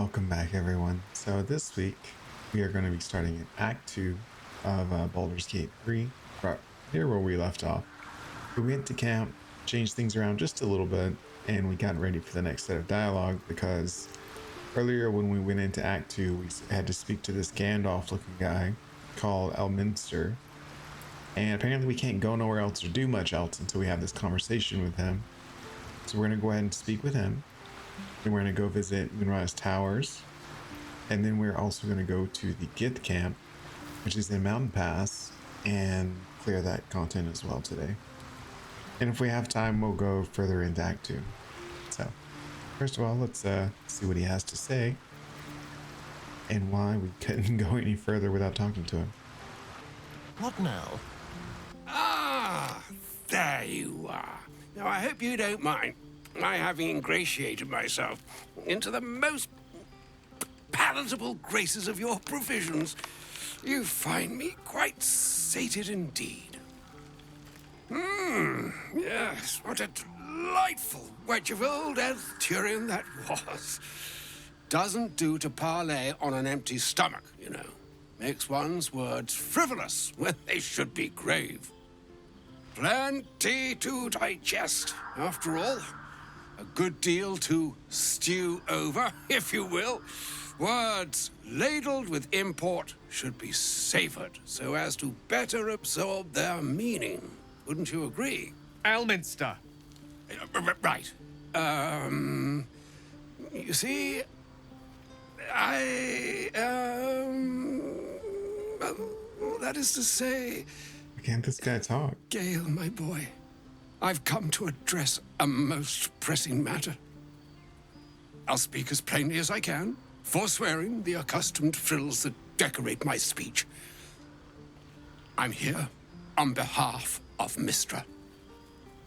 Welcome back, everyone. So this week we are going to be starting in Act 2 of Baldur's Gate 3, right here where we left off. We went to camp, changed things around just a little bit, and we got ready for the next set of dialogue because earlier when we went into Act 2, we had to speak to this Gandalf-looking guy called Elminster, and apparently we can't go nowhere else or do much else until we have this conversation with him. So we're going to go ahead and speak with him. Then we're going to go visit Moonrise Towers. And then we're also going to go to the Gith camp, which is in Mountain Pass, and clear that content as well today. And if we have time, we'll go further into Act 2. So, first of all, let's see what he has to say and why we couldn't go any further without talking to him. What now? Ah, there you are. Now, I hope you don't mind my having ingratiated myself into the most palatable graces of your provisions. You find me quite sated indeed. Yes, what a delightful wedge of old Astarian that was. Doesn't do to parley on an empty stomach, you know. Makes one's words frivolous when they should be grave. Plenty to digest, after all. A good deal to stew over, if you will. Words ladled with import should be savored so as to better absorb their meaning. Wouldn't you agree? Elminster. Right. You see, that is to say... Can't this guy talk? Gale, my boy, I've come to address a most pressing matter. I'll speak as plainly as I can, forswearing the accustomed frills that decorate my speech. I'm here on behalf of Mystra.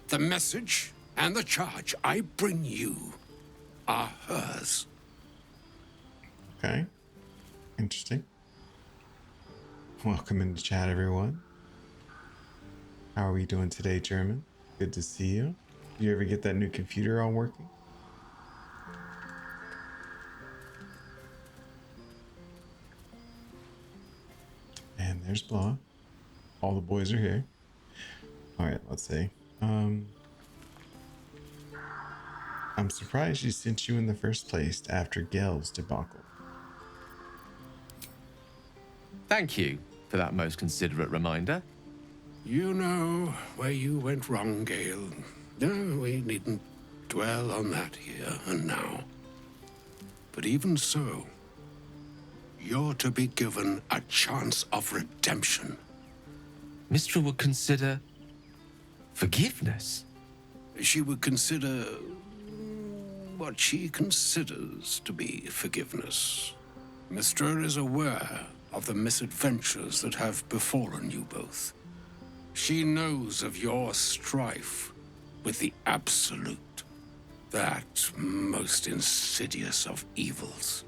The message and the charge I bring you are hers. Okay. Interesting. Welcome into chat, everyone. How are we doing today, German? Good to see you. Did you ever get that new computer all working? And there's Blah. All the boys are here. Alright, let's see. I'm surprised she sent you in the first place after Gale's debacle. Thank you for that most considerate reminder. You know where you went wrong, Gale. No, we needn't dwell on that here and now. But even so, you're to be given a chance of redemption. Mystra would consider forgiveness. She would consider what she considers to be forgiveness. Mystra is aware of the misadventures that have befallen you both. She knows of your strife with the Absolute, that most insidious of evils.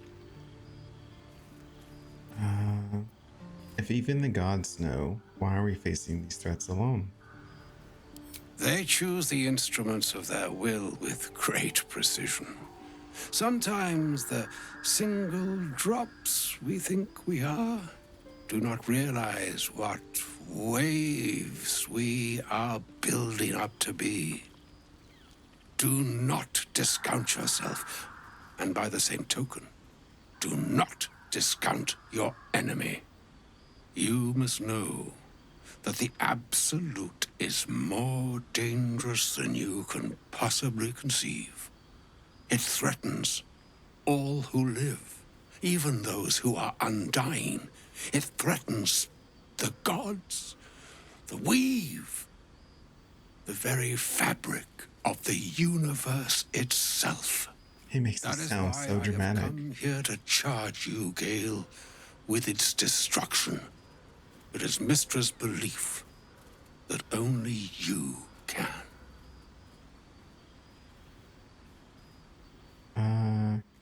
If even the gods know, why are we facing these threats alone? They choose the instruments of their will with great precision. Sometimes the single drops we think we are do not realize what waves we are building up to be. Do not discount yourself, and by the same token, do not discount your enemy. You must know that the Absolute is more dangerous than you can possibly conceive. It threatens all who live, even those who are undying. It threatens the gods, the weave, the very fabric of the universe itself. He makes it sound so dramatic. I have come here to charge you, Gale, with its destruction. It is Mystra's belief that only you can.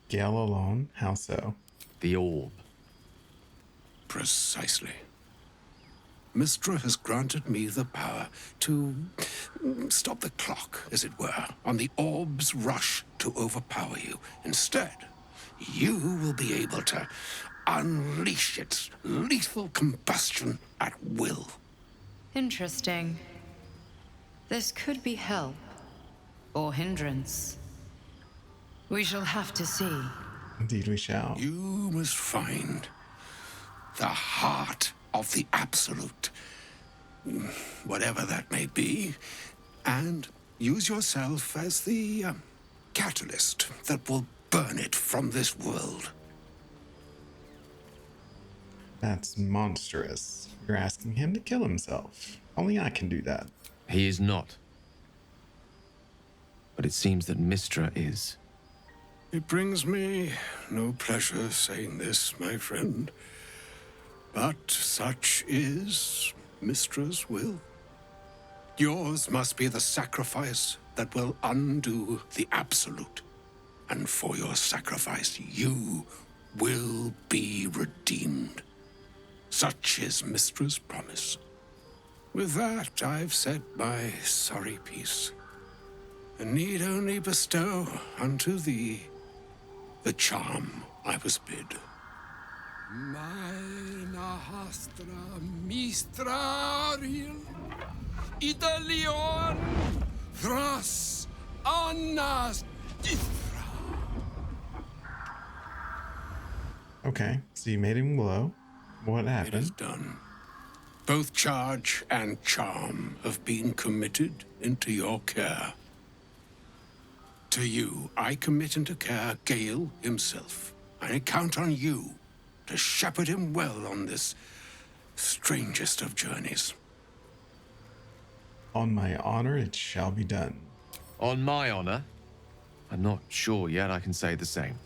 Gale alone? How so? The orb. Precisely. Mystra has granted me the power to stop the clock, as it were, on the orb's rush to overpower you. Instead, you will be able to unleash its lethal combustion at will. Interesting. This could be help or hindrance. We shall have to see. Indeed we shall. You must find the heart of the Absolute, whatever that may be, and use yourself as the catalyst that will burn it from this world. That's monstrous. You're asking him to kill himself. Only I can do that. He is not. But it seems that Mystra is. It brings me no pleasure saying this, my friend, but such is Mystra's will. Yours must be the sacrifice that will undo the Absolute, and for your sacrifice you will be redeemed. Such is Mystra's promise. With that, I've said my sorry piece, and need only bestow unto thee the charm I was bid. Meine Hastra Mistraril Idalion Thras Annas Dithra. Okay, so you made him glow. What It is happened? done. Both charge and charm have been committed into your care. To you, I commit into care Gale himself. I count on you to shepherd him well on this strangest of journeys. On my honor, it shall be done. On my honor, I'm not sure yet I can say the same.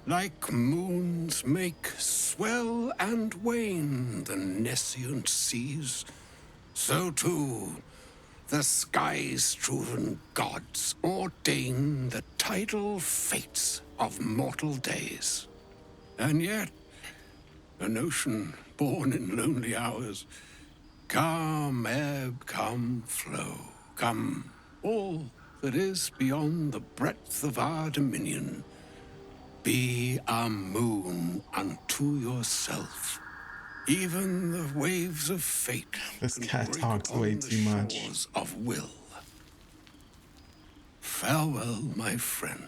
Like moons make swell and wane the nescient seas, so too the sky-strewn gods ordain the tidal fates of mortal days. And yet, an ocean born in lonely hours, come ebb, come flow, come all that is beyond the breadth of our dominion. Be a moon unto yourself. Even the waves of fate This can cat break talks on way the too much. shores of will. Farewell, my friend.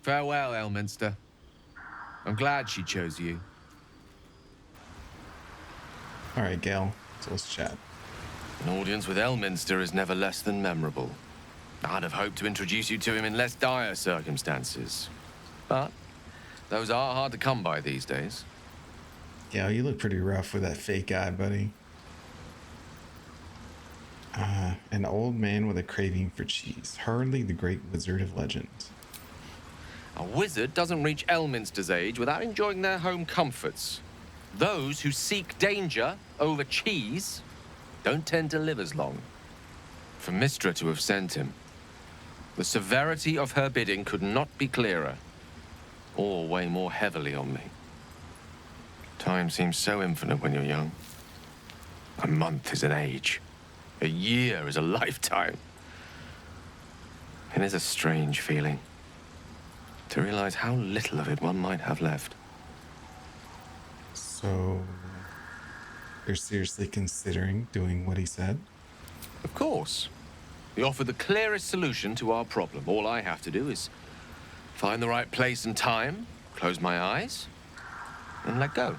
Farewell, Elminster. I'm glad she chose you. All right, Gale. So let's chat. An audience with Elminster is never less than memorable. I'd have hoped to introduce you to him in less dire circumstances. But those are hard to come by these days. Gale, you look pretty rough with that fake eye, buddy. An old man with a craving for cheese. Hardly the great wizard of legend. A wizard doesn't reach Elminster's age without enjoying their home comforts. Those who seek danger over cheese don't tend to live as long. For Mystra to have sent him, the severity of her bidding could not be clearer, or weigh more heavily on me. Time seems so infinite when you're young. A month is an age. A year is a lifetime. It is a strange feeling to realize how little of it one might have left. So, you're seriously considering doing what he said? Of course. He offered the clearest solution to our problem. All I have to do is find the right place and time, close my eyes, and let go.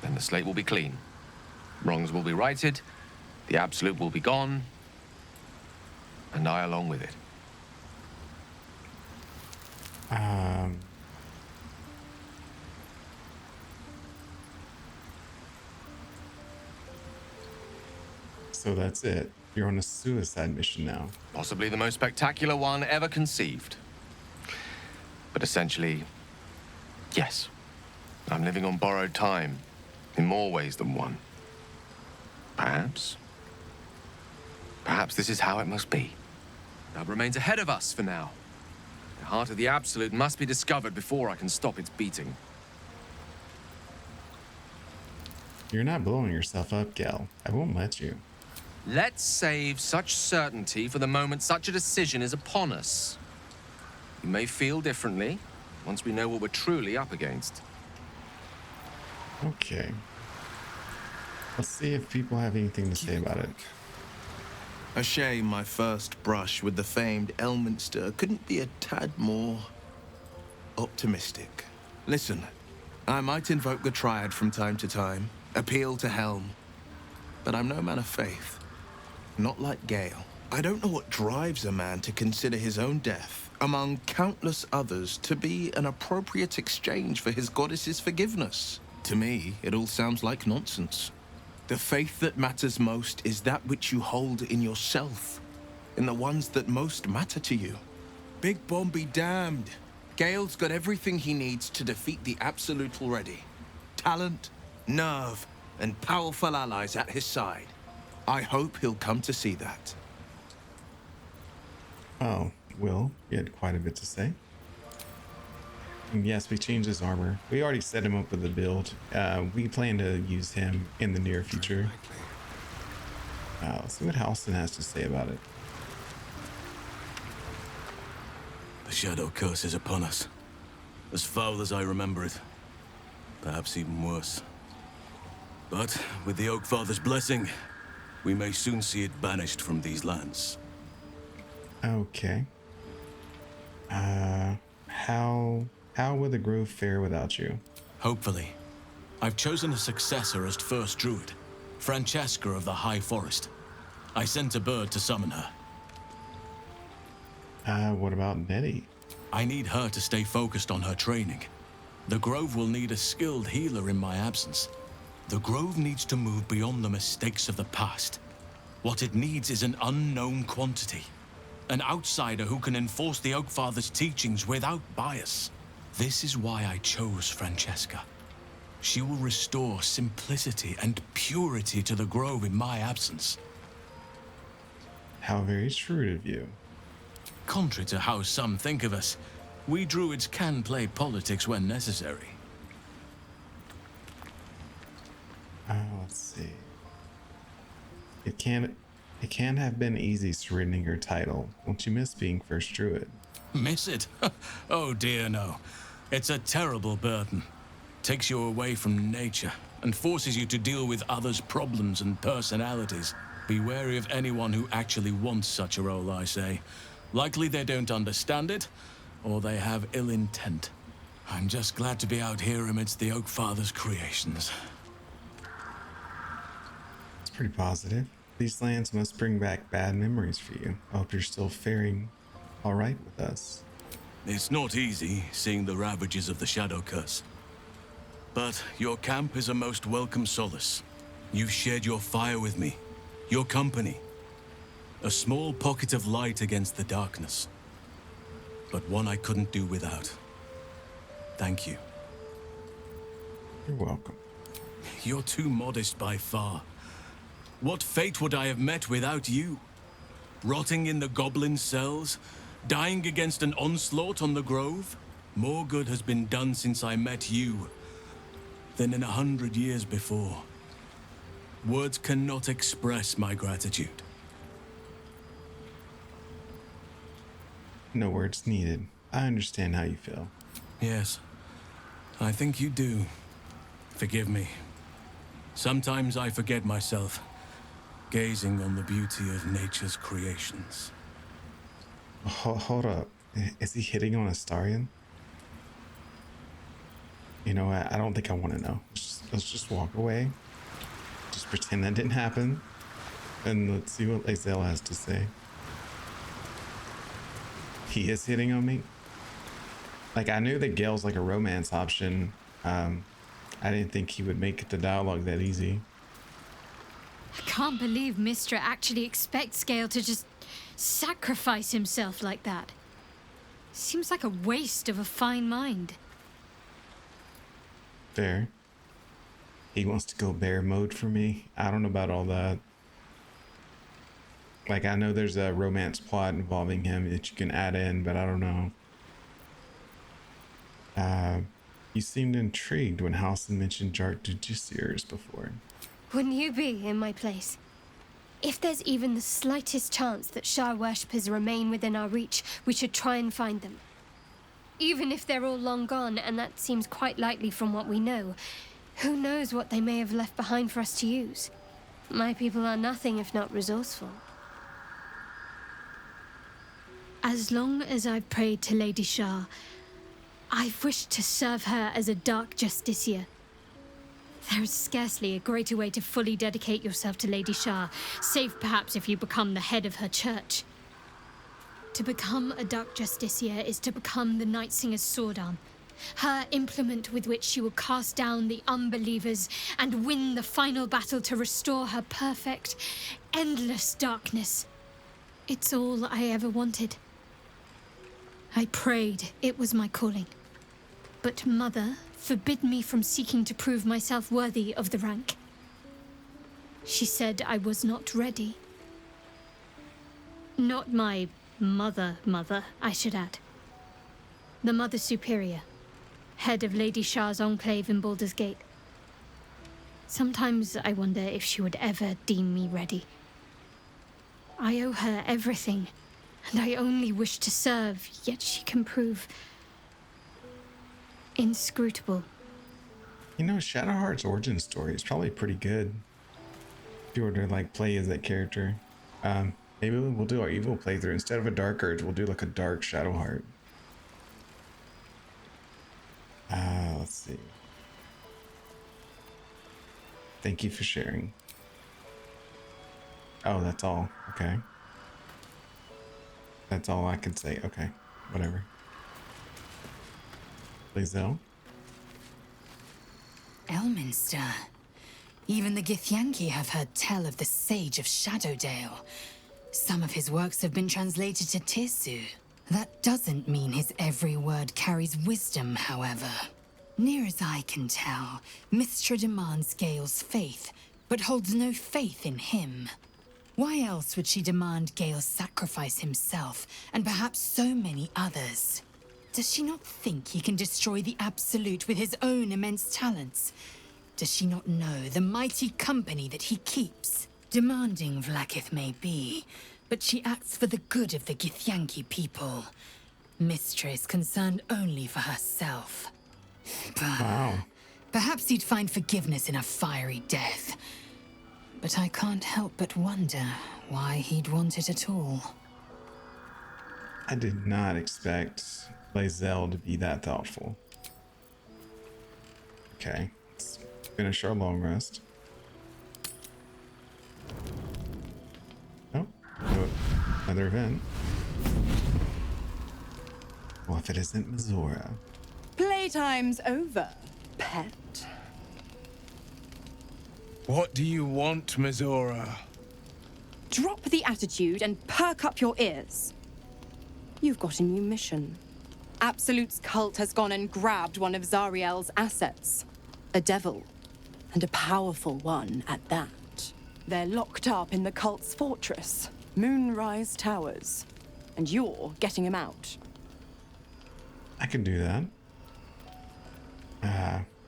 Then the slate will be clean. Wrongs will be righted, the Absolute will be gone, and I along with it. So that's it. You're on a suicide mission now. Possibly the most spectacular one ever conceived. But essentially, yes. I'm living on borrowed time, in more ways than one. Perhaps this is how it must be. That remains ahead of us for now. The heart of the Absolute must be discovered before I can stop its beating. You're not blowing yourself up, Gale. I won't let you. Let's save such certainty for the moment such a decision is upon us. You may feel differently, once we know what we're truly up against. Okay. Let's see if people have anything to say about it. A shame my first brush with the famed Elminster couldn't be a tad more optimistic. Listen, I might invoke the Triad from time to time, appeal to Helm, but I'm no man of faith. Not like Gale. I don't know what drives a man to consider his own death, among countless others, to be an appropriate exchange for his goddess's forgiveness. To me, it all sounds like nonsense. The faith that matters most is that which you hold in yourself, in the ones that most matter to you. Big Bomb be damned. Gale's got everything he needs to defeat the Absolute already. Talent, nerve, and powerful allies at his side. I hope he'll come to see that. Oh, Will, you had quite a bit to say. And yes, we changed his armor. We already set him up with a build. We plan to use him in the near future. Let's see what Halston has to say about it. The Shadow Curse is upon us. As foul as I remember it. Perhaps even worse. But with the Oak Father's blessing, we may soon see it banished from these lands. Okay. How will the Grove fare without you? Hopefully. I've chosen a successor as first druid, Francesca of the High Forest. I sent a bird to summon her. What about Nettie? I need her to stay focused on her training. The Grove will need a skilled healer in my absence. The Grove needs to move beyond the mistakes of the past. What it needs is an unknown quantity. An outsider who can enforce the Oak Father's teachings without bias. This is why I chose Francesca. She will restore simplicity and purity to the Grove in my absence. How very shrewd of you. Contrary to how some think of us, we druids can play politics when necessary. Let's see. It can't have been easy surrendering your title. Won't you miss being first druid? Miss it? Oh dear, no. It's a terrible burden. Takes you away from nature and forces you to deal with others' problems and personalities. Be wary of anyone who actually wants such a role, I say. Likely they don't understand it, or they have ill intent. I'm just glad to be out here amidst the Oak Father's creations. It's pretty positive. These lands must bring back bad memories for you. I hope you're still faring all right with us. It's not easy seeing the ravages of the Shadow Curse. But your camp is a most welcome solace. You've shared your fire with me, your company. A small pocket of light against the darkness. But one I couldn't do without. Thank you. You're welcome. You're too modest by far. What fate would I have met without you? Rotting in the goblin cells? Dying against an onslaught on the Grove? More good has been done since I met you than in 100 years before. Words cannot express my gratitude. No words needed. I understand how you feel. Yes, I think you do. Forgive me. Sometimes I forget myself, gazing on the beauty of nature's creations. Hold up. Is he hitting on Astarian? You know what? I don't think I want to know. Let's just walk away. Just pretend that didn't happen. And let's see what Lae'zel has to say. He is hitting on me. Like, I knew that Gale's like a romance option. I didn't think he would make the dialogue that easy. I can't believe Mistra actually expects Gale to just sacrifice himself like that. Seems like a waste of a fine mind. Fair. He wants to go bear mode for me. I don't know about all that. Like, I know there's a romance plot involving him that you can add in, but I don't know. You seemed intrigued when Halston mentioned Jart Dugisirs before. Wouldn't you be in my place? If there's even the slightest chance that Shah worshippers remain within our reach, we should try and find them. even if they're all long gone, and that seems quite likely from what we know, who knows what they may have left behind for us to use? My people are nothing if not resourceful. As long as I've prayed to Lady Shah, I've wished to serve her as a Dark Justiciar. There is scarcely a greater way to fully dedicate yourself to Lady Shah, save perhaps if you become the head of her church. To become a Dark Justiciar is to become the Night Singer's sword arm, her implement with which she will cast down the unbelievers and win the final battle to restore her perfect, endless darkness. It's all I ever wanted. I prayed it was my calling. But Mother forbid me from seeking to prove myself worthy of the rank. She said I was not ready. Not my mother, I should add. The Mother Superior, head of Lady Shah's enclave in Baldur's Gate. Sometimes I wonder if she would ever deem me ready. I owe her everything, and I only wish to serve, yet she can prove inscrutable. You know, Shadowheart's origin story is probably pretty good. If you were to like play as that character. Maybe we'll do our evil playthrough. Instead of a Dark Urge, we'll do like a Dark Shadowheart. Let's see. Thank you for sharing. Oh, that's all. Okay. That's all I can say. Okay. Whatever. Lizelle? Elminster. Even the Githyanki have heard tell of the Sage of Shadowdale. Some of his works have been translated to Tirsu. That doesn't mean his every word carries wisdom, however. Near as I can tell, Mystra demands Gale's faith, but holds no faith in him. Why else would she demand Gale sacrifice himself, and perhaps so many others? Does she not think he can destroy the Absolute with his own immense talents? Does she not know the mighty company that he keeps? Demanding Vlaakith may be, but she acts for the good of the Githyanki people. Mystra is concerned only for herself. Wow. Perhaps he'd find forgiveness in a fiery death. But I can't help but wonder why he'd want it at all. I did not expect Lizelle to be that thoughtful. Okay, let's finish our long rest. Oh, no, another event. Well, if it isn't Mizora. Playtime's over, pet. What do you want, Mizora? Drop the attitude and perk up your ears. You've got a new mission. Absolute's cult has gone and grabbed one of Zariel's assets. A devil. And a powerful one at that. They're locked up in the cult's fortress, Moonrise Towers. And you're getting him out. I can do that.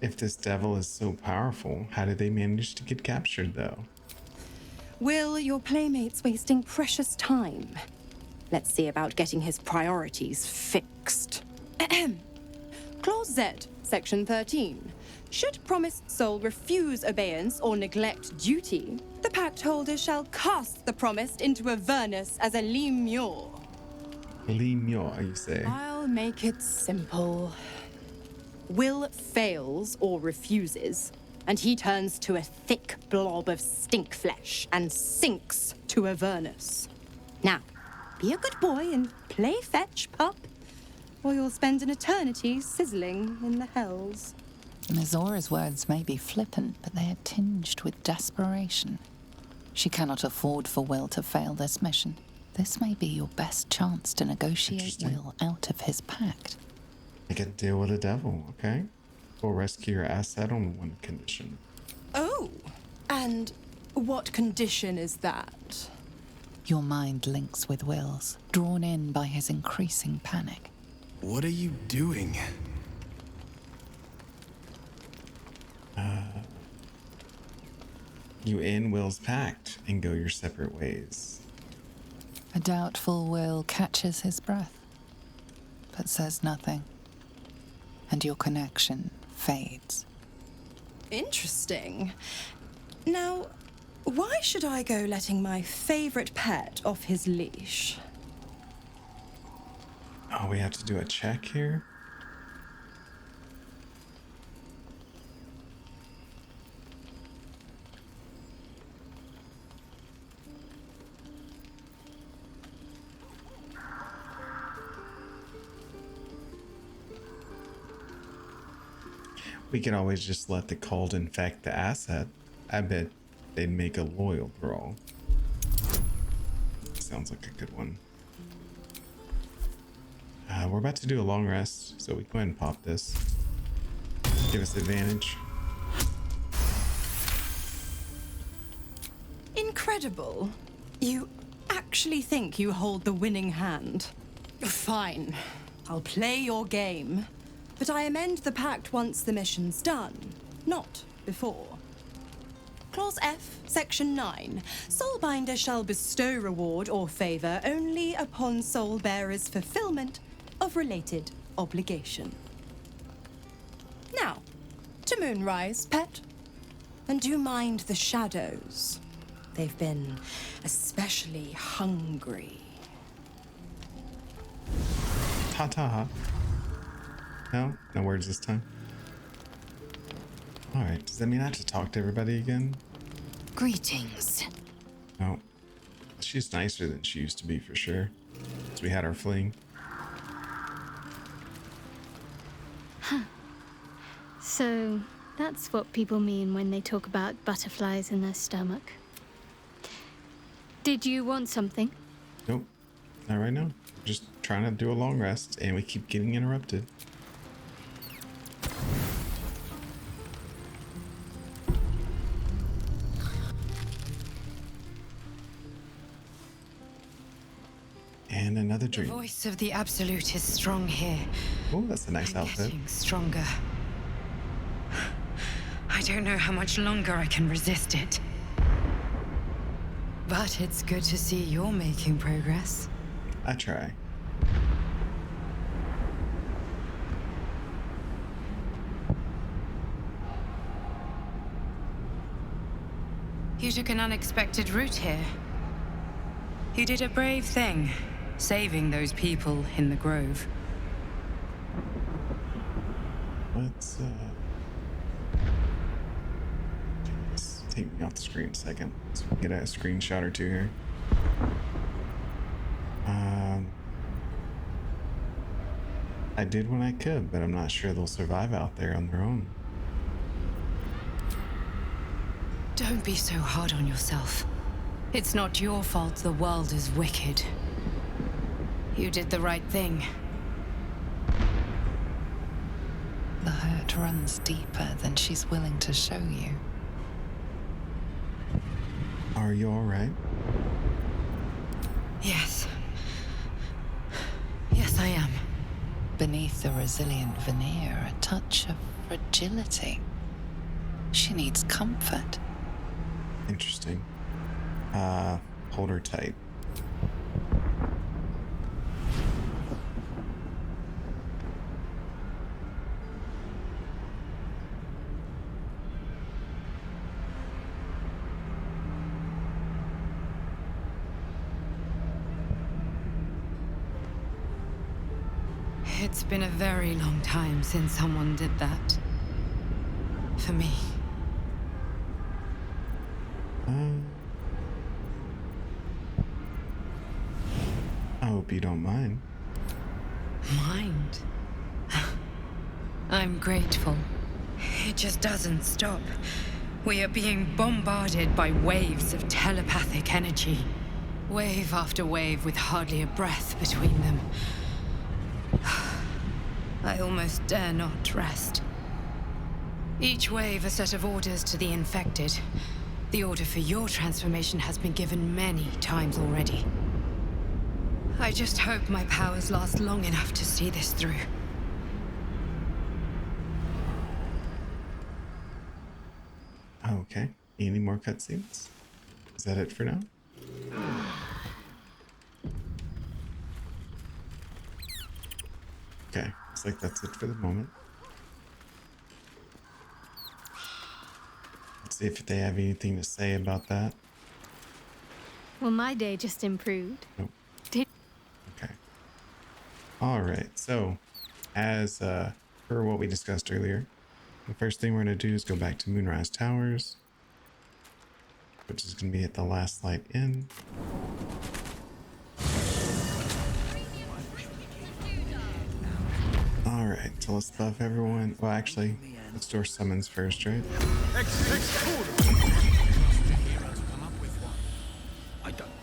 If this devil is so powerful, how did they manage to get captured, though? Will, your playmate's wasting precious time. Let's see about getting his priorities fixed. Clause Z, Section 13. Should promised soul refuse obeyance or neglect duty, the pact holder shall cast the promised into Avernus as a lemure. Lemure, you say? I'll make it simple. Will fails or refuses, and he turns to a thick blob of stink flesh and sinks to Avernus. Now, be a good boy and play fetch, pup, or you'll spend an eternity sizzling in the hells. Mizora's words may be flippant, but they are tinged with desperation. She cannot afford for Will to fail this mission. This may be your best chance to negotiate Will out of his pact. I can deal with a devil, okay? We'll rescue your asset on one condition. Oh, and what condition is that? Your mind links with Will's, drawn in by his increasing panic. What are you doing? You end Will's pact and go your separate ways. A doubtful Will catches his breath, but says nothing. and your connection fades. Interesting. Now, why should I go letting my favorite pet off his leash? Oh, we have to do a check here? We could always just let the cult infect the asset. I bet they'd make a loyal thrall. Sounds like a good one. We're about to do a long rest, so we can go ahead and pop this. Give us advantage. Incredible. You actually think you hold the winning hand? Fine. I'll play your game. But I amend the pact once the mission's done, not before. Clause F, Section 9. Soulbinder shall bestow reward or favor only upon soul bearer's fulfillment of related obligation. Now, to Moonrise, pet. And do mind the shadows. They've been especially hungry. Ta-ta. No? No words this time? Alright, does that mean I have to talk to everybody again? Greetings. No. She's nicer than she used to be, for sure. So we had our fling. So, that's what people mean when they talk about butterflies in their stomach. Did you want something? Nope. Not right now. Just trying to do a long rest, and we keep getting interrupted. And another The dream. voice of the Absolute is strong here. Oh, that's a nice I'm outfit. getting stronger. I don't know how much longer I can resist it. But it's good to see you're making progress. I try. You took an unexpected route here. You did a brave thing, saving those people in the grove. Let's take me off the screen a second so we can get a screenshot or two here. I did when I could, but I'm not sure they'll survive out there on their own. Don't be so hard on yourself. It's not your fault the world is wicked. You did the right thing. The hurt runs deeper than she's willing to show you. Are you alright? Yes. Yes, I am. Beneath the resilient veneer, a touch of fragility. She needs comfort. Interesting. Hold her tight. It's been a very long time since someone did that. For me. I hope you don't mind. Mind? I'm grateful. It just doesn't stop. We are being bombarded by waves of telepathic energy. Wave after wave with hardly a breath between them. I almost dare not rest. Each wave a set of orders to the infected. The order for your transformation has been given many times already. I just hope my powers last long enough to see this through. Okay. Any more cutscenes? Is that it for now? Okay. Looks like that's it for the moment. See if they have anything to say about that. Well, my day just improved. Nope. Okay. All right. So, as per what we discussed earlier, the first thing we're going to do is go back to Moonrise Towers, which is going to be at the last light in. All right. So let's buff everyone. Well, actually, let's do our summons first, right?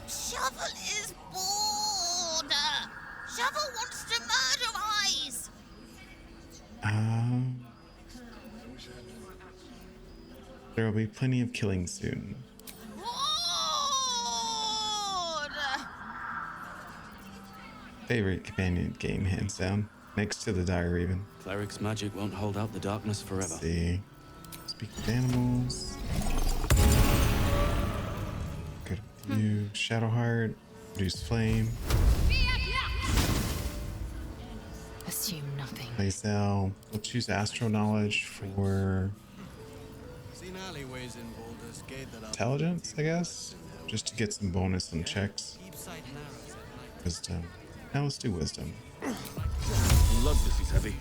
Shovel is bored. Shovel wants to murder Eyes. There will be plenty of killing soon. Bored. Favorite companion game, hands down, next to the Dire Raven. Cleric's magic won't hold out the darkness forever. Let's see. Speak with animals. Good with you. Shadowheart. Reduce flame. Assume nothing. Lazel. We'll choose Astro Knowledge for Seen alleyways in Baldur's Gate that are intelligence, I guess. Just to get some bonus on checks. Wisdom. Now let's do wisdom. love this is heavy.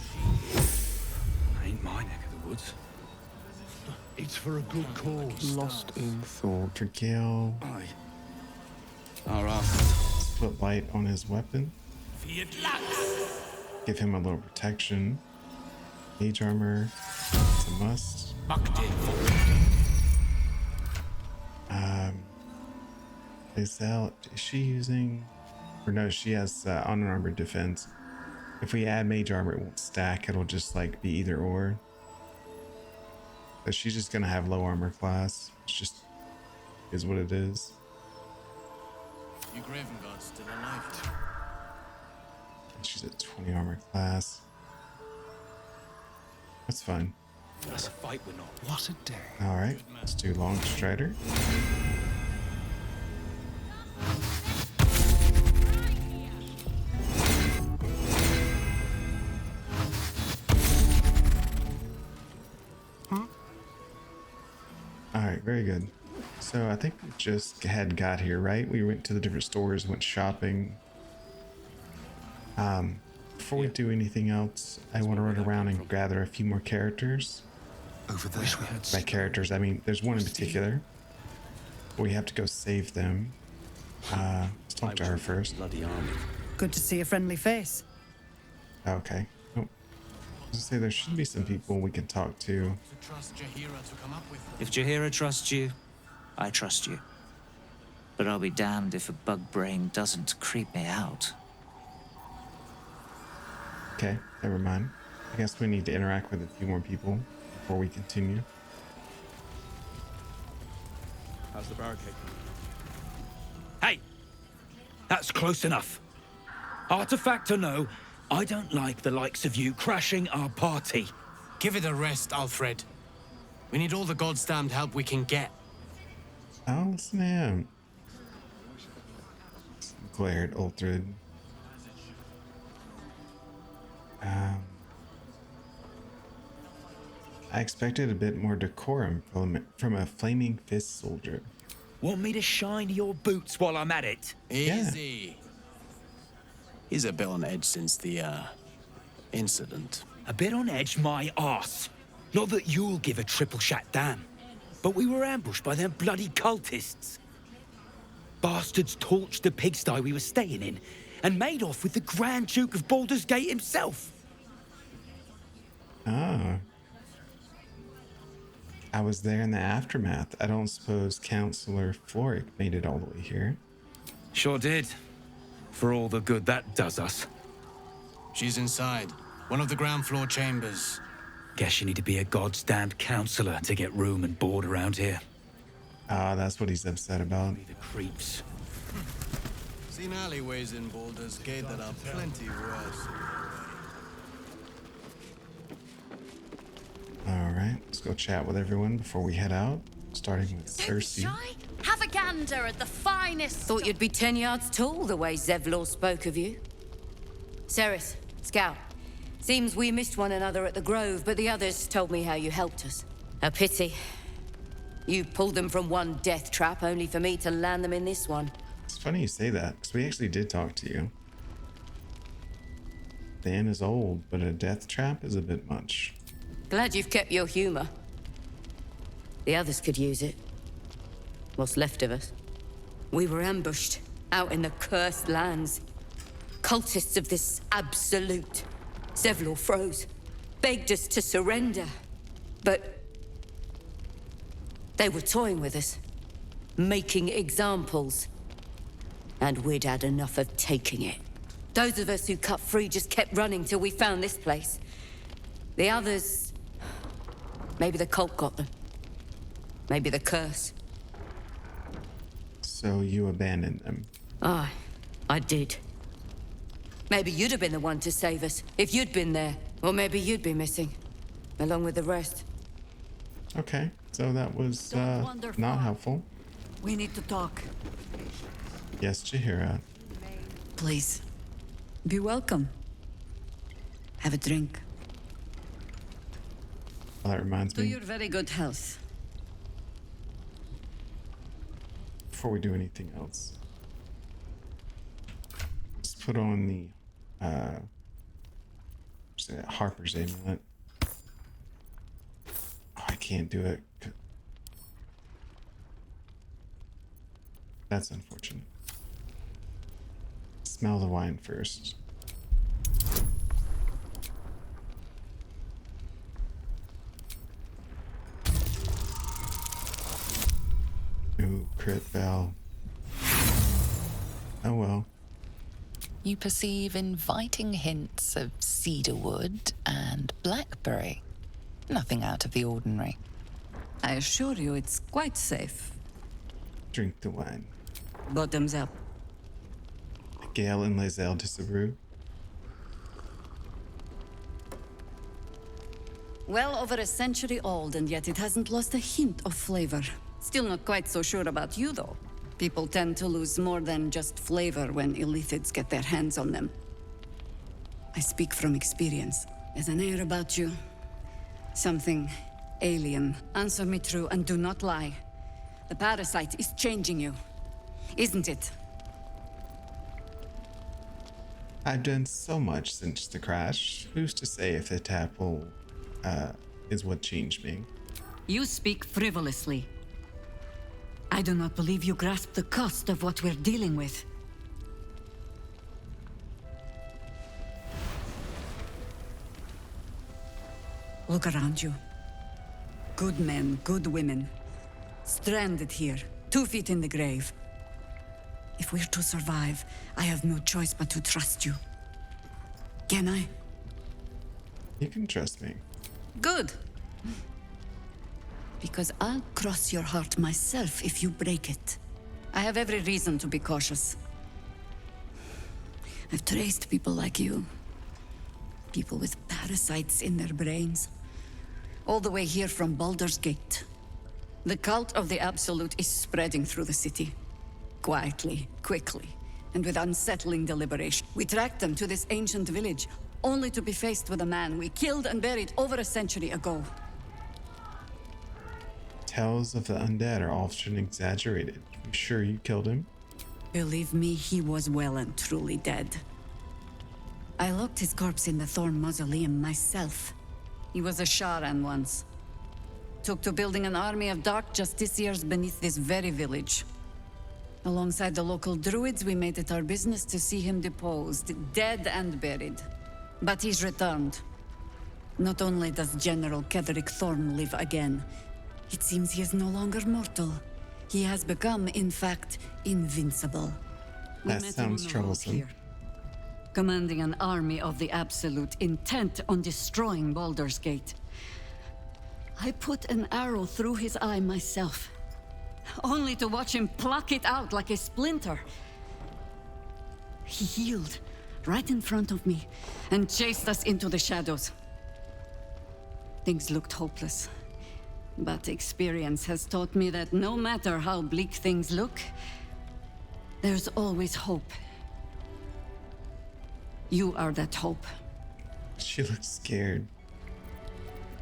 Ain't my neck of the woods. It's for a good cause. Lost in thought. For Gale. Aye. Our asses. Put light on his weapon. Give him a little protection. Mage armor. It's a must. Lazel, is she using? Or no, she has unarmored defense. If we add mage armor, it won't stack. It'll just like be either or. But she's just gonna have low armor class. It's just is what it is. You Graven God's still alive. And she's at 20 armor class. That's fine. That's a fight we're not. What a day. All right, let's do Long Strider. All right, very good. So I think we just had got here, right? We went to the different stores, went shopping. Before we do anything else, I want to run around and gather a few more characters. Over there. By characters, I mean, there's one in particular. We have to go save them. Let's talk to her first. Bloody army. Good to see a friendly face. Okay. Oh. I was gonna say there should be some people we can talk to. If Jaheira trusts you, I trust you. But I'll be damned if a bug brain doesn't creep me out. Okay, never mind. I guess we need to interact with a few more people before we continue. How's the barricade? Hey! That's close enough. Artifact or no, I don't like the likes of you crashing our party. Give it a rest, Alfred. We need all the god's damned help we can get. Oh, listen to him. Glared Ulthrid. I expected a bit more decorum from a flaming fist soldier. Want me to shine your boots while I'm at it? Easy. He's a bit on edge since the, incident. A bit on edge, my arse. Not that you'll give a triple shot damn, but we were ambushed by them bloody cultists. Bastards torched the pigsty we were staying in and made off with the Grand Duke of Baldur's Gate himself. Ah. I was there in the aftermath. I don't suppose Counselor Floric made it all the way here. Sure did. For all the good that does us. She's inside. One of the ground floor chambers. Guess you need to be a god's damned counselor to get room and board around here. Ah, that's what he's upset about. The creeps. Seen alleyways in Baldur's Gate that are plenty worse. All right, let's go chat with everyone before we head out. Starting with Cersei. Have a gander at the finest. Thought you'd be 10 yards tall the way Zevlor spoke of you. Ceres, Scout. Seems we missed one another at the Grove, but the others told me how you helped us. A pity. You pulled them from one death trap only for me to land them in this one. It's funny you say that, because we actually did talk to you. Dan is old, but a death trap is a bit much. Glad you've kept your humor. The others could use it. What's left of us. We were ambushed out in the cursed lands. Cultists of this absolute. Zevlor froze, begged us to surrender. But they were toying with us, making examples. And we'd had enough of taking it. Those of us who cut free just kept running till we found this place. The others... maybe the cult got them. Maybe the curse. So you abandoned them? Aye, I did. Maybe you'd have been the one to save us, if you'd been there. Or maybe you'd be missing, along with the rest. Okay, so that was not helpful. We need to talk. Yes, Jaheira. Please. Be welcome. Have a drink. Well, that reminds To me, your very good health. before we do anything else, let's put on the Harper's amulet. Oh, I can't do it. That's unfortunate. Smell the wine first. Ooh, crit bell. Oh well. You perceive inviting hints of cedarwood and blackberry. Nothing out of the ordinary. I assure you it's quite safe. Drink the wine. Bottoms up. Gale and Lae'zel disapprove. Well over a century old, and yet it hasn't lost a hint of flavor. Still not quite so sure about you, though. People tend to lose more than just flavor when illithids get their hands on them. I speak from experience. There's an air about you. Something alien. Answer me true and do not lie. The parasite is changing you, isn't it? I've done so much since the crash. Who's to say if the tadpole is what changed me? You speak frivolously. I do not believe you grasp the cost of what we're dealing with. Look around you. Good men, good women. Stranded here, 2 feet in the grave. If we're to survive, I have no choice but to trust you. Can I? You can trust me. Good. Because I'll cross your heart myself if you break it. I have every reason to be cautious. I've traced people like you. People with parasites in their brains. All the way here from Baldur's Gate. The cult of the Absolute is spreading through the city. Quietly, quickly, and with unsettling deliberation. We tracked them to this ancient village, only to be faced with a man we killed and buried over a century ago. Tales of the undead are often exaggerated. You sure you killed him? Believe me, he was well and truly dead. I locked his corpse in the Thorn Mausoleum myself. He was a Sharan once. Took to building an army of dark justiciars beneath this very village. Alongside the local druids, we made it our business to see him deposed, dead and buried. But he's returned. Not only does General Ketheric Thorn live again, it seems he is no longer mortal. He has become, in fact, invincible. That sounds troublesome. Commanding an army of the Absolute, intent on destroying Baldur's Gate. I put an arrow through his eye myself, only to watch him pluck it out like a splinter. He healed right in front of me and chased us into the shadows. Things looked hopeless, but experience has taught me that no matter how bleak things look, there's always hope. You are that hope. She looks scared.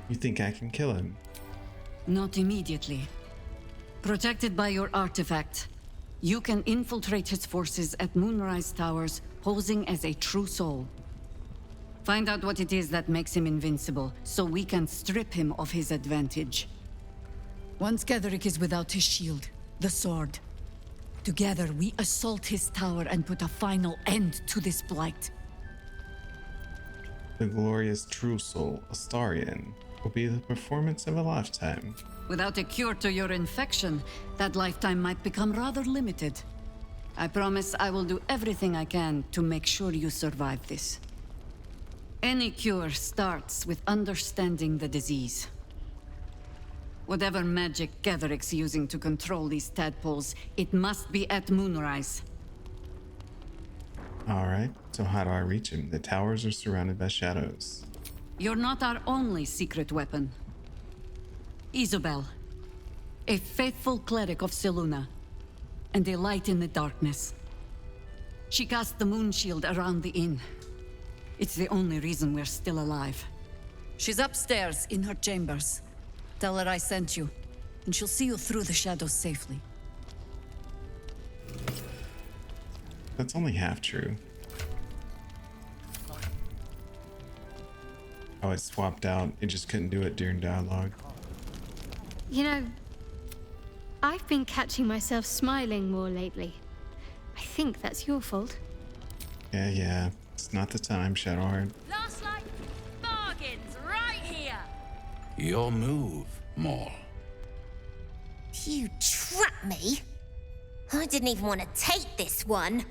You think I can kill him? Not immediately. Protected by your artifact, you can infiltrate his forces at Moonrise Towers, posing as a true soul. Find out what it is that makes him invincible, so we can strip him of his advantage. Once Getherick is without his shield, the sword, together we assault his tower and put a final end to this blight. The glorious true soul, Astarian, will be the performance of a lifetime. Without a cure to your infection, that lifetime might become rather limited. I promise I will do everything I can to make sure you survive this. Any cure starts with understanding the disease. Whatever magic Getherick's using to control these tadpoles, it must be at Moonrise. Alright, so how do I reach him? The towers are surrounded by shadows. You're not our only secret weapon. Isobel, a faithful cleric of Selûne, and a light in the darkness. She cast the moon shield around the inn. It's the only reason we're still alive. She's upstairs in her chambers. Tell her I sent you, and she'll see you through the shadows safely. That's only half true. Oh, it swapped out. It just couldn't do it during dialogue. You know, I've been catching myself smiling more lately. I think that's your fault. Yeah. It's not the time, Shadowheart. Last light bargains right here. Your move, Maul. You trapped me. I didn't even want to take this one.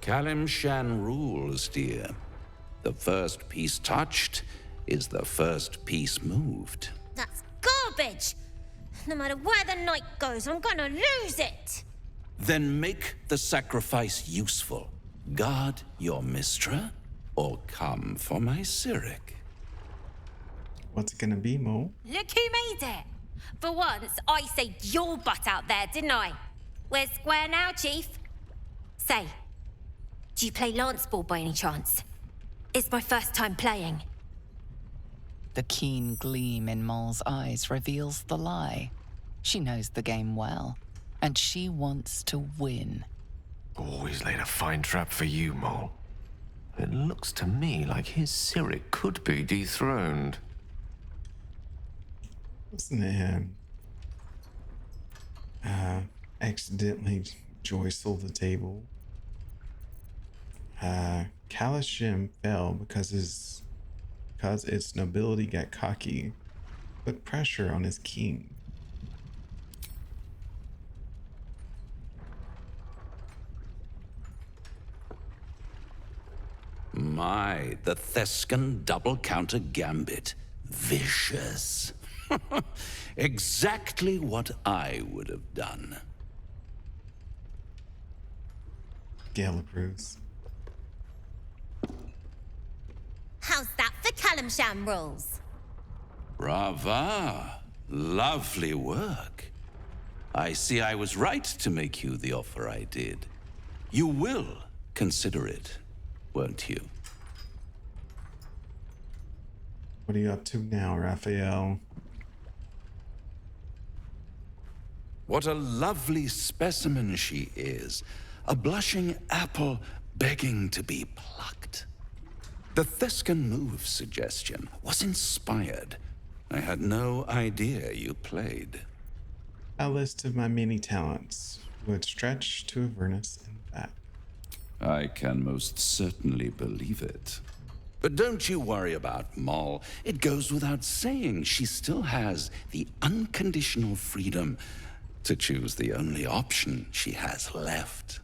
Kalimshan rules, dear. The first piece touched is the first piece moved. That's garbage. No matter where the night goes, I'm gonna lose it. Then make the sacrifice useful. Guard your Mistra, or come for my Cyric. What's it gonna be, Mo? Look who made it. For once, I saved your butt out there, didn't I? We're square now, Chief. Say, do you play lance ball by any chance? It's my first time playing. The keen gleam in Moll's eyes reveals the lie. She knows the game well, and she wants to win. Always laid a fine trap for you, Mole. It looks to me like his Cyric could be dethroned. Listen to him. Accidentally joistle the table. Kalashim fell because its nobility got cocky, put pressure on his king. My, the Thescan double counter gambit. Vicious. Exactly what I would have done. Gale approves. How's that for Kalimshan rules? Brava. Lovely work. I see I was right to make you the offer I did. You will consider it, won't you? What are you up to now, Raphael? What a lovely specimen she is. A blushing apple begging to be plucked. The Thescan move suggestion was inspired. I had no idea you played. A list of my many talents would stretch to Avernus and back. I can most certainly believe it. But don't you worry about Moll. It goes without saying she still has the unconditional freedom to choose the only option she has left.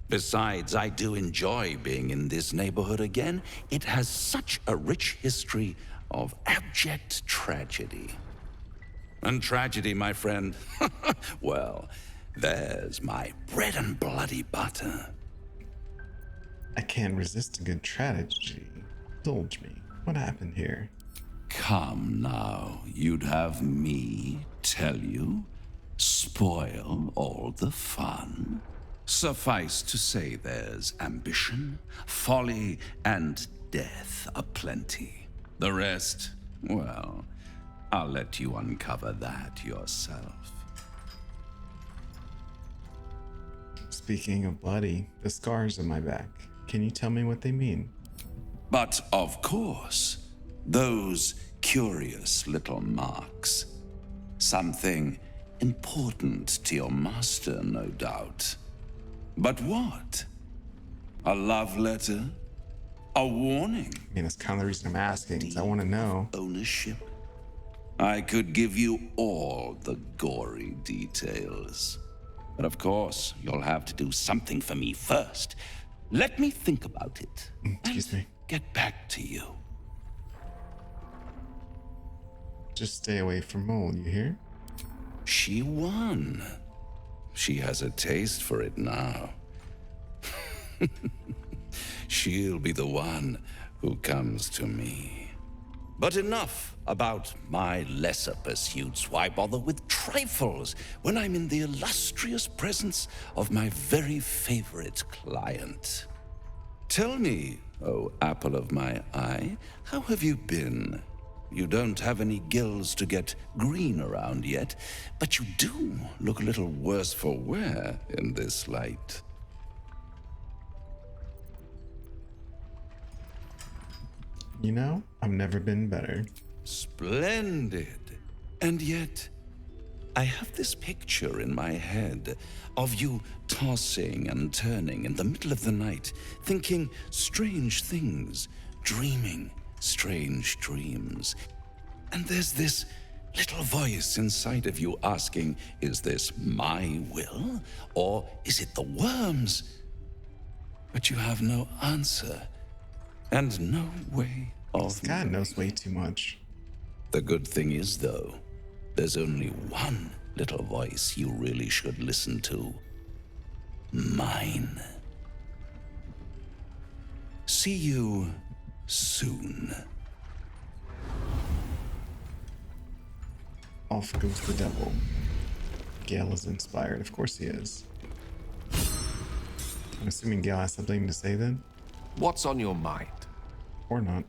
Besides, I do enjoy being in this neighborhood again. It has such a rich history of abject tragedy. And tragedy, my friend, well, there's my bread and bloody butter. I can't resist a good tragedy. Indulge me. What happened here? Come now, you'd have me tell you? Spoil all the fun? Suffice to say there's ambition, folly, and death aplenty. The rest, well, I'll let you uncover that yourself. Speaking of bloody, the scars on my back. Can you tell me what they mean? But of course, those curious little marks. Something important to your master, no doubt. But what? A love letter? A warning? I mean, that's kind of the reason I'm asking, is I want to know. Ownership? I could give you all the gory details. But of course, you'll have to do something for me first. Let me think about it. Excuse me. Get back to you. Just stay away from mold, you hear? She won. She has a taste for it now. She'll be the one who comes to me. But enough about my lesser pursuits. Why bother with trifles when I'm in the illustrious presence of my very favorite client? Tell me, oh apple of my eye, how have you been? You don't have any gills to get green around yet, but you do look a little worse for wear in this light. You know, I've never been better. Splendid. And yet, I have this picture in my head of you tossing and turning in the middle of the night, thinking strange things, dreaming strange dreams. And there's this little voice inside of you asking, is this my will, or is it the worms? But you have no answer, and no way of This guy knows way too much. The good thing is, though, there's only one little voice you really should listen to. Mine. See you soon. Off goes the devil. Gale is inspired. Of course he is. I'm assuming Gale has something to say then? What's on your mind? Or not.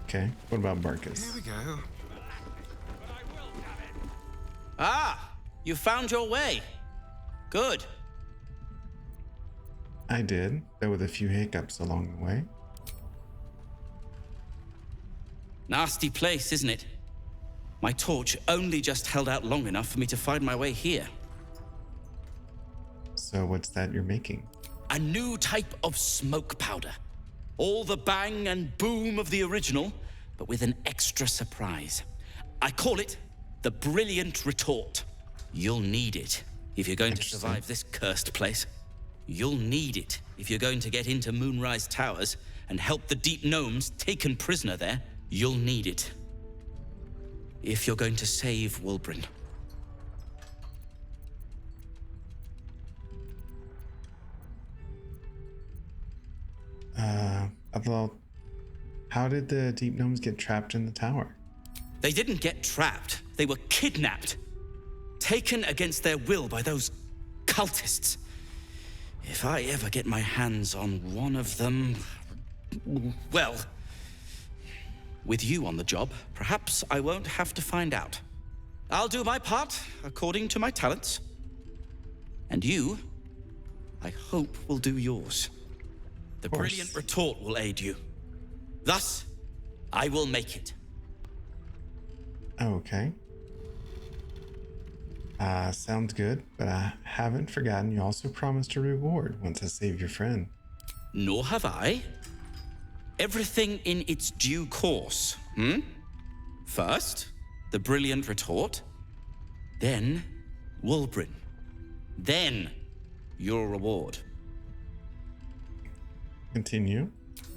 Okay, what about Barkus? Here we go. Ah, you found your way. Good. I did, though with a few hiccups along the way. Nasty place, isn't it? My torch only just held out long enough for me to find my way here. So what's that you're making? A new type of smoke powder. All the bang and boom of the original, but with an extra surprise. I call it the Brilliant Retort. You'll need it if you're going to survive this cursed place. You'll need it if you're going to get into Moonrise Towers and help the Deep Gnomes taken prisoner there. You'll need it if you're going to save Wulbren. Well, how did the Deep Gnomes get trapped in the tower? They didn't get trapped. They were kidnapped. Taken against their will by those cultists. If I ever get my hands on one of them... Well, with you on the job, perhaps I won't have to find out. I'll do my part according to my talents. And you, I hope, will do yours. The Brilliant Retort will aid you. Thus, I will make it. Okay. Sounds good, but I haven't forgotten you also promised a reward once I save your friend. Nor have I. Everything in its due course, First, the Brilliant Retort. Then, Wulbren. Then, your reward. Continue.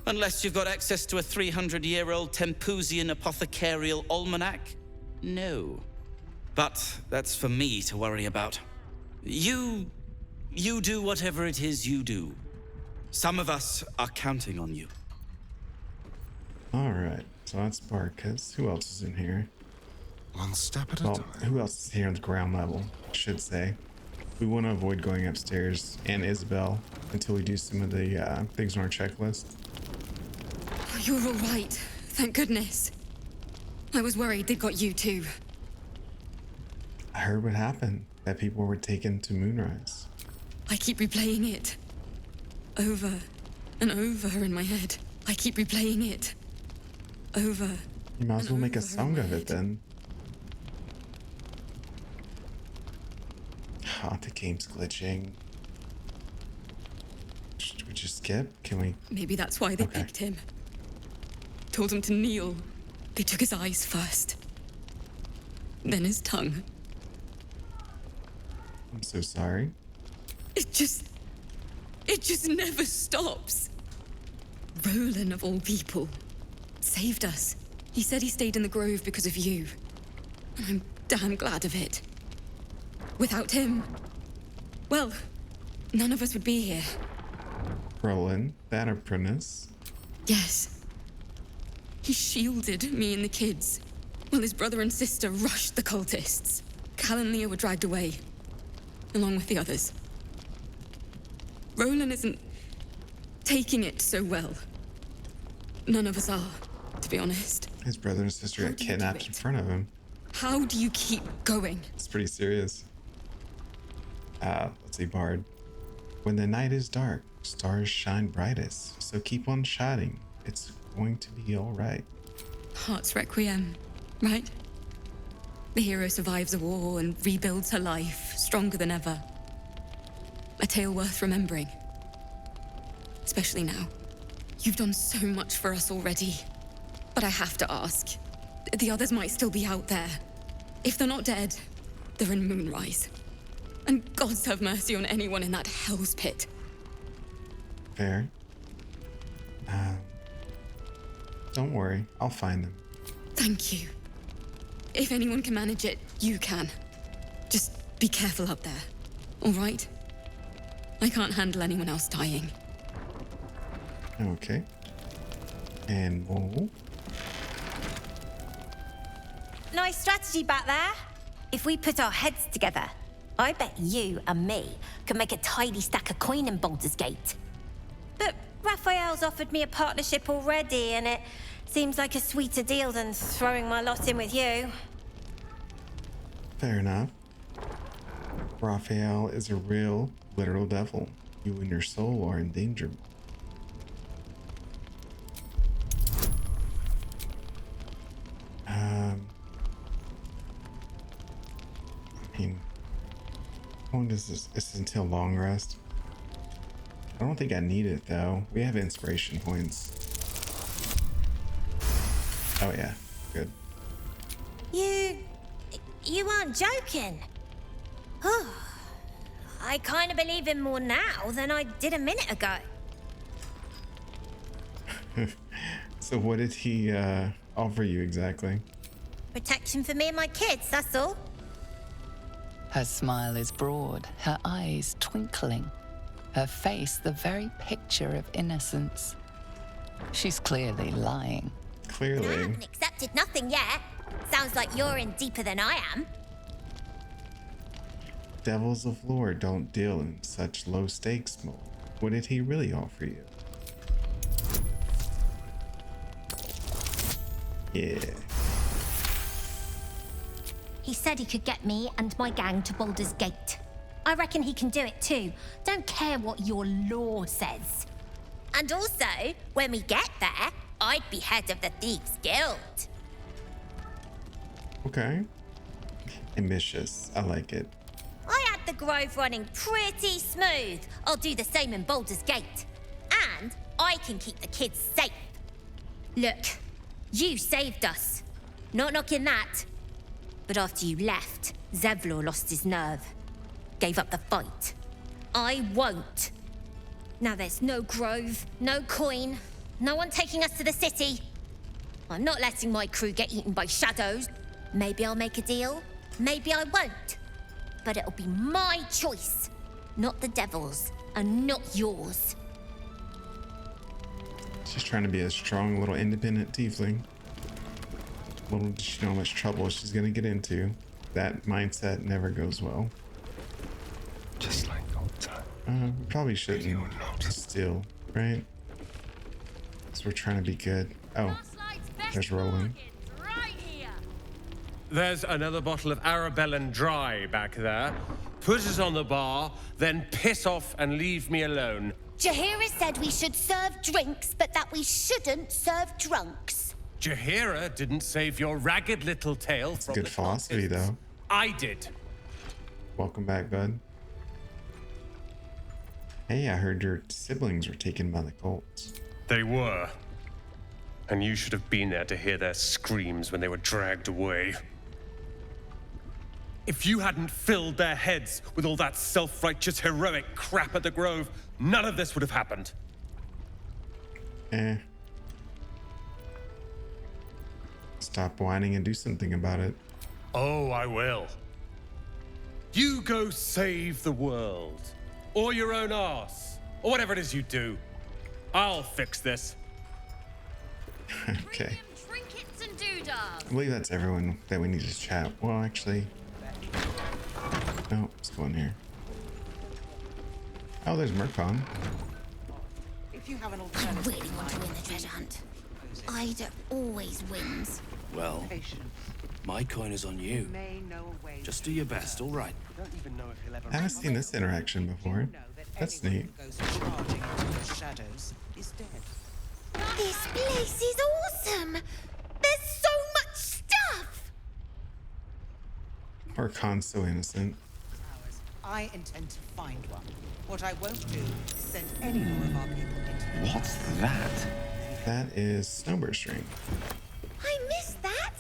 Unless you've got access to a 300-year-old Tempusian apothecarial almanac? No. But that's for me to worry about. You do whatever it is you do. Some of us are counting on you. Alright, so that's Barkus. Who else is in here? One step at a Well, time. who else is here on the ground level, I should say. We want to avoid going upstairs and Isabel until we do some of the things on our checklist. Oh, you're all right. Thank goodness. I was worried they'd got you too. I heard what happened, that people were taken to Moonrise. I keep replaying it. Over and over in my head. I keep replaying it. Over. You might as well make a song of it then. Ah, the game's glitching. Should we just skip? Can we? Maybe that's why they picked him. Told him to kneel. They took his eyes first. Then his tongue. I'm so sorry. It just never stops. Roland, of all people, saved us. He said he stayed in the grove because of you. And I'm damn glad of it. Without him, well, none of us would be here. Roland, that apprentice. Yes. He shielded me and the kids, while his brother and sister rushed the cultists. Cal and Leah were dragged away, along with the others. Roland isn't taking it so well. None of us are, to be honest. His brother and sister got kidnapped in front of him. How do you keep going? It's pretty serious. Let's see, Bard. When the night is dark, stars shine brightest. So keep on shining. It's going to be all right. Heart's Requiem, right? The hero survives a war and rebuilds her life, stronger than ever. A tale worth remembering. Especially now. You've done so much for us already. But I have to ask. The others might still be out there. If they're not dead, they're in Moonrise. And gods have mercy on anyone in that hell's pit. Fair. Don't worry, I'll find them. Thank you. If anyone can manage it, you can. Just be careful up there, all right? I can't handle anyone else dying. Okay. And we'll... Nice strategy back there. If we put our heads together, I bet you and me could make a tidy stack of coin in Baldur's Gate. But Raphael's offered me a partnership already, and it seems like a sweeter deal than throwing my lot in with you. Fair enough. Raphael is a real, literal devil. You and your soul are in danger. I mean, how long does this? This is until long rest. I don't think I need it though. We have inspiration points. Oh yeah, good. You aren't joking. I kind of believe him more now than I did a minute ago. So what did he offer you exactly? Protection for me and my kids, that's all. Her smile is broad, her eyes twinkling, her face the very picture of innocence. She's clearly lying. Clearly. I haven't accepted nothing yet. Sounds like you're in deeper than I am. Devils of lore don't deal in such low stakes mode. What did he really offer you? Yeah. He said he could get me and my gang to Baldur's Gate. I reckon he can do it too. Don't care what your law says. And also, when we get there, I'd be head of the Thieves' Guild. Okay. Ambitious. I like it. I had the Grove running pretty smooth. I'll do the same in Baldur's Gate. And I can keep the kids safe. Look, you saved us. Not knocking that. But after you left, Zevlor lost his nerve. Gave up the fight. I won't. Now there's no Grove, no coin, no one taking us to the city. I'm not letting my crew get eaten by shadows. Maybe I'll make a deal, maybe I won't. But it'll be my choice, not the devil's, and not yours. She's trying to be a strong little independent tiefling. Little does she know how much trouble she's gonna get into. That mindset never goes well. Just like old time. We probably shouldn't steal, right? Because we're trying to be good. Oh, there's Roland. There's another bottle of Arabellan Dry back there. put it on the bar, then piss off and leave me alone. Jaheira said we should serve drinks, but that we shouldn't serve drunks. Jaheira didn't save your ragged little tail from Good the philosophy, cultists. though. I did. Welcome back, bud. Hey, I heard your siblings were taken by the cults. They were. And you should have been there to hear their screams when they were dragged away. If you hadn't filled their heads with all that self-righteous, heroic crap at the Grove, none of this would have happened. Stop whining and do something about it. Oh, I will. You go save the world. Or your own arse. Or whatever it is you do. I'll fix this. Okay. Trinkets and doodads. I believe that's everyone that we need to chat. Well, actually... No, let's go in here. Oh, there's Murkon. If you have an I alternative, really want to win the treasure hunt. Ida always wins. Well, my coin is on you. Just do your best, all right? I haven't seen this interaction before. That's neat. This place is awesome. There's so much stuff. Murkon's so innocent. I intend to find one. What I won't do is send any more of our people into the What's that? That is Snowbird String. I missed that.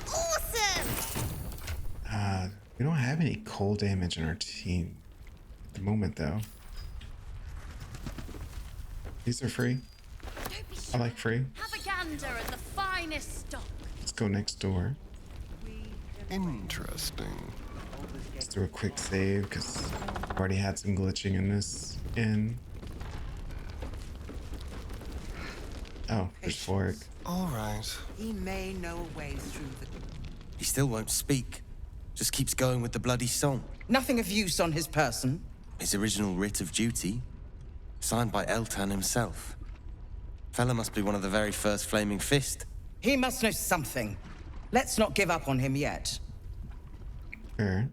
Awesome. We don't have any cold damage in our team at the moment, though. These are free. I like free. Have a gander at the finest stock. Let's go next door. Interesting. Let's do a quick save because I've already had some glitching in this inn. Oh, there's Fork. All right. He may know a way through the... He still won't speak. Just keeps going with the bloody song. Nothing of use on his person. His original writ of duty, signed by Eltan himself. Fella must be one of the very first Flaming Fist. He must know something. Let's not give up on him yet. Fair.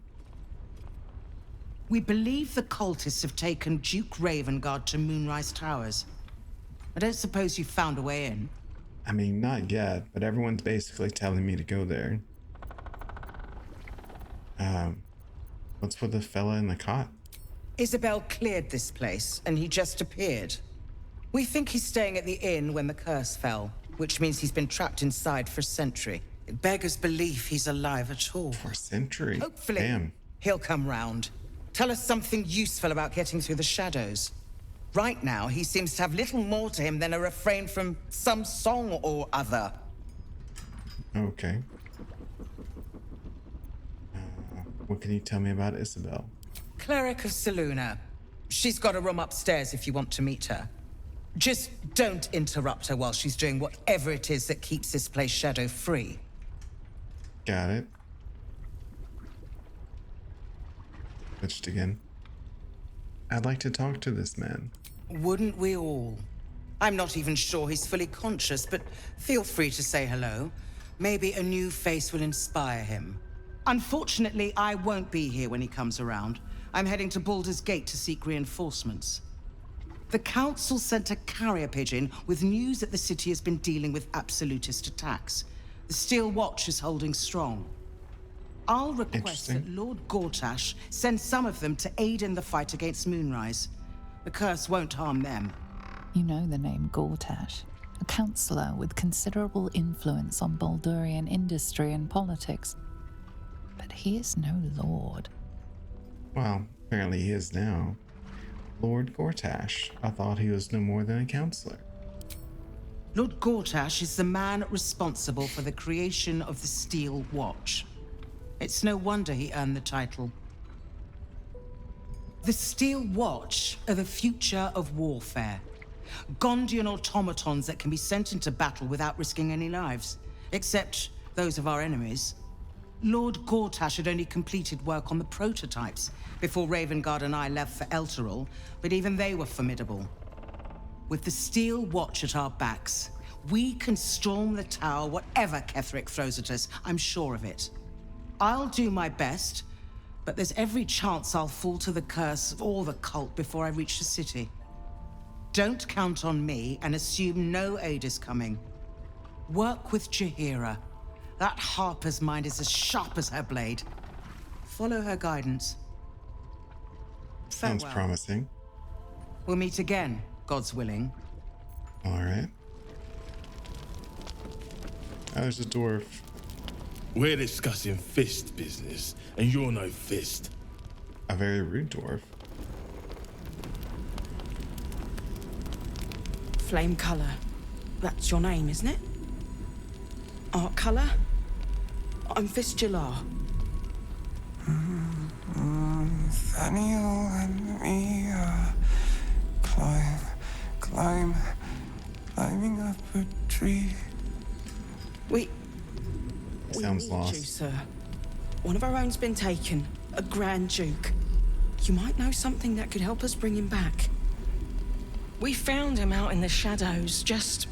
We believe the cultists have taken Duke Ravengard to Moonrise Towers. I don't suppose you found a way in. I mean, not yet, but everyone's basically telling me to go there. What's with the fella in the cot? Isabel cleared this place, and he just appeared. We think he's staying at the inn when the curse fell, which means he's been trapped inside for a century. It beggars belief he's alive at all. For a century? Hopefully, Damn. he'll come round. Tell us something useful about getting through the shadows. Right now, he seems to have little more to him than a refrain from some song or other. Okay. What can you tell me about Isabel? Cleric of Seluna. She's got a room upstairs if you want to meet her. Just don't interrupt her while she's doing whatever it is that keeps this place shadow-free. Got it. Switched again. I'd like to talk to this man. Wouldn't we all? I'm not even sure he's fully conscious, but feel free to say hello. Maybe a new face will inspire him. Unfortunately, I won't be here when he comes around. I'm heading to Baldur's Gate to seek reinforcements. The Council sent a carrier pigeon with news that the city has been dealing with absolutist attacks. The Steel Watch is holding strong. I'll request that Lord Gortash send some of them to aid in the fight against Moonrise. The curse won't harm them. You know the name Gortash, a councillor with considerable influence on Baldurian industry and politics. But he is no lord. Well, apparently he is now. Lord Gortash. I thought he was no more than a counselor. Lord Gortash is the man responsible for the creation of the Steel Watch. It's no wonder he earned the title. The Steel Watch are the future of warfare. Gondian automatons that can be sent into battle without risking any lives, except those of our enemies. Lord Gortash had only completed work on the prototypes before Ravengard and I left for Elturel, but even they were formidable. With the Steel Watch at our backs, we can storm the tower whatever Ketheric throws at us, I'm sure of it. I'll do my best, but there's every chance I'll fall to the curse of all the cult before I reach the city. Don't count on me and assume no aid is coming. Work with Jaheira. That Harper's mind is as sharp as her blade. Follow her guidance. Sounds Farewell. promising. We'll meet again, God's willing. All right. Oh, there's a dwarf. We're discussing fist business, and you're no fist. A very rude dwarf. Flame Color. That's your name, isn't it? Art Color? I'm Fistula. Nathaniel and me climbing up a tree. We Sounds need lost. you, sir. One of our own's been taken, a Grand Duke. You might know something that could help us bring him back. We found him out in the shadows, just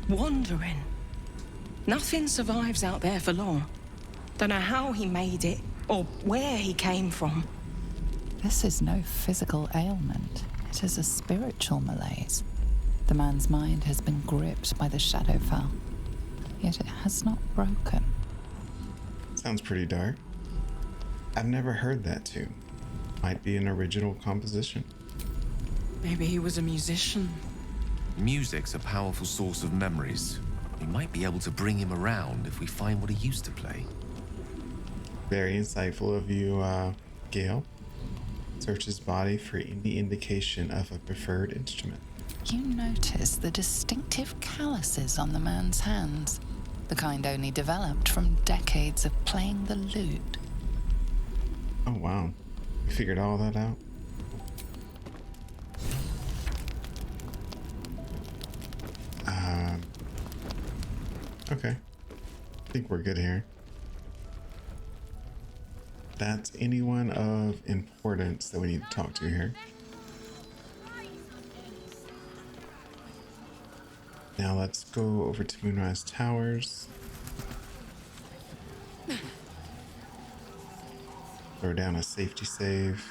wandering. Nothing survives out there for long. Don't know how he made it, or where he came from. This is no physical ailment. It is a spiritual malaise. The man's mind has been gripped by the Shadowfell, yet it has not broken. Sounds pretty dark. I've never heard that tune. Might be an original composition. Maybe he was a musician. Music's a powerful source of memories. We might be able to bring him around if we find what he used to play. Very insightful of you, Gale. Search his body for any indication of a preferred instrument. You notice the distinctive calluses on the man's hands, the kind only developed from decades of playing the lute. Oh, wow. You figured all that out? Okay. I think we're good here. That's anyone of importance that we need to talk to here. Now let's go over to Moonrise Towers. Throw down a safety save.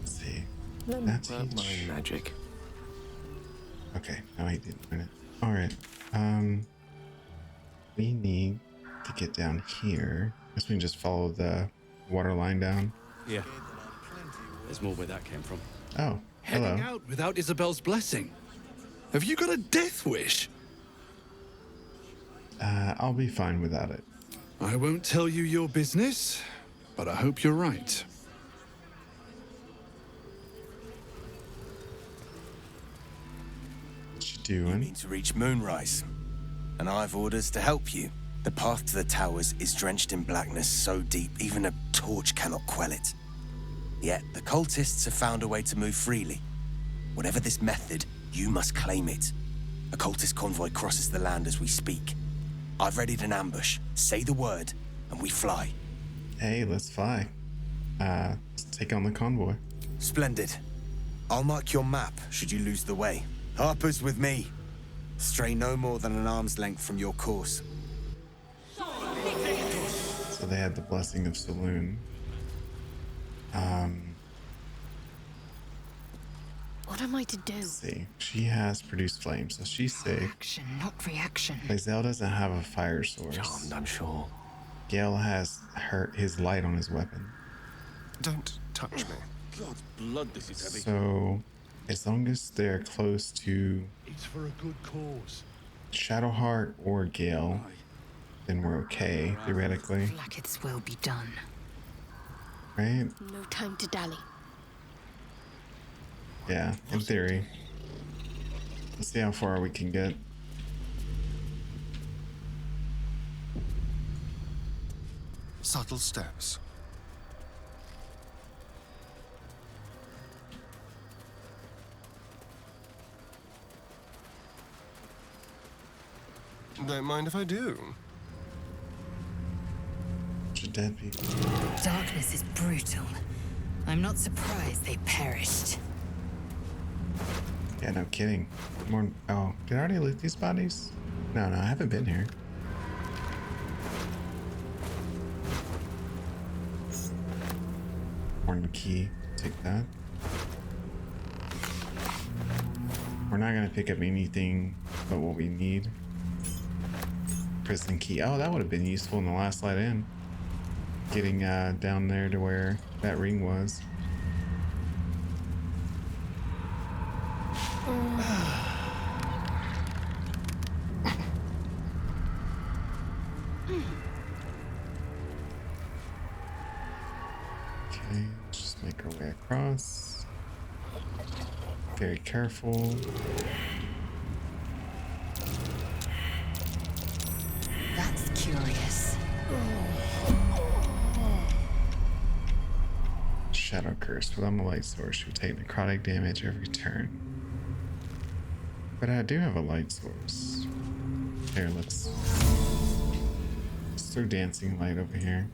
Let's see. That's each. Magic. Okay, no, he didn't win it. All right. We need to get down here. Guess we can just follow the water line down. Yeah. There's more where that came from. Oh, hello. Heading out without Isabel's blessing. Have you got a death wish? I'll be fine without it. I won't tell you your business, but I hope you're right. What you doing? You mean to reach Moonrise, and I've orders to help you. The path to the towers is drenched in blackness so deep even a torch cannot quell it. Yet the cultists have found a way to move freely. Whatever this method, you must claim it. A cultist convoy crosses the land as we speak. I've readied an ambush. Say the word, and we fly. Hey, let's fly. Let's take on the convoy. Splendid. I'll mark your map should you lose the way. Harper's with me. Stray no more than an arm's length from your course. So they had the blessing of Saloon. What am I to do? Let's see. She has produced flame, so she's safe. Action, not reaction. Lae'zel doesn't have a fire source. Charmed, I'm sure. Gale has his light on his weapon. Don't touch me. God's blood, this is heavy. So, as long as they're close to It's for a good cause. Shadowheart or Gale, then we're okay, theoretically. Blacketh's will be done. Right? No time to dally. Yeah, in theory. Let's see how far we can get. Subtle steps. Don't mind if I do. Should dead people. Darkness is brutal. I'm not surprised they perished. Yeah, no kidding. More. Oh, did I already loot these bodies? No, I haven't been here. important key. Take that. We're not gonna pick up anything but what we need. Prison key. Oh, that would have been useful in the last light in. Getting down there to where that ring was. Okay, let's just make our way across. Very careful. That's curious. Shadow Curse. Without a light source, you take necrotic damage every turn. But I do have a light source. Here, let's throw dancing light over here.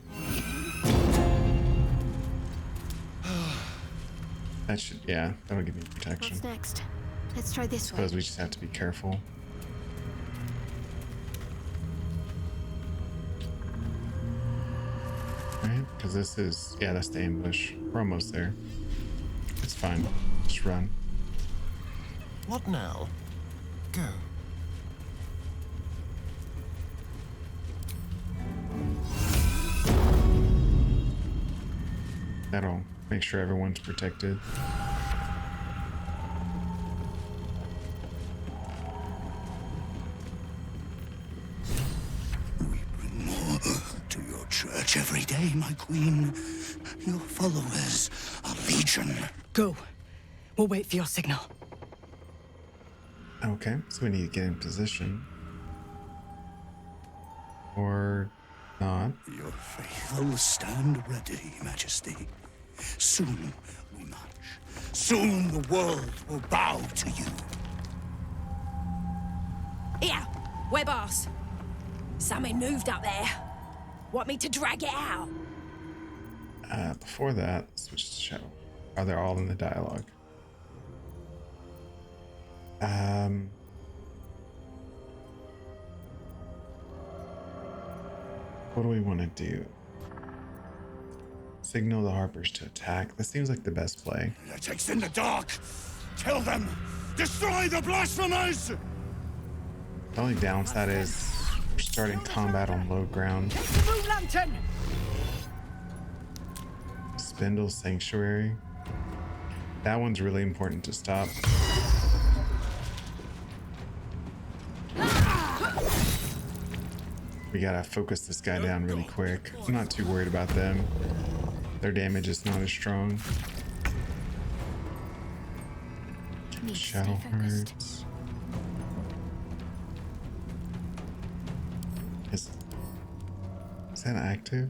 That should, yeah, that'll give me protection. What's next? Let's try this way. Suppose we just have to be careful. Right? Because this is, yeah, that's the ambush. We're almost there. It's fine. Just run. What now? Go. That'll make sure everyone's protected. To your church every day, my queen. Your followers are legion. Go. We'll wait for your signal. Okay, so we need to get in position. Or not. Your faithful stand ready, Majesty. Soon we march. Soon the world will bow to you. Here, we're boss. Something moved up there. Want me to drag it out? Before that, switch to shadow. Oh, they're all in the dialogue. What do we want to do? Signal the Harpers to attack. That seems like the best play. Heretics in the dark! Kill them! Destroy the blasphemers! The only downside is we're starting combat on low ground. Take the moon lantern! Spindle Sanctuary. That one's really important to stop. We gotta focus this guy down really quick. I'm not too worried about them. Their damage is not as strong. Shadow Hearts. Is that active?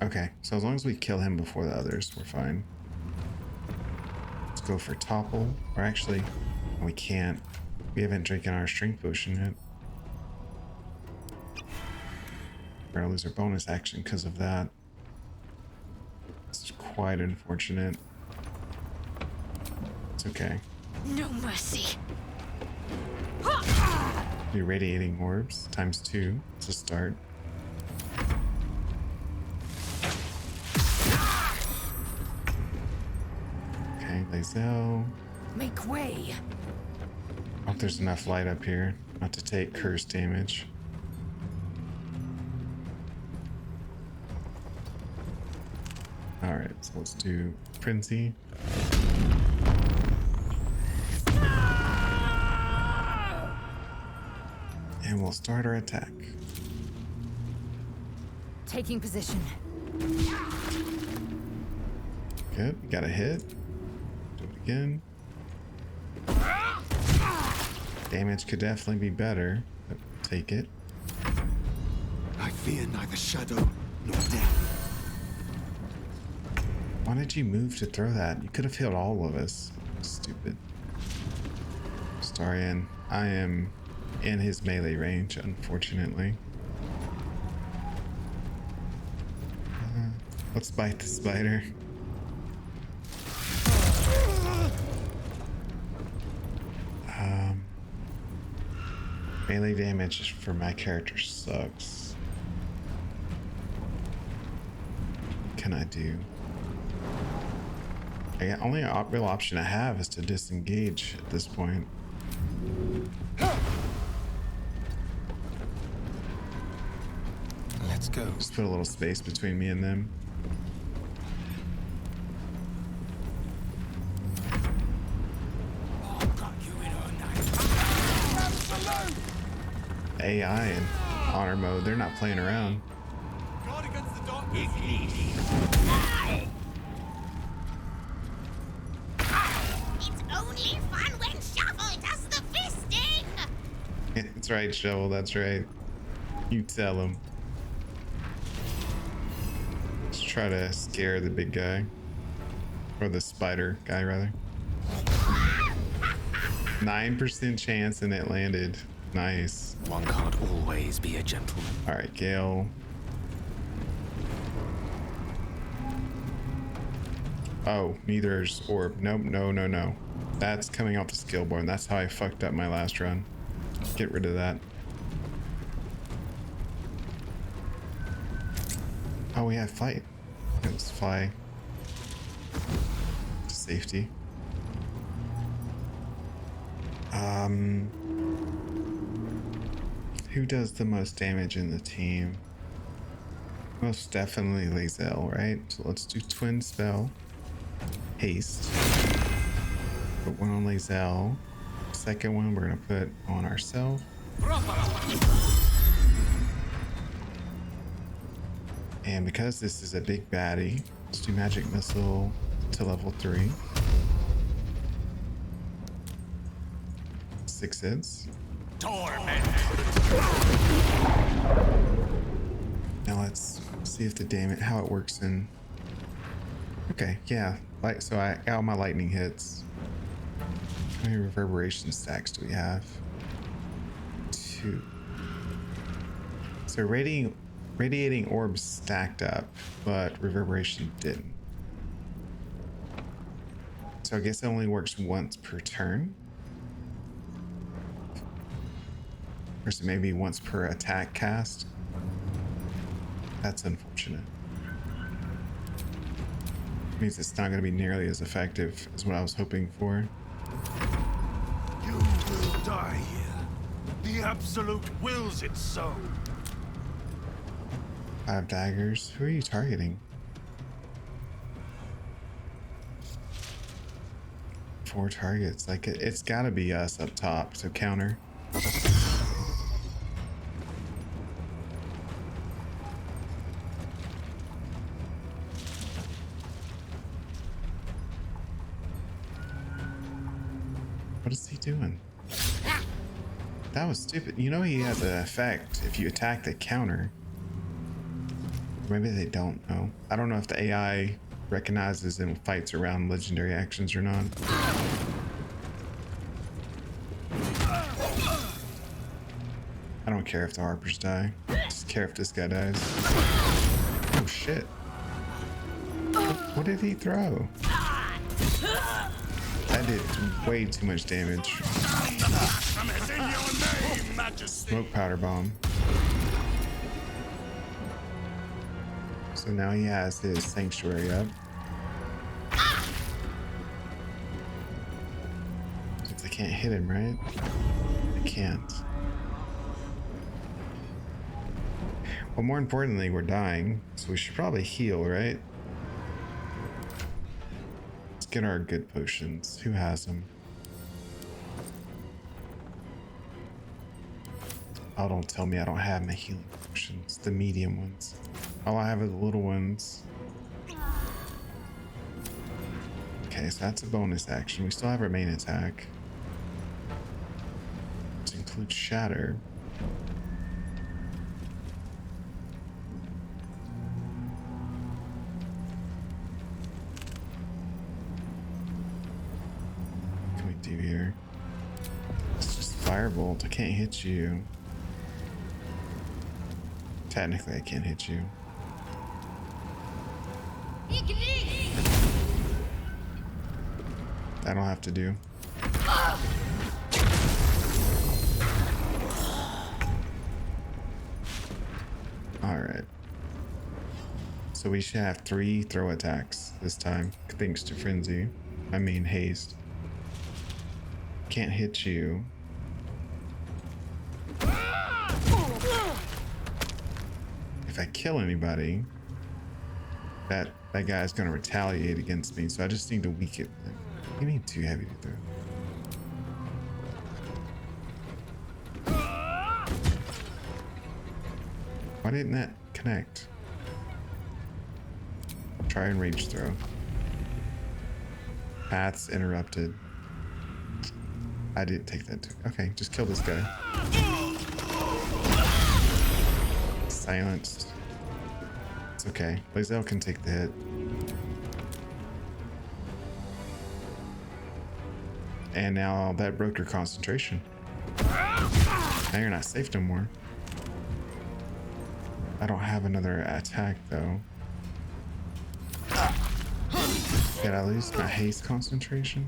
Okay, so as long as we kill him before the others, we're fine. Let's go for Topple. Or actually, we can't. We haven't drinking our strength potion yet. We're gonna lose our bonus action because of that. It's quite unfortunate. It's okay. No mercy. Irradiating orbs times 2 to start. Okay, Lae'zel. Make way. I hope there's enough light up here not to take curse damage. Alright, so let's do Princey. And we'll start our attack. Taking position. Good, we got a hit. Do it again. Damage could definitely be better, but we'll take it. I fear neither shadow nor death. Why did you move to throw that? You could have healed all of us. Stupid. Astarian, I am in his melee range, unfortunately. Let's bite the spider. Melee damage for my character sucks. can I do? Only real option I have is to disengage at this point. Let's go. Just put a little space between me and them. AI in honor mode, they're not playing around. It's only fun when Shovel does the fisting! That's right, Shovel, that's right. You tell him. Let's try to scare the big guy. Or the spider guy, rather. 9% chance and it landed. Nice. One can't always be a gentleman. All right, Gale. Oh, neither's orb. Nope, no. That's coming off the skill board. That's how I fucked up my last run. Get rid of that. Oh, we have flight. Let's fly to safety. Who does the most damage in the team? Most definitely Lae'zel, right? So let's do twin spell. Haste. Put one on Lae'zel. Second one we're gonna put on ourselves. And because this is a big baddie, let's do magic missile to level 3. 6 hits. Now let's see if the damage, how it works in. Okay, yeah. So I got all my lightning hits. How many reverberation stacks do we have? 2. So radiating orbs stacked up, but reverberation didn't. So I guess it only works once per turn. Or so maybe once per attack cast. That's unfortunate. Means it's not going to be nearly as effective as what I was hoping for. You will die here. The Absolute wills it so. 5 daggers. Who are you targeting? 4 targets. Like it's got to be us up top. So counter. What is he doing? That was stupid. You know he has an effect if you attack the counter. Maybe they don't know. I don't know if the AI recognizes and fights around legendary actions or not. I don't care if the Harpers die. I just care if this guy dies. Oh shit. What did he throw? That did way too much damage. Smoke powder bomb. So now he has his sanctuary up. Since I can't hit him, right? I can't. But more importantly, we're dying, so we should probably heal, right? Let's get our good potions. Who has them? Oh, don't tell me I don't have my healing potions. The medium ones. All I have are the little ones. Okay, so that's a bonus action. We still have our main attack. Which includes Shatter. What can we do here? It's just Firebolt. I can't hit you. Technically, I can't hit you. I don't have to do. Alright. So we should have 3 throw attacks this time, thanks to Frenzy. I mean haste. Can't hit you. If I kill anybody, that guy's gonna retaliate against me, so I just need to weaken them. You need too heavy to throw. Why didn't that connect? Try and rage throw. Paths interrupted. I didn't take that too. Okay, just kill this guy. Silenced. It's okay. Lae'zel can take the hit. And now that broke your concentration. Now you're not safe no more. I don't have another attack though. Did I lose my haste concentration?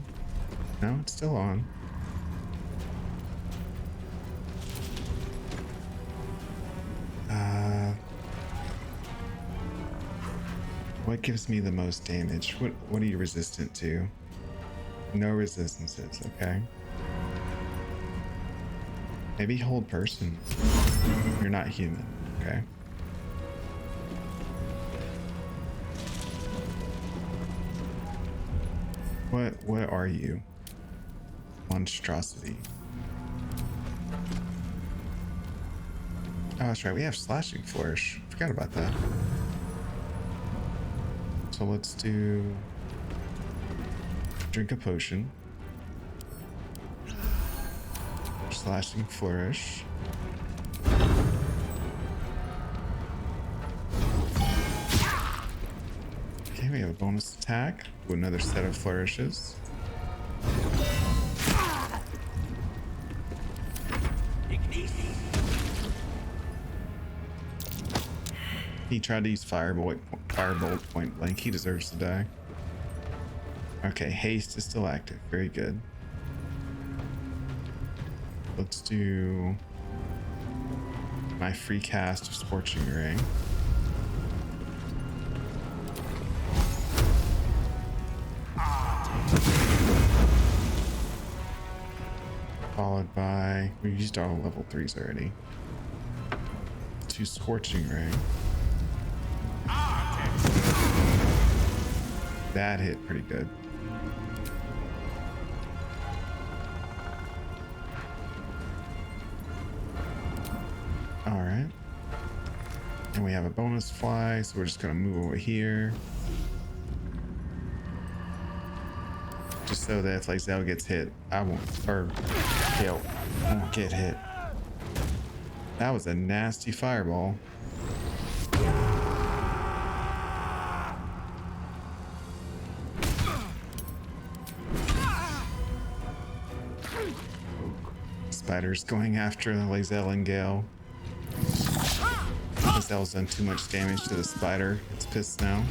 No, it's still on. What gives me the most damage? What are you resistant to? No resistances, okay. Maybe hold person. You're not human, okay. What are you? Monstrosity. Oh, that's right. We have slashing flourish. Forgot about that. So let's do drink a potion. Slashing flourish. Okay, we have a bonus attack. Do another set of flourishes. He tried to use firebolt point blank. He deserves to die. Okay, haste is still active. Very good. Let's do my free cast of Scorching Ray. Followed by, we used all level 3s already. 2 Scorching Ray. That hit pretty good. All right. And we have a bonus fly, so we're just gonna move over here. Just so that if Lae'zel gets hit, I won't, or kill, I won't get hit. That was a nasty fireball. Spiders going after Lae'zel and Gale. Lae'zel's done too much damage to the spider. It's pissed now.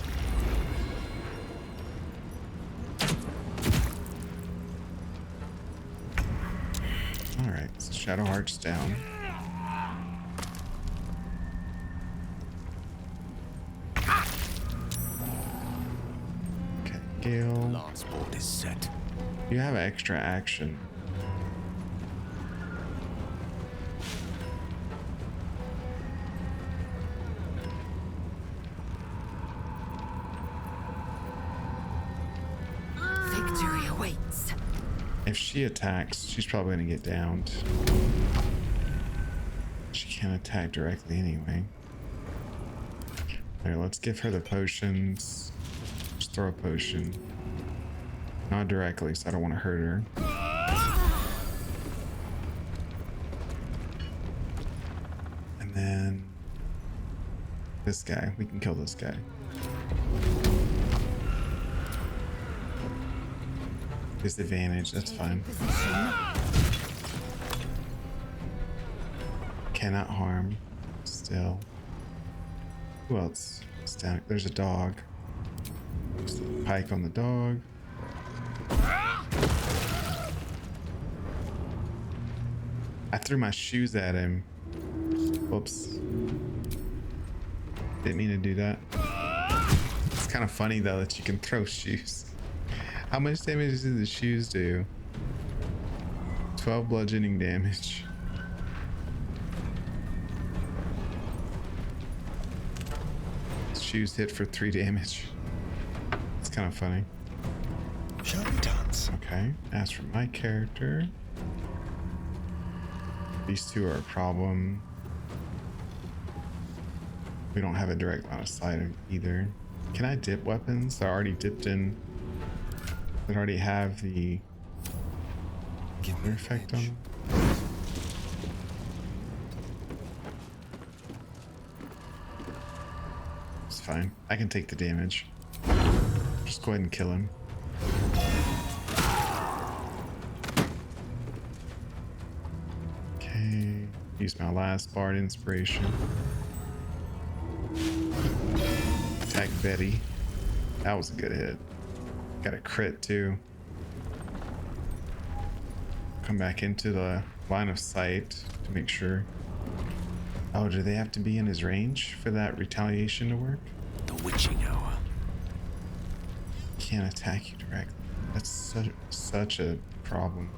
Alright, so Shadowheart's down. Okay, Gale. Lance board is set. You have extra action. Victory awaits. If she attacks, she's probably gonna get downed. She can't attack directly anyway. There, let's give her the potions. Just throw a potion. Not directly, so I don't want to hurt her. And then this guy, we can kill this guy. Disadvantage, that's fine. Cannot harm. Still. Who else is down? There's a dog. Just a pike on the dog. I threw my shoes at him. Whoops. Didn't mean to do that. kind of funny though that you can throw shoes. How much damage do the shoes do? 12 bludgeoning damage. Shoes hit for 3 damage. It's kind of funny. Shall we dance? Okay, as for my character, these two are a problem. We don't have a direct line of sight of either. Can I dip weapons? I already dipped in. That already have the effect on them. It's fine. I can take the damage. Just go ahead and kill him. Okay. Use my last Bard inspiration. Attack Betty. That was a good hit. Got a crit too. Come back into the line of sight to make sure. Oh, do they have to be in his range for that retaliation to work? The witching hour. Can't attack you directly. That's such a problem.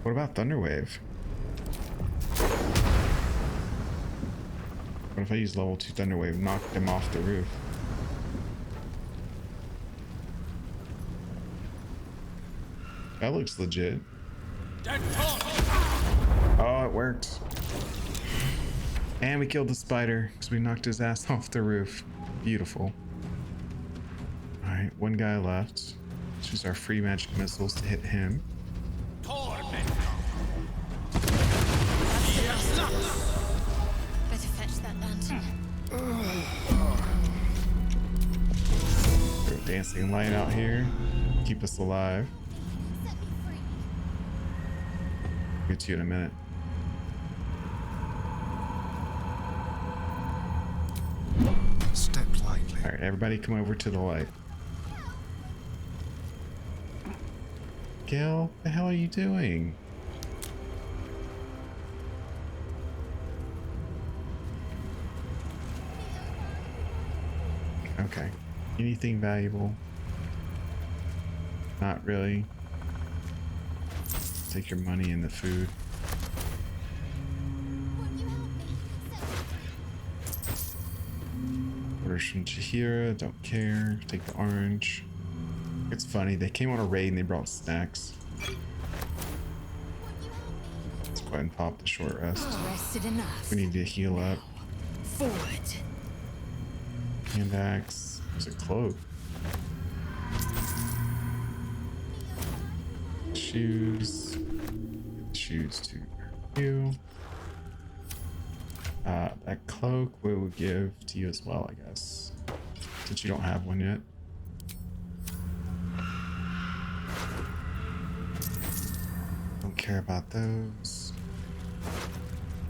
What about Thunderwave? What if I use level 2 Thunderwave, knocked him off the roof? That looks legit. Oh, it worked. And we killed the spider because we knocked his ass off the roof. Beautiful. Alright, one guy left. Let's use our free magic missiles to hit him. Better fetch that lantern. Throw a dancing light out here. Keep us alive. Get to you in a minute. Step lightly. Alright, everybody come over to the light. Gil, what the hell are you doing? Okay. Anything valuable? Not really. Take your money and the food. Orders from Chihira, don't care. Take the orange. It's funny, they came on a raid and they brought snacks. Let's go ahead and pop the short rest. Rested enough. We need to heal up. Forward. Hand axe. There's a cloak. Shoes. Get the shoes to you. That cloak we will give to you as well, I guess, since you don't have one yet. Don't care about those.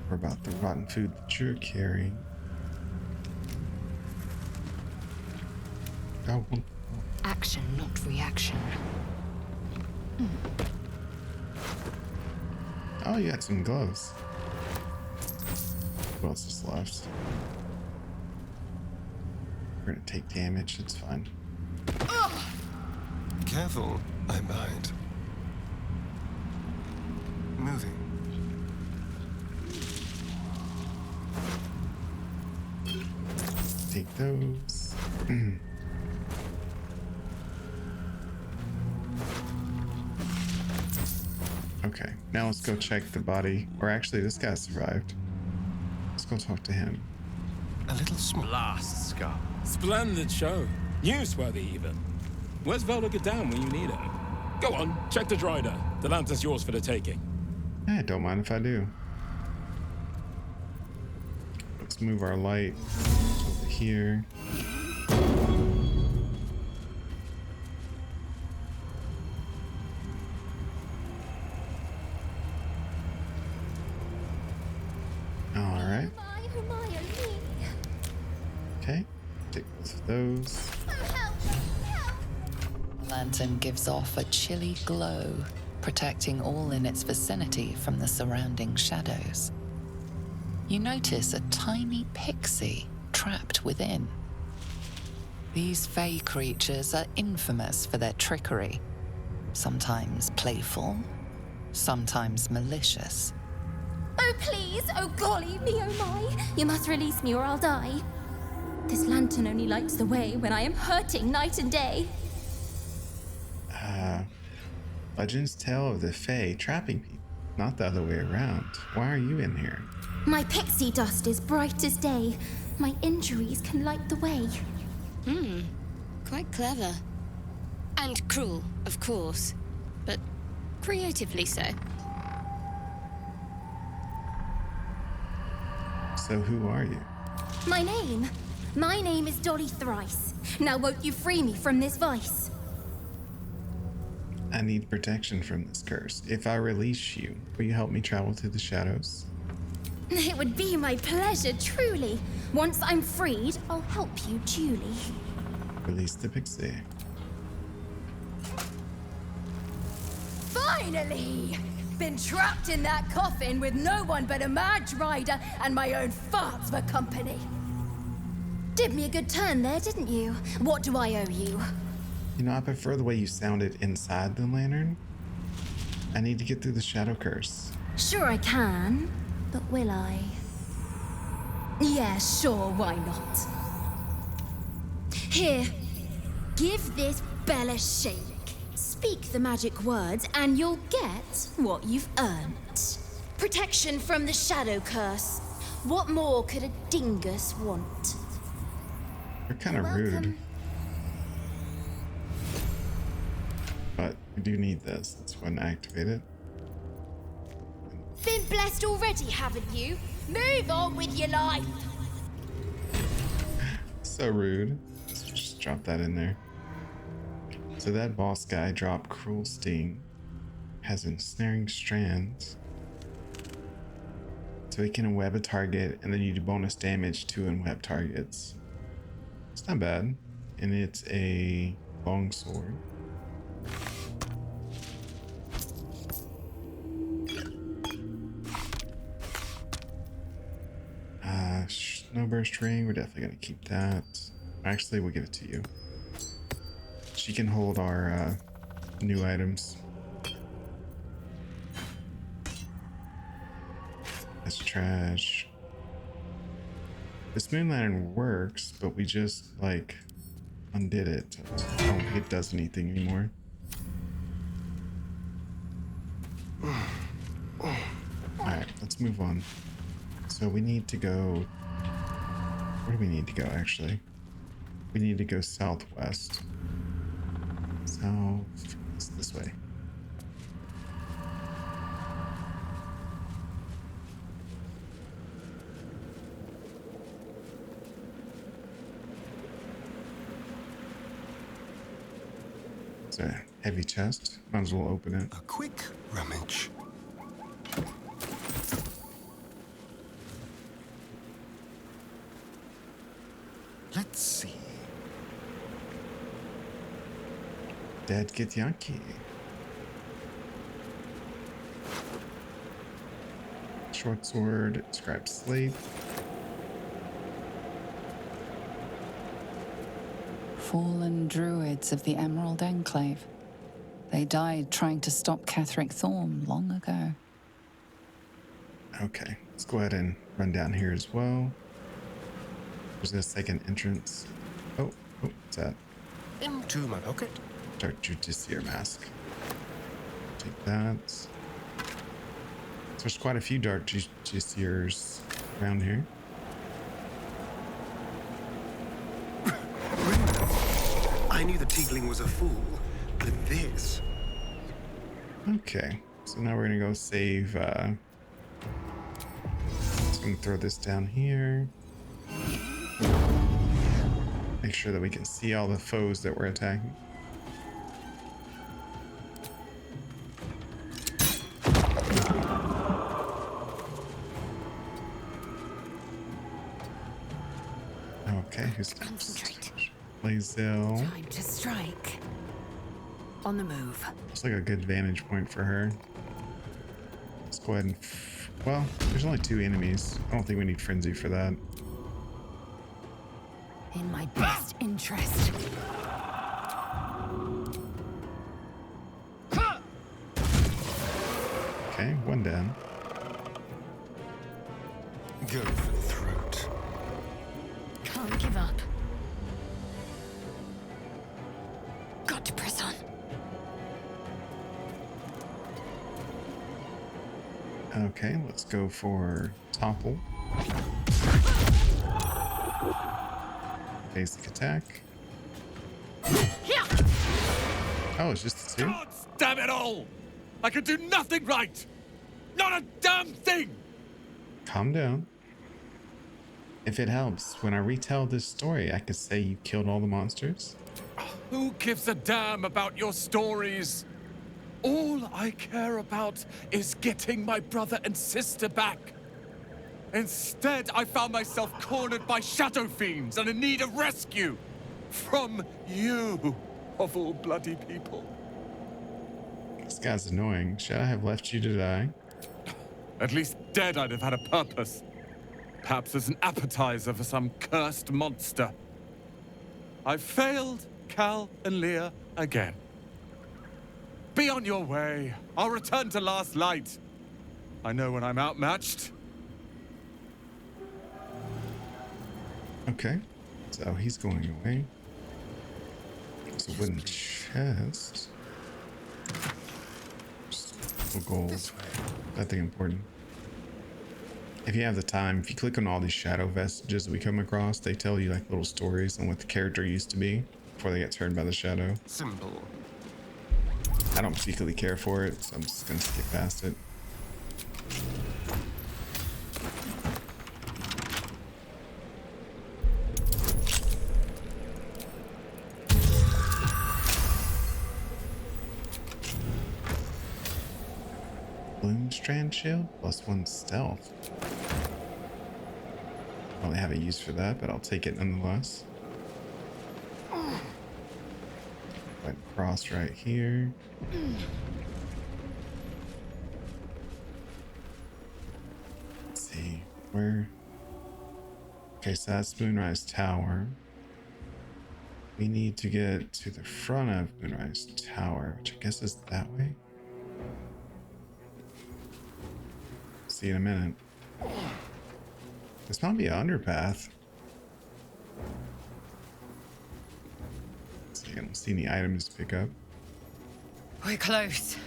Or about the rotten food that you're carrying. Oh. Action, not reaction. Oh, you got some gloves. What else is left? We're gonna take damage, it's fine. Careful, I'm behind. Moving. Take those. Okay, now let's go check the body. Or actually, this guy survived. Let's go talk to him. A little small. Blast, Scott. Splendid show. Newsworthy, even. Where's Velda Gadam when you need her? Go on, check the Drider. The lantern's yours for the taking. Eh, don't mind if I do. Let's move our light over here. Alright. Okay, take both of those. Lantern gives off a chilly glow, protecting all in its vicinity from the surrounding shadows. You notice a tiny pixie trapped within. These fey creatures are infamous for their trickery. Sometimes playful, sometimes malicious. Oh, please! Oh, golly me, oh my! You must release me or I'll die. This lantern only lights the way when I am hurting night and day. Legends tell of the Fae trapping people, not the other way around. Why are you in here? My pixie dust is bright as day. My injuries can light the way. Quite clever. And cruel, of course. But creatively so. So who are you? My name is Dolly Thrice. Now won't you free me from this vice? I need protection from this curse. If I release you, will you help me travel to the shadows? It would be my pleasure, truly. Once I'm freed, I'll help you duly. Release the pixie. Finally! Been trapped in that coffin with no one but a mad rider and my own farts for company. Did me a good turn there, didn't you? What do I owe you? You know, I prefer the way you sounded inside the lantern. I need to get through the shadow curse. Sure I can, but will I? Yeah, sure, why not? Here, give this bell a shake. Speak the magic words and you'll get what you've earned. Protection from the shadow curse. What more could a dingus want? You're kind of rude. But we do need this. Let's go and activate it. Been blessed already, haven't you? Move on with your life. So rude. Let's just drop that in there. So that boss guy dropped Cruel Sting. Has ensnaring strands. So he can web a target and then you do bonus damage to unwebbed targets. It's not bad. And it's a long sword. Snowburst ring, we're definitely gonna keep that. Actually, we'll give it to you. She can hold our new items. That's trash. This moon lantern works, but we just like undid it. I don't think it does anything anymore. Alright, let's move on. So we need to go... Where do we need to go, actually? We need to go southwest. South... It's this way. It's a heavy chest. Might as well open it. A quick rummage. Let's see. Dead Githyanki. Short sword, scribe slate. Fallen druids of the Emerald Enclave. They died trying to stop Catherick Thorm long ago. Okay, let's go ahead and run down here as well. There's a second entrance. Oh, what's that? Into my pocket. Dark Justiciar mask. Take that. So there's quite a few Dark Justiciars around here. I knew the tiefling was a fool, but this... Okay, so now we're gonna go save, just gonna throw this down here. Make sure that we can see all the foes that we're attacking. Okay, who's next? Concentrate. Lazel. Time to strike. On the move. Looks like a good vantage point for her. Let's go ahead and... Well, there's only 2 enemies. I don't think we need Frenzy for that. In my best interest. Okay, one down. Go for the throat. Can't give up. Got to press on. Okay, let's go for topple. Basic attack. Oh, it's just the two? God damn it all! I can do nothing right! Not a damn thing! Calm down. If it helps, when I retell this story, I could say you killed all the monsters. Who gives a damn about your stories? All I care about is getting my brother and sister back. Instead, I found myself cornered by shadow fiends and in need of rescue. From you, of all bloody people. This guy's annoying. Should I have left you to die? At least dead I'd have had a purpose. Perhaps as an appetizer for some cursed monster. I've failed Cal and Leah again. Be on your way. I'll return to Last Light. I know when I'm outmatched. Okay, so he's going away. There's a wooden chest. Just gold. Nothing important. If you have the time, if you click on all these shadow vestiges that we come across, they tell you like little stories on what the character used to be before they get turned by the shadow. Simple. I don't particularly care for it, so I'm just gonna skip past it. Bloom strand shield +1 stealth. I don't have a use for that, but I'll take it nonetheless. Right cross right here. Let's see where. Okay, so that's Moonrise Tower. We need to get to the front of Moonrise Tower, which I guess is that way. See you in a minute. This might be an underpath. So I don't see any items to pick up. We're close.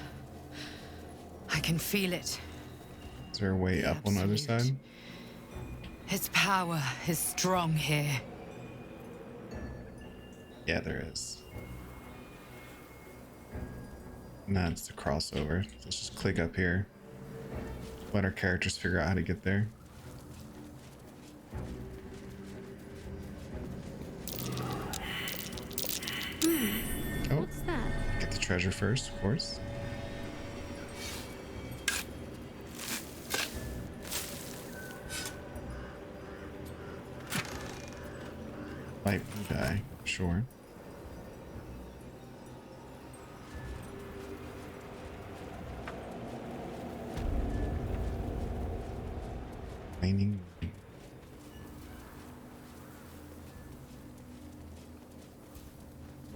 I can feel it. Is there a way up on the other side? Its power is strong here. Yeah, there is. And that's the crossover. Let's just click up here. Let our characters figure out how to get there. Oh, what's that? Get the treasure first, of course. Light blue dye, sure. Raining.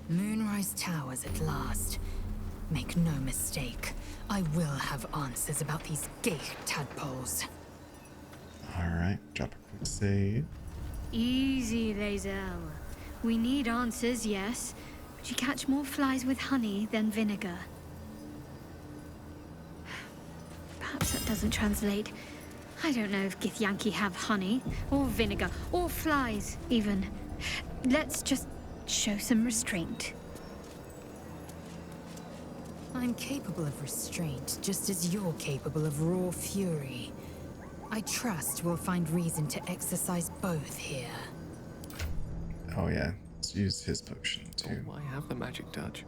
Moonrise Towers at last. Make no mistake, I will have answers about these gay tadpoles. Alright, drop a quick save. Easy, Lae'zel. We need answers, yes, but you catch more flies with honey than vinegar. Perhaps that doesn't translate. I don't know if Githyanki have honey, or vinegar, or flies, even. Let's just show some restraint. I'm capable of restraint, just as you're capable of raw fury. I trust we'll find reason to exercise both here. Oh yeah, let's use his potion too. Oh, I have the magic touch.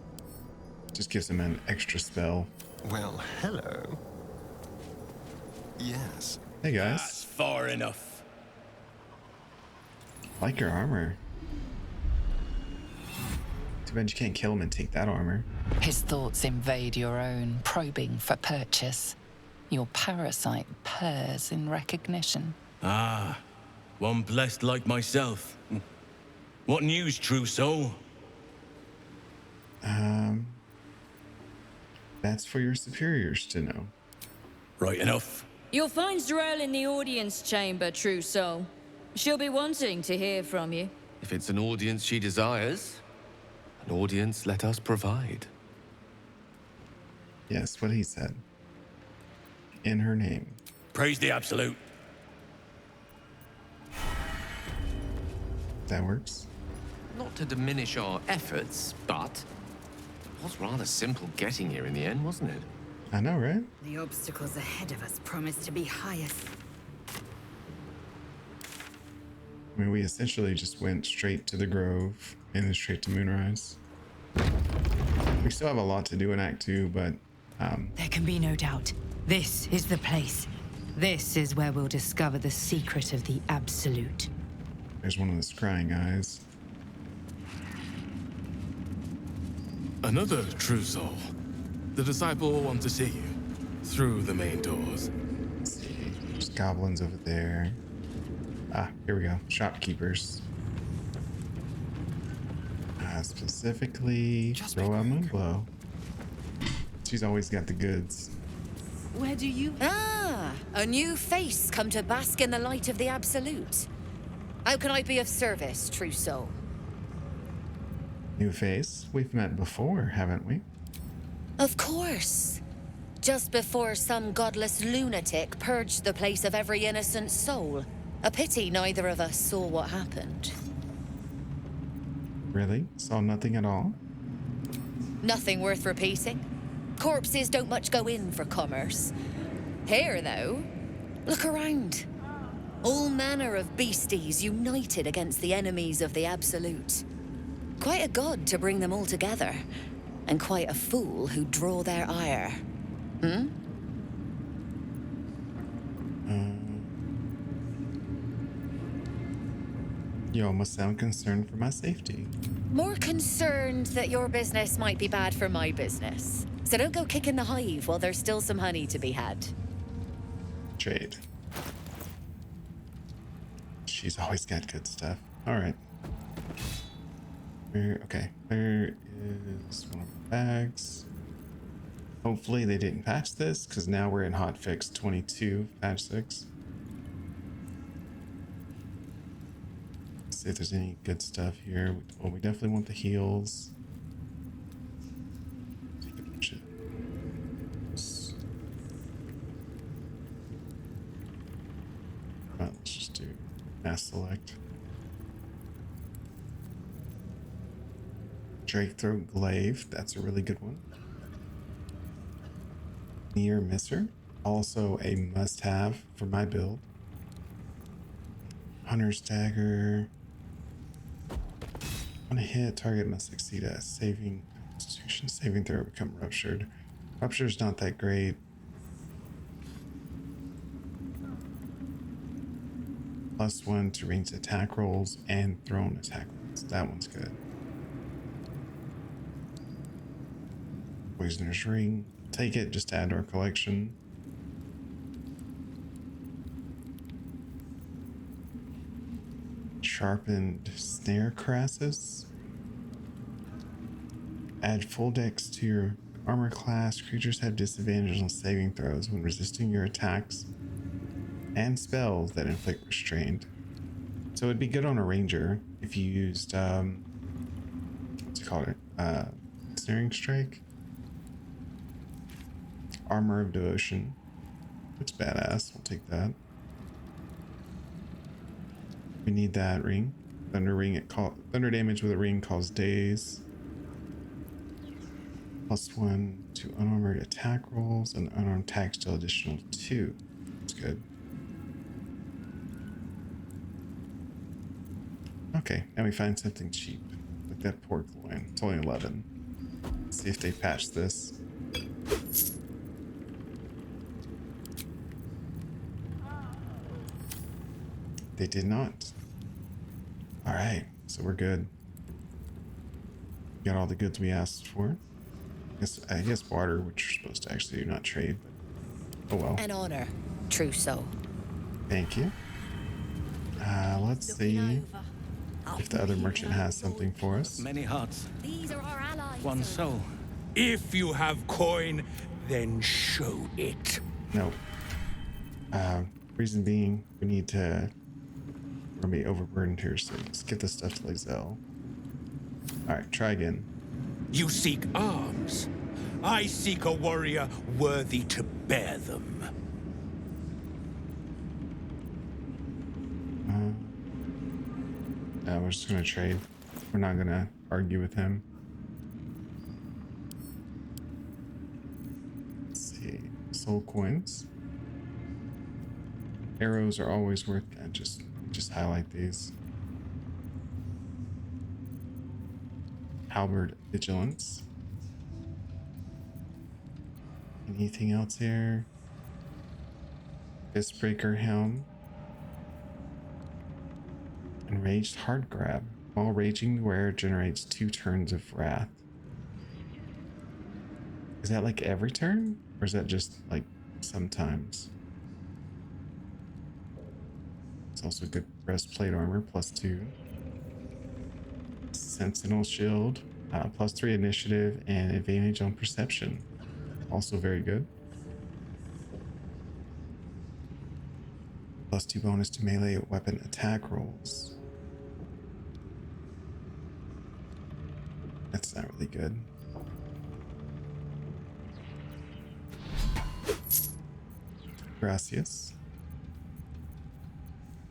Just gives him an extra spell. Well, hello. Yes. Hey guys. That's far enough. Like your armor. Too bad you can't kill him and take that armor. His thoughts invade your own, probing for purchase. Your parasite purrs in recognition. Ah, one blessed like myself. What news, true soul? That's for your superiors to know. Right enough. You'll find Z'rell in the audience chamber, true soul. She'll be wanting to hear from you. If it's an audience she desires, an audience let us provide. Yes, what he said. In her name. Praise the Absolute. That works. Not to diminish our efforts, but it was rather simple getting here in the end, wasn't it? I know, right? The obstacles ahead of us promise to be higher. I mean, we essentially just went straight to the Grove and then straight to Moonrise. We still have a lot to do in Act 2, but There can be no doubt. This is the place. This is where we'll discover the secret of the Absolute. there's one of the scrying eyes. Another true soul. The disciple will want to see you through the main doors. Let's see. There's goblins over there. Ah, here we go. Shopkeepers. Specifically, Roa Moonblow. She's always got the goods. Where do you... Ah, a new face come to bask in the light of the Absolute. How can I be of service, true soul? New face? We've met before, haven't we? Of course. Just before some godless lunatic purged the place of every innocent soul. A pity neither of us saw what happened. Really? Saw nothing at all? Nothing worth repeating. Corpses don't much go in for commerce. Here, though, look around. All manner of beasties united against the enemies of the Absolute. Quite a god to bring them all together, and quite a fool who draw their ire. Hmm? You almost sound concerned for my safety. More concerned that your business might be bad for my business. So don't go kicking the hive while there's still some honey to be had. Trade. She's always got good stuff. All right. Okay, there is one of the bags. Hopefully they didn't patch this, because now we're in hotfix 22, patch 6. Let's see if there's any good stuff here. Well, we definitely want the heals. Take a bunch of those. Well, let's just do mass select. Drake Throat Glaive, that's a really good one. Near Misser, also a must-have for my build. Hunter's Dagger. On a hit, target must succeed at saving Constitution saving throw become ruptured. Rupture's not that great. +1 to ranged attack rolls and thrown attack rolls. That one's good. Poisoner's Ring. Take it just to add to our collection. Sharpened Snare Crassus. Add full dex to your armor class. Creatures have disadvantage on saving throws when resisting your attacks and spells that inflict restraint. So it'd be good on a ranger if you used what's it called? Snaring Strike. Armor of Devotion. It's badass. We'll take that. We need that ring. Thunder ring. Thunder damage with a ring causes daze. +1 to unarmored attack rolls and unarmed attacks still additional 2. That's good. Okay, now we find something cheap. Like that pork loin. It's only 11. Let's see if they patch this. They did not. All right, so we're good. Got all the goods we asked for. I guess barter, which you're supposed to actually do, not trade. But oh well. An honor, true soul. Thank you. Let's see. if the other merchant has something for us. Many hearts. These are our allies. One soul. If you have coin, then show it. No. Reason being, we need to. We're gonna be overburdened here, so let's get this stuff to Lazelle. Alright, try again. You seek arms. I seek a warrior worthy to bear them. We're just gonna trade. We're not gonna argue with him. Let's see. Soul coins. Arrows are always worth that. Just highlight these. Halberd vigilance. Anything else here? Fistbreaker helm. Enraged hard grab. While raging, the wearer generates 2 turns of wrath. Is that like every turn? Or is that just like sometimes? It's also good breastplate armor, +2. Sentinel shield, +3 initiative, and advantage on perception. Also very good. +2 bonus to melee weapon attack rolls. That's not really good. Gracias.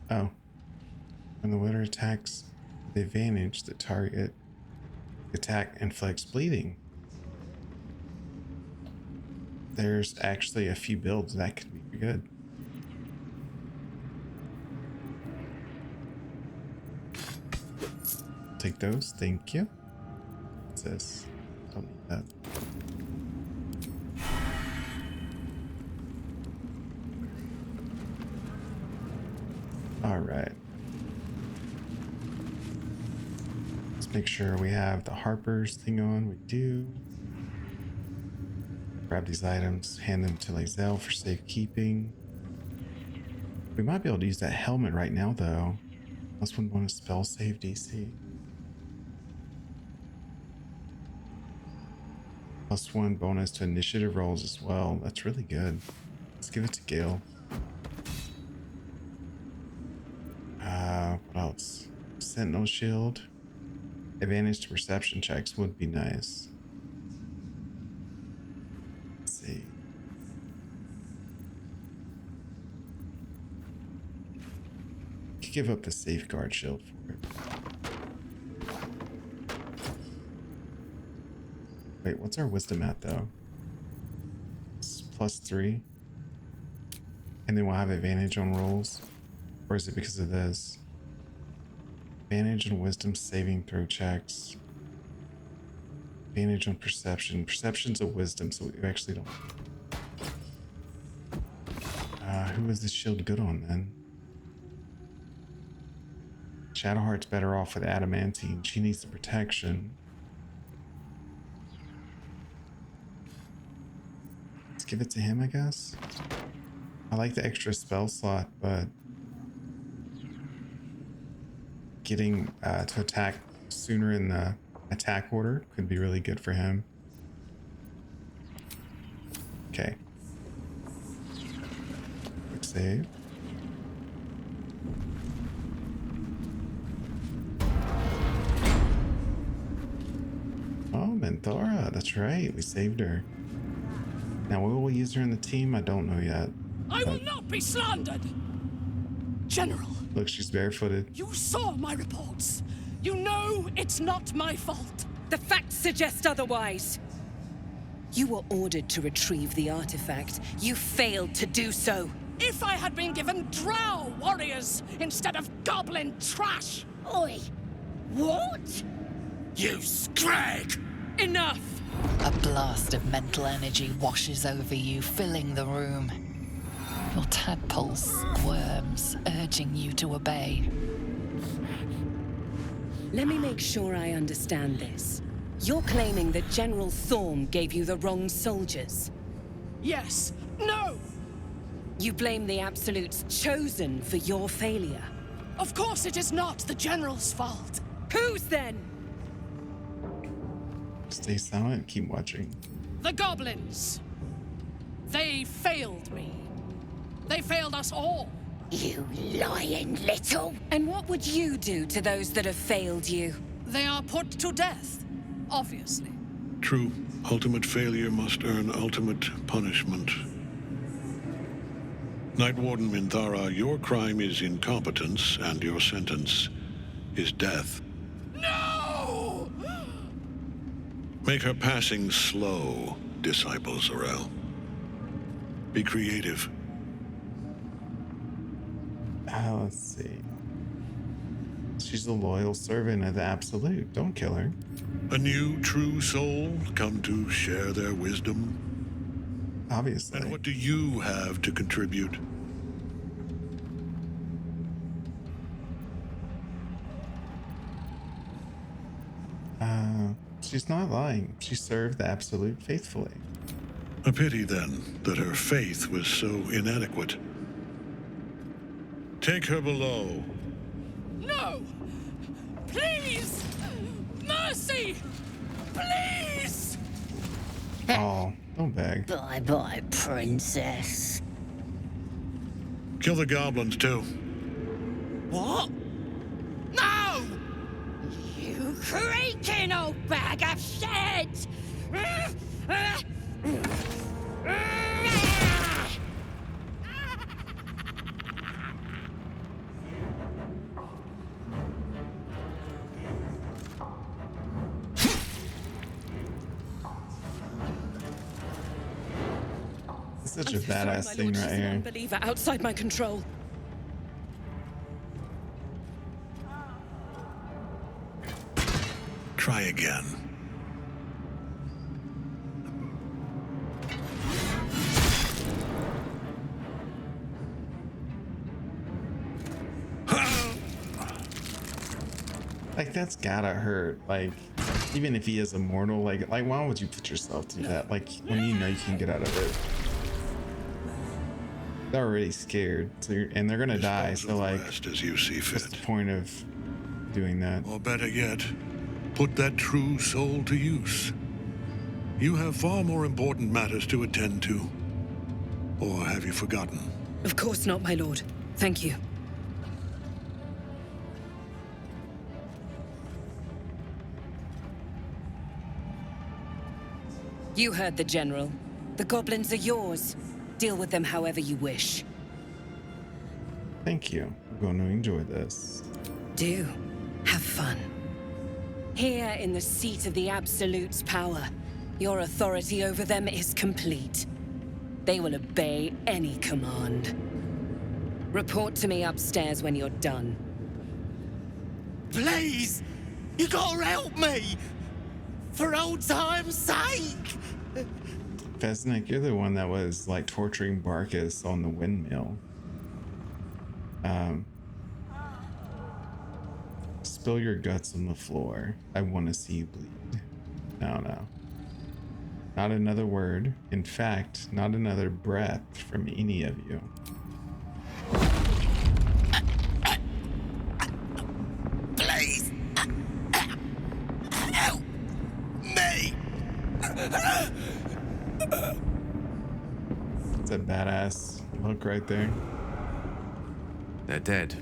Oh. When the winner attacks with advantage, the target attack inflicts bleeding. There's actually a few builds that could be good. Take those, thank you. What's this? Don't need that. All right. Let's make sure we have the Harper's thing on. We do. Grab these items, hand them to Lazelle for safekeeping. We might be able to use that helmet right now, though. +1 bonus spell save DC. +1 bonus to initiative rolls as well. That's really good. Let's give it to Gale. What else? Sentinel shield. Advantage to perception checks would be nice. Let's see. Could give up the safeguard shield for it. Wait, what's our wisdom at though? It's +3. And then we'll have advantage on rolls. Or is it because of this? Advantage on wisdom saving throw checks. Advantage on perception. Perception's a wisdom, so we actually don't. Who is this shield good on then? Shadowheart's better off with adamantine. She needs the protection. Let's give it to him, I guess. I like the extra spell slot, but getting to attack sooner in the attack order could be really good for him. Okay. Quick save. Oh, Menthora, that's right, we saved her. Now, will we use her in the team? I don't know yet. I will not be slandered! General! Look, she's barefooted. You saw my reports. You know it's not my fault. The facts suggest otherwise. You were ordered to retrieve the artifact. You failed to do so. If I had been given drow warriors instead of goblin trash! Oi! What? You scrag! Enough! A blast of mental energy washes over you, filling the room. Your tadpole squirms, urging you to obey. Let me make sure I understand this. You're claiming that General Thorm gave you the wrong soldiers? Yes. No! You blame the Absolute's Chosen for your failure? Of course it is not the General's fault. Whose then? Stay silent, keep watching. The goblins. They failed me. They failed us all. You lying little. And what would you do to those that have failed you? They are put to death, obviously. True. Ultimate failure must earn ultimate punishment. Night Warden Minthara, your crime is incompetence, and your sentence is death. No! Make her passing slow, Disciple Zarel. Be creative. Let's see. She's a loyal servant of the Absolute. Don't kill her. A new true soul come to share their wisdom. Obviously. And what do you have to contribute? She's not lying. She served the Absolute faithfully. A pity, then, that her faith was so inadequate. Take her below. No! Please! Mercy! Please! Oh, don't beg. Bye-bye, princess. Kill the goblins, too. What? No! You creaking old bag of shit! Such a badass thing right here. Unbeliever outside my control. Try again. Like, that's gotta hurt. Like, even if he is immortal, like why would you put yourself through that? Like, when you know you can get out of it. They're already scared, so and they're gonna die. So, like, as you see fit. What's the point of doing that? Or better yet, put that true soul to use. You have far more important matters to attend to. Or have you forgotten? Of course not, my lord. Thank you. You heard the General. The goblins are yours. Deal with them however you wish. Thank you. I'm going to enjoy this. Do. Have fun. Here in the seat of the Absolute's power, your authority over them is complete. They will obey any command. Report to me upstairs when you're done. Please! You gotta help me! For old time's sake! Fesnik, you're the one that was, like, torturing Barkus on the windmill. Spill your guts on the floor. I want to see you bleed. No. Not another word. In fact, not another breath from any of you. Please! Help me! It's a badass look right there. They're dead.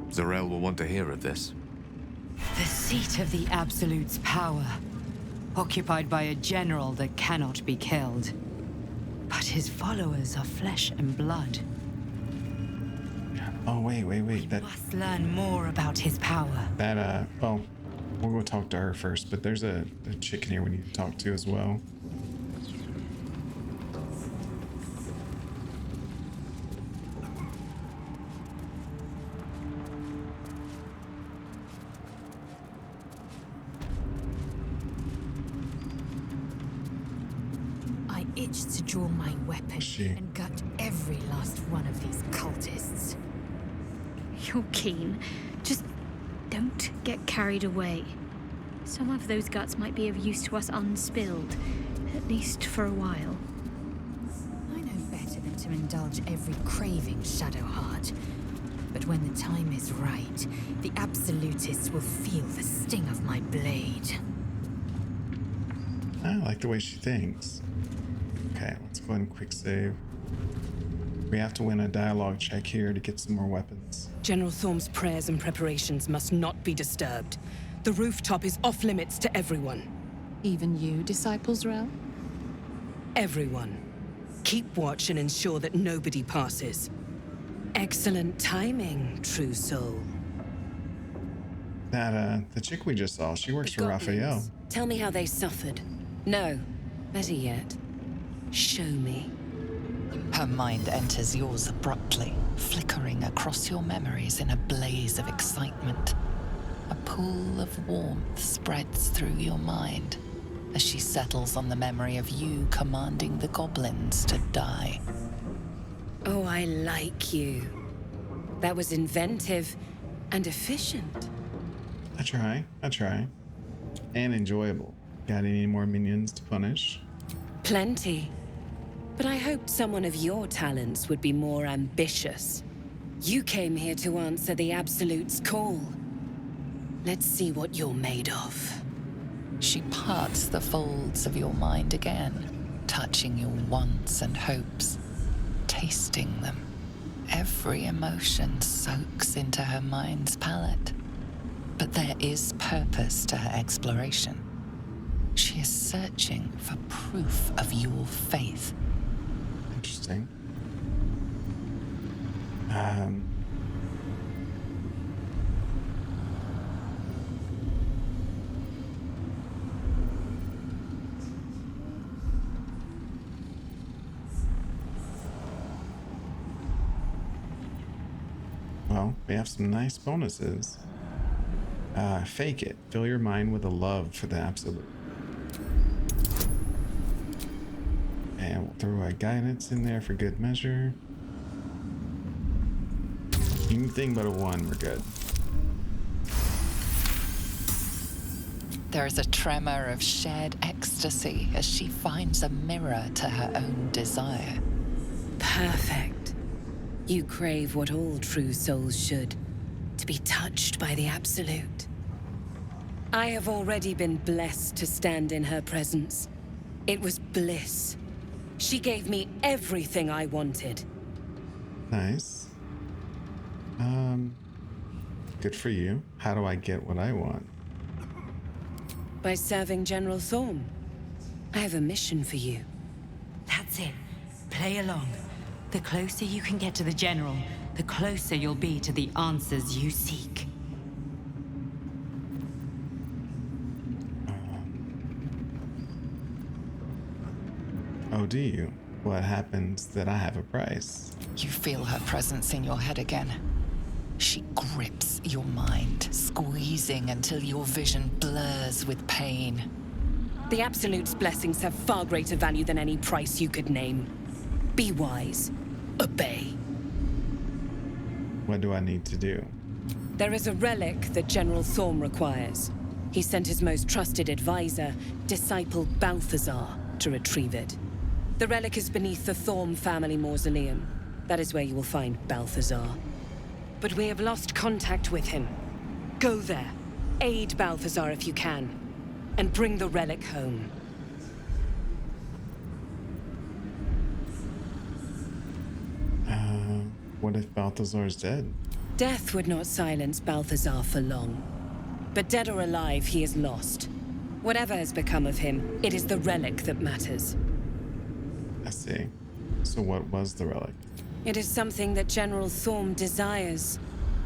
Zarel will want to hear of this. The seat of the Absolute's power, occupied by a general that cannot be killed. But his followers are flesh and blood. Oh, wait. Must learn more about his power. Well, we'll go talk to her first, but there's a chick in here we need to talk to as well. I itch to draw my weapon and gut every last one of these cultists. You're keen. Just don't get carried away. Some of those guts might be of use to us unspilled, at least for a while. I know better than to indulge every craving, Shadowheart. But But when the time is right, the Absolutists will feel the sting of my blade. I like the way she thinks. Okay, let's go ahead and quick save. We have to win a dialogue check here to get some more weapons. General Thorm's prayers and preparations must not be disturbed. The rooftop is off limits to everyone. Even you, Disciples Rel? Everyone. Keep watch and ensure that nobody passes. Excellent timing, true soul. That, the chick we just saw, she works for Raphael. Tell me how they suffered. No, better yet, show me. Her mind enters yours abruptly, flickering across your memories in a blaze of excitement. A pool of warmth spreads through your mind as she settles on the memory of you commanding the goblins to die. Oh, I like you. That was inventive and efficient. I try. And enjoyable. Got any more minions to punish? Plenty. But I hoped someone of your talents would be more ambitious. You came here to answer the Absolute's call. Let's see what you're made of. She parts the folds of your mind again, touching your wants and hopes, tasting them. Every emotion soaks into her mind's palette. But there is purpose to her exploration. She is searching for proof of your faith. Interesting. Well, we have some nice bonuses. Fake it. Fill your mind with a love for the absolute. And we'll throw a guidance in there for good measure. Anything but a 1, we're good. There is a tremor of shared ecstasy as she finds a mirror to her own desire. Perfect. You crave what all true souls should, to be touched by the Absolute. I have already been blessed to stand in her presence. It was bliss. She gave me everything I wanted. Nice. Good for you. How do I get what I want? By serving General Thorm. I have a mission for you. That's it. Play along. The closer you can get to the General, the closer you'll be to the answers you seek. Oh, do you? What happens that I have a price? You feel her presence in your head again. She grips your mind, squeezing until your vision blurs with pain. The Absolute's blessings have far greater value than any price you could name. Be wise. Obey. What do I need to do? There is a relic that General Thorm requires. He sent his most trusted advisor, disciple Balthazar, to retrieve it. The relic is beneath the Thorm family mausoleum. That is where you will find Balthazar. But we have lost contact with him. Go there, aid Balthazar if you can, and bring the relic home. What if Balthazar's dead? Death would not silence Balthazar for long. But dead or alive, he is lost. Whatever has become of him, it is the relic that matters. I see. So what was the relic? It is something that General Thorm desires,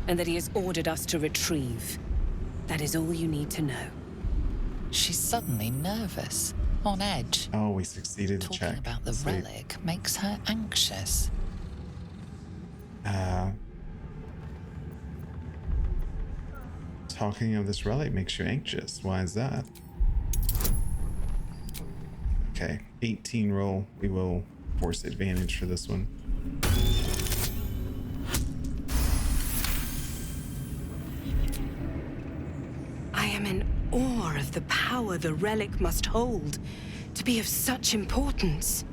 and that he has ordered us to retrieve. That is all you need to know. She's suddenly nervous, on edge. Oh, we succeeded to Talking check. about the Sweet. relic makes her anxious. Talking of this relic makes you anxious. Why is that? Okay, 18 roll. We will force advantage for this one. I am in awe of the power the relic must hold to be of such importance.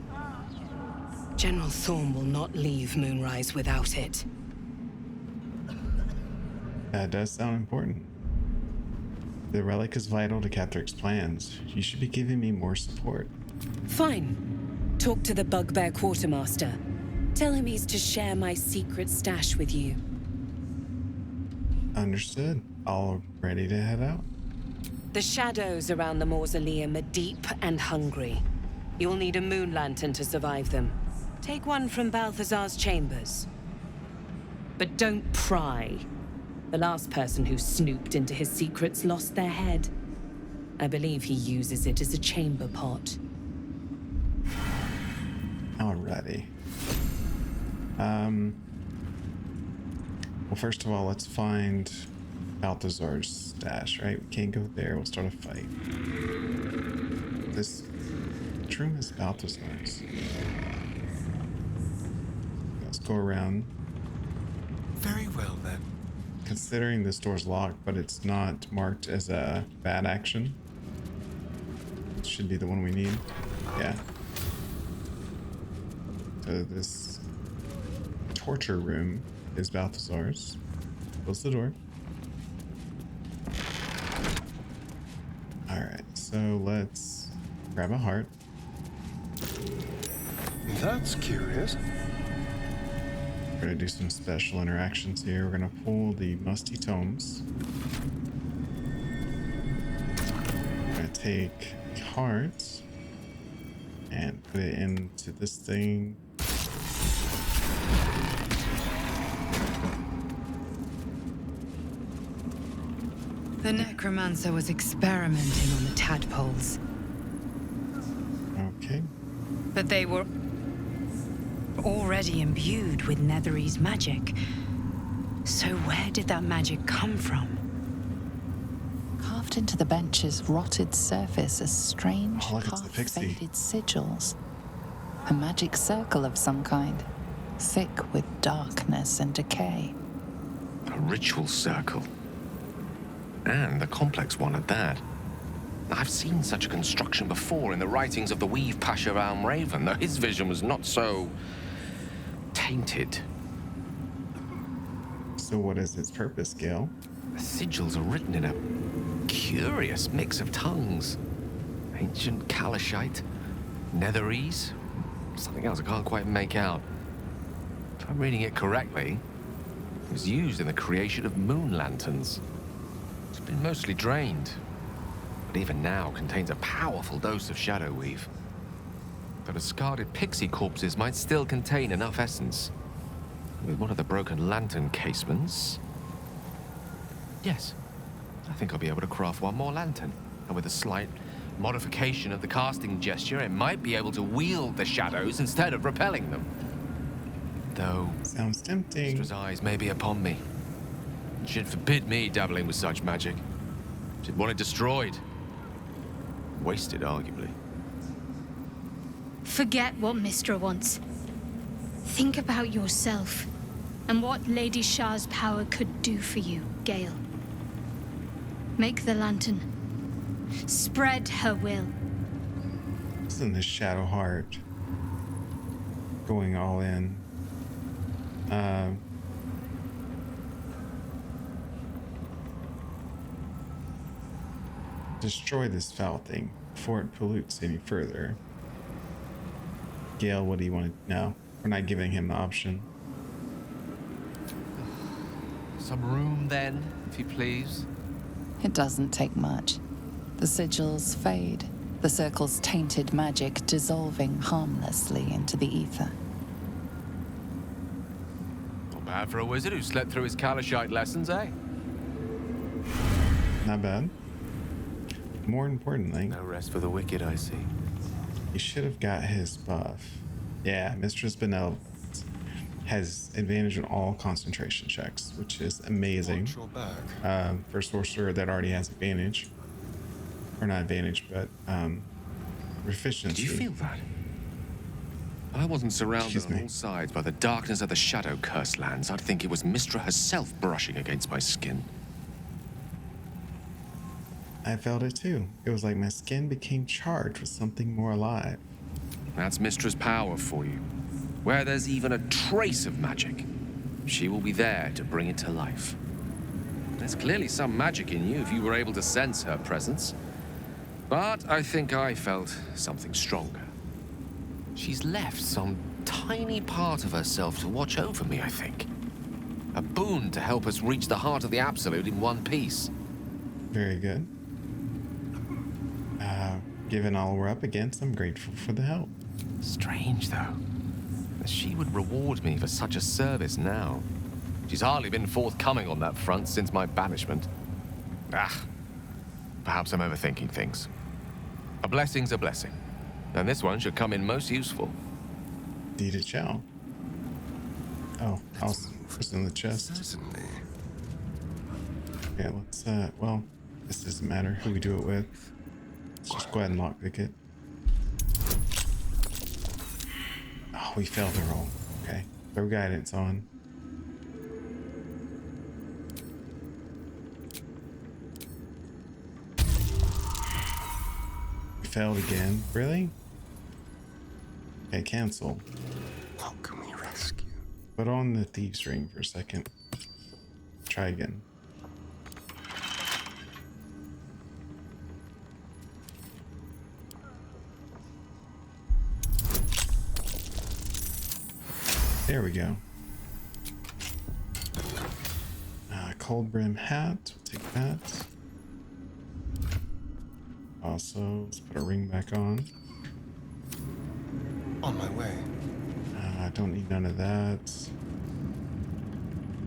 General Thorm will not leave Moonrise without it. That does sound important. The relic is vital to Catheric's plans. You should be giving me more support. Fine. Talk to the Bugbear Quartermaster. Tell him he's to share my secret stash with you. Understood. All ready to head out? The shadows around the mausoleum are deep and hungry. You'll need a moon lantern to survive them. Take one from Balthazar's chambers. But don't pry. The last person who snooped into his secrets lost their head. I believe he uses it as a chamber pot. Alrighty. Well, first of all, let's find Balthazar's stash, right? We can't go there. We'll start a fight. This room is Balthazar's. Let's go around. Very well, then. Considering this door's locked, but it's not marked as a bad action. It should be the one we need. Yeah. So this torture room is Balthazar's. Close the door. Alright, so let's grab a heart. That's curious. We're gonna do some special interactions here. We're gonna pull the musty tomes. We're gonna take the heart and put it into this thing. The necromancer was experimenting on the tadpoles. Okay. But they were already imbued with Netherese magic. So where did that magic come from? Carved into the bench's rotted surface are strange, Oh, look, it's the pixie. half-faded sigils. A magic circle of some kind, thick with darkness and decay. A ritual circle. And a complex one at that. I've seen such a construction before in the writings of the Weave Pasha Raven, though his vision was not so tainted. So what is its purpose, Gale? The sigils are written in a curious mix of tongues. Ancient Kalashite, Netherese, something else I can't quite make out. If I'm reading it correctly, it was used in the creation of moon lanterns. It's been mostly drained, but even now contains a powerful dose of shadow weave. The discarded pixie corpses might still contain enough essence. With one of the broken lantern casements... Yes, I think I'll be able to craft one more lantern. And with a slight modification of the casting gesture, it might be able to wield the shadows instead of repelling them. Though... Sounds tempting. Mistra's eyes may be upon me. She'd forbid me dabbling with such magic. She'd want it destroyed. Wasted, arguably. Forget what Mistra wants. Think about yourself and what Lady Shah's power could do for you, Gale. Make the lantern. Spread her will. Isn't this Shadow Heart going all in? Destroy this foul thing before it pollutes any further. Gale, what do you want to know? We're not giving him the option. Some room, then, if you please. It doesn't take much. The sigils fade, the circle's tainted magic dissolving harmlessly into the ether. Not bad for a wizard who slept through his Kalashite lessons, eh? Not bad. More importantly... No rest for the wicked, I see. He should have got his buff. Yeah, Mistress Benevolence has advantage on all concentration checks, which is amazing. For sorcerer that already has advantage. Or not advantage, but proficiency. Did you feel that? I wasn't surrounded Excuse on me. all sides by the darkness of the Shadow Curse lands. I'd think it was Mistra herself brushing against my skin. I felt it too. It was like my skin became charged with something more alive. That's Mistra's power for you. Where there's even a trace of magic, she will be there to bring it to life. There's clearly some magic in you if you were able to sense her presence. But I think I felt something stronger. She's left some tiny part of herself to watch over me, I think. A boon to help us reach the heart of the Absolute in one piece. Very good. Given all we're up against, I'm grateful for the help. Strange, though, that she would reward me for such a service now. She's hardly been forthcoming on that front since my banishment. Perhaps I'm overthinking things. A blessing's a blessing, and this one should come in most useful. Indeed it shall. Oh, I'll put in the chest. Certainly. Okay, let's, well, this doesn't matter who we do it with. Let's just go ahead and lockpick it. Oh, we failed the roll. Okay, throw guidance on. We failed again. Really? Okay, cancel. How can we rescue? Put on the thieves ring for a second. Try again. There we go. Cold brim hat. We'll take that. Also, let's put a ring back on. On my way. I don't need none of that.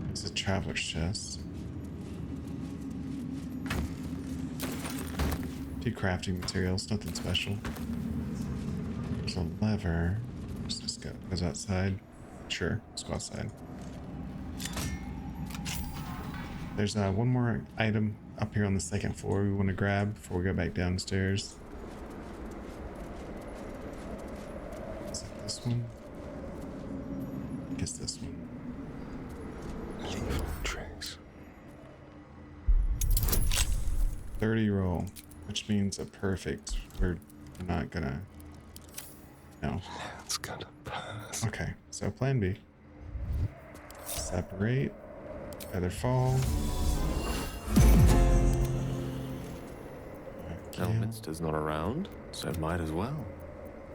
It's a traveler's chest. 2 crafting materials, nothing special. There's a lever. Let's just go. Goes outside. Sure, let's go outside. There's one more item up here on the second floor we want to grab before we go back downstairs. Is it this one? I guess this one. Leave tricks. 30 roll, which means a perfect. We're not gonna. No. That's gonna pass. Okay, so plan B. Separate. Feather fall. Elminster's not around, so might as well.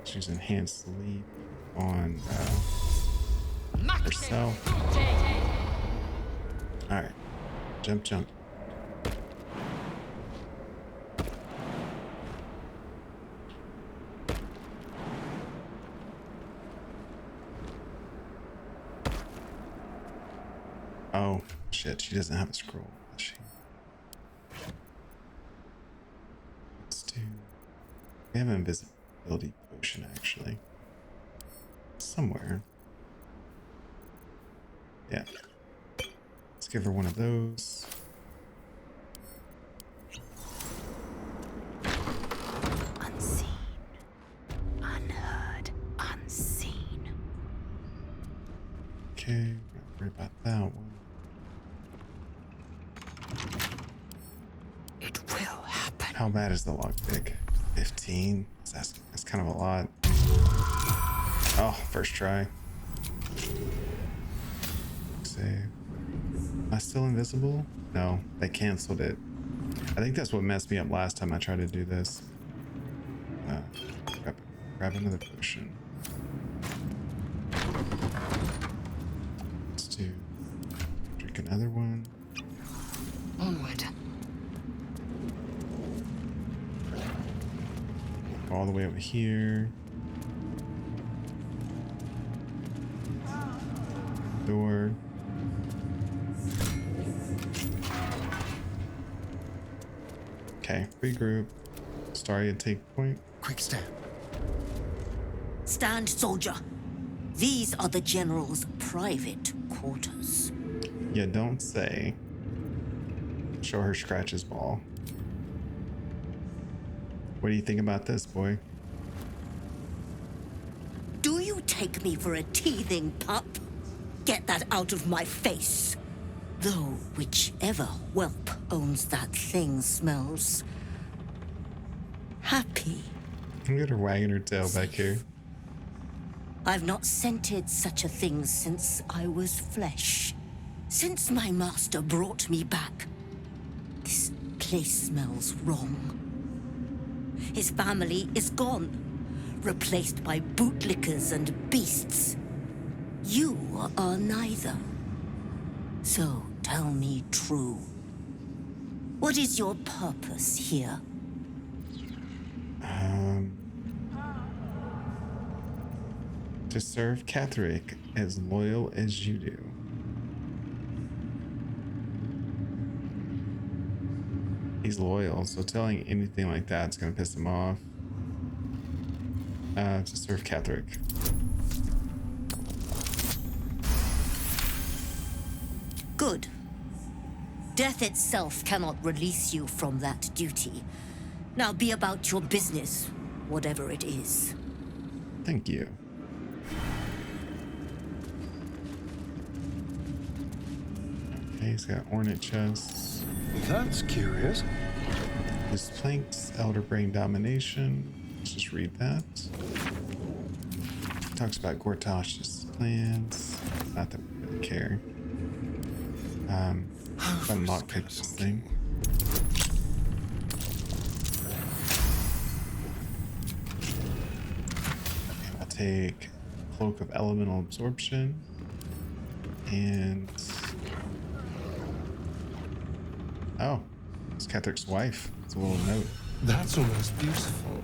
She's enhanced sleep on herself. Alright. Jump, jump. Oh, shit. She doesn't have a scroll, does she? Let's do... We have an invisibility potion, actually. Somewhere. Yeah. Let's give her one of those. Unseen. Unheard. Unseen. Okay, not worry about that one. It will happen. How bad is the lockpick? 15? That's kind of a lot. Oh, first try. Save. Am I still invisible? No, they canceled it. I think that's what messed me up last time I tried to do this. Grab another potion. Let's drink another one. Onward. All the way over here. Door. Okay, regroup. Astarian, take point. Quick step. Stand, soldier. These are the general's private quarters. Yeah, don't say. Show her Scratch's ball. What do you think about this, boy? Do you take me for a teething pup? Get that out of my face. Though whichever whelp owns that thing smells happy. Look at her wagging her tail back here. I've not scented such a thing since I was flesh. Since my master brought me back, place smells wrong. His family is gone, replaced by bootlickers and beasts. You are neither. So tell me true. What is your purpose here? To serve Catherick as loyal as you do. He's loyal, so telling anything like that's gonna piss him off. To serve Catherick. Good. Death itself cannot release you from that duty. Now be about your business, whatever it is. Thank you. Okay, he's got ornate chests. That's curious. His planks, Elder Brain Domination. Let's just read that. Talks about Gortash's plans. Not that we really care. Unlock pick this thing. Okay, I'll take Cloak of Elemental Absorption and oh, it's Catherick's wife. It's a little note. That's almost beautiful.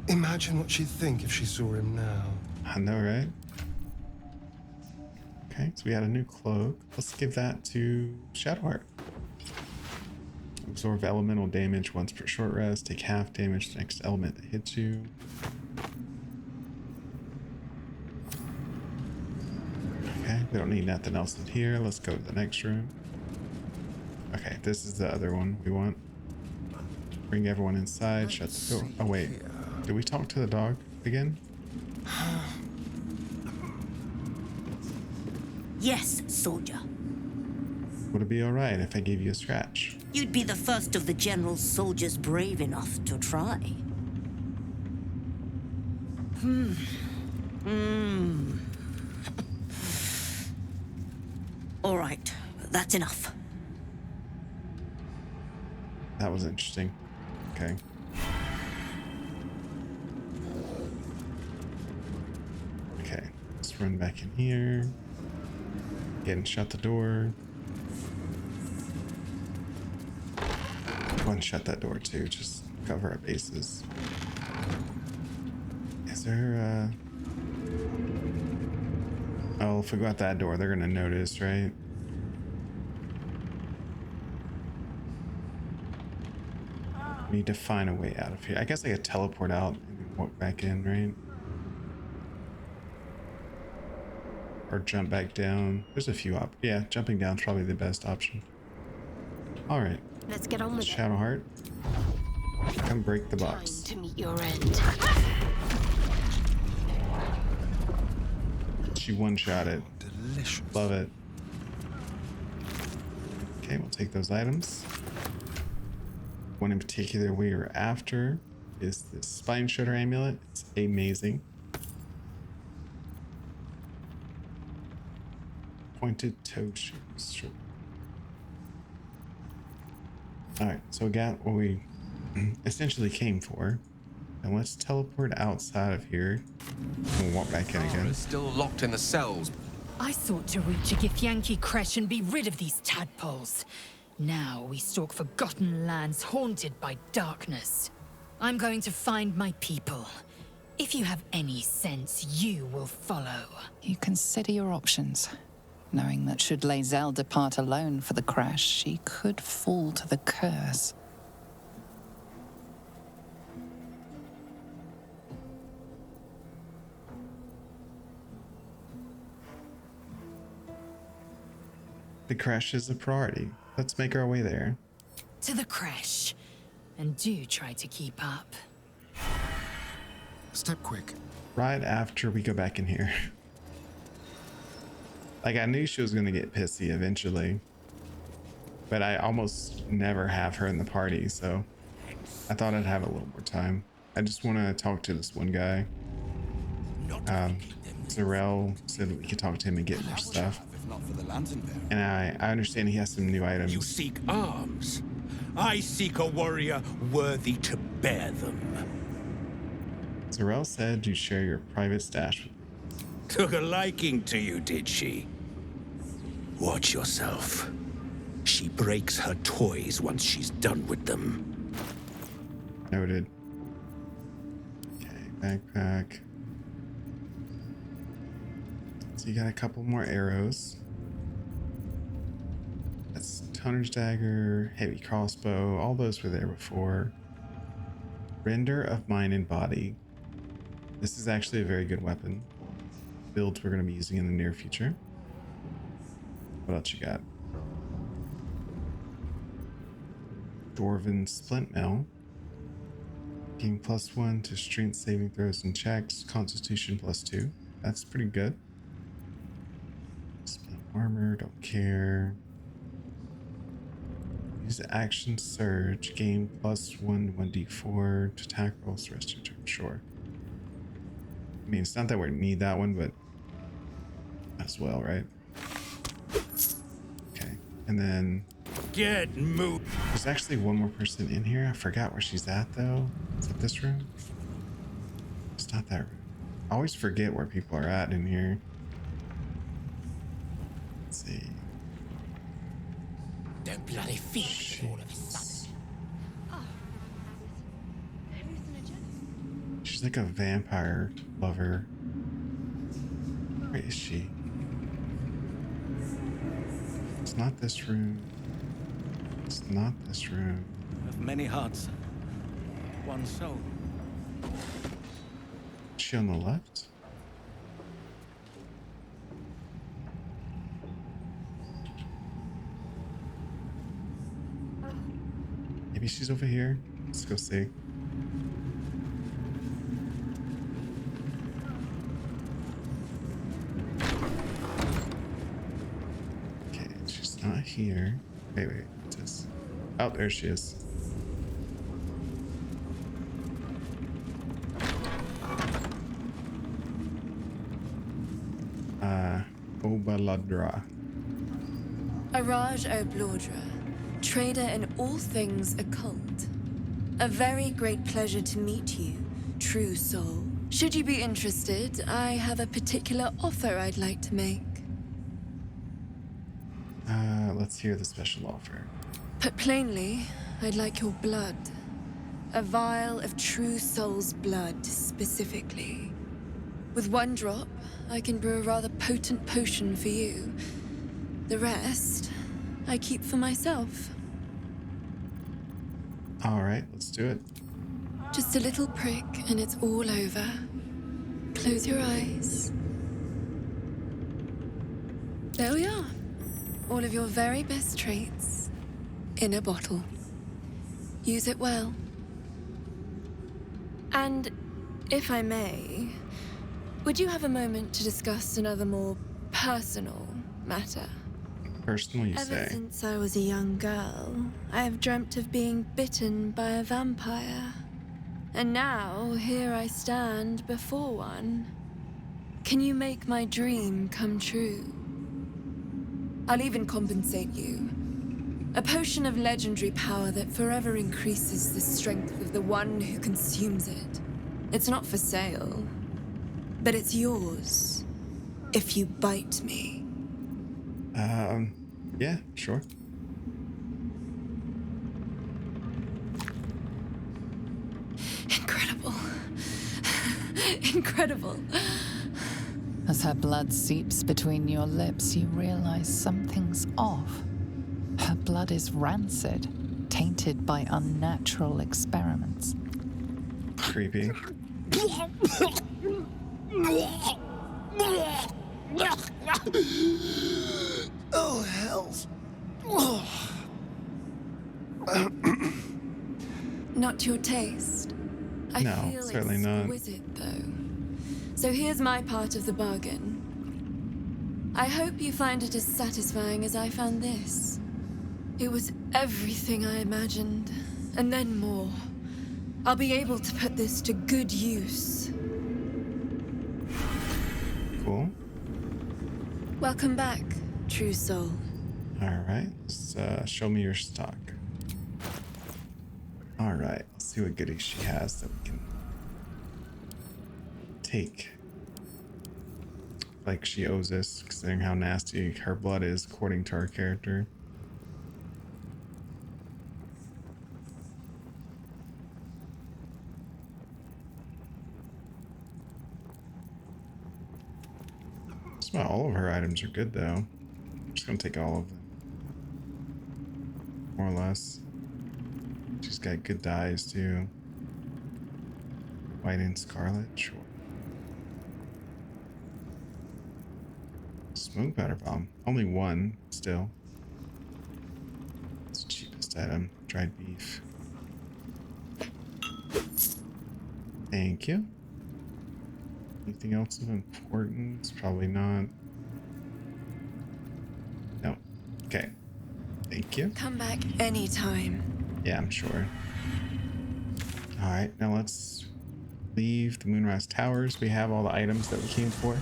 Imagine what she'd think if she saw him now. I know, right? Okay, so we had a new cloak. Let's give that to Shadowheart. Absorb elemental damage once per short rest. Take half damage to the next element that hits you. Okay, we don't need nothing else in here. Let's go to the next room. Okay, this is the other one we want. Bring everyone inside. Shut the door. Oh wait, did we talk to the dog again? Yes, soldier. Would it be alright if I gave you a scratch? You'd be the first of the General's soldiers brave enough to try. All right, that's enough. That was interesting. Okay. Okay, let's run back in here. Again, shut the door. Go and shut that door too, just cover our bases. Is there oh, if we go out that door, they're gonna notice, right? We need to find a way out of here. I guess I could teleport out and walk back in, right? Or jump back down. There's a few yeah, jumping down is probably the best option. All right. Let's get on with it. Shadowheart, come break the box. Time to meet your end. She one-shot it. Delicious. Love it. Okay, we'll take those items. One in particular we are after is the Spine Shredder Amulet. It's amazing. Pointed toe shoes. Sure. Alright, so we got what we essentially came for. And let's teleport outside of here. We'll walk back in again. Still locked in the cells. I thought to reach a Githyanki creche and be rid of these tadpoles. Now we stalk forgotten lands haunted by darkness. I'm going to find my people. If you have any sense, you will follow. You consider your options, knowing that should Lae'zel depart alone for the crash, she could fall to the curse. The crash is a priority. Let's make our way there. To the creche. And do try to keep up. Step quick. Right after we go back in here. Like, I knew she was going to get pissy eventually. But I almost never have her in the party, so I thought I'd have a little more time. I just want to talk to this one guy. Zarel said we could talk to him and get more stuff. Not for the lantern bearer. And I understand he has some new items. You seek arms. I seek a warrior worthy to bear them. Zarel said you share your private stash with me. Took a liking to you, did she? Watch yourself. She breaks her toys once she's done with them. Noted. Okay, backpack. So you got a couple more arrows. That's Toner's dagger, heavy crossbow, all those were there before. Render of mind and body. This is actually a very good weapon. Build we're going to be using in the near future. What else you got? Dwarven splint mail. Gain +1 to strength saving throws and checks. Constitution +2. That's pretty good. Splint armor, don't care. Use action surge. Gain +1 1d4 to attack rolls the rest of your turn. Sure. I mean, it's not that we need that one, but as well, right? Okay, and then get moved. There's actually one more person in here. I forgot where she's at though. Is it this room? It's not that room. I always forget where people are at in here. Let's see. Don't bloody feed all of a sudden. She's like a vampire lover. Where is she? It's not this room. It's not this room. Of many hearts, one soul. Is she on the left? Maybe she's over here. Let's go see. Okay, she's not here. Wait, what's this? Oh, there she is. Obaladra. Araj Oblordra, trader in all things occult. A very great pleasure to meet you, true soul. Should you be interested, I have a particular offer I'd like to make. Let's hear the special offer. Put plainly, I'd like your blood. A vial of true soul's blood, specifically. With one drop, I can brew a rather potent potion for you. The rest, I keep for myself. All right, let's do it. Just a little prick and it's all over. Close your eyes. There we are. All of your very best traits in a bottle. Use it well. And if I may, would you have a moment to discuss another more personal matter? Personal, you say? Ever since I was a young girl, I have dreamt of being bitten by a vampire. And now, here I stand before one. Can you make my dream come true? I'll even compensate you. A potion of legendary power that forever increases the strength of the one who consumes it. It's not for sale, but it's yours if you bite me. Yeah, sure. Incredible. Incredible. As her blood seeps between your lips, you realize something's off. Her blood is rancid, tainted by unnatural experiments. Creepy. Oh, hells. Not your taste. I No, feel certainly not. exquisite, though. So here's my part of the bargain. I hope you find it as satisfying as I found this. It was everything I imagined, and then more. I'll be able to put this to good use. Cool. Welcome back, true soul. All right, show me your stock. All right, let's see what goodies she has that we can take. Like she owes us, considering how nasty her blood is according to our character. Just about all of her items are good though. I'm just gonna take all of them. More or less. She's got good dyes too. White and scarlet, sure. Smoke powder bomb. Only one still. It's the cheapest item. Dried beef. Thank you. Anything else of importance? Probably not. No. Okay. Thank you. Come back anytime. Yeah, I'm sure. Alright, now let's leave the Moonrise Towers. We have all the items that we came for.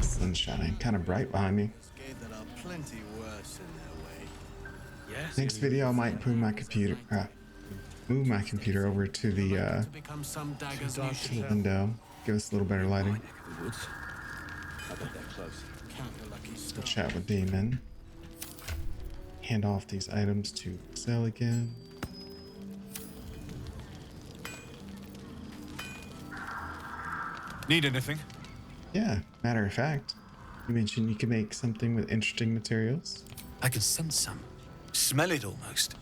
Sun's shining kind of bright behind me. Next video I might move my computer over to the window. Give us a little better lighting. We'll chat with Damon. Hand off these items to Zell again. Need anything? Yeah, matter of fact, you mentioned you can make something with interesting materials. I can sense some. Smell it almost.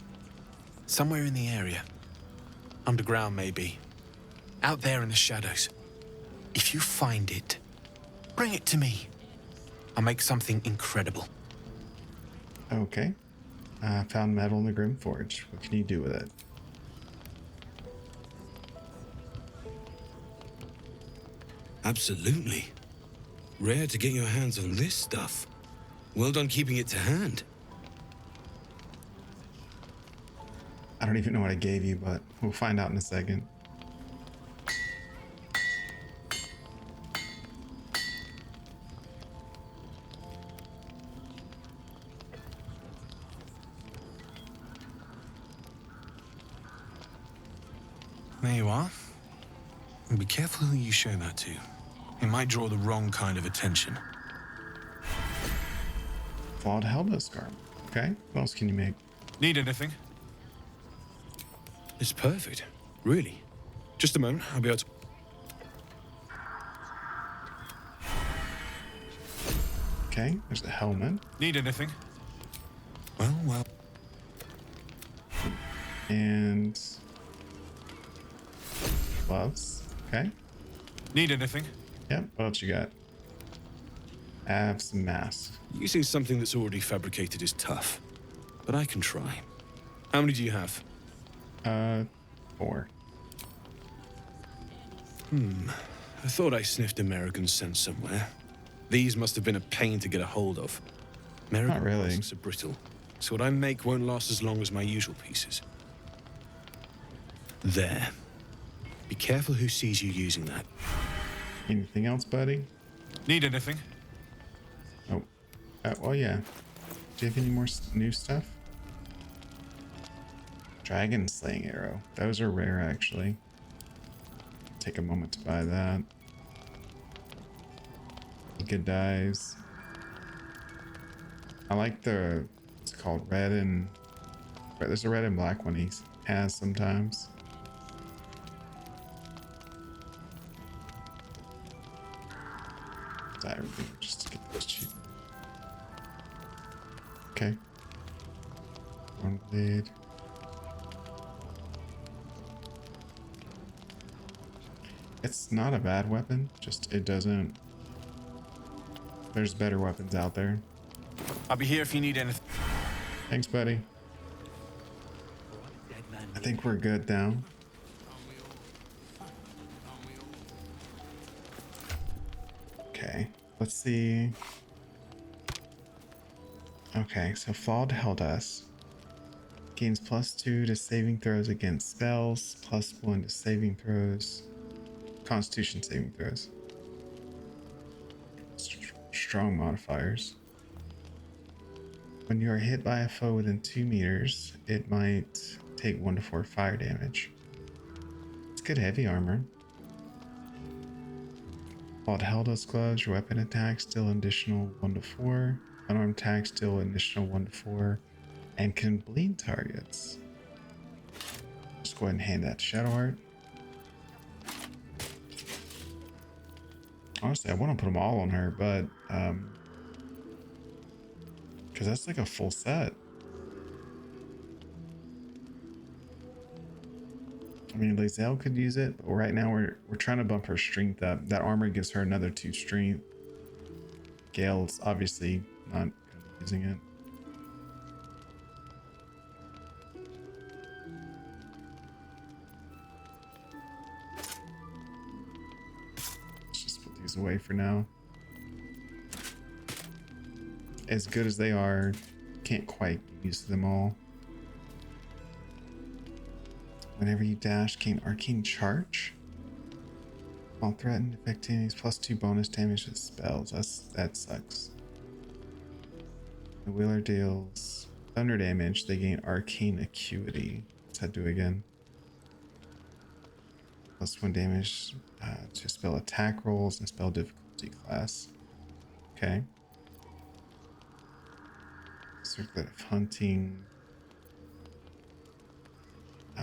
Somewhere in the area. Underground, maybe. Out there in the shadows. If you find it, bring it to me. I'll make something incredible. Okay. I found metal in the Grim Forge. What can you do with it? Absolutely. Rare to get your hands on this stuff. Well done keeping it to hand. I don't even know what I gave you, but we'll find out in a second. There you are. And be careful who you show that to. It might draw the wrong kind of attention. Flawed Helda's garment. Okay, what else can you make? Need anything? It's perfect. Really. Just a moment, I'll be able to... Okay, there's a helmet. Need anything? Well. And... gloves. Okay. Need anything? Yep, what else you got? I have some masks. Using something that's already fabricated is tough, but I can try. How many do you have? 4. I thought I sniffed American scent somewhere. These must have been a pain to get a hold of. American Not really. masks are brittle, so what I make won't last as long as my usual pieces. There. Be careful who sees you using that. Anything else, buddy? Need anything? Oh. Well, yeah. Do you have any more new stuff? Dragon Slaying Arrow. Those are rare, actually. Take a moment to buy that. Good dies. I like the... It's called red and... There's a red and black one he has sometimes. Die everything just to get those cheap. Okay. One blade. It's not a bad weapon, just it doesn't... There's better weapons out there. I'll be here if you need anything. Thanks, buddy. I think we're good now. Okay, let's see. Okay, so Flawed Heldas gains +2 to saving throws against spells, +1 to saving throws, Constitution saving throws. Strong modifiers. When you are hit by a foe within 2 meters, it might take 1 to 4 fire damage. It's good heavy armor. Called Helldust gloves, your weapon attacks deal an additional 1 to 4. Unarmed attacks deal an additional 1 to 4. And can bleed targets. Just go ahead and hand that to Shadowheart. Honestly, I want to put them all on her, but because that's like a full set. I mean, Lae'zel could use it, but right now we're trying to bump her strength up. That armor gives her another 2 strength. Gale's obviously not using it. Let's just put these away for now. As good as they are, can't quite use them all. Whenever you dash, gain arcane charge. While threatened, affecting enemies +2 bonus damage with spells. That sucks. The wheeler deals thunder damage. They gain arcane acuity. What's that do again? +1 damage to spell attack rolls and spell difficulty class. Okay. Circlet of hunting.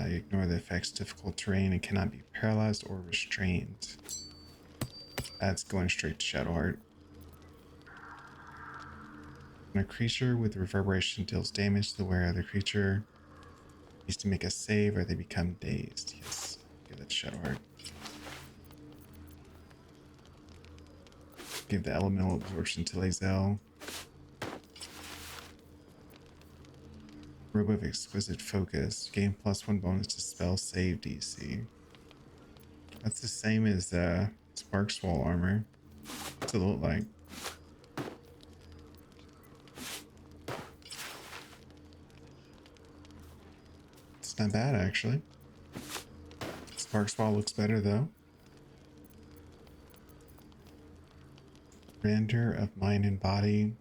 You ignore the effects difficult terrain and cannot be paralyzed or restrained. That's going straight to Shadowheart. When a creature with reverberation deals damage to the wearer of the creature, needs to make a save or they become dazed. Yes, give that to Shadowheart. Give the elemental absorption to Lae'zel. Robe of Exquisite Focus. Gain +1 bonus to spell save DC. That's the same as Spark's Wall armor. What's it look like? It's not bad, actually. Spark's Wall looks better, though. Render of mind and body.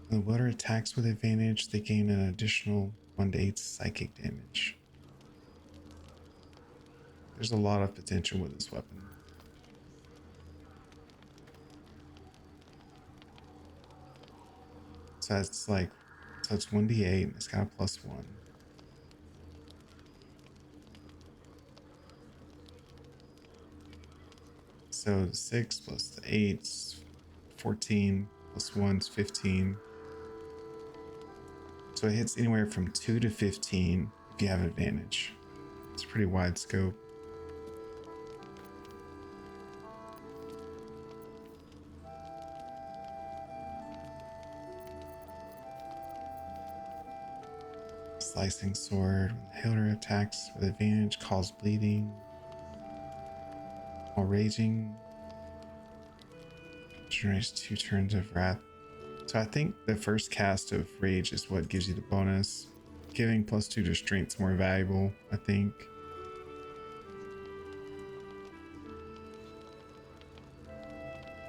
When the wielder attacks with advantage, they gain an additional 1 to 8 psychic damage. There's a lot of potential with this weapon. So it's 1d8, and it's got a +1. So 6 plus the 8's 14, plus 1's 15. So it hits anywhere from 2 to 15 if you have advantage. It's a pretty wide scope. Slicing sword. When the hitter attacks with advantage, causes bleeding. While raging, generates 2 turns of wrath. So I think the first cast of rage is what gives you the bonus. Giving +2 to strength is more valuable, I think.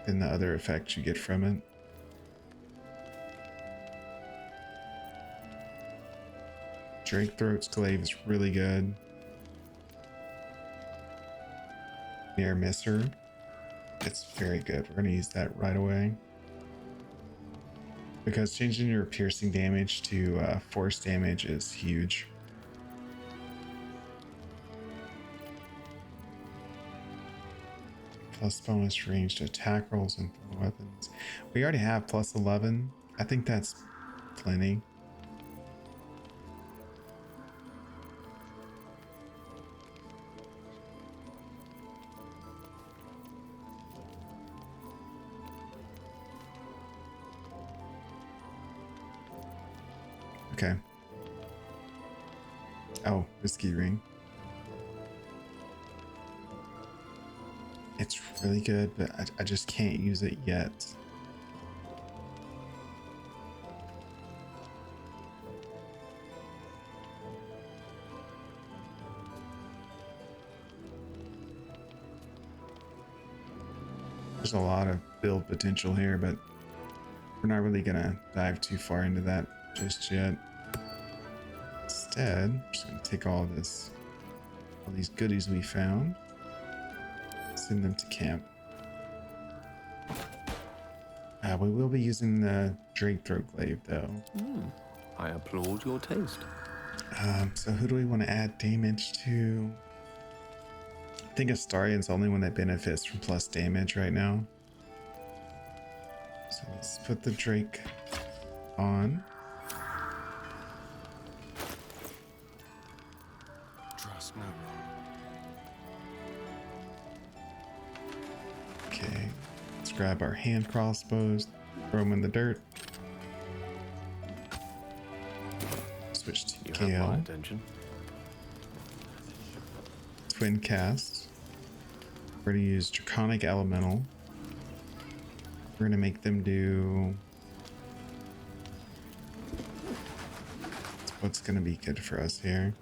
Than the other effects you get from it. Drake Throat's Glaive is really good. Near Misser. It's very good. We're going to use that right away. Because changing your piercing damage to force damage is huge. Plus bonus range to attack rolls and throw weapons. We already have +11. I think that's plenty. Okay. Oh, Whiskey Ring. It's really good, but I just can't use it yet. There's a lot of build potential here, but we're not really gonna dive too far into that just yet. Instead, I'm just gonna take all these goodies we found, send them to camp. We will be using the Drake Throat Glaive though. I applaud your taste. So who do we want to add damage to? I think Astarian's the only one that benefits from plus damage right now. So let's put the Drake on. Trust no one. Okay, let's grab our hand crossbows, throw them in the dirt. Switch to You have my Gale. attention. Twin cast. We're gonna use Draconic Elemental. We're gonna make them do what's gonna be good for us here.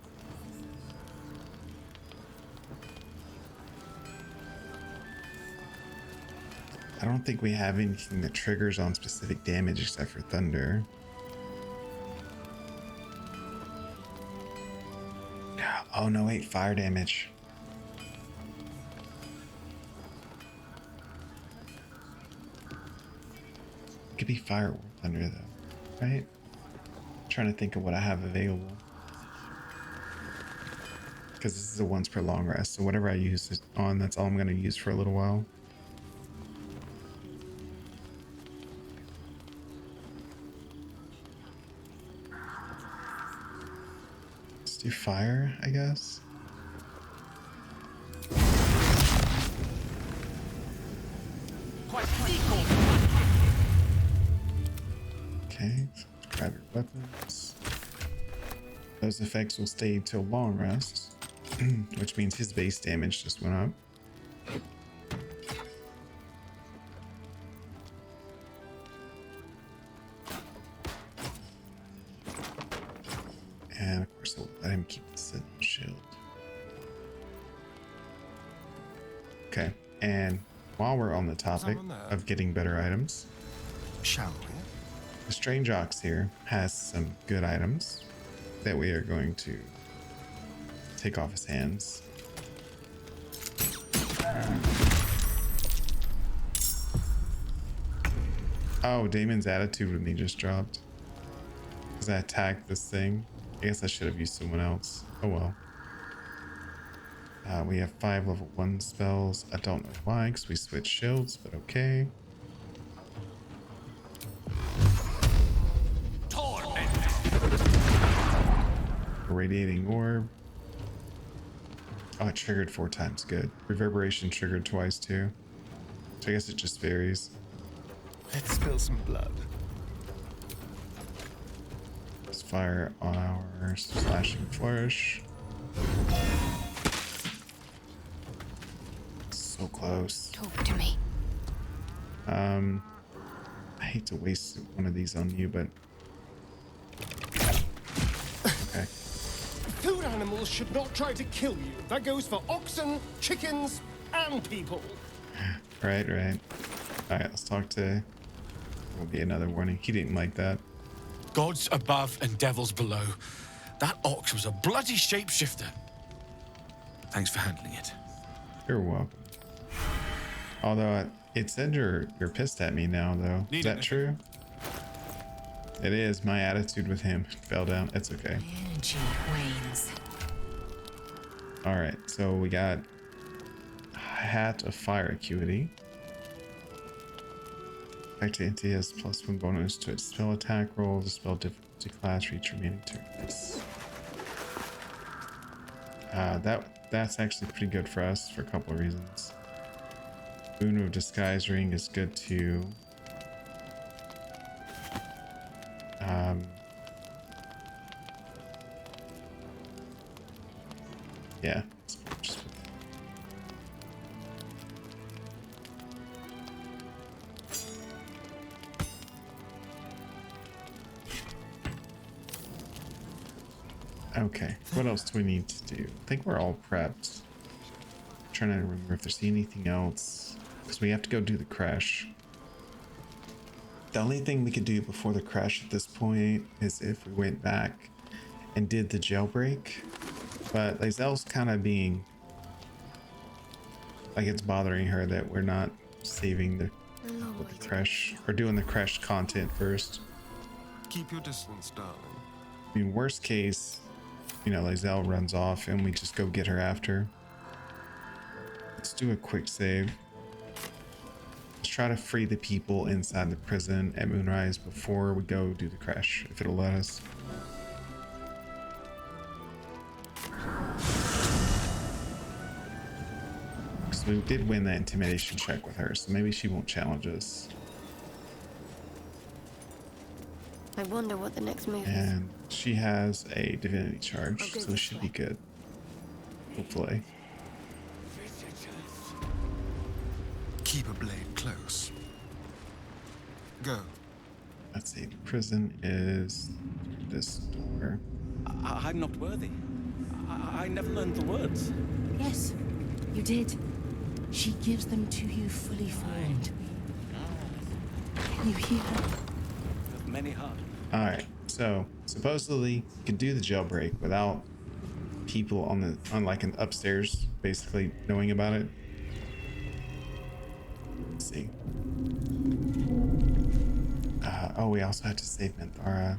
I don't think we have anything that triggers on specific damage except for thunder. Oh no, wait, fire damage. It could be fire or thunder though, right? I'm trying to think of what I have available. Because this is a once per long rest, so whatever I use it on, that's all I'm going to use for a little while. Let's do fire, I guess. Okay, so let's grab your weapons. Those effects will stay till long rest, which means his base damage just went up. And of course, we'll let him keep the Sentinel shield. Okay, and while we're on the topic of getting better items, shall we? The Strange Ox here has some good items that we are going to take off his hands. Oh, Damon's attitude with me just dropped because I attacked this thing. I guess I should have used someone else. Oh well. We have 5 level 1 spells. I don't know why, because we switched shields, but okay. Radiating orb. Oh, it triggered 4 times. Good. Reverberation triggered twice too. So I guess it just varies. Let's spill some blood. Let's fire our slashing flourish. So close. Talk to me. I hate to waste one of these on you, but okay. Food animals should not try to kill you. That goes for oxen, chickens, and people. Right. All right, let's talk to... Will be another warning. He didn't like that. Gods above and devils below. That ox was a bloody shapeshifter. Thanks for handling it. You're welcome. Although it said you're pissed at me now, though. Is that true? It is. My attitude with him fell down. It's okay. Energy wanes. All right, so we got Hat of Fire Acuity. Activity has +1 bonus to its spell attack roll. The spell difficulty class for each remaining turns. That's actually pretty good for us for a couple of reasons. Boon of Disguise Ring is good too. Yeah. Okay, what else do we need to do? I think we're all prepped. I'm trying to remember if there's anything else, because we have to go do the crash. The only thing we could do before the crash at this point is if we went back and did the jailbreak. But Lae'zel's kind of being like it's bothering her that we're not saving the crash or doing the crash content first. Keep your distance, darling. I mean, worst case, you know, Lae'zel runs off and we just go get her after. Let's do a quick save. Let's try to free the people inside the prison at Moonrise before we go do the crash, if it'll let us. So we did win that intimidation check with her, so maybe she won't challenge us. I wonder what the next move is. And she has a divinity charge, so it should be good. Hopefully. Keep a blade close. Go. Let's see, the prison is this door. I'm not worthy. I never learned the words. Yes, you did. She gives them to you fully formed. Can you hear her? With many heart. Alright, so supposedly you can do the jailbreak without people on like an upstairs basically knowing about it. Let's see. Oh, we also had to save Minthara.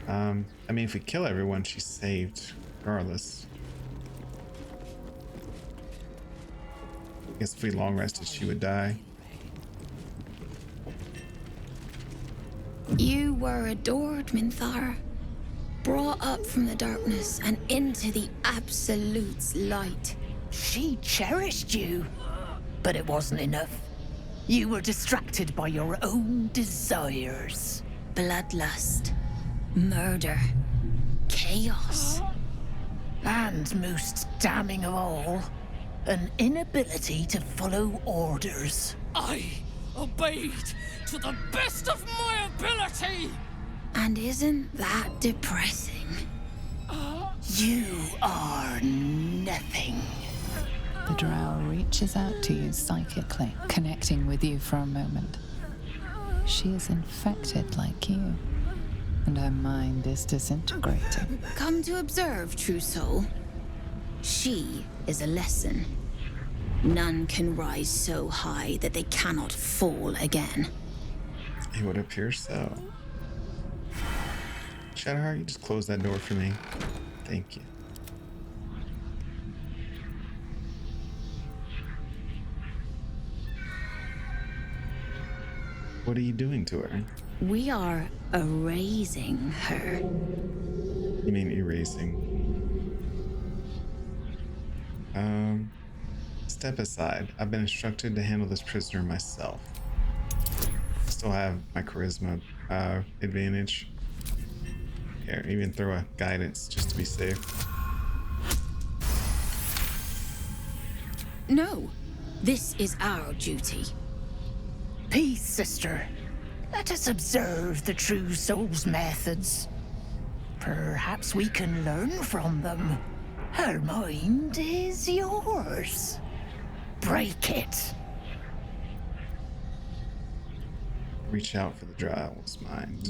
I mean, if we kill everyone, she's saved regardless. I guess if we long rested, she would die. You were adored, Minthara. Brought up from the darkness and into the Absolute's light. She cherished you, but it wasn't enough. You were distracted by your own desires. Bloodlust, murder, chaos. And most damning of all, an inability to follow orders. I obeyed to the best of my ability! And isn't that depressing? You are nothing. The drow reaches out to you psychically, connecting with you for a moment. She is infected like you, and her mind is disintegrating. Come to observe, true soul. She is a lesson. None can rise so high that they cannot fall again. It would appear so. Shadowheart, you just close that door for me. Thank you. What are you doing to her? We are erasing her. You mean erasing? Step aside. I've been instructed to handle this prisoner myself. Still have my charisma advantage. Here, even throw a guidance just to be safe. No, this is our duty. Peace, sister. Let us observe the true soul's methods. Perhaps we can learn from them. Her mind is yours. Break it. Reach out for the drow's mind.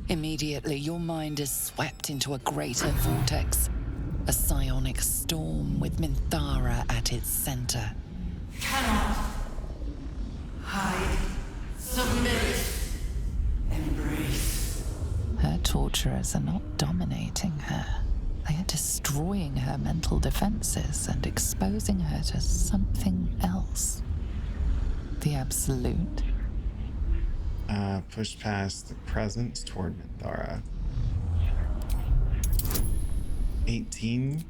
Immediately, your mind is swept into a greater vortex, a psionic storm with Minthara at its center. Cannot hide, submit, embrace. Her torturers are not dominating her. They are destroying her mental defenses and exposing her to something else. The Absolute. Push past the presence toward Minthara. 18.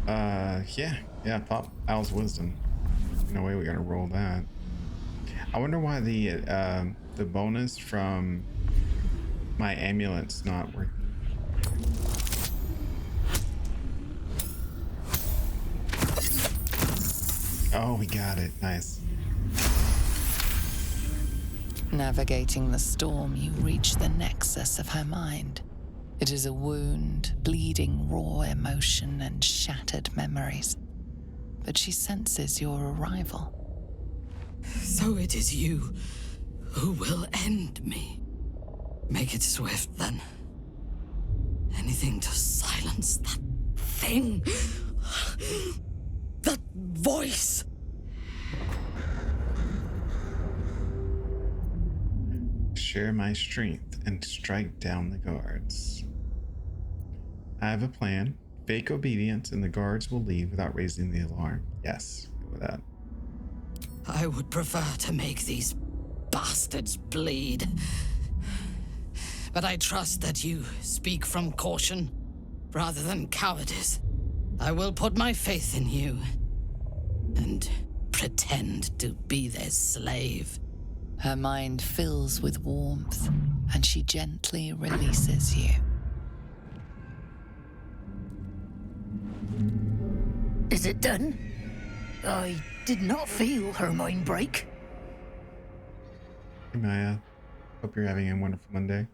Yeah, pop Owl's Wisdom. No way we gotta roll that. I wonder why the bonus from my amulet's not working. Oh, we got it. Nice. Navigating the storm, you reach the nexus of her mind. It is a wound, bleeding raw emotion and shattered memories. But she senses your arrival. So it is you who will end me. Make it swift, then. Anything to silence that thing. That voice. Share my strength and strike down the guards. I have a plan. Fake obedience and the guards will leave without raising the alarm. Yes, go with that. I would prefer to make these bastards bleed. But I trust that you speak from caution rather than cowardice. I will put my faith in you and pretend to be their slave. Her mind fills with warmth, and she gently releases you. Is it done? I did not feel her mind break. Hey Maya, hope you're having a wonderful Monday.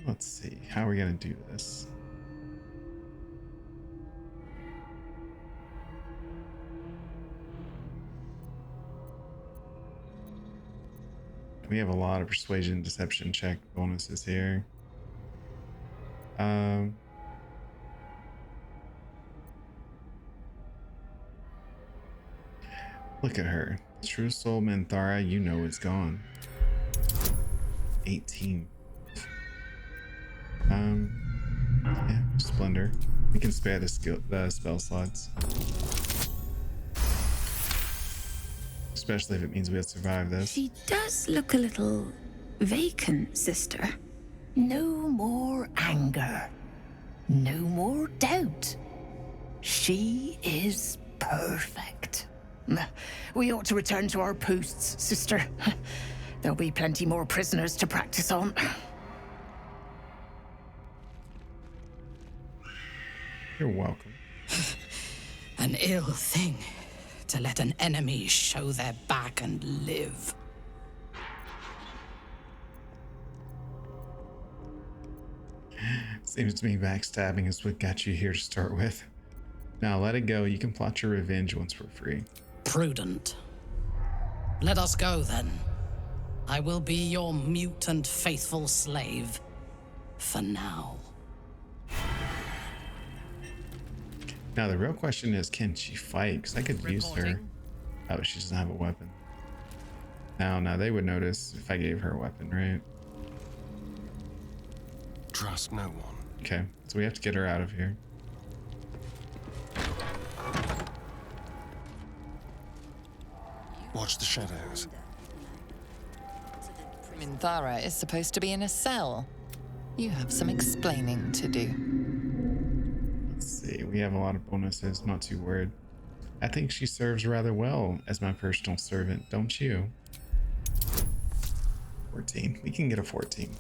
Let's see, how are we gonna do this? We have a lot of persuasion, deception check bonuses here. Look at her. True soul Minthara, you know it's gone. 18. Yeah, Splendor. We can spare the spell slots. Especially if it means we have to survive this. She does look a little vacant, sister. No more anger. No more doubt. She is perfect. We ought to return to our posts, sister. There'll be plenty more prisoners to practice on. You're welcome. An ill thing to let an enemy show their back and live. Seems to me backstabbing is what got you here to start with. Now let it go. You can plot your revenge once we're free. Prudent. Let us go then. I will be your mute and faithful slave. For now. Now the real question is, can she fight? Because I could use her. Oh, she doesn't have a weapon. Now they would notice if I gave her a weapon, right? Trust no one. Okay, so we have to get her out of here. Watch the shadows. Minthara is supposed to be in a cell. You have some explaining to do. Let's see, we have a lot of bonuses, not too worried. I think she serves rather well as my personal servant, don't you? 14, we can get a 14.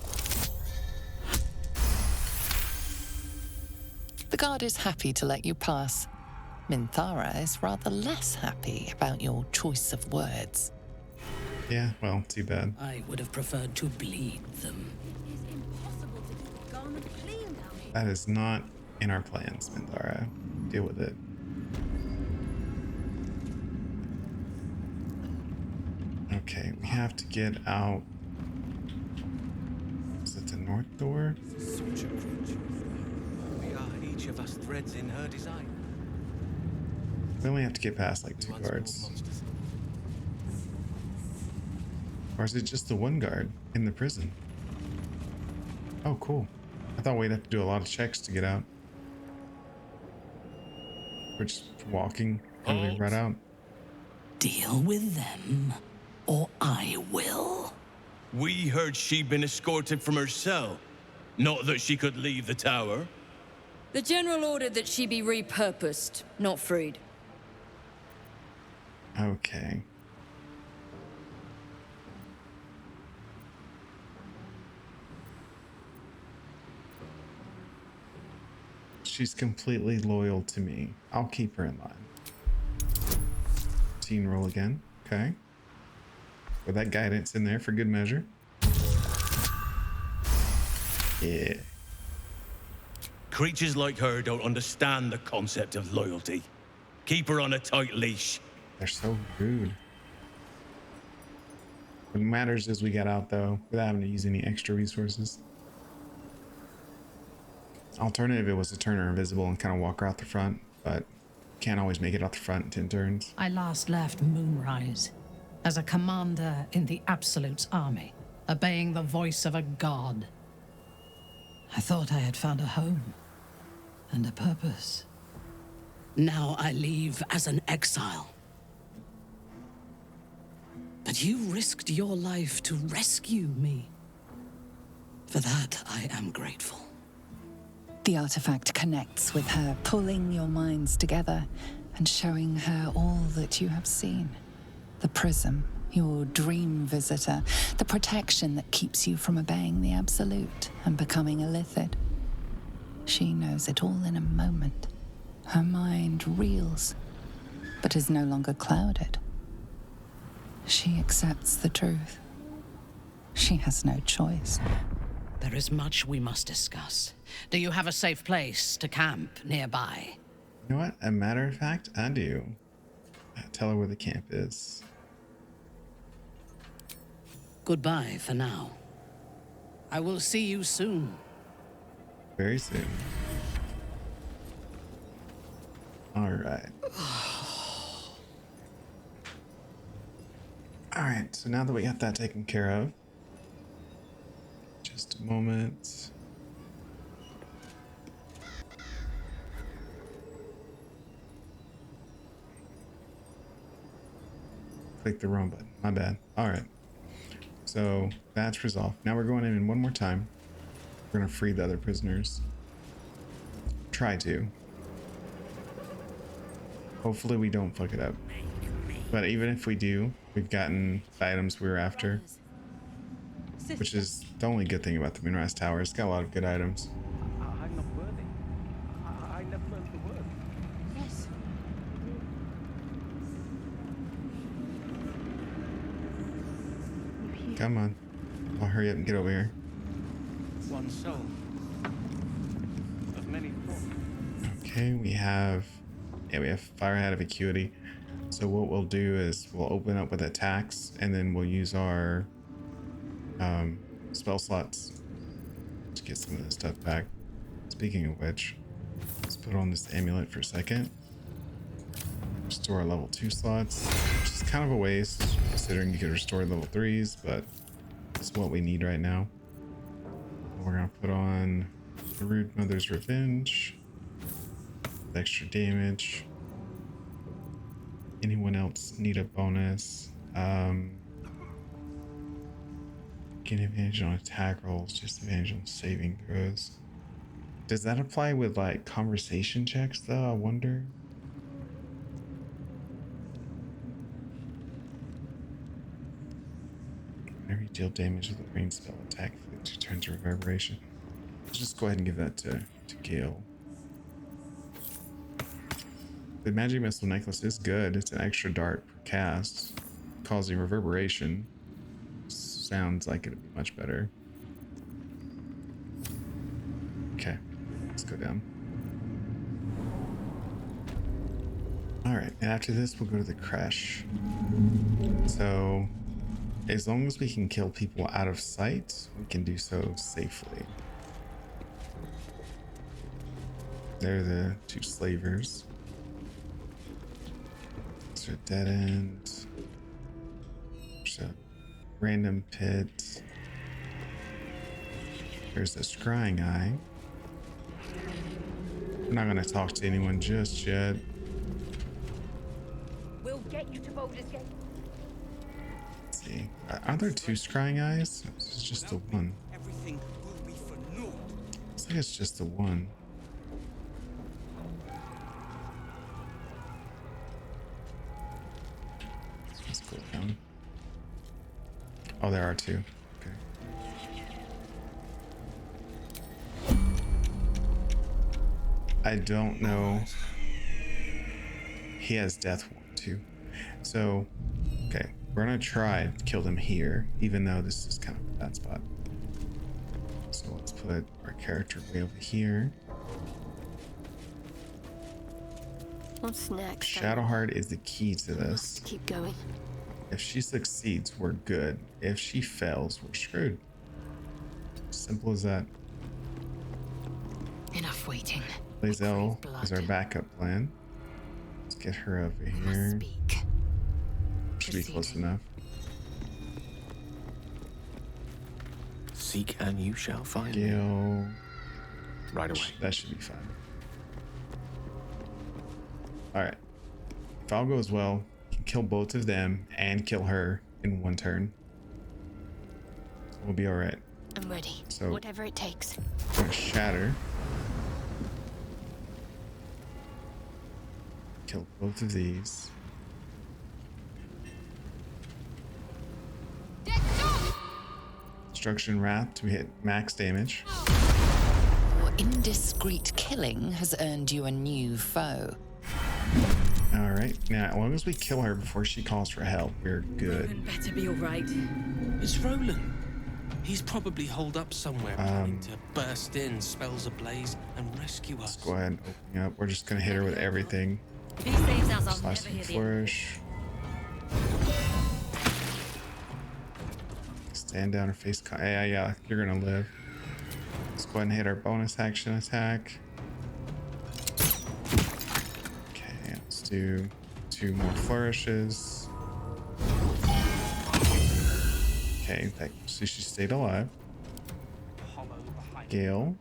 The guard is happy to let you pass. Minthara is rather less happy about your choice of words. Yeah, well, too bad. I would have preferred to bleed them. That is not in our plans, Minthara. Deal with it. Okay, we have to get out. Is it the north door? Such a creature. We are each of us threads in her design. We only have to get past like 2 guards. Or is it just the 1 guard in the prison? Oh, cool. I thought we'd have to do a lot of checks to get out. We're just walking right out. Deal with them, or I will. We heard she'd been escorted from her cell. Not that she could leave the tower. The general ordered that she be repurposed, not freed. Okay. She's completely loyal to me. I'll keep her in line. Teen roll again. Okay. With that guidance in there for good measure. Yeah. Creatures like her don't understand the concept of loyalty. Keep her on a tight leash. They're so rude. What matters is we got out though, without having to use any extra resources. Alternative, it was to turn her invisible and kind of walk her out the front, but can't always make it out the front in 10 turns. I last left Moonrise as a commander in the Absolute's army, obeying the voice of a god. I thought I had found a home and a purpose. Now I leave as an exile. But you risked your life to rescue me. For that, I am grateful. The artifact connects with her, pulling your minds together and showing her all that you have seen. The prism, your dream visitor, the protection that keeps you from obeying the Absolute and becoming a Lithid. She knows it all in a moment. Her mind reels, but is no longer clouded. She accepts the truth. She has no choice. There is much we must discuss. Do you have a safe place to camp nearby? You know what? A matter of fact, I do. Tell her where the camp is. Goodbye for now. I will see you soon. Very soon. All right. All right, so now that we got that taken care of, just a moment. Click the wrong button, my bad. All right, so that's resolved. Now we're going in one more time. We're gonna free the other prisoners. Try to. Hopefully we don't fuck it up. But even if we do, we've gotten the items we were after. Which is the only good thing about the Moonrise Tower. It's got a lot of good items. I'm not worthy. I never learned the word. Yes. Come on. I'll hurry up and get over here. One soul of many thoughts. Okay, we have Firehead of Acuity. So what we'll do is we'll open up with attacks and then we'll use our spell slots to get some of this stuff back. Speaking of which, let's put on this amulet for a second. Restore our level 2 slots, which is kind of a waste considering you could restore level 3s, but it's what we need right now. We're gonna put on the Rude Mother's Revenge, with extra damage. Anyone else need a bonus? Gain advantage on attack rolls, disadvantage on saving throws. Does that apply with like conversation checks though? I wonder. Whenever you deal damage with a range spell attack, it 2 turns of reverberation. Let's just go ahead and give that to Gale. The magic missile necklace is good. It's an extra dart per cast, causing reverberation. Sounds like it'd be much better. Okay, let's go down. All right, and after this, we'll go to the creche. So, as long as we can kill people out of sight, we can do so safely. They're the 2 slavers. There's a dead end. There's a random pit. There's a scrying eye. I'm not gonna talk to anyone just yet. We'll get you to Baldur's Gate. Let's see. Are there 2 scrying eyes? It's just the one. Everything will be for naught. Looks like it's just the one. Let's go down. Oh, there are 2. Okay. I don't know. He has death one too. So, okay, we're gonna try to kill them here, even though this is kind of a bad spot. So let's put our character way over here. What's next? Shadowheart is the key to this. Keep going. If she succeeds, we're good. If she fails, we're screwed. Simple as that. Enough waiting. Lae'zel is our backup plan. Let's get her over here. Should be close enough. Seek and you shall find me. Gale. Right away. That should be fine. Alright. If all goes well, we can kill both of them and kill her in one turn. We'll be alright. I'm ready. So, whatever it takes. I'm gonna shatter. Kill both of these. Destruction Wrath to hit max damage. Your indiscreet killing has earned you a new foe. Alright, now as long as we kill her before she calls for help, we're good. Better be all right. It's Roland. He's probably holed up somewhere, planning to burst in, spells ablaze, and rescue us. Let's go ahead and open up. We're just gonna hit her with everything. He saves us, I'll Slash never and hear the flourish. Stand down or face yeah, you're gonna live. Let's go ahead and hit our bonus action attack. Okay, let's do 2 more flourishes. Okay, so she stayed alive. Gale.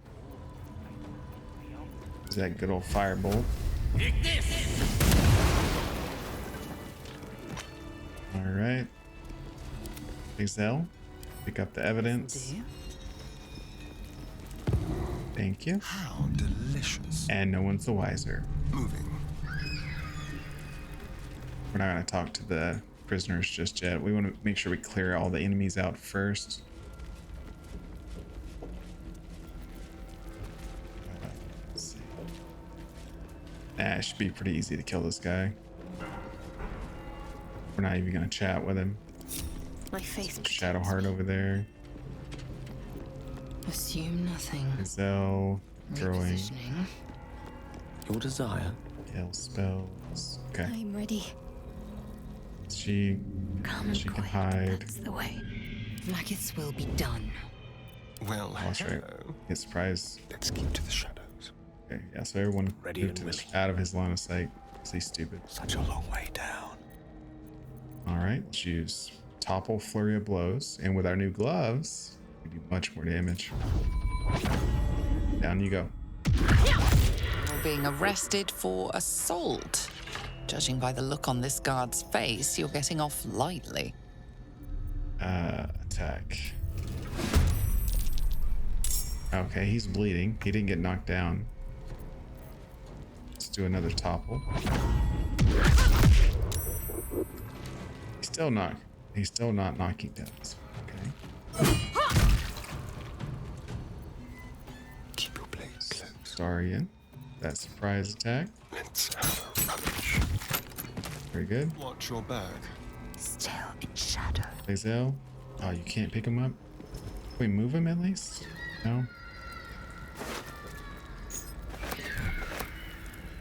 Is that good old firebolt? Alright. Lae'zel, pick up the evidence. Thank you. How delicious. And no one's the wiser. Moving. We're not going to talk to the prisoners just yet. We want to make sure we clear all the enemies out first. Let's see. It should be pretty easy to kill this guy. We're not even going to chat with him. My face. Shadowheart over there. Assume nothing. Lae'zel throwing. Your desire. Gale spells. Okay. I'm ready. She can hide. That's the way. Vlaakith's will be done. Well, That's right. Get surprised. Let's keep to the shadows. Okay, yeah, so everyone Ready moved and to out of his line of sight. Because he's stupid. Such a long way down. Alright, let's use Topple Flurry of Blows. And with our new gloves, we do much more damage. Down you go. You're being arrested for assault. Judging by the look on this guard's face, you're getting off lightly. Attack. Okay, he's bleeding. He didn't get knocked down. Let's do another topple. He's still not knocking down. Okay. Keep your blade close. Astarian. That surprise attack. Let's have a rummage. Very good. Watch your bag. Still in shadow. Lae'zel. Oh, you can't pick him up? Can we move him at least? No?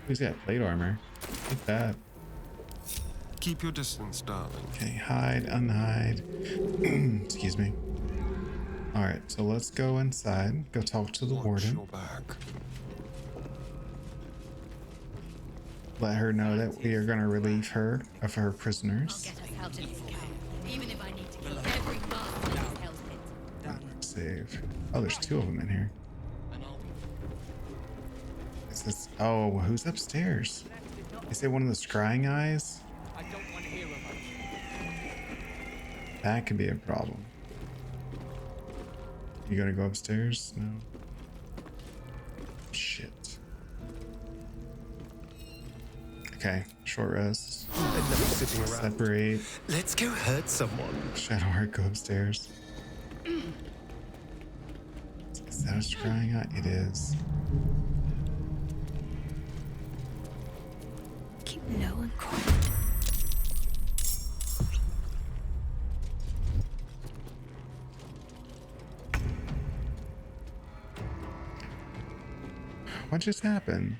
Who's got plate armor? Look at that. Keep your distance, darling. Okay, hide, unhide. Excuse me. Alright, so let's go inside. Go talk to the warden. Your bag. Let her know that we are going to relieve her of her prisoners. Even if I need to kill every bastard in this hell's pit. Save. Oh, there's 2 of them in here. Is this? Oh, who's upstairs? Is it one of the scrying eyes? That could be a problem. You gonna go upstairs? No. Shit. Okay, short rest. Enough sitting around. Separate. Let's go hurt someone. Shadowheart, go upstairs. Is that a scrying eye? It is. Keep no one quiet. What just happened?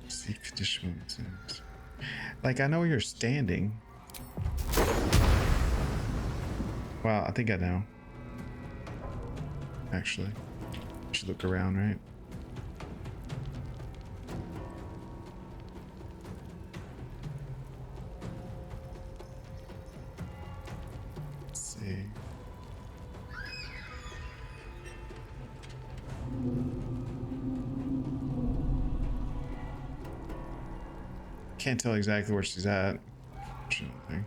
See conditions. Like, I know you're standing. Well, I think I know. Actually, I should look around, right? Let's see. Can't tell exactly where she's at, unfortunately.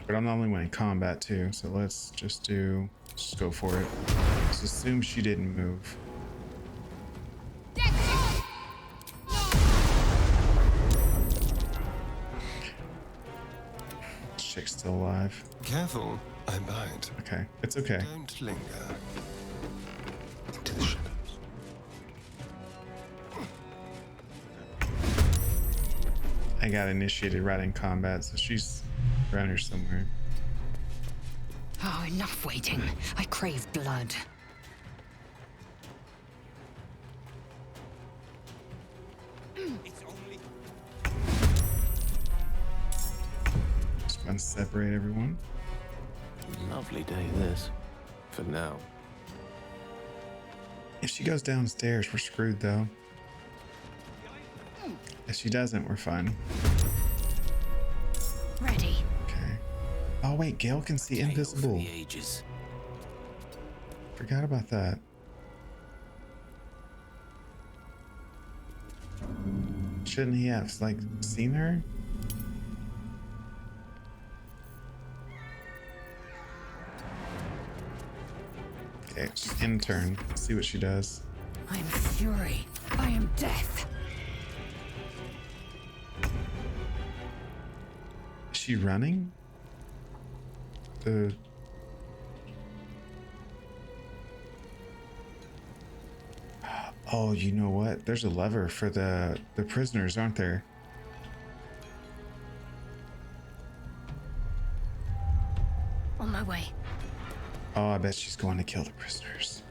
But I'm the only one in combat too, so let's just go for it. Let's assume she didn't move. This chick's still alive. Careful, I bite. Okay, it's okay. Don't linger. Into the shadows. I got initiated right in combat, so she's around here somewhere. Oh, enough waiting. I crave blood. Just gonna separate everyone. Lovely day this. For now. If she goes downstairs, we're screwed though. If she doesn't, we're fine. Ready. Okay. Oh wait, Gale can see invisible. The ages. Forgot about that. Shouldn't he have like seen her? Okay, just in turn. See what she does. I am fury. I am death. Is she running? Oh, you know what? There's a lever for the prisoners, aren't there? On my way. Oh, I bet she's going to kill the prisoners.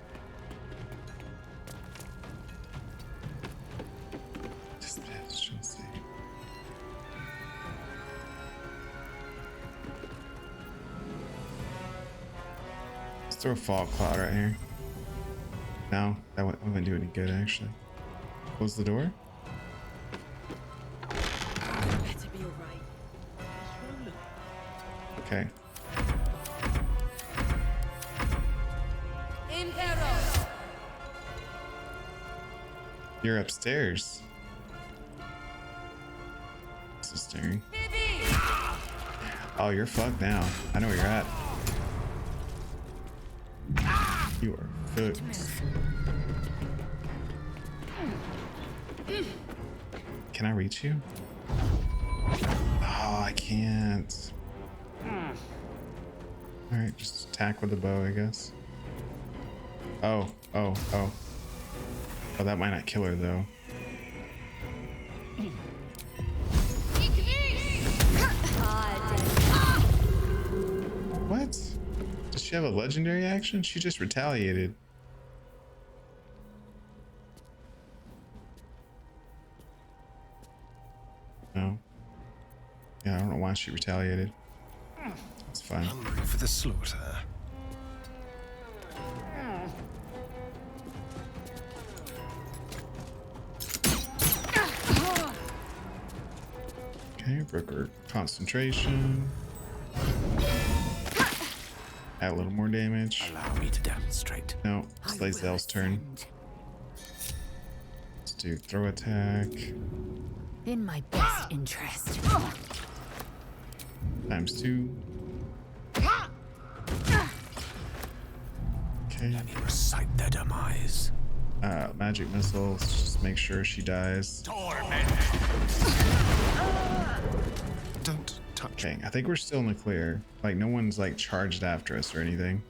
This bitch, let's see. Let's throw a fog cloud right here. No, that wouldn't do any good, actually. Close the door. Better be alright. Okay. Impero! You're upstairs. This is staring. Oh, you're fucked now. I know where you're at. You are fucked. Can I reach you? Oh, I can't. Alright, just attack with the bow, I guess. Oh. Oh, that might not kill her, though. What? Does she have a legendary action? She just retaliated. No. Yeah, I don't know why she retaliated. It's fine. Hungry for the slaughter. Okay, broke her concentration. Add a little more damage. Allow me to demonstrate. No, it's Lae'zel's turn. Let's do throw attack. In my best interest. Times 2. Okay. Let me recite their demise. Magic missiles. Just make sure she dies. Don't touch. Okay, I think we're still in the clear. Like, no one's like charged after us or anything.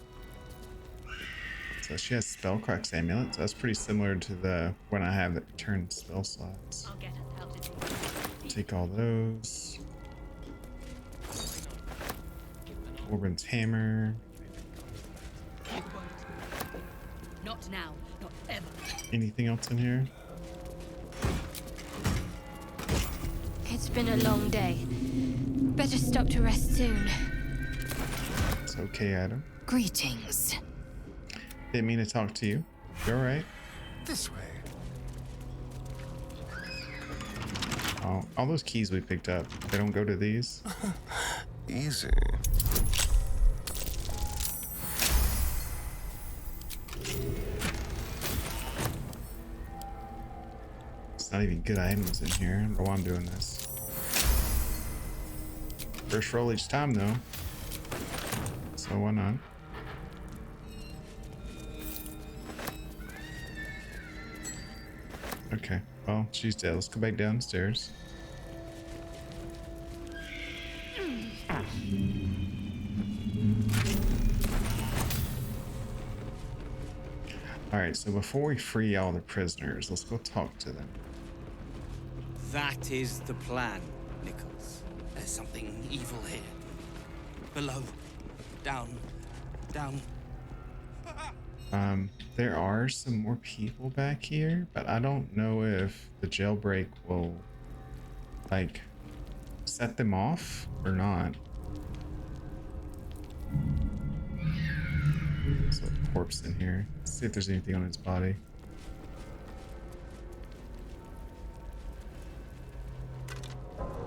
So she has Spellcrux Amulet. So that's pretty similar to the one I have that returns spell slots. Take all those. Orbin's Hammer. Not now, not ever. Anything else in here? It's been a long day. Better stop to rest soon. It's okay, Adam. Greetings. Didn't mean to talk to you. You alright? This way. Oh, all those keys we picked up, they don't go to these? Easy. It's not even good items in here. I don't know why I'm doing this. First roll each time, though. So why not? Okay, well, she's dead. Let's go back downstairs. Alright, so before we free all the prisoners, let's go talk to them. That is the plan, Nichols. There's something evil here. Below. Down. Down. There are some more people back here, but I don't know if the jailbreak will, like, set them off or not. There's a corpse in here. Let's see if there's anything on his body.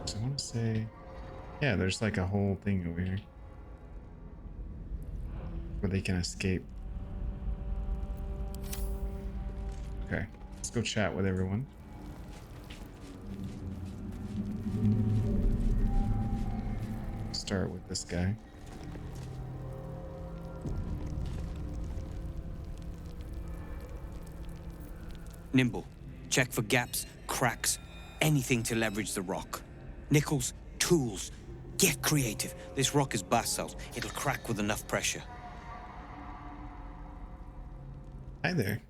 So I want to say, yeah, there's like a whole thing over here where they can escape. Okay, let's go chat with everyone. Start with this guy. Nimble, check for gaps, cracks, anything to leverage the rock. Nichols, tools. Get creative. This rock is basalt. It'll crack with enough pressure. Hi there.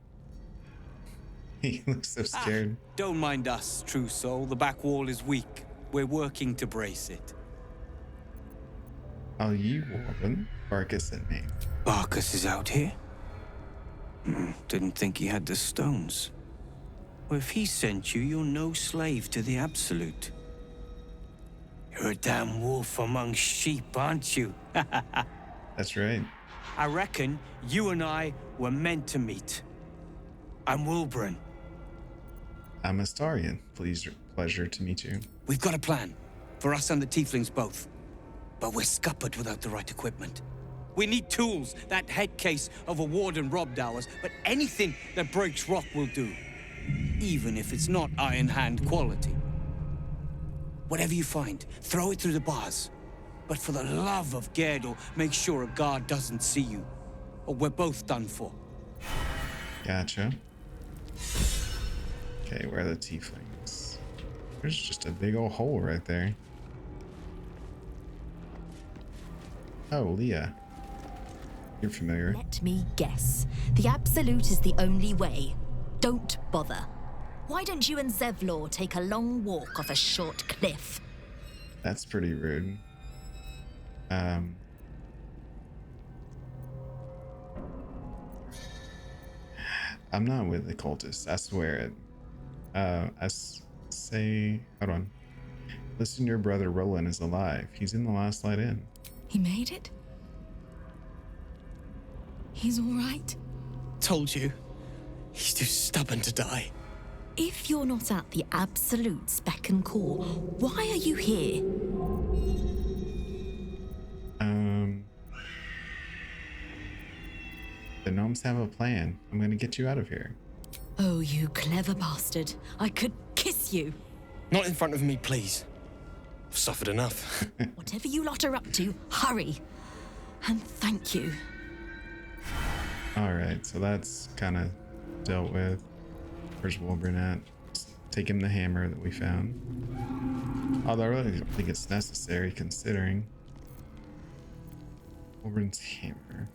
He looks so scared. Don't mind us, true soul. The back wall is weak. We're working to brace it. Oh, you woman. Barkus and me. Barkus is out here? Didn't think he had the stones. Well, if he sent you, you're no slave to the Absolute. You're a damn wolf among sheep, aren't you? That's right. I reckon you and I were meant to meet. I'm Wilburn. I'm Astarian. Pleasure to meet you. We've got a plan. For us and the tieflings both. But we're scuppered without the right equipment. We need tools. That head case of a warden robbed ours. But anything that breaks rock will do. Even if it's not Iron Hand quality. Whatever you find, throw it through the bars. But for the love of Gerdel, make sure a guard doesn't see you. Or we're both done for. Gotcha. Okay, where are the tieflings? There's just a big old hole right there. Oh, Leah. You're familiar. Let me guess. The Absolute is the only way. Don't bother. Why don't you and Zevlor take a long walk off a short cliff? That's pretty rude. I'm not with the cultists, I swear it. Hold on. Listen, your brother Roland is alive. He's in the last light in. He made it? He's all right? Told you. He's too stubborn to die. If you're not at the Absolute Spec and Core, why are you here? The gnomes have a plan. I'm gonna get you out of here. Oh, you clever bastard. I could kiss you. Not in front of me, please. I've suffered enough. Whatever you lot are up to, hurry. And thank you. Alright, so that's kind of dealt with. Where's Wilburn at? Take him the hammer that we found. Although I really don't think it's necessary considering Wilburn's hammer.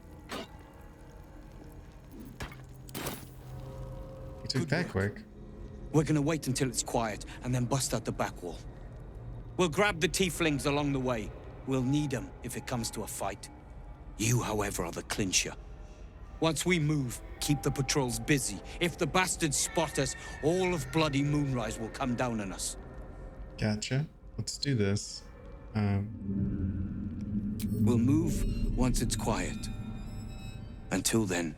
He took that quick. We're gonna wait until it's quiet and then bust out the back wall. We'll grab the tieflings along the way. We'll need them if it comes to a fight. You, however, are the clincher. Once we move, keep the patrols busy. If the bastards spot us, all of bloody Moonrise will come down on us. Gotcha. Let's do this. We'll move once it's quiet. Until then,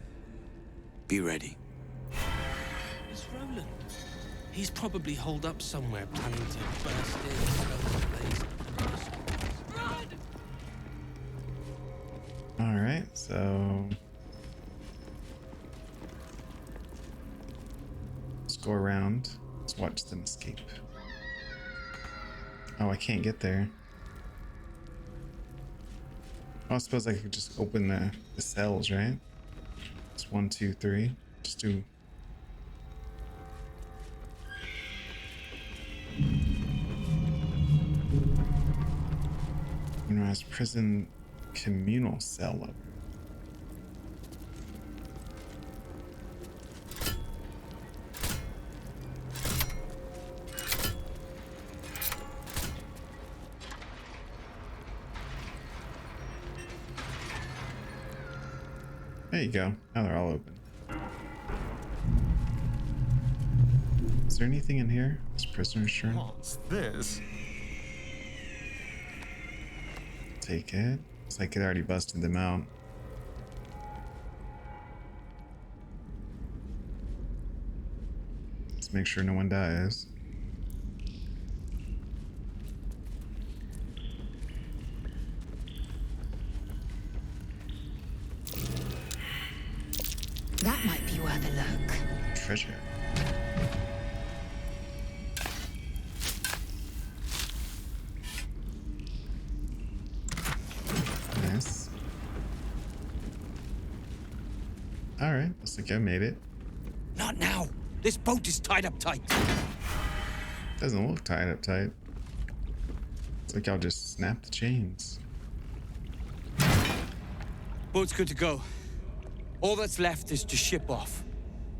be ready. It's Roland. He's probably holed up somewhere, planning to burst in, spells a blaze. All right, so let's go around. Let's watch them escape. Oh, I can't get there. Oh, I suppose I could just open the cells, right? It's 1, 2, 3. Just do. Moonrise prison communal cell level. There you go. Now they're all open. Is there anything in here? This prisoner's shirt. What's this? Take it. Looks like it already busted them out. Let's make sure no one dies. That might be worth a look. Treasure. Nice. Alright, looks like I made it. Not now. This boat is tied up tight. Doesn't look tied up tight. It's like I'll just snap the chains. Boat's good to go. All that's left is to ship off.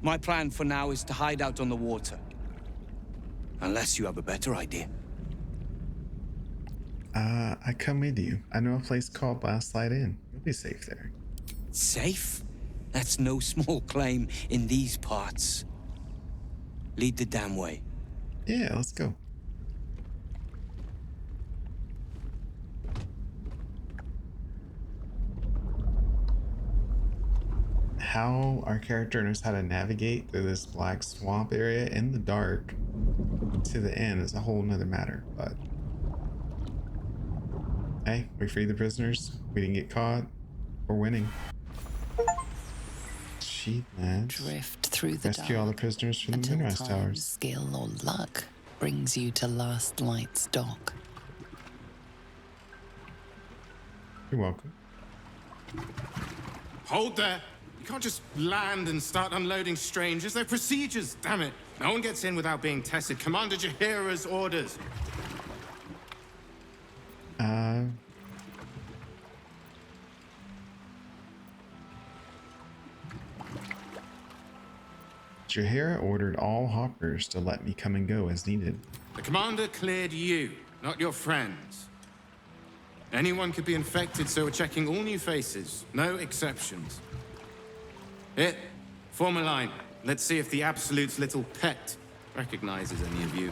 My plan for now is to hide out on the water. Unless you have a better idea. I come with you. I know a place called Last Light Inn. You'll be safe there. Safe? That's no small claim in these parts. Lead the damn way. Yeah, let's go. How our character knows how to navigate through this black swamp area in the dark to the end is a whole nother matter, but hey, we freed the prisoners. We didn't get caught. We're winning. Achievements. Drift through the Rescue all the prisoners from the Moonrise time, Towers. skill or luck brings you to Last Light's dock. You're welcome. Hold there. You can't just land and start unloading strangers. They're procedures, damn it. No one gets in without being tested. Commander Jahira's orders. Jahira ordered all hoppers to let me come and go as needed. The commander cleared you, not your friends. Anyone could be infected, so we're checking all new faces. No exceptions. Here, form a line. Let's see if the Absolute's little pet recognizes any of you.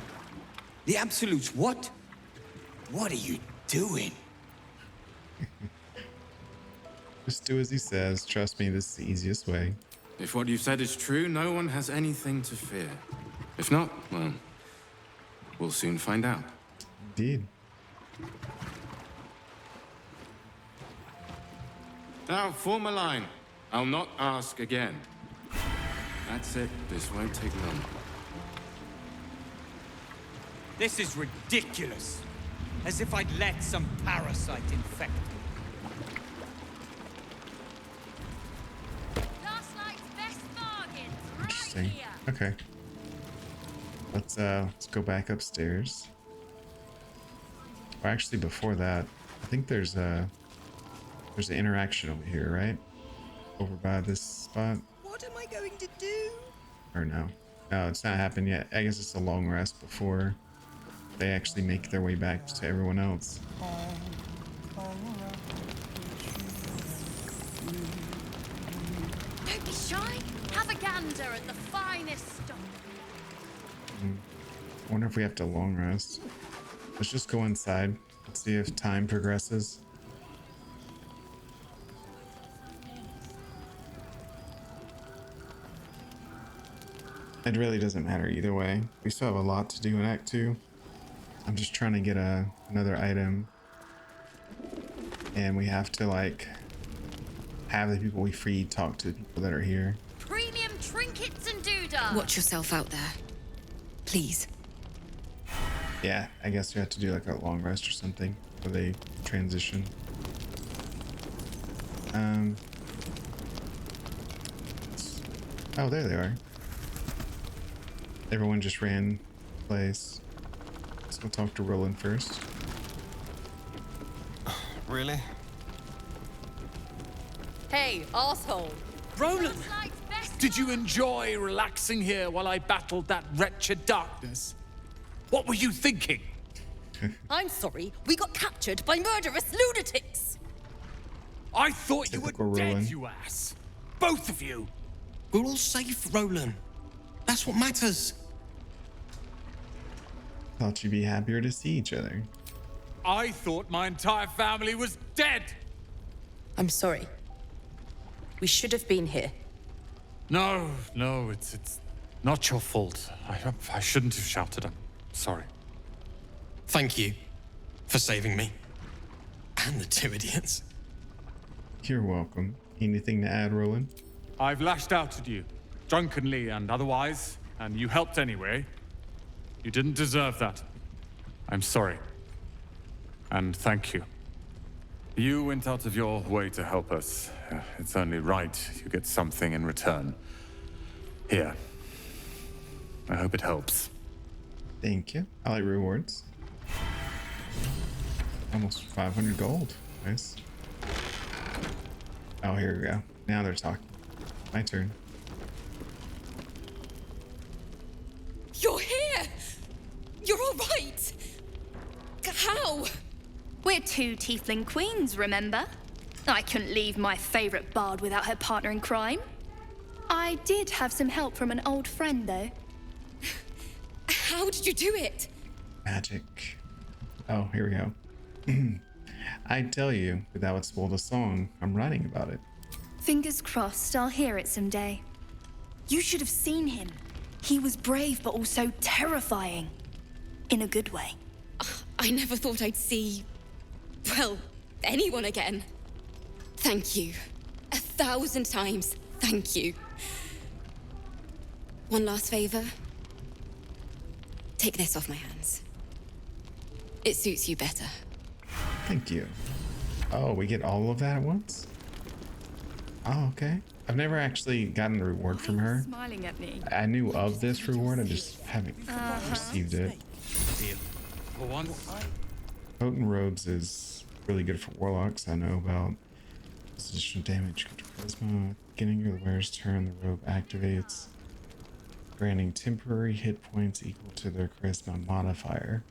The Absolute's what? What are you doing? Just do as he says. Trust me, this is the easiest way. If what you've said is true, no one has anything to fear. If not, well, we'll soon find out. Indeed. Now, form a line. I'll not ask again. That's it. This won't take long. This is ridiculous. As if I'd let some parasite infect me. Interesting. Okay. Let's go back upstairs. Or actually, before that, I think there's an interaction over here, right? Over by this spot. What am I going to do? Or no? No, it's not happened yet. I guess it's a long rest before they actually make their way back to everyone else. Don't be shy. gander at the finest stock. I wonder if we have to long rest. Let's just go inside. Let's see if time progresses. It really doesn't matter either way. We still have a lot to do in Act 2. I'm just trying to get another item. And we have to like have the people we free talk to the people that are here. Premium trinkets and doodah. Watch yourself out there. Please. Yeah, I guess we have to do like a long rest or something before they transition. Oh, there they are. Everyone just ran place. Let's go talk to Roland first. Really? Hey, asshole. Roland! Did you enjoy relaxing here while I battled that wretched darkness? What were you thinking? I'm sorry, we got captured by murderous lunatics. I thought you were dead, Roland. you ass. Both of you. We're all safe, Roland. That's what matters. Thought you'd be happier to see each other. I thought my entire family was dead. I'm sorry. We should have been here. No, it's not your fault. I shouldn't have shouted. I'm sorry. Thank you for saving me. And the two idiots. You're welcome. Anything to add, Roland? I've lashed out at you, drunkenly and otherwise, and you helped anyway. You didn't deserve that. I'm sorry. And thank you. You went out of your way to help us. It's only right you get something in return. Here. I hope it helps. Thank you. I like rewards. Almost 500 gold. Nice. Oh, here we go. Now they're talking. My turn. You're here! You're all right! How? We're two tiefling queens, remember? I couldn't leave my favorite bard without her partner in crime. I did have some help from an old friend, though. How did you do it? Magic. Oh, here we go. I tell you, but that would spoil the song. I'm writing about it. Fingers crossed I'll hear it someday. You should have seen him. He was brave, but also terrifying. In a good way. I never thought I'd see, well, anyone again. Thank you. 1,000 times, thank you. One last favor. Take this off my hands. It suits you better. Thank you. Oh, we get all of that at once? Oh, okay. I've never actually gotten a reward from her. Smiling at me. I knew of this reward, I just haven't received it. For once. Potent Robes is really good for warlocks. I know about this additional damage. Charisma. Beginning of the wearer's turn, the robe activates, granting temporary hit points equal to their charisma modifier.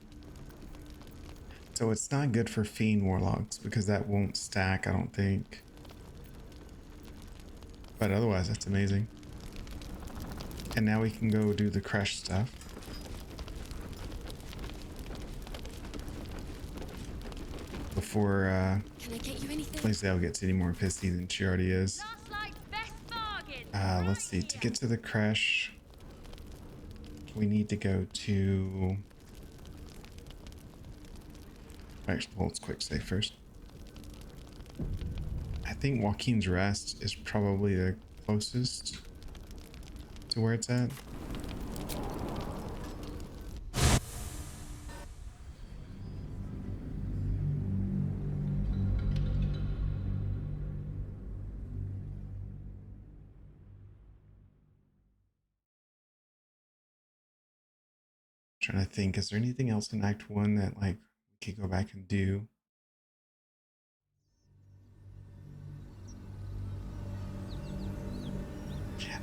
So it's not good for fiend warlocks because that won't stack, I don't think. But otherwise, that's amazing. And now we can go do the crush stuff. Before Blaisdell gets any more pissy than she already is. Let's see. To get to the crash, we need to go to. Actually, let's quick save first. I think Joaquin's Rest is probably the closest to where it's at. Trying to think, is there anything else in Act 1 that like we could go back and do?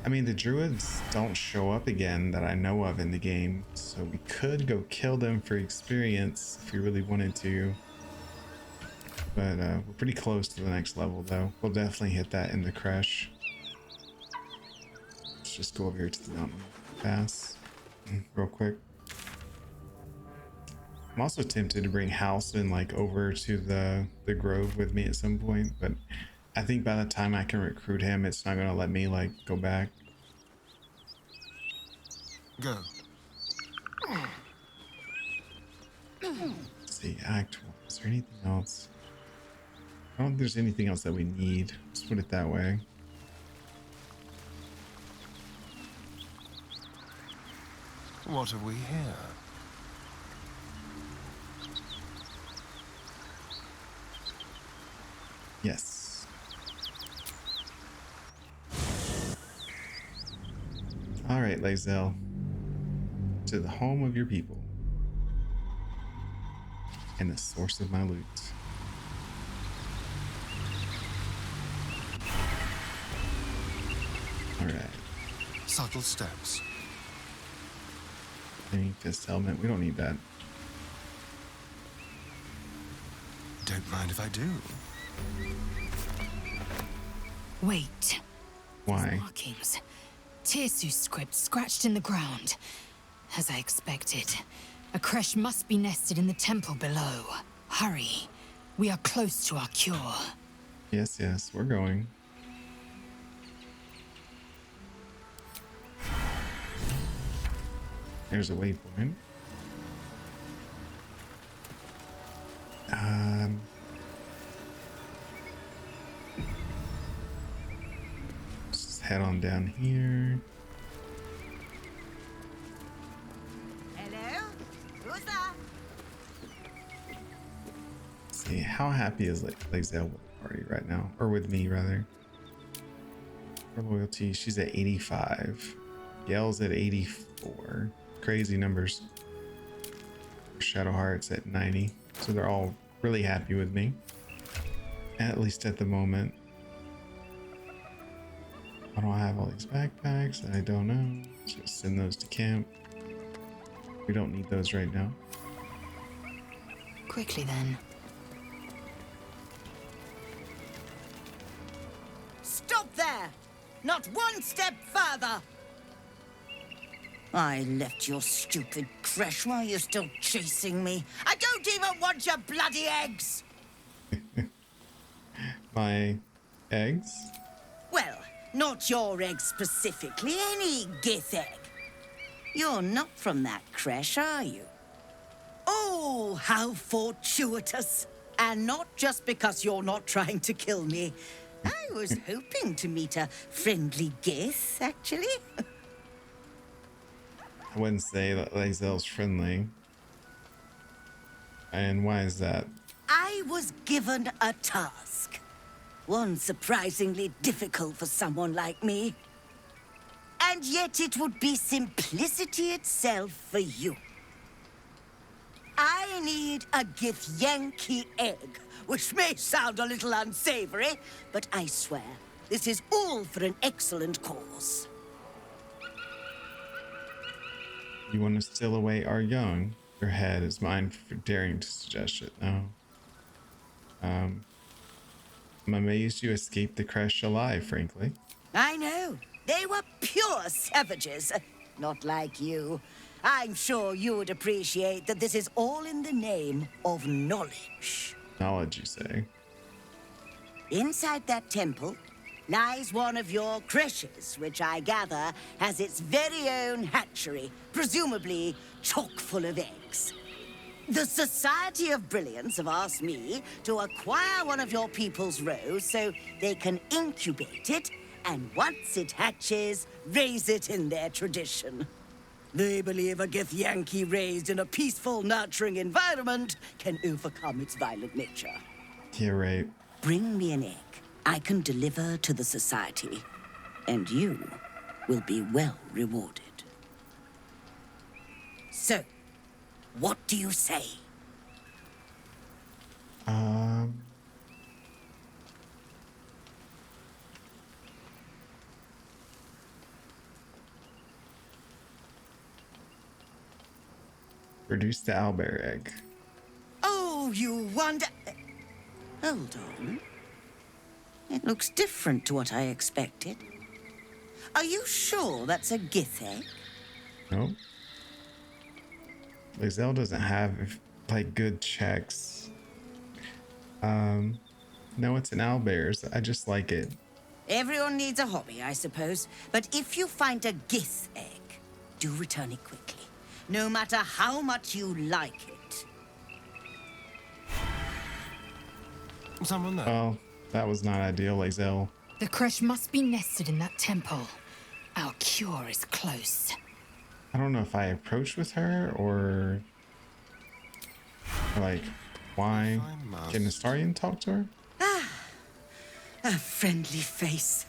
I mean, the druids don't show up again that I know of in the game, so we could go kill them for experience if we really wanted to. But we're pretty close to the next level though. We'll definitely hit that in the crash. let's just go over here to the mountain pass real quick. I'm also tempted to bring Halston like over to the grove with me at some point, but I think by the time I can recruit him, it's not gonna let me like go back. Go. Let's see, Act 1. Is there anything else? I don't think there's anything else that we need. Let's put it that way. What have we here? Yes. All right, Lae'zel. To the home of your people. And the source of my loot. All right. Subtle steps. Any fist helmet. We don't need that. Don't mind if I do. Wait. Why? Markings. Tirsu's script scratched in the ground. As I expected. A creche must be nested in the temple below. Hurry. We are close to our cure. Yes, yes, we're going. There's a waypoint. Let's head on down here. Hello? Who's that? See, how happy is Lae'zel with the party right now? Or with me, rather. Her loyalty, she's at 85. Gail's at 84. Crazy numbers. Shadowheart's at 90. So they're all really happy with me. At least at the moment. I don't have all these backpacks. I don't know. Let's just send those to camp. We don't need those right now. Quickly then. Stop there! Not one step further! I left your stupid creche while you're still chasing me. I don't even want your bloody eggs! My eggs? Well, not your eggs specifically, any Gith egg. You're not from that creche, are you? Oh, how fortuitous. And not just because you're not trying to kill me. I was hoping to meet a friendly Gith, actually. I wouldn't say that Lae'zel's friendly. And why is that? I was given a task. One surprisingly difficult for someone like me. And yet it would be simplicity itself for you. I need a Githyanki egg, which may sound a little unsavory, but I swear, this is all for an excellent cause. You want to steal away our young? Your head is mine for daring to suggest it. No. I'm amazed you escaped the crash alive, frankly. I know. They were pure savages. Not like you. I'm sure you would appreciate that this is all in the name of knowledge. Knowledge, you say? Inside that temple lies one of your creches, which I gather has its very own hatchery, presumably chock full of eggs. The Society of Brilliance have asked me to acquire one of your people's rows so they can incubate it, and once it hatches, raise it in their tradition. They believe a Githyanki raised in a peaceful, nurturing environment can overcome its violent nature. Yeah, right. Bring me an egg I can deliver to the Society, and you will be well rewarded. So, what do you say? Produce the owlbear egg. Oh, you wonder... Hold on. It looks different to what I expected. Are you sure that's a Gith egg? Nope. Lae'zel doesn't have like good checks. No, it's an owlbear's. I just like it. Everyone needs a hobby, I suppose. But if you find a Gith egg, do return it quickly, no matter how much you like it. Someone there? Well, that was not ideal, Lae'zel. The creche must be nested in that temple. Our cure is close. I don't know if I approached with her or like, why? Can Astarian talk to her? A friendly face.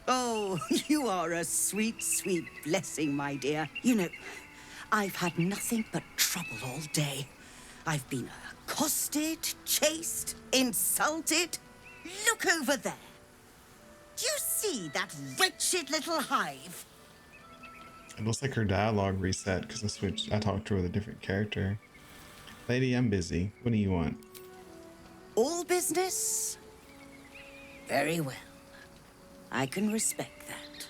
Oh, you are a sweet, sweet blessing, my dear. You know, I've had nothing but trouble all day. I've been accosted, chased, insulted. Look over there. Do you see that wretched little hive? It looks like her dialogue reset because I talked to her with a different character. Lady, I'm busy. What do you want? All business? Very well. I can respect that.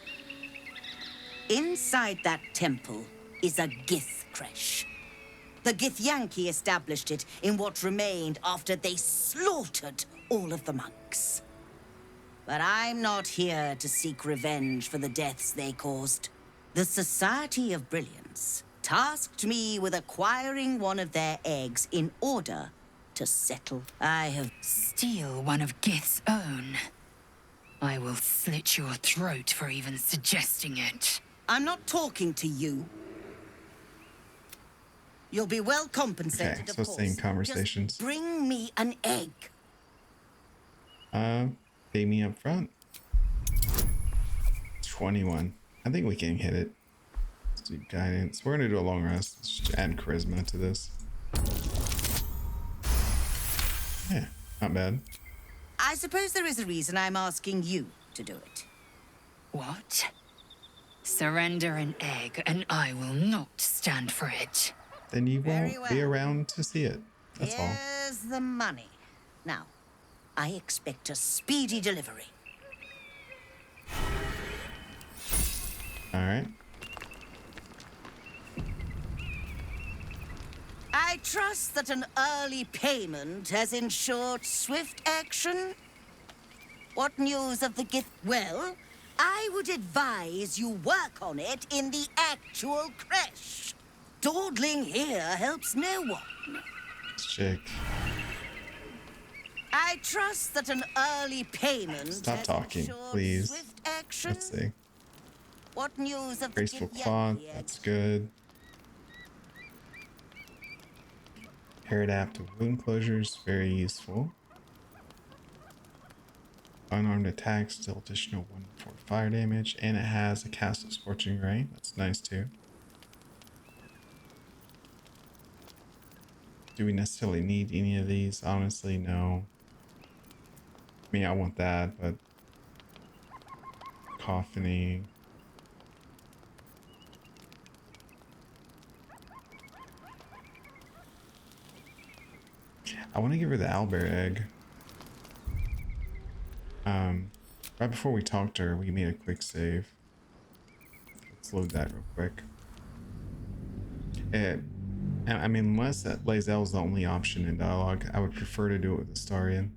Inside that temple is a Gith creche. The Githyanki established it in what remained after they slaughtered all of the monks. But I'm not here to seek revenge for the deaths they caused. The Society of Brilliance tasked me with acquiring one of their eggs in order to settle. I have... Steal one of Gith's own. I will slit your throat for even suggesting it. I'm not talking to you. You'll be well compensated, Okay, of so course. same conversations. Just bring me an egg. Pay me up front. 21. I think we can hit it. Let's do guidance. We're gonna do a long rest. Let's just add charisma to this. Yeah, not bad. I suppose there is a reason I'm asking you to do it. What? Surrender an egg, and I will not stand for it. Then you Very won't be well. around to see it. That's all. Here's the money. Now, I expect a speedy delivery. All right. I trust that an early payment has ensured swift action. What news of the gift? Well, I would advise you work on it in the actual creche. Dawdling here helps no one. Let's check. I trust that an early payment Stop has talking, ensured please. swift action. Let's see. What news of Graceful the cloth. Gith yet? That's good. Hair adaptive wound closures. Very useful. Unarmed attack. Still additional 1 for fire damage. And it has a cast of scorching ray. That's nice too. Do we necessarily need any of these? Honestly, no. I mean, I want that, but coffiny. I want to give her the owlbear egg. Right before we talked to her, we made a quick save. Let's load that real quick. I mean, unless that Lae'zel is the only option in dialogue, I would prefer to do it with Astarian.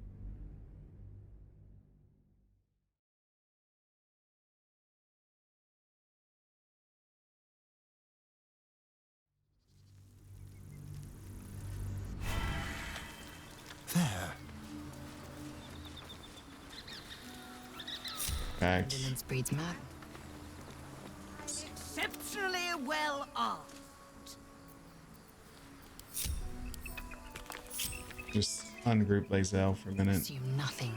There. Back. Vigilance breeds mad. Exceptionally well armed. Just ungroup Lae'zel for a minute. Assume nothing.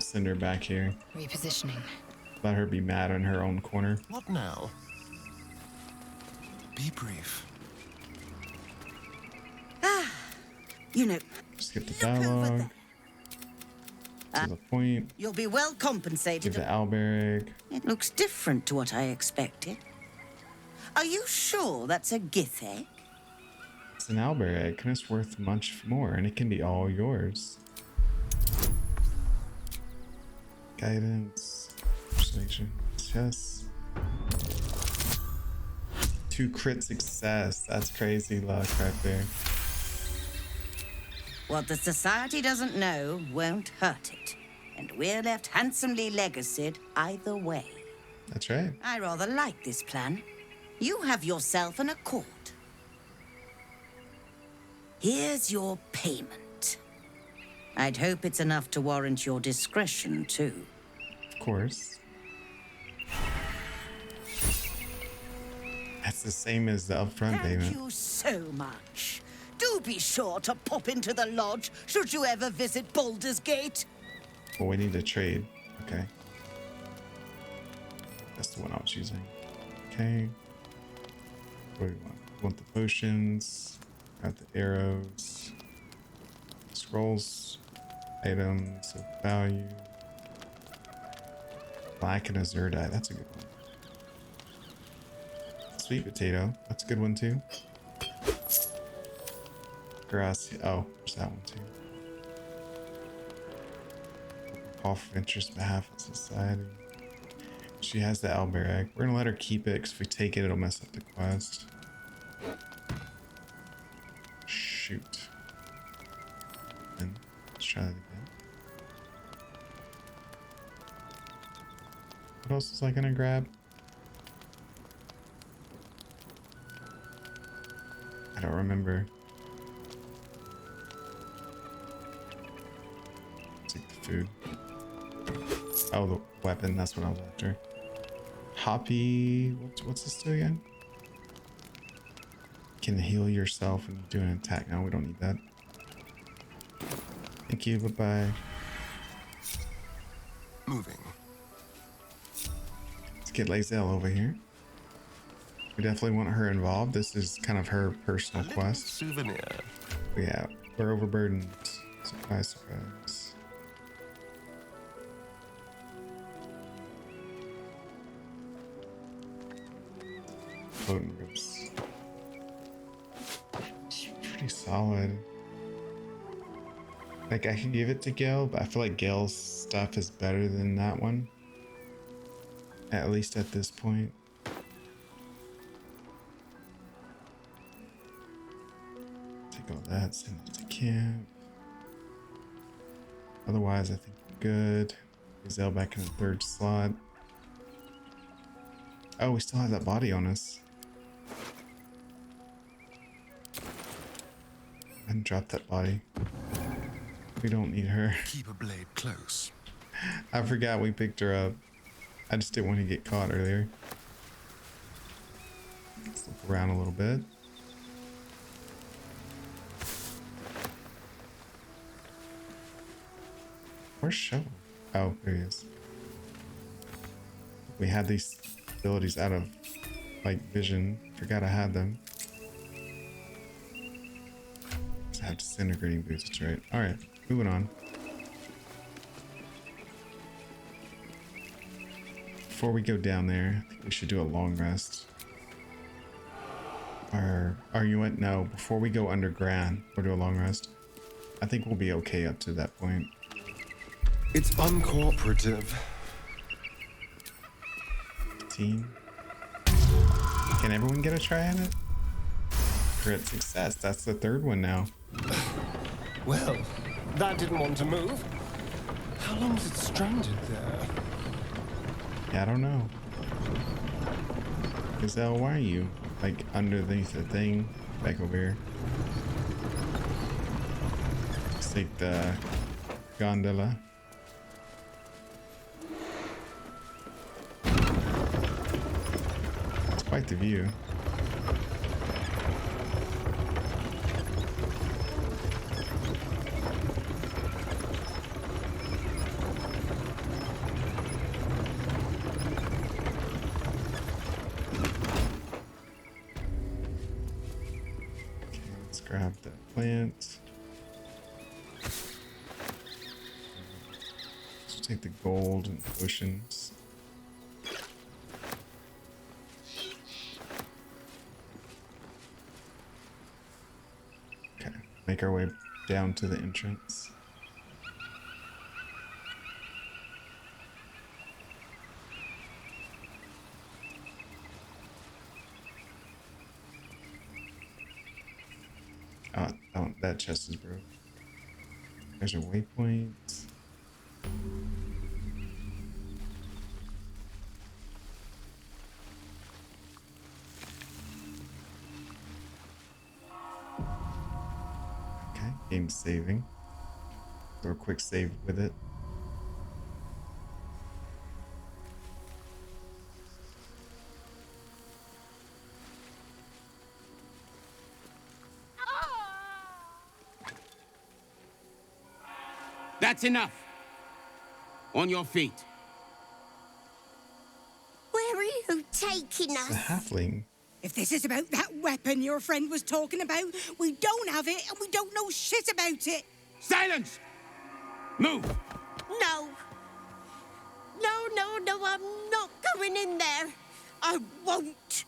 Send her back here. Repositioning. Let her be mad in her own corner. What now? Be brief. You know, Just get the dialogue. To the point. you'll be well compensated. Give the owlbear egg. It looks different to what I expected. Are you sure that's a Gith egg? It's an owlbear egg, and it's worth much more, and it can be all yours. Guidance. Persuasion. Yes. 2 crit success. That's crazy luck right there. What the Society doesn't know won't hurt it. And we're left handsomely legacied either way. That's right. I rather like this plan. You have yourself an accord. Here's your payment. I'd hope it's enough to warrant your discretion, too. Of course. That's the same as the upfront payment. Thank you so much. Do be sure to pop into the lodge should you ever visit Baldur's Gate. Well, we need to trade. Okay. That's the one I was using. Okay. What do we want? We want the potions. Got the arrows. Scrolls. Items of value. Black and Azurdite. That's a good one. Sweet potato. That's a good one too. Grass. Oh, there's that one too. Off of interest on behalf of society. She has the owlbear egg. We're gonna let her keep it because if we take it, it'll mess up the quest. Shoot. And let's try that again. What else was I gonna grab? I don't remember. Take the food. Oh, the weapon. That's what I was after. Hoppy. What's this do again? Can heal yourself when you do an attack. No, we don't need that. Thank you. Bye-bye. Moving. Let's get Lazelle over here. We definitely want her involved. This is kind of her personal quest. Souvenir. Yeah, we're overburdened. Surprise, surprise. Floating ribs. It's pretty solid. Like, I could give it to Gil, but I feel like Gil's stuff is better than that one. At least at this point. Take all that, send it to camp. Otherwise, I think we're good. Gazelle back in the 3rd slot. Oh, we still have that body on us. And drop that body. We don't need her. Keep a blade close. I forgot we picked her up. I just didn't want to get caught earlier. Let's look around a little bit. Where's Shovel? Oh, there he is. We had these abilities out of, like, vision. Forgot I had them. I have disintegrating boots, that's right. Alright, moving on. Before we go down there, I think we should do a long rest. Or you went? No, before we go underground, we'll do a long rest. I think we'll be okay up to that point. It's uncooperative. Team. Can everyone get a try at it? Crit success. That's the 3rd one now. Well, that didn't want to move. How long is it stranded there? Yeah, I don't know. Gazelle, why are you like underneath the thing? Back over here. Let's take the gondola. It's quite the view. Grab the plant. Let's take the gold and potions. Okay, make our way down to the entrance. Oh, that chest is broke. There's a waypoint. Okay, game saving. Do a quick save with it. That's enough. On your feet. Where are you taking us? It's a halfling. If this is about that weapon your friend was talking about, we don't have it and we don't know shit about it. Silence! Move! No. No, I'm not going in there. I won't.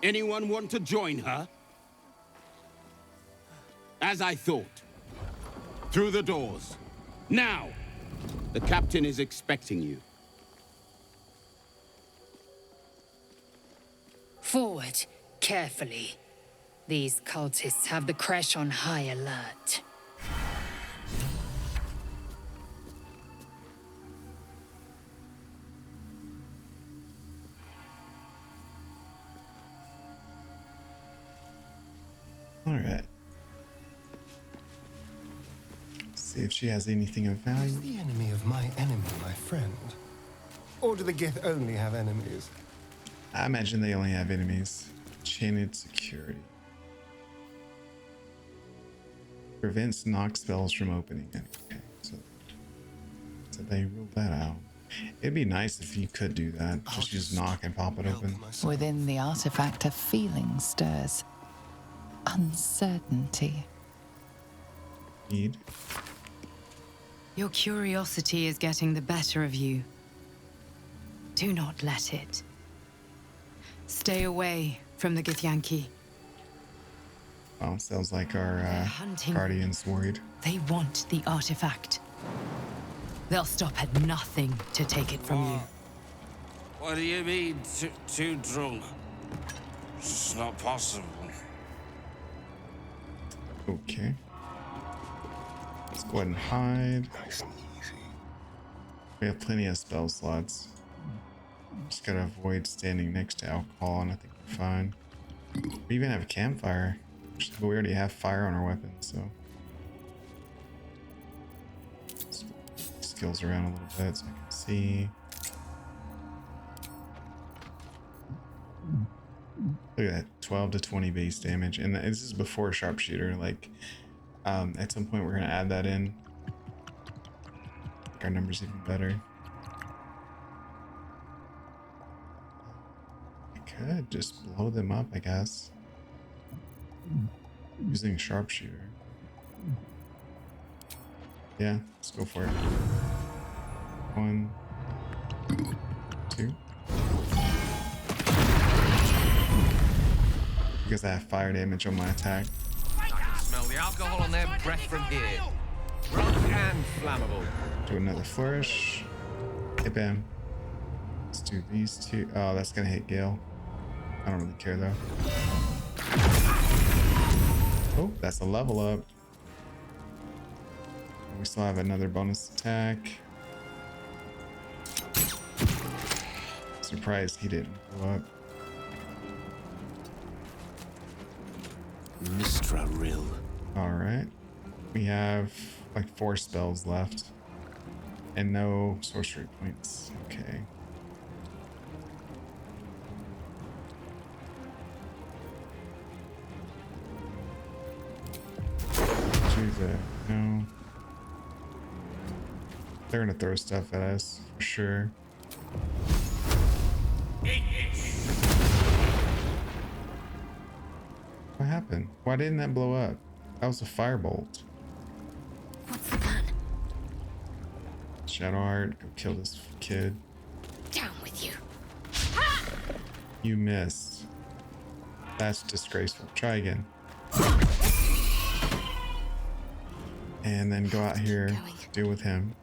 Anyone want to join her? As I thought. Through the doors. Now! The captain is expecting you. Forward, carefully. These cultists have the Creche on high alert. All right. See if she has anything of value. Is the enemy of my enemy my friend? Or do the Gith only have enemies? I imagine they only have enemies. Chained security. Prevents knock spells from opening it. Okay, so they ruled that out. It'd be nice if you could do that. Just use knock and pop it open. Within the artifact, a feeling stirs. Uncertainty. Need. Your curiosity is getting the better of you. Do not let it. Stay away from the Githyanki. Well, sounds like our guardian's worried. They want the artifact. They'll stop at nothing to take it from you. What do you mean, too drunk? It's not possible. Okay. Let's go ahead and hide. We have plenty of spell slots. Just gotta avoid standing next to alcohol, and I think we're fine. We even have a campfire, but we already have fire on our weapons, so. Skills around a little bit so I can see. Look at that, 12 to 20 base damage, and this is before sharpshooter. Like, at some point we're gonna add that in. Make our numbers even better. I could just blow them up, I guess, using sharpshooter. Yeah, let's go for it. 1, 2. Because I have fire damage on my attack. I can smell the alcohol on their breath from here. Drunk and flammable. Do another flourish. Hey, bam. Let's do these two. Oh, that's gonna hit Gale. I don't really care though. Oh, that's a level up. We still have another bonus attack. Surprised he didn't blow up. Mistra Rill. Alright. We have like 4 spells left. And no sorcery points. Okay. No. They're gonna throw stuff at us for sure. What happened? Why didn't that blow up? That was a firebolt. What's the plan? Shadowheart, go kill this kid. Down with you. You missed. That's disgraceful. Try again. And then go out here, deal with him.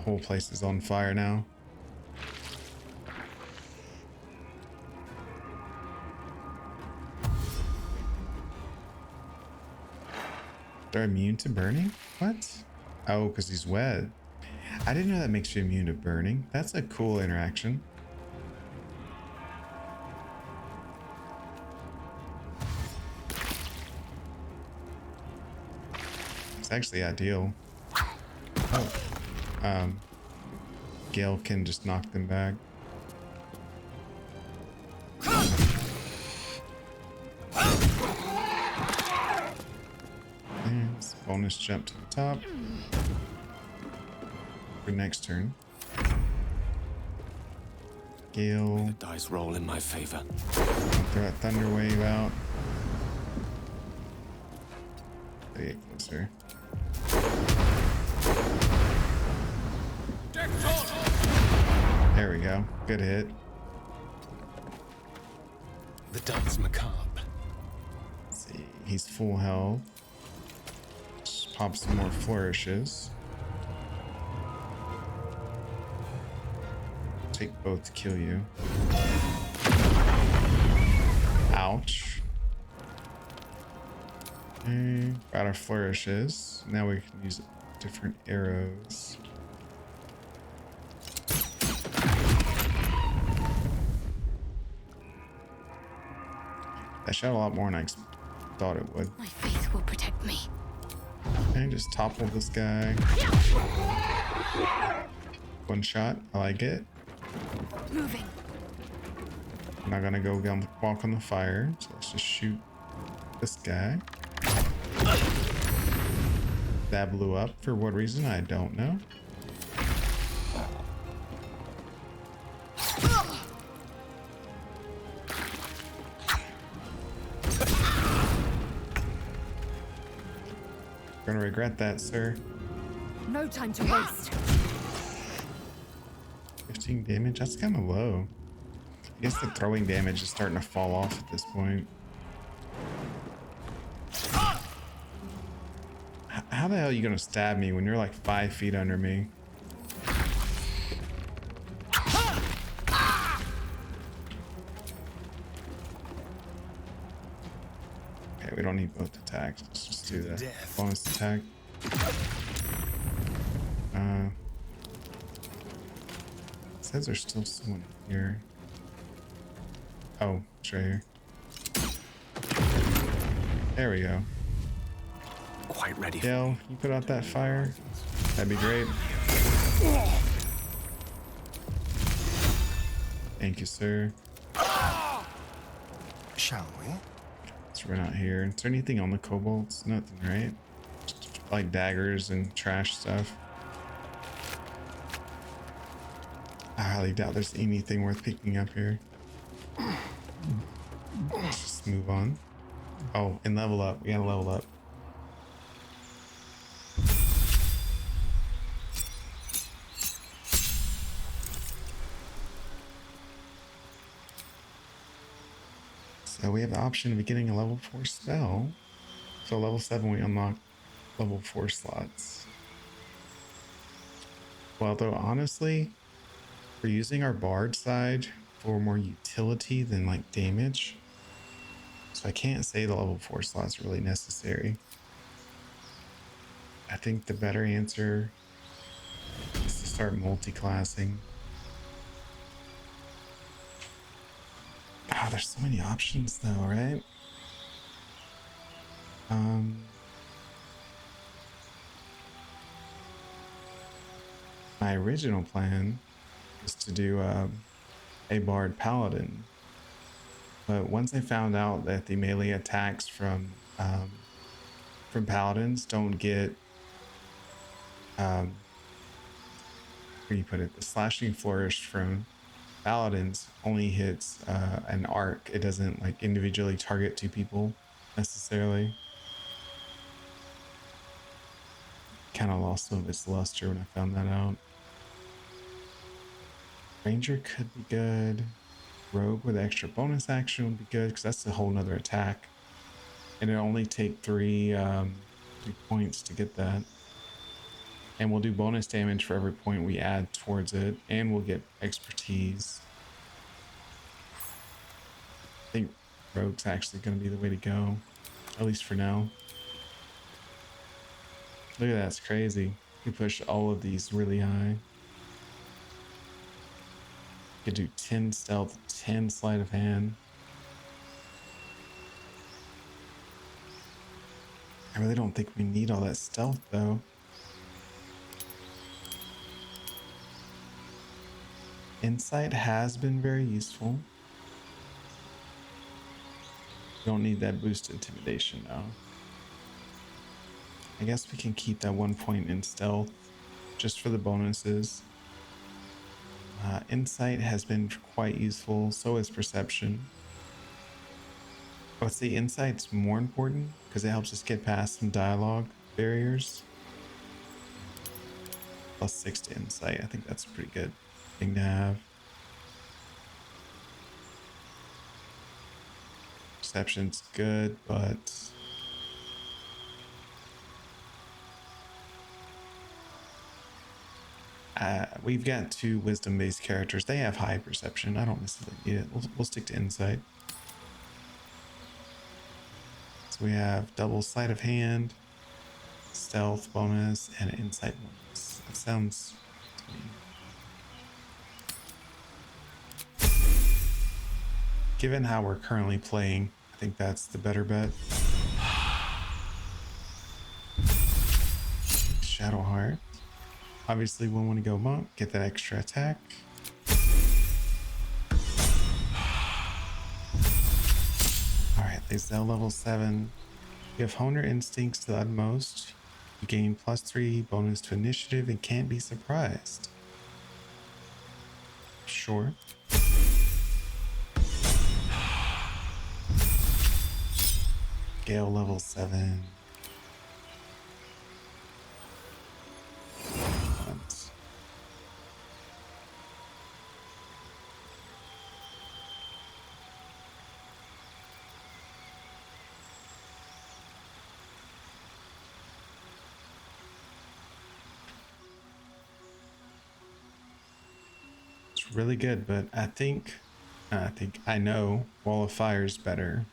whole place is on fire now. They're immune to burning? What? Oh, because he's wet. I didn't know that makes you immune to burning. That's a cool interaction. It's actually ideal. Oh. Gale can just knock them back. And bonus jump to the top. For next turn. Gale. The dice roll in my favor. Throw that thunder wave out. Get closer. There we go. Good hit. The dance macabre. Let's see. He's full health. Just pop some more flourishes. Take both to kill you. Ouch. Okay, got our flourishes. Now we can use different arrows. That shot a lot more than I thought it would. My faith will protect me. And just topple this guy. One shot. I like it. Moving. I'm not gonna go down, walk on the fire. So let's just shoot this guy. That blew up for what reason? I don't know. Gonna regret that, sir. No time to waste. 15 damage? That's kind of low. I guess the throwing damage is starting to fall off at this point. How the hell are you gonna stab me when you're like 5 feet under me? Okay, we don't need both attacks. Let's just do the bonus attack. It says there's still someone here. Oh, it's right here. There we go. Quite ready. Gale, you put out that fire? That'd be great. Thank you, sir. Shall we? So we're not here. Is there anything on the kobolds? Nothing, right? Just like daggers and trash stuff. I highly doubt there's anything worth picking up here. Let's just move on. Oh, and level up. We gotta level up. So we have the option of getting a level 4 spell. So level 7 we unlock level 4 slots. Well, though honestly, we're using our bard side for more utility than like damage. So I can't say the level 4 slot's really necessary. I think the better answer is to start multi-classing. Ah, there's so many options though, right? My original plan was to do a bard paladin, but once I found out that the melee attacks from paladins don't get where do you put it? The slashing flourish from paladins only hits an arc. It doesn't like individually target 2 people necessarily. Kind of lost some of its luster when I found that out. Ranger could be good. Rogue with extra bonus action would be good because that's a whole nother attack, and it only take 3 points to get that. And we'll do bonus damage for every point we add towards it, and we'll get expertise. I think rogue's actually going to be the way to go, at least for now. Look at that, it's crazy. We push all of these really high. You could do 10 stealth, 10 sleight of hand. I really don't think we need all that stealth though. Insight has been very useful. We don't need that boost intimidation though. I guess we can keep that 1 point in stealth just for the bonuses. Insight has been quite useful, so is perception. I would say insight's more important because it helps us get past some dialogue barriers. +6 to insight, I think that's a pretty good thing to have. Perception's good, but we've got 2 wisdom-based characters. They have high perception. I don't necessarily need it. We'll stick to insight. So we have double sleight of hand, stealth bonus, and an insight bonus. That sounds to me. Given how we're currently playing, I think that's the better bet. Shadowheart. Obviously, we'll want to go monk, get that extra attack. Alright, Lae'zel level 7. You have honed your instincts to the utmost. You gain +3 bonus to initiative and can't be surprised. Sure. Gale level 7. Really good, but I know Wall of Fire is better.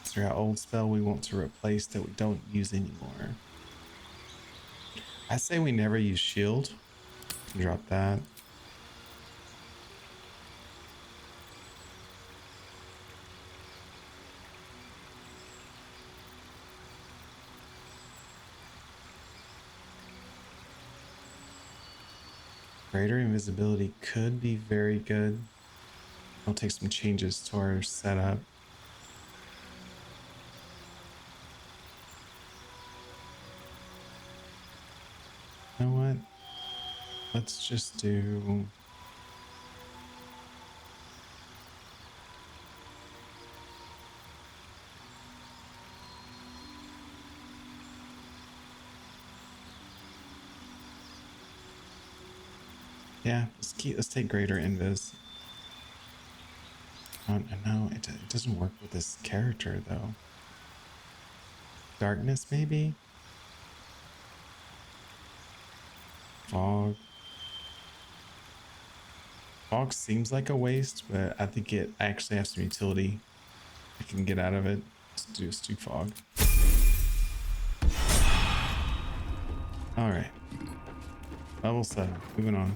So our old spell we want to replace that we don't use anymore. I say we never use shield. Drop that. Greater invisibility could be very good. I'll take some changes to our setup. You know what? Let's just do... Yeah, let's take greater invis. Oh, no, it doesn't work with this character though. Darkness maybe? Fog. Fog seems like a waste, but I think it actually has some utility I can get out of it. Let's do fog. Alright. Level 7, moving on.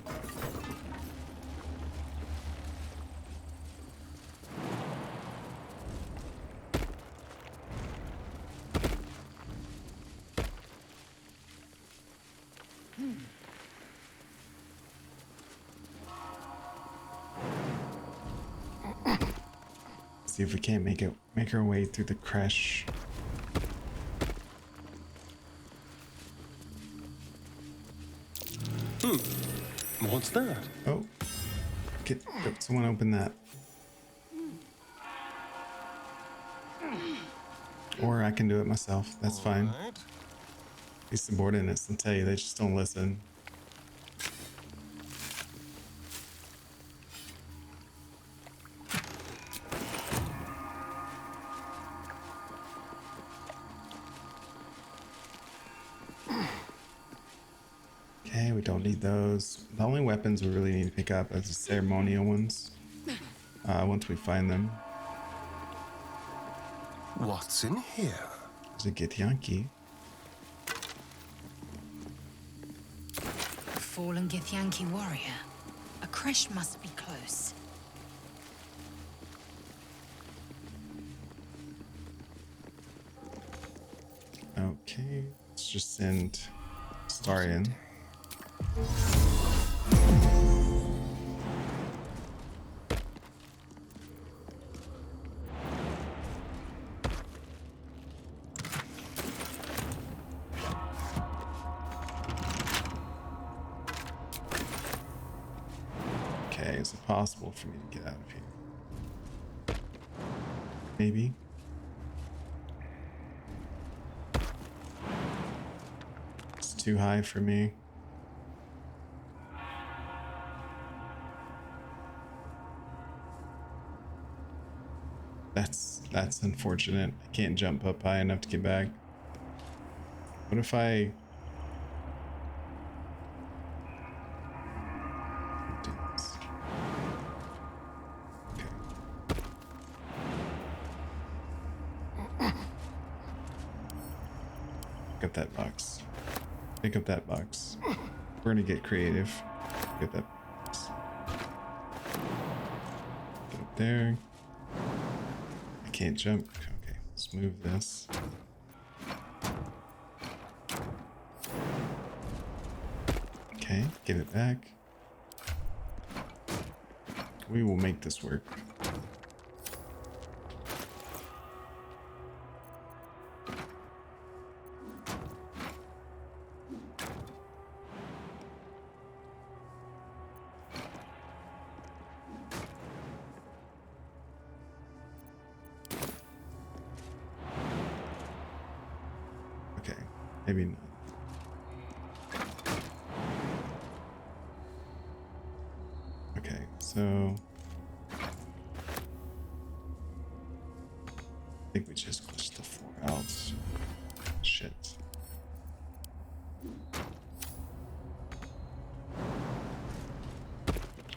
See if we can't make our way through the crash. What's that? Oh, get someone open that. Or I can do it myself. That's fine. These subordinates will tell you, they just don't listen. we don't need those. The only weapons we really need to pick up are the ceremonial ones. Once we find them. What's in here? There's a Githyanki. Fallen Githyanki warrior. A creche must be close. Okay, let's just send Astarian. Okay, is it possible for me to get out of here? Maybe. It's too high for me. That's unfortunate. I can't jump up high enough to get back. What if I do this? Okay. Pick up that box. Pick up that box. We're gonna get creative. Pick up that box. Get up there. I can't jump. Okay, let's move this. Okay, get it back. We will make this work. Okay, maybe not. Okay, so I think we just glitched the floor out. Shit.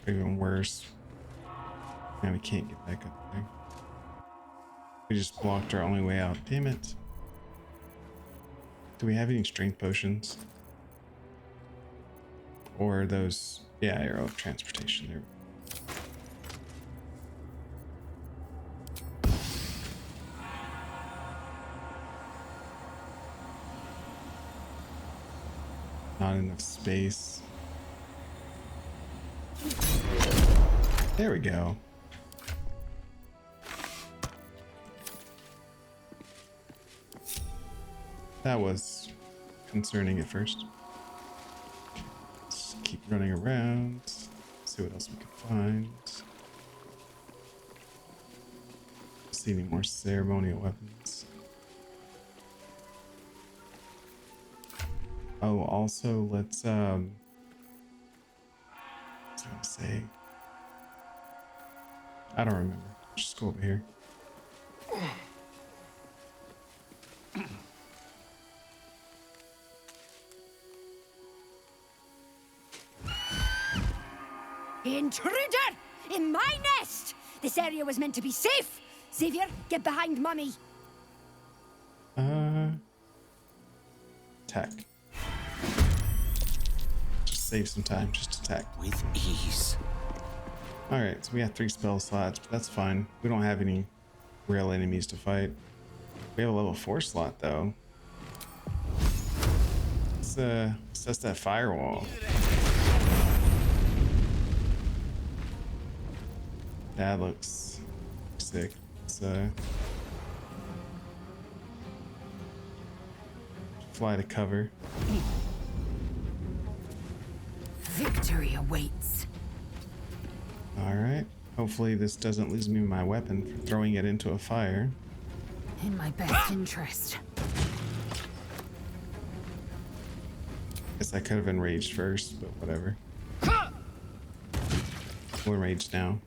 Even worse. Now we can't get back up there. We just blocked our only way out. Damn it. Do we have any strength potions? Or those, yeah, arrow of transportation there. Not enough space. There we go. That was concerning at first. Let's keep running around. See what else we can find. See any more ceremonial weapons. Oh, also let's what was I gonna say? I don't remember. Just go over here. Intruder! In my nest! This area was meant to be safe! Xavier, get behind Mummy! Attack. Just save some time, just attack. With ease. Alright, so we have 3 spell slots, but that's fine. We don't have any real enemies to fight. We have a level 4 slot though. Let's assess that firewall. That looks sick. Let's fly to cover. Victory awaits. Alright. Hopefully this doesn't lose me my weapon for throwing it into a fire. In my best interest. Guess I could have enraged first, but whatever. We're enraged now.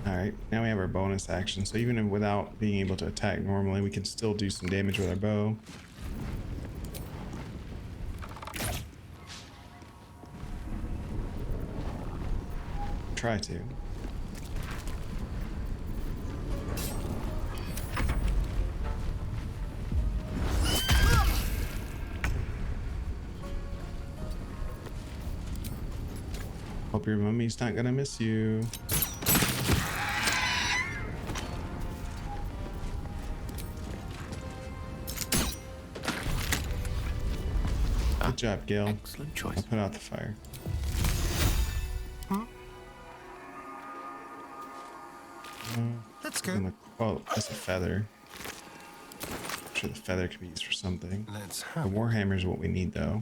Alright. Alright, now we have our bonus action, so even without being able to attack normally, we can still do some damage with our bow. Try to. Hope your mummy's not gonna miss you. Good job, Gil. Excellent choice. I'll put out the fire. Let's go. Oh, that's a feather. I'm sure the feather can be used for something. Let's The warhammer is what we need, though.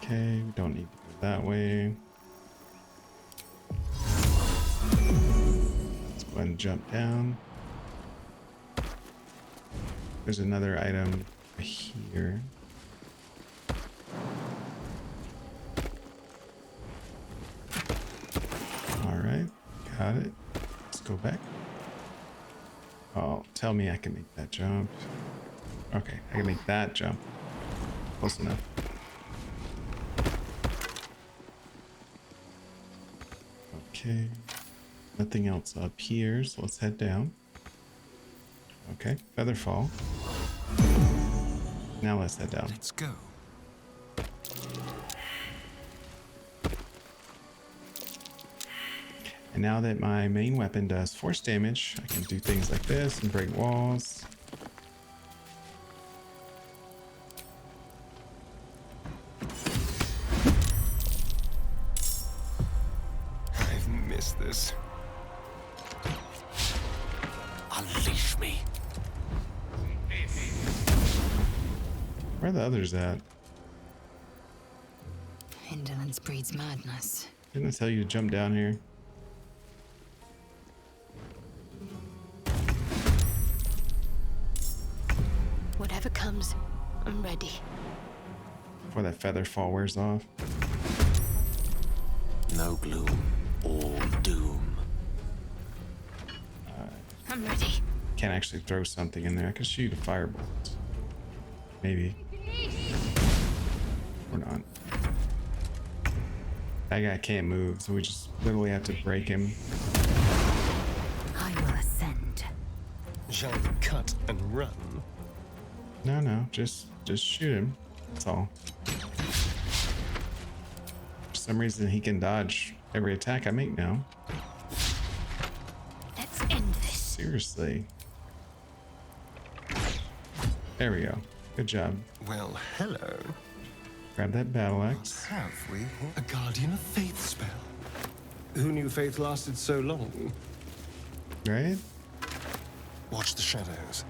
Okay, we don't need to go that way. Let's go ahead and jump down. There's another item here. Alright, got it. Let's go back. Oh, tell me I can make that jump. Okay, I can make that jump. Close enough. Okay, nothing else up here, so let's head down. Okay, feather fall. Now let's head down. Let's go. And now that my main weapon does force damage, I can do things like this and break walls. I've missed this. Unleash me. Where are the others at? Indolence breeds madness. Didn't I tell you to jump down here? Whatever comes, I'm ready. Before that feather fall wears off. No gloom, all doom. I'm ready. Can't actually throw something in there. I can shoot a firebolt. Maybe. Or not. That guy can't move, so we just literally have to break him. I will ascend. Shall we cut and run? No, just shoot him. That's all. For some reason he can dodge every attack I make now. Let's end this. Seriously. There we go. Good job. Well, hello. Grab that battle axe. What have we here? A Guardian of Faith spell. Who knew faith lasted so long? Right? Watch the shadows.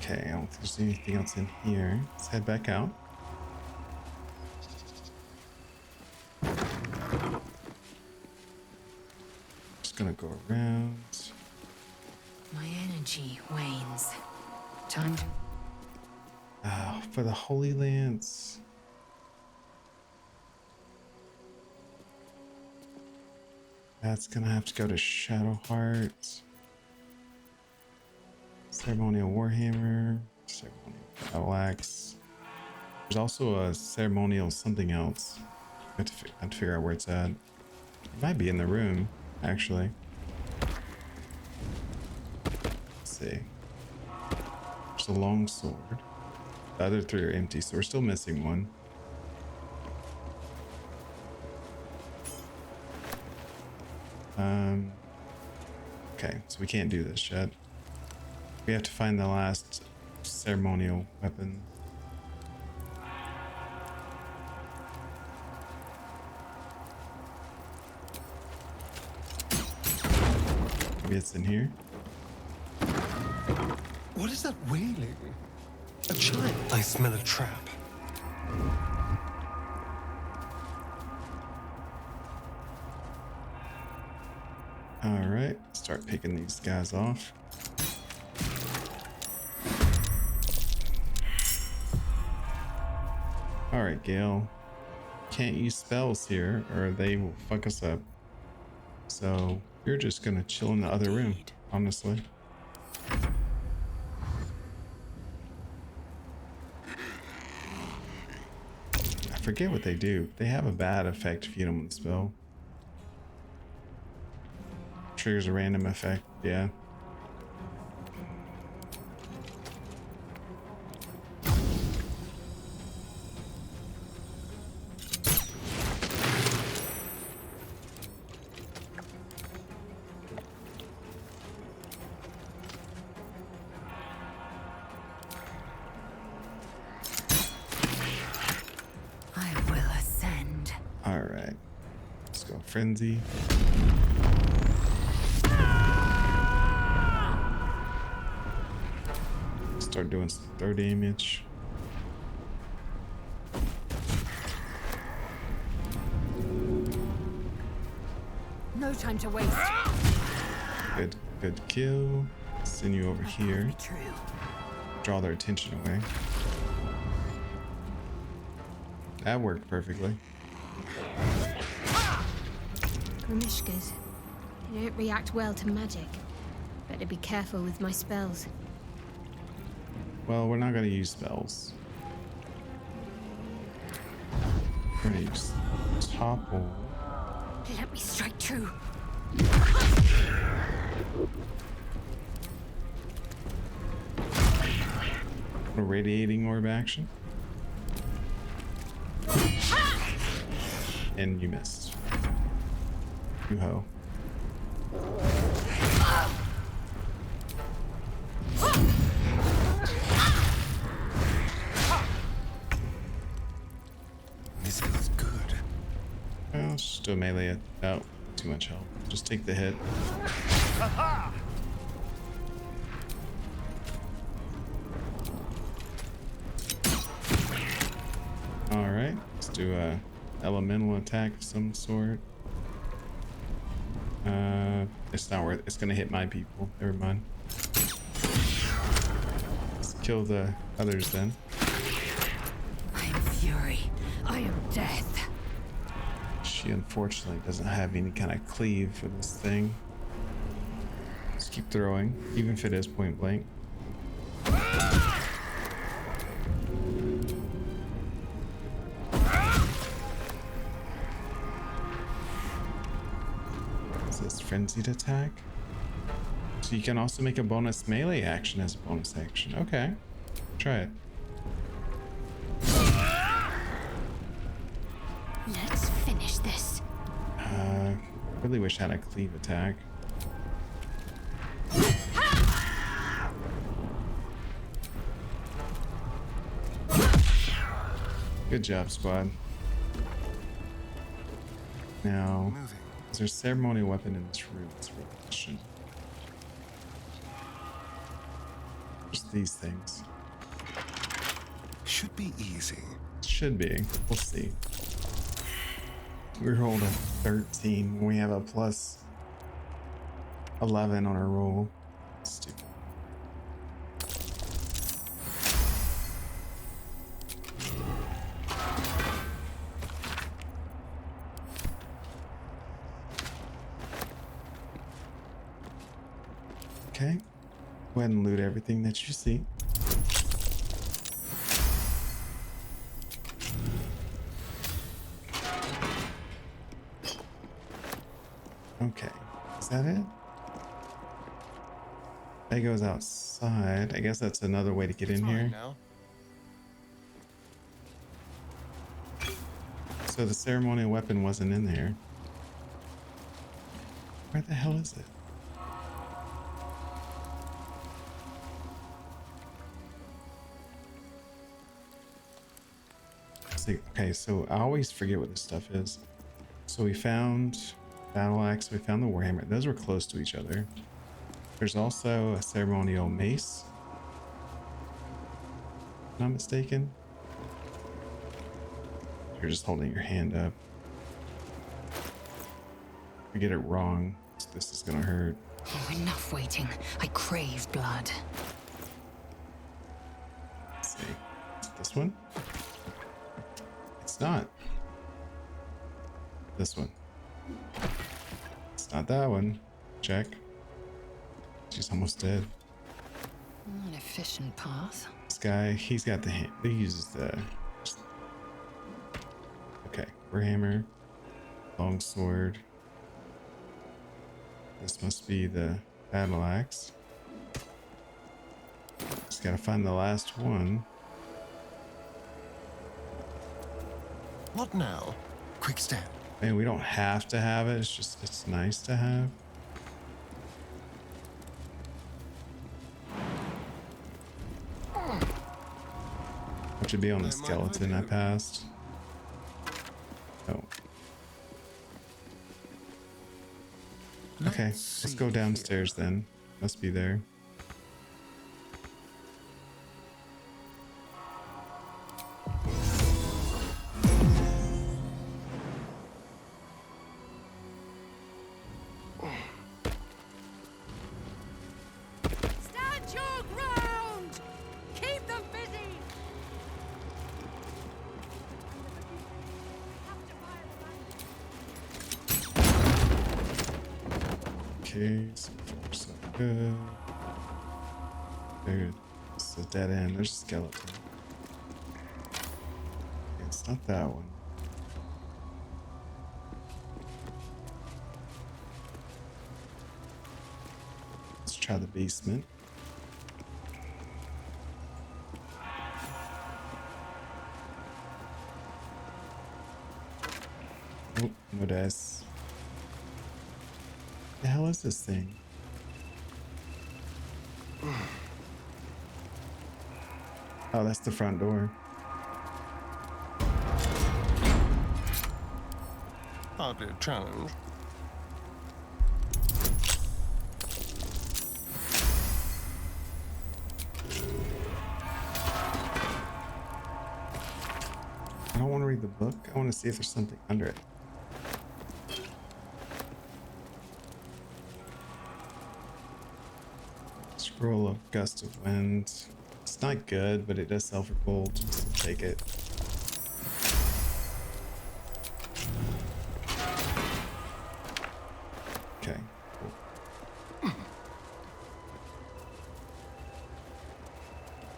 Okay, I don't think there's anything else in here. Let's head back out. Just gonna go around. My energy wanes. Time to... Oh, for the Holy Lance. That's gonna have to go to Shadowheart. Ceremonial Warhammer. Ceremonial Battle Axe. There's also a ceremonial something else. I have to figure out where it's at. It might be in the room, actually. Let's see. There's a long sword. The other three are empty, so we're still missing one. Okay, so we can't do this yet. We have to find the last ceremonial weapon. Maybe it's in here. What is that wailing? A child. I smell a trap. All right, start picking these guys off. Alright, Gale. Can't use spells here or they will fuck us up. So you're just gonna chill in the other room, honestly. I forget what they do. They have a bad effect if you don't spell. Triggers a random effect, yeah. Frenzy. Start doing some throw damage. No time to waste. Good kill. Send you over here. Draw their attention away. That worked perfectly. Grimishkas. They don't react well to magic. Better be careful with my spells. Well, we're not gonna use spells. We're gonna use topple. Let me strike true. A radiating orb action. And you missed. You ho. This feels good. Well, just do a melee it. Oh, too much health. Just take the hit. Alright, let's do a elemental attack of some sort. It's not worth it. It's gonna hit my people. Never mind. Let's kill the others then. I am fury. I am death. She unfortunately doesn't have any kind of cleave for this thing. Just keep throwing, even if it is point blank. Frenzied attack. So you can also make a bonus melee action as a bonus action. Okay, try it. Let's finish this. Really wish I had a cleave attack. Good job, squad. Now, is there a ceremonial weapon in this room? That's a real question. Just these things. Should be easy. Should be. We'll see. We rolled a 13 when we have a plus 11 on our roll. Stupid. Okay. Go ahead and loot everything that you see. Okay, is that it? That goes outside. I guess that's another way to get in here. So the ceremonial weapon wasn't in there. Where the hell is it? Okay, so I always forget what this stuff is. So we found battle axe, we found the warhammer. Those were close to each other. There's also a ceremonial mace. If I'm not mistaken. You're just holding your hand up. If we get it wrong, this is gonna hurt. Oh, enough waiting. I crave blood. Let's see. This one? It's not. This one. It's not that one. Check. She's almost dead. An efficient path. This guy, he's got the hand. He uses the. Okay, warhammer, long sword. This must be the battle axe. Just gotta find the last one. What now? Quick step. Man, we don't have to have it. It's just, it's nice to have. Which would be on the skeleton I passed. Oh. Okay, let's go downstairs then. Must be there. Stand your ground! Keep them busy! Okay, so far so good. Dude, it's a dead end. There's a skeleton. Okay, it's not that one. Let's try the basement. Oh, no dice. The hell is this thing? Oh, that's the front door. Hardly a challenge. I don't want to read the book. I want to see if there's something under it. Scroll of Gust of Wind. It's not good, but it does sell for gold, so take it. Okay, cool.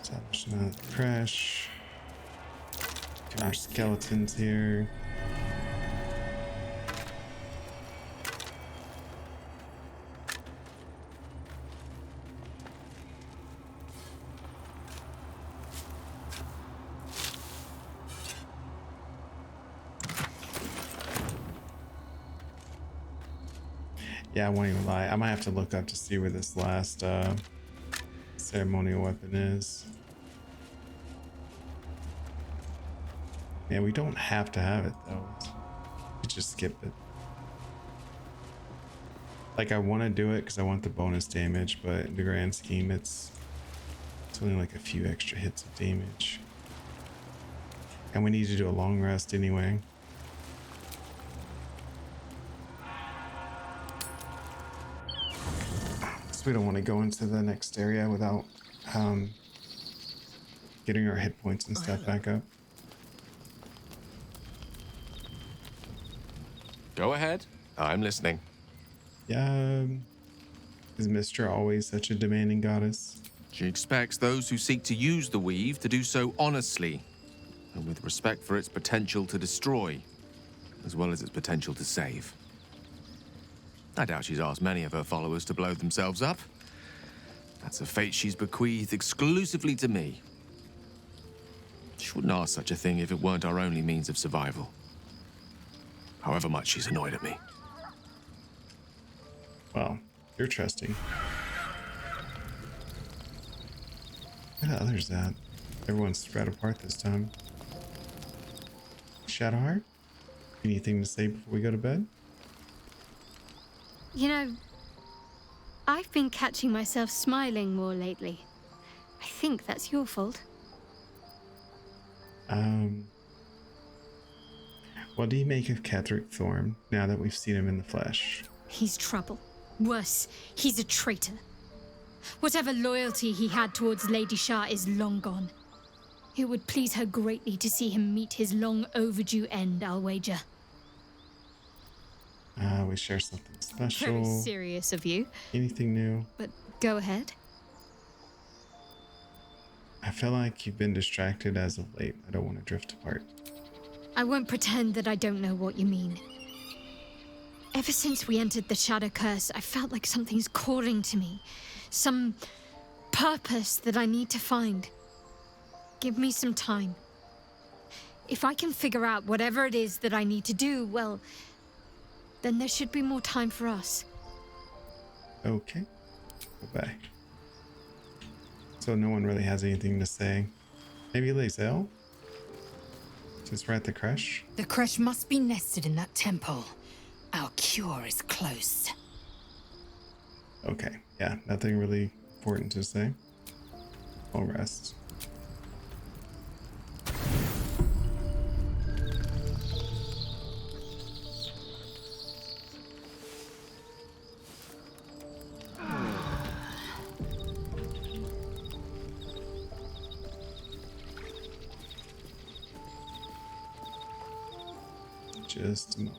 Establishment of crash. Two more skeletons here. Yeah, I won't even lie. I might have to look up to see where this last ceremonial weapon is. Yeah, we don't have to have it though. We just skip it. Like I want to do it because I want the bonus damage, but in the grand scheme, it's only like a few extra hits of damage. And we need to do a long rest anyway. So we don't want to go into the next area without getting our hit points and stuff back up. Go ahead. I'm listening. Yeah. Is Mystra always such a demanding goddess? She expects those who seek to use the weave to do so honestly and with respect for its potential to destroy, as well as its potential to save. I doubt she's asked many of her followers to blow themselves up. That's a fate she's bequeathed exclusively to me. She wouldn't ask such a thing if it weren't our only means of survival. However much she's annoyed at me. Well, you're trusting. Where the others at? Everyone's spread apart this time. Shadowheart? Anything to say before we go to bed? You know, I've been catching myself smiling more lately. I think that's your fault. What do you make of Ketheric Thorm now that we've seen him in the flesh? He's trouble. Worse, he's a traitor. Whatever loyalty he had towards Lady Shah is long gone. It would please her greatly to see him meet his long overdue end, I'll wager. We share something Very special. serious of you. Anything new? But go ahead. I feel like you've been distracted as of late. I don't want to drift apart. I won't pretend that I don't know what you mean. Ever since we entered the Shadow Curse, I felt like something's calling to me. Some purpose that I need to find. Give me some time. If I can figure out whatever it is that I need to do, well, then there should be more time for us. Okay. Go back. So no one really has anything to say. Maybe Lae'zel? Since we're at the creche? The creche must be nested in that temple. Our cure is close. Okay, yeah, nothing really important to say. I'll rest. Just a moment.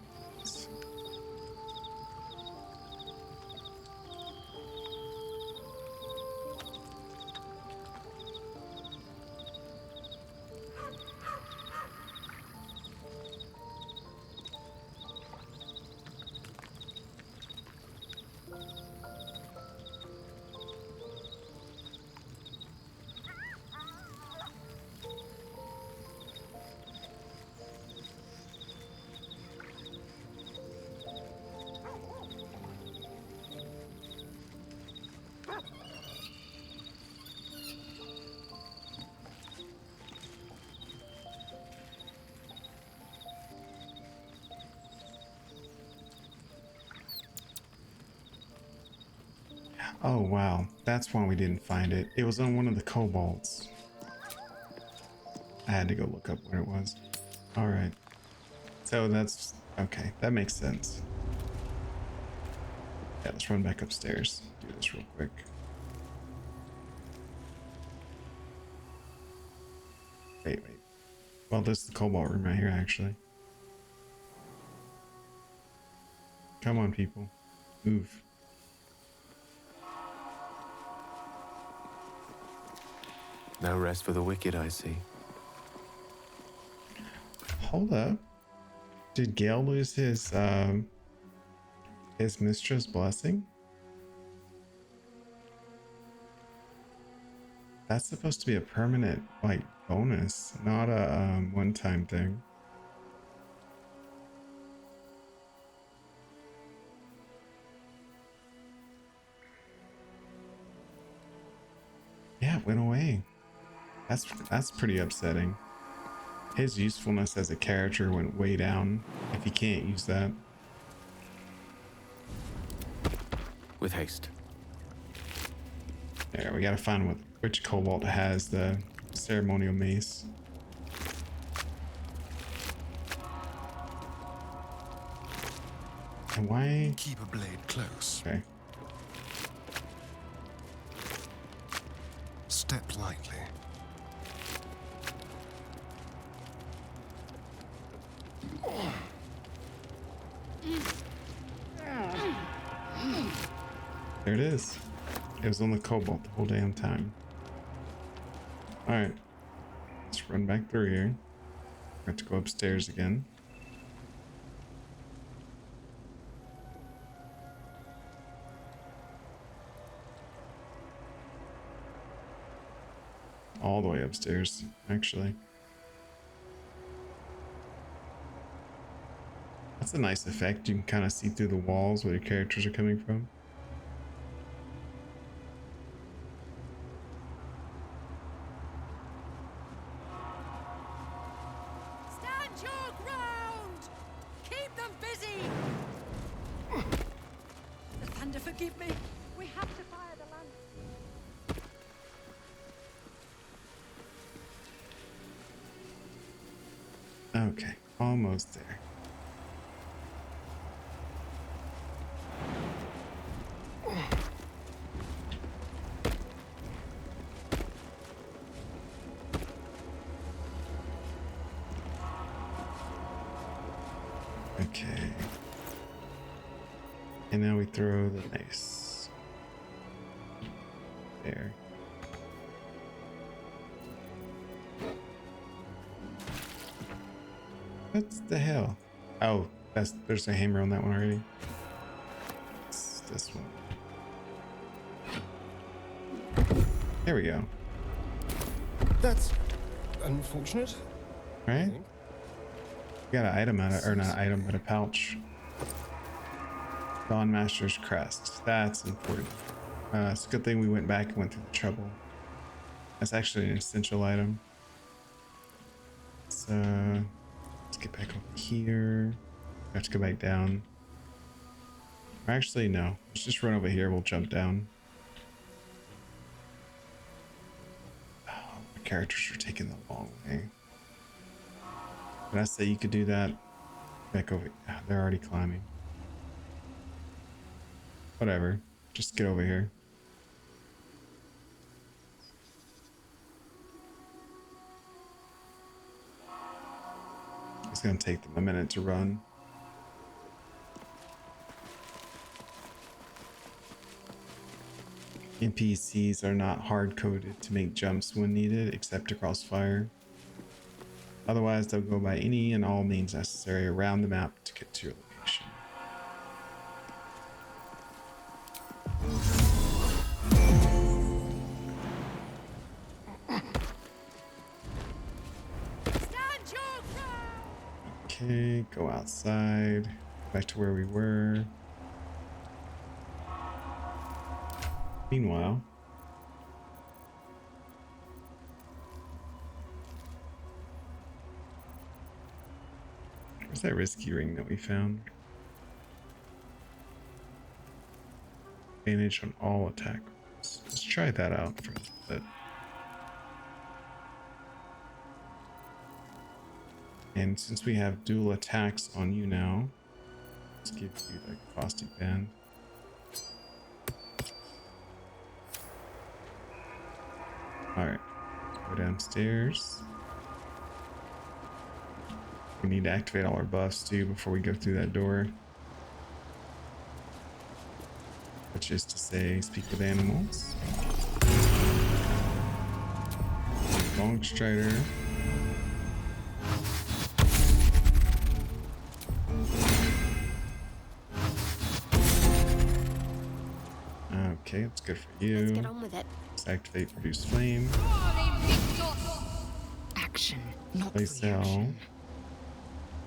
Oh wow, that's why we didn't find it. It was on one of the kobolds. I had to go look up where it was. Alright. So that's... okay, that makes sense. Yeah, let's run back upstairs. Do this real quick. Wait. Well, this is the cobalt room right here, actually. Come on, people. Move. No rest for the wicked, I see. Hold up. Did Gale lose his mistress' blessing? That's supposed to be a permanent, like, bonus, not a one-time thing. Yeah, it went away. That's pretty upsetting. His usefulness as a character went way down if he can't use that. With haste. Yeah, we gotta find which kobold has the ceremonial mace. And why? Keep a blade close. Okay. Step lightly. There it is. It was on the cobalt the whole damn time. Alright. Let's run back through here. Have to go upstairs again. All the way upstairs, actually. That's a nice effect. You can kind of see through the walls where your characters are coming from. Stand your ground! Keep them busy! The thunder forgive me. We have to fire the lamp. Okay, almost there. And now we throw the mace. There. What the hell? Oh, there's a hammer on that one already. It's this one. There we go. That's unfortunate. Right? Got an item out of, or not an item, but a pouch. Dawn Master's Crest. That's important. It's a good thing we went back and went through the trouble. That's actually an essential item. So let's get back over here. I have to go back down. Or actually, no. Let's just run over here. We'll jump down. Oh, my characters are taking the long way. Did I say you could do that? Back over. Oh, they're already climbing. Whatever. Just get over here. It's gonna take them a minute to run. NPCs are not hard-coded to make jumps when needed, except across fire. Otherwise, they'll go by any and all means necessary around the map to get to your location. Stand your ground! Okay, go outside. Back to where we were. Meanwhile, where's that risky ring that we found? Advantage on all attack rolls. Let's try that out for a little bit. And since we have dual attacks on you now, let's give you the caustic band. Alright, go downstairs. We need to activate all our buffs too before we go through that door. Which is to say, speak with animals. Long Strider. Okay, that's good for you. Let's get on with it. Let's activate Produce Flame. Action, not Play Cell.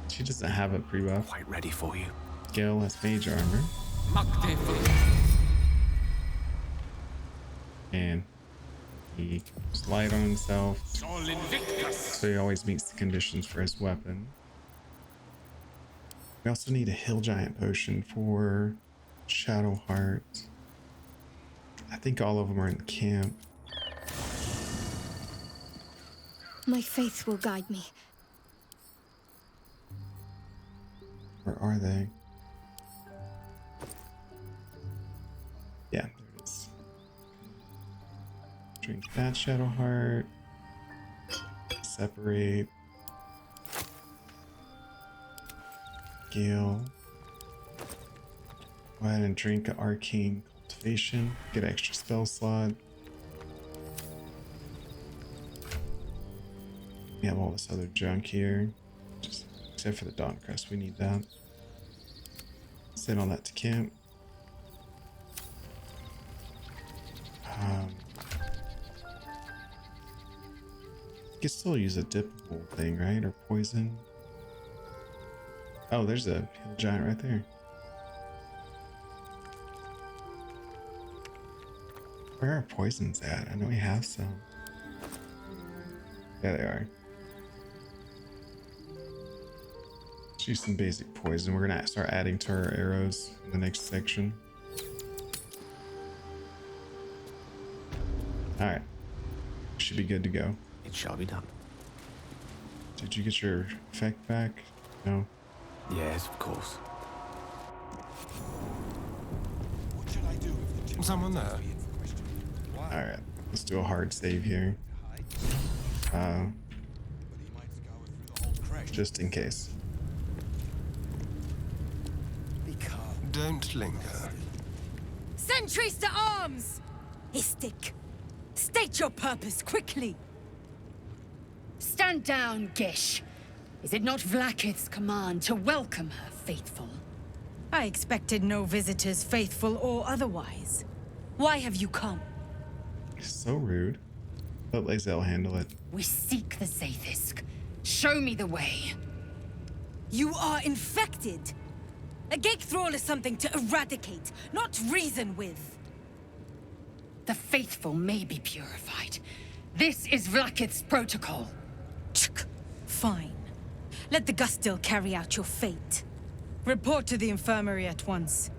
She doesn't have a pre-buff. Quite ready for you. Gale has Mage Armor. And he puts light on himself. So he always meets the conditions for his weapon. We also need a Hill Giant Potion for Shadowheart. I think all of them are in the camp. My faith will guide me. Where are they? Yeah, there it is. Drink that Shadowheart. Separate. Gale. Go ahead and drink an Arcane Cultivation. Get an extra spell slot. We have all this other junk here. Except for the Dawn Crest, we need that. Send all that to camp. You can still use a dippable thing, right? Or poison. Oh, there's a Hill Giant right there. Where are poisons at? I know we have some. Yeah, they are. Let's use some basic poison. We're gonna start adding to our arrows in the next section. Alright. Should be good to go. It shall be done. Did you get your effect back? No? Yes, of course. What should I do? Someone there? Alright. Let's do a hard save here. Just in case. Don't linger. Sentries to arms! Istik, state your purpose quickly. Stand down, Gish. Is it not Vlaakith's command to welcome her faithful? I expected no visitors, faithful or otherwise. Why have you come? So rude. Let Lae'zel handle it. We seek the Zaithisk. Show me the way. You are infected. A Gate Thrall is something to eradicate, not reason with. The faithful may be purified. This is Vlaakith's protocol. Fine. Let the Gustil carry out your fate. Report to the infirmary at once.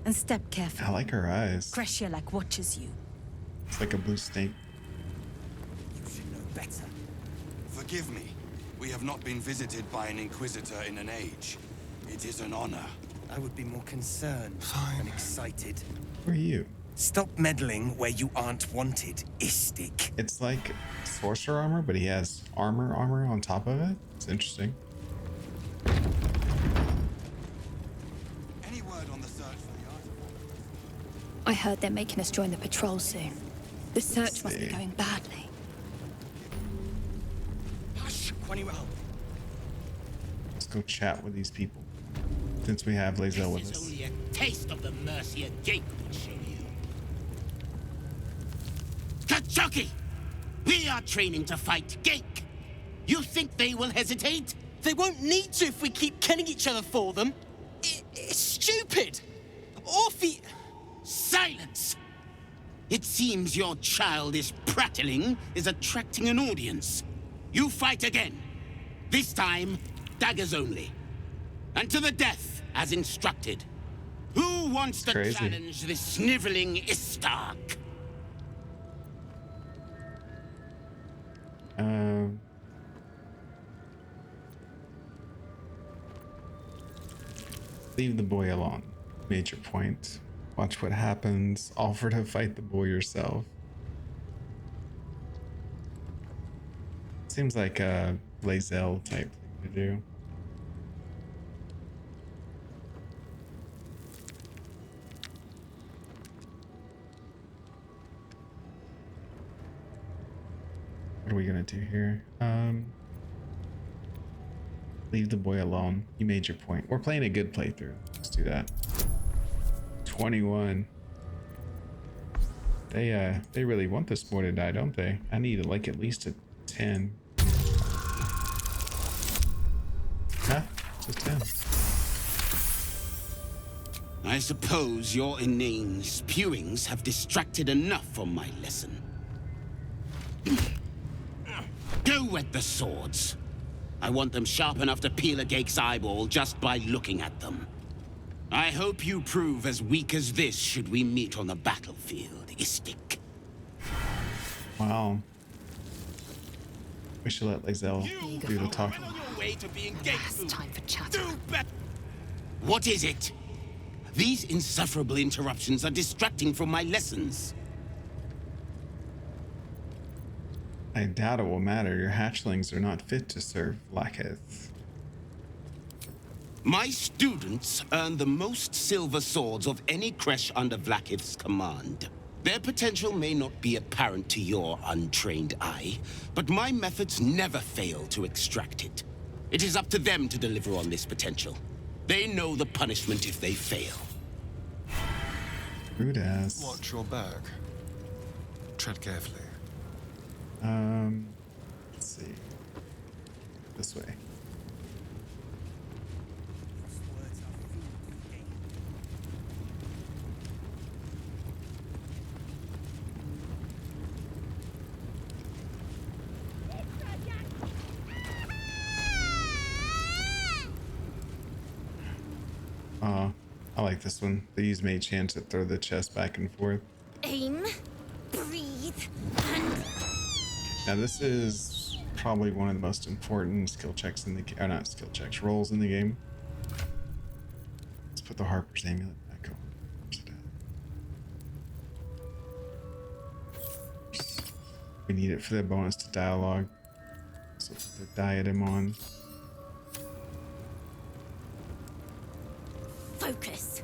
And step carefully. I like her eyes. Crescia watches you. It's like a blue snake. You should know better. Forgive me. We have not been visited by an Inquisitor in an age. It is an honor. I would be more concerned and excited. Who are you? Stop meddling where you aren't wanted, Istik. It's like sorcerer armor, but he has armor on top of it. It's interesting. Any word on the search for the artifact? I heard they're making us join the patrol soon. The search must be going badly. Hush, Quanirao. Let's go chat with these people. Since we have Lae'zel with us. Only a taste of the mercy a Gate would show you. Kachoki! We are training to fight Gate. You think they will hesitate? They won't need to if we keep killing each other for them. It's stupid. Orphe... Silence! It seems your childish prattling is attracting an audience. You fight again. This time, daggers only. And to the death, as instructed. Who wants to challenge this sniveling Istark? Leave the boy alone. Major point. Watch what happens. Offer to fight the boy yourself. Seems like a Lae'zel type thing to do. What are we gonna do here? Leave the boy alone. You made your point. We're playing a good playthrough. Let's do that. 21. They really want this boy to die, don't they? I need like at least a 10. Huh? Just 10. I suppose your inane spewings have distracted enough from my lesson. Go wet the swords. I want them sharp enough to peel a Gake's eyeball just by looking at them. I hope you prove as weak as this should we meet on the battlefield, Istik. Wow. We should let Lae'zel do the talking. Last time for chatter. What is it? These insufferable interruptions are distracting from my lessons. I doubt it will matter. Your hatchlings are not fit to serve Vlaakith. My students earn the most silver swords of any Kresh under Vlaakith's command. Their potential may not be apparent to your untrained eye, but my methods never fail to extract it. It is up to them to deliver on this potential. They know the punishment if they fail. Rude ass. Watch your back. Tread carefully. Let's see. This way. I like this one. They use mage hand to throw the chest back and forth. Aim, breathe, and... Now this is probably one of the most important skill checks in the game. Or not skill checks, rolls in the game. Let's put the Harper's amulet back on. We need it for the bonus to dialogue. So put the diadem on. Focus.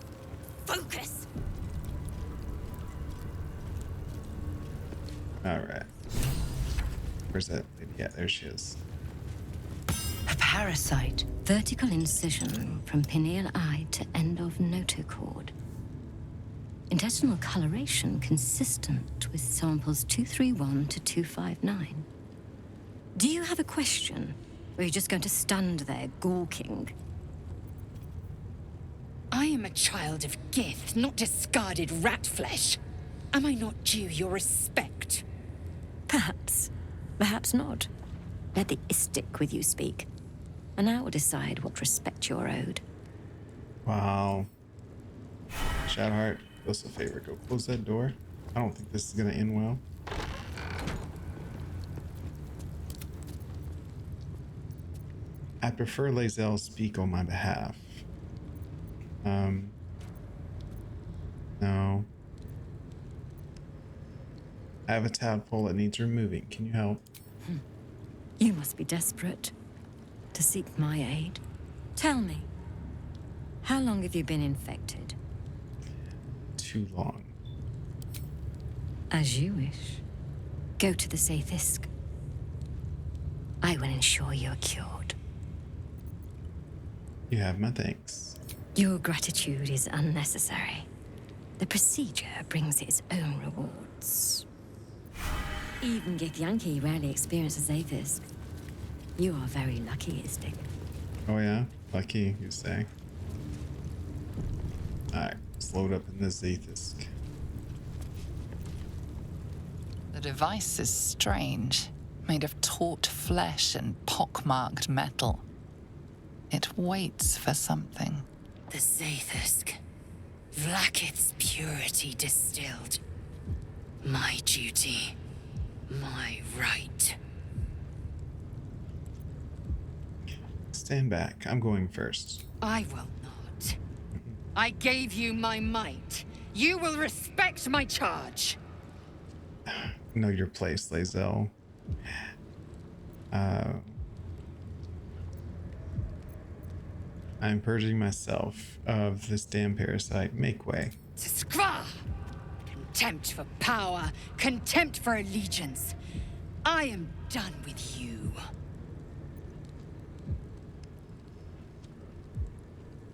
Focus. All right. Where's that lady? Yeah, there she is. A parasite. Vertical incision from pineal eye to end of notochord. Intestinal coloration consistent with samples 231 to 259. Do you have a question? Or are you just going to stand there gawking? I am a child of Gith, not discarded rat flesh. Am I not due your respect? Perhaps. Perhaps not. Let the Istik with you speak, and I will decide what respect you're owed. Wow. Shadowheart, do us a favor. Go close that door. I don't think this is going to end well. I prefer Lae'zel speak on my behalf. No. I have a tadpole that needs removing. Can you help? You must be desperate to seek my aid. Tell me, how long have you been infected? Too long. As you wish. Go to the Sathisk. I will ensure you are cured. You have my thanks. Your gratitude is unnecessary. The procedure brings its own rewards. Even Githyanki rarely experiences Sathisk. You are very lucky, Istik. Oh yeah? Lucky, you say? Alright, let's load up in the Zathisk. The device is strange, made of taut flesh and pockmarked metal. It waits for something. The Zathisk. Vlaakith's purity distilled. My duty. My right. Stand back. I'm going first. I will not. I gave you my might. You will respect my charge. Know your place, Lae'zel. I'm purging myself of this damn parasite. Make way. Skva! Contempt for power, contempt for allegiance. I am done with you.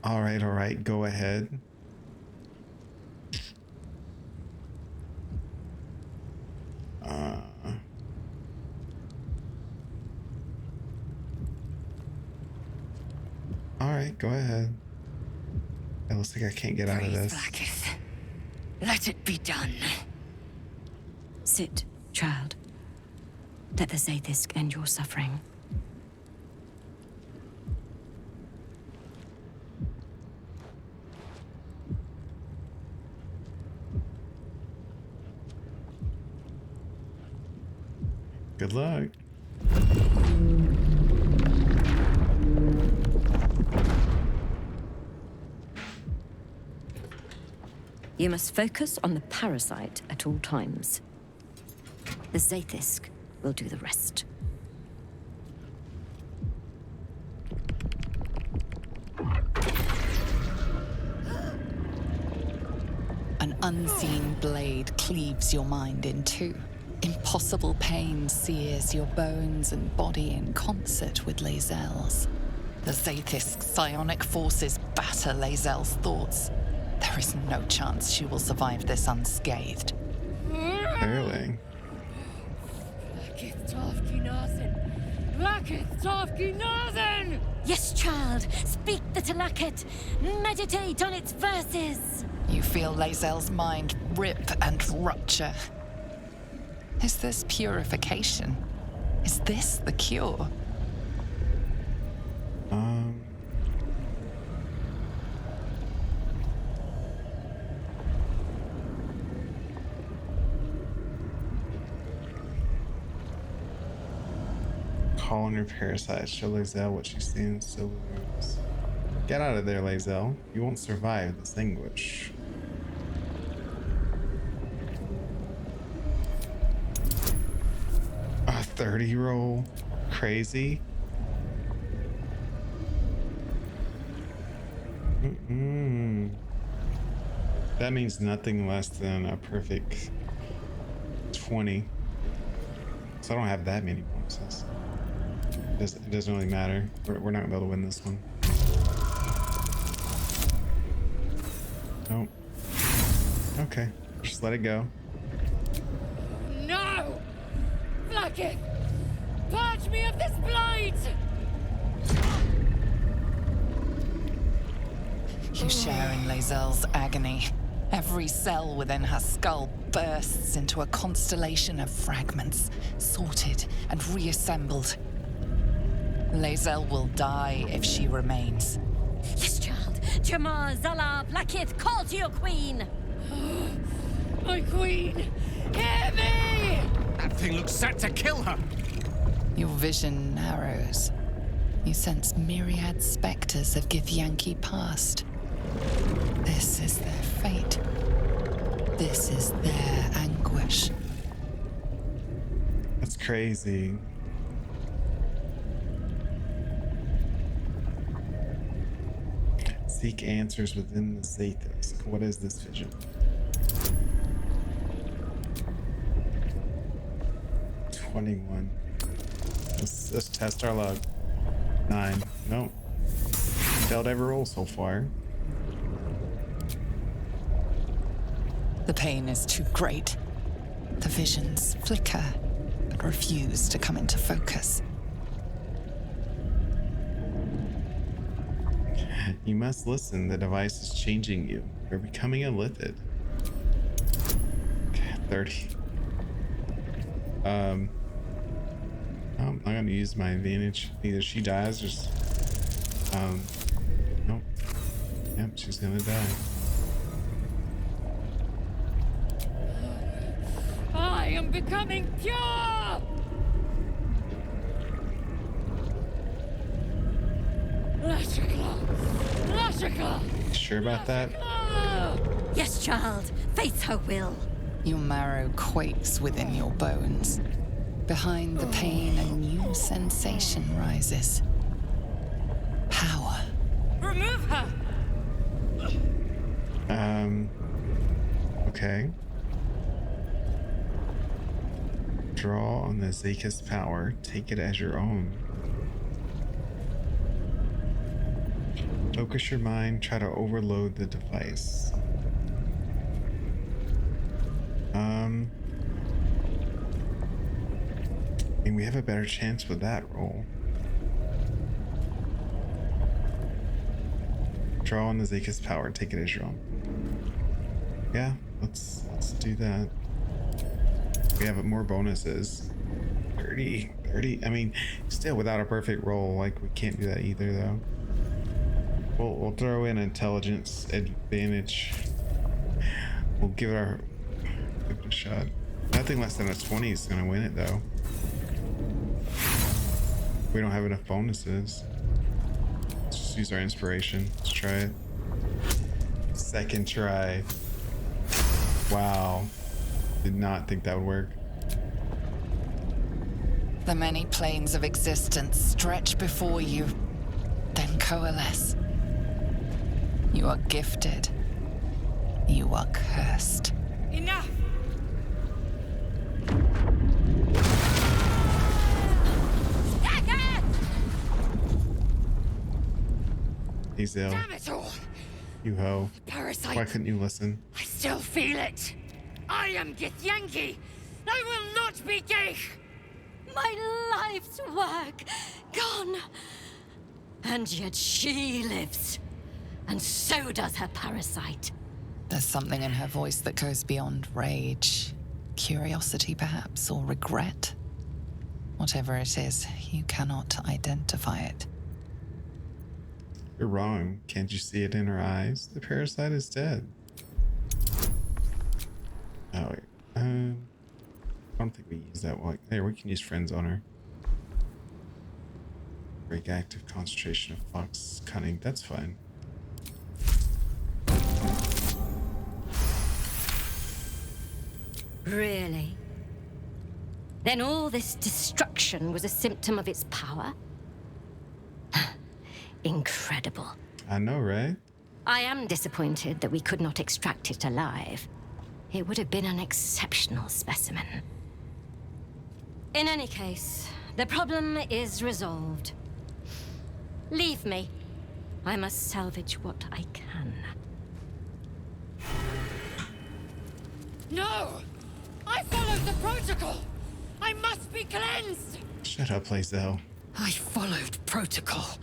All right, go ahead. All right, go ahead. It looks like I can't get out of this. Vlaakith. Let it be done. Sit, child. Let the Zathisk end your suffering. Good luck. You must focus on the parasite at all times. The Zathisk will do the rest. An unseen blade cleaves your mind in two. Impossible pain sears your bones and body in concert with Lae'zel's. The Zathisk's psionic forces batter Lae'zel's thoughts. There is no chance she will survive this unscathed. Barely. Yes, child. Speak the Talaket. Meditate on its verses. You feel Lae'zel's mind rip and rupture. Is this purification? Is this the cure? Call on your parasite. Show Lae'zel what she sees, so moves. Get out of there, Lae'zel. You won't survive this anguish. A 30 roll? Crazy? That means nothing less than a perfect 20. So I don't have that many bonuses. It doesn't really matter. We're not gonna be able to win this one. Nope. Okay, just let it go. No! Blackett! Purge me of this blight! You share in Lae'zel's agony. Every cell within her skull bursts into a constellation of fragments, sorted and reassembled. Lae'zel will die if she remains. Yes, child. Jamar, Zala, Blackith, call to your queen. My queen! Hear me! That thing looks set to kill her! Your vision narrows. You sense myriad specters of Githyanki past. This is their fate. This is their anguish. That's crazy. Seek answers within the Zathis. What is this vision? $21. Let's test our luck. 9. Nope. Failed every roll so far. The pain is too great. The visions flicker, but refuse to come into focus. You must listen. The device is changing you. You're becoming a lithid. Okay, 30. I'm not gonna use my advantage. Either she dies or nope. Yep, she's gonna die. I am becoming pure! Lashika! Sure about that? Yes, child. Face her will. Your marrow quakes within your bones. Behind the pain, a new sensation rises. Power. Remove her! Okay. Draw on the Zathis power. Take it as your own. Focus your mind. Try to overload the device. I mean, we have a better chance with that roll. Draw on the Zathis power. Take it as your own. Yeah, let's do that. We have more bonuses. 30. I mean, still without a perfect roll, like we can't do that either though. We'll throw in intelligence advantage. We'll give it a shot. Nothing less than a 20 is gonna win it though. We don't have enough bonuses. Let's just use our inspiration. Let's try it. Second try. Wow. Did not think that would work. The many planes of existence stretch before you, then coalesce. You are gifted. You are cursed. Enough! Hazel. Damn it all! You ho. Parasite! Why couldn't you listen? I still feel it! I am Githyanki! I will not be Gith! My life's work gone. And yet she lives. And so does her parasite. There's something in her voice that goes beyond rage. Curiosity, perhaps, or regret. Whatever it is, you cannot identify it. You're wrong. Can't you see it in her eyes? The parasite is dead. Oh, wait. I don't think we use that one. There, we can use friends on her. Break active concentration of fox cunning. That's fine. Really? Then all this destruction was a symptom of its power? Incredible. I know, right? I am disappointed that we could not extract it alive. It would have been an exceptional specimen. In any case, the problem is resolved. Leave me. I must salvage what I can. No! I followed the protocol! I must be cleansed! Shut up, Lae'zel. I followed protocol.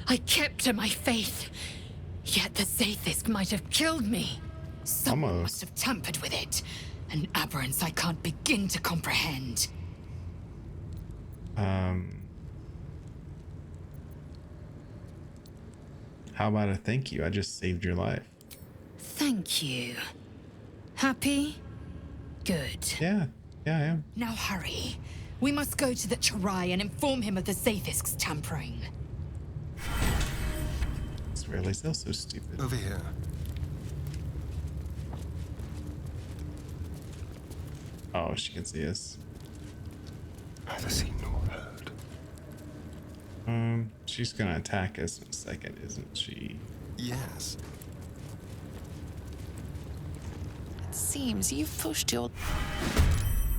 I kept to my faith. Yet the Zaithisk might have killed me. Someone must have tampered with it. An aberrance I can't begin to comprehend. How about a thank you? I just saved your life. Thank you. Happy? Good. Yeah, I am. Now hurry. We must go to the Chirai and inform him of the Zaithisk's tampering. I swear, Lae'zel's so stupid. Over here. Oh, she can see us. Neither seen nor heard. She's gonna attack us in a second, isn't she? Yes. It seems you've pushed your...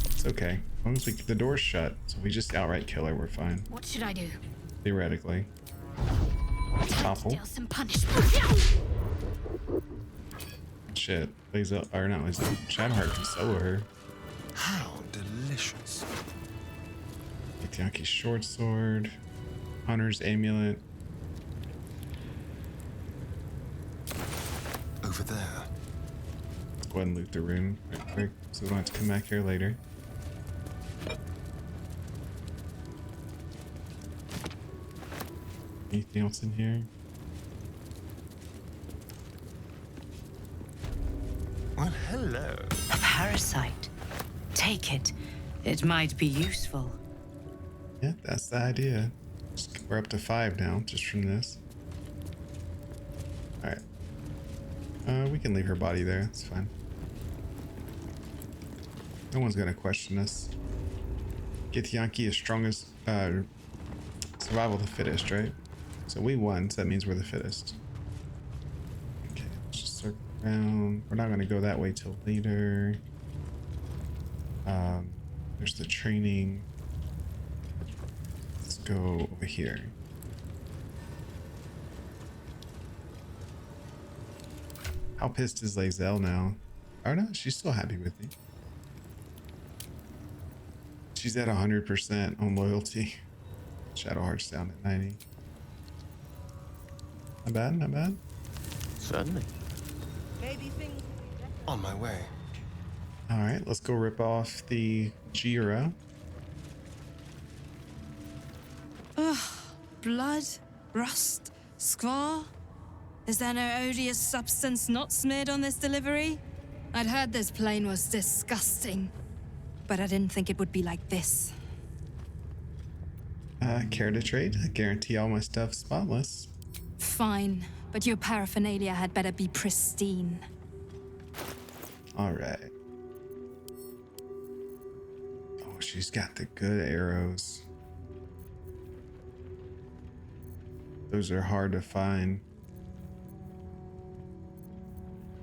It's okay. As long as the door's shut, so we just outright kill her, we're fine. What should I do? Theoretically. Topple. Deal some punishment. Shit. Lae'zel, or not Lae'zel. Shadowheart can solo her. How delicious. Githyanki's short sword. Hunter's amulet. Over there. Let's go ahead and loot the room right quick so we don't have to come back here later. Anything else in here? Well, hello. A parasite. Take it. It might be useful. Yeah, that's the idea. We're up to 5 now, just from this. Alright. We can leave her body there, it's fine. No one's gonna question us. Githyanki is strongest, survival of the fittest, right? So we won, so that means we're the fittest. Okay, let's just circle around. We're not gonna go that way till later. There's the training. Let's go over here. How pissed is Lae'zel now? Oh no, she's still happy with me. She's at 100% on loyalty. Shadowheart's down at 90. Not bad, not bad. Certainly. On my way. Alright, let's go rip off the Jira. Ugh, blood, rust, squar. Is there no odious substance not smeared on this delivery? I'd heard this plane was disgusting, but I didn't think it would be like this. Care to trade? I guarantee all my stuff's spotless. Fine, but your paraphernalia had better be pristine. Alright. Oh, she's got the good arrows. Those are hard to find.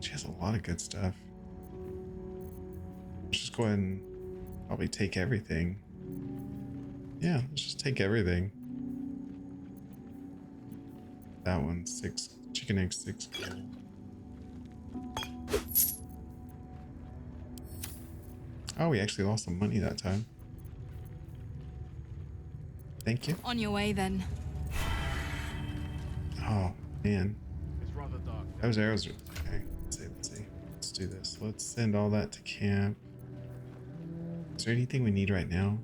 She has a lot of good stuff. Let's just go ahead and probably take everything. Yeah, let's just take everything. That one, 6 chicken eggs, 6 gold. Oh, we actually lost some money that time. Thank you. On your way then. Oh, man. Those arrows are... Okay, let's see. Let's do this. Let's send all that to camp. Is there anything we need right now?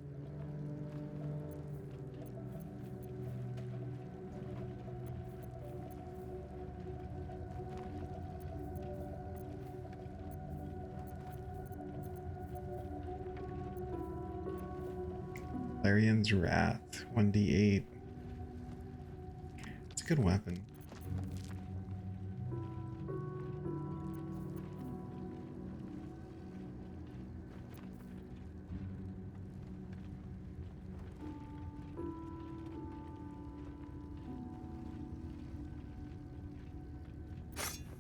Larian's Wrath, 1d8. It's a good weapon.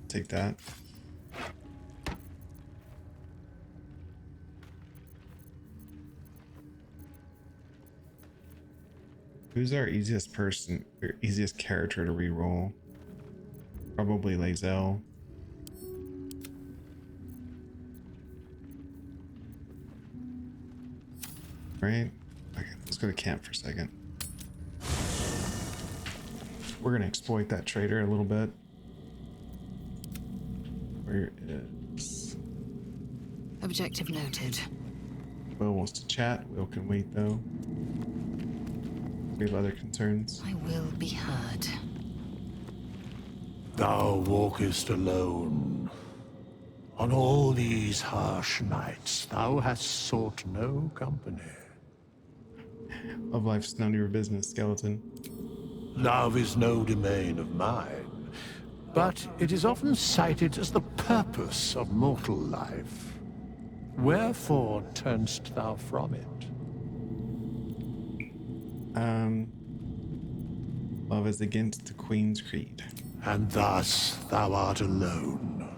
Take that. Who's our easiest person, or easiest character to reroll? Probably Lae'zel. Right? Okay, let's go to camp for a second. We're gonna exploit that trader a little bit. Where is... Objective noted. Will wants to chat. Will can wait though. We have other concerns. I will be heard. Thou walkest alone. On all these harsh nights, thou hast sought no company. Love life's none of your business, skeleton. Love is no domain of mine, but it is often cited as the purpose of mortal life. Wherefore turnst thou from it? Love is against the Queen's creed. And thus thou art alone.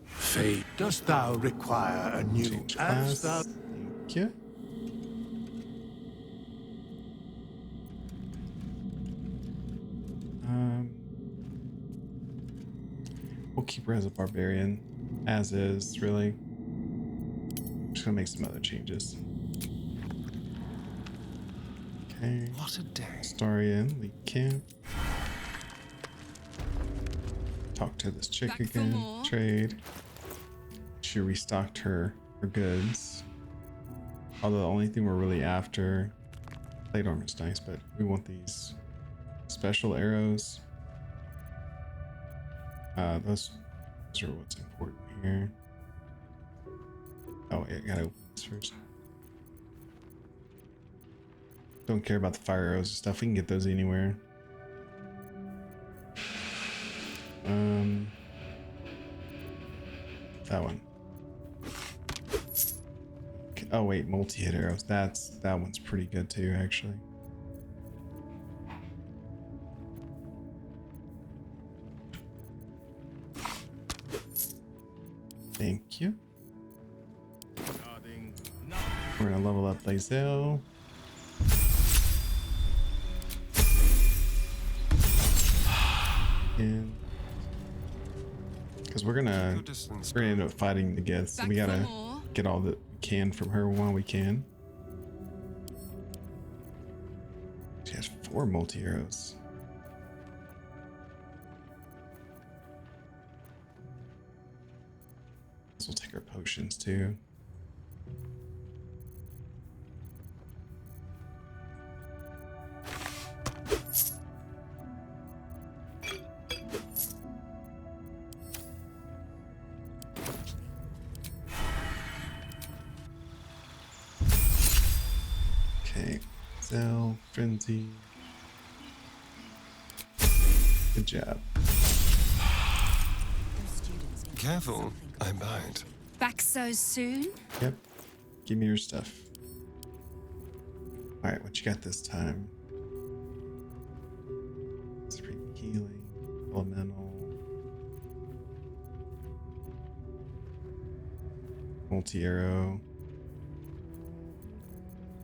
Fate, dost thou require a new as thou... Thank you. We'll keep her as a barbarian, as is, really. Just gonna make some other changes. Okay. What a day. Astarian, lead camp. Talk to this chick again. Trade. She restocked her goods. Although the only thing we're really after, plate armor's nice, but we want these special arrows. Those are what's important here. Oh, wait, I gotta open this first. Don't care about the fire arrows and stuff. We can get those anywhere. That one. Okay. Oh wait, multi-hit arrows. That one's pretty good too, actually. Thank you. We're gonna level up Lae'zel. And because we're gonna end up fighting the Gith, so we gotta get all that we can from her while we can. She has 4 multi-arrows. So we'll take her potions too. Okay, Zell, Frenzy. Good job. Careful, I bite. Back so soon? Yep. Give me your stuff. Alright, what you got this time? Supreme healing, elemental, multi-arrow,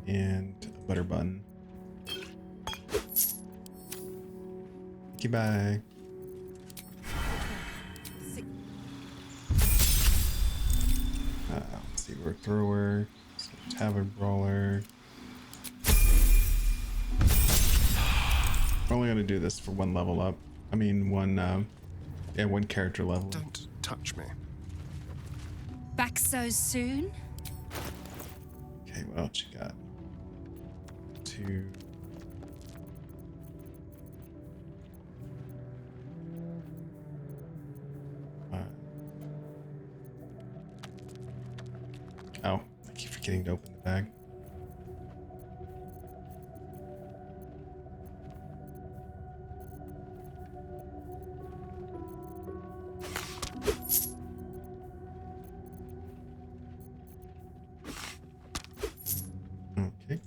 and a butter bun. Goodbye. Let's see, we're thrower, so tavern brawler. We're only gonna do this for 1 level up. I mean, one character level. Don't touch me. Back so soon? Okay, what else you got? 2. Oh, I keep forgetting to open the bag. Okay.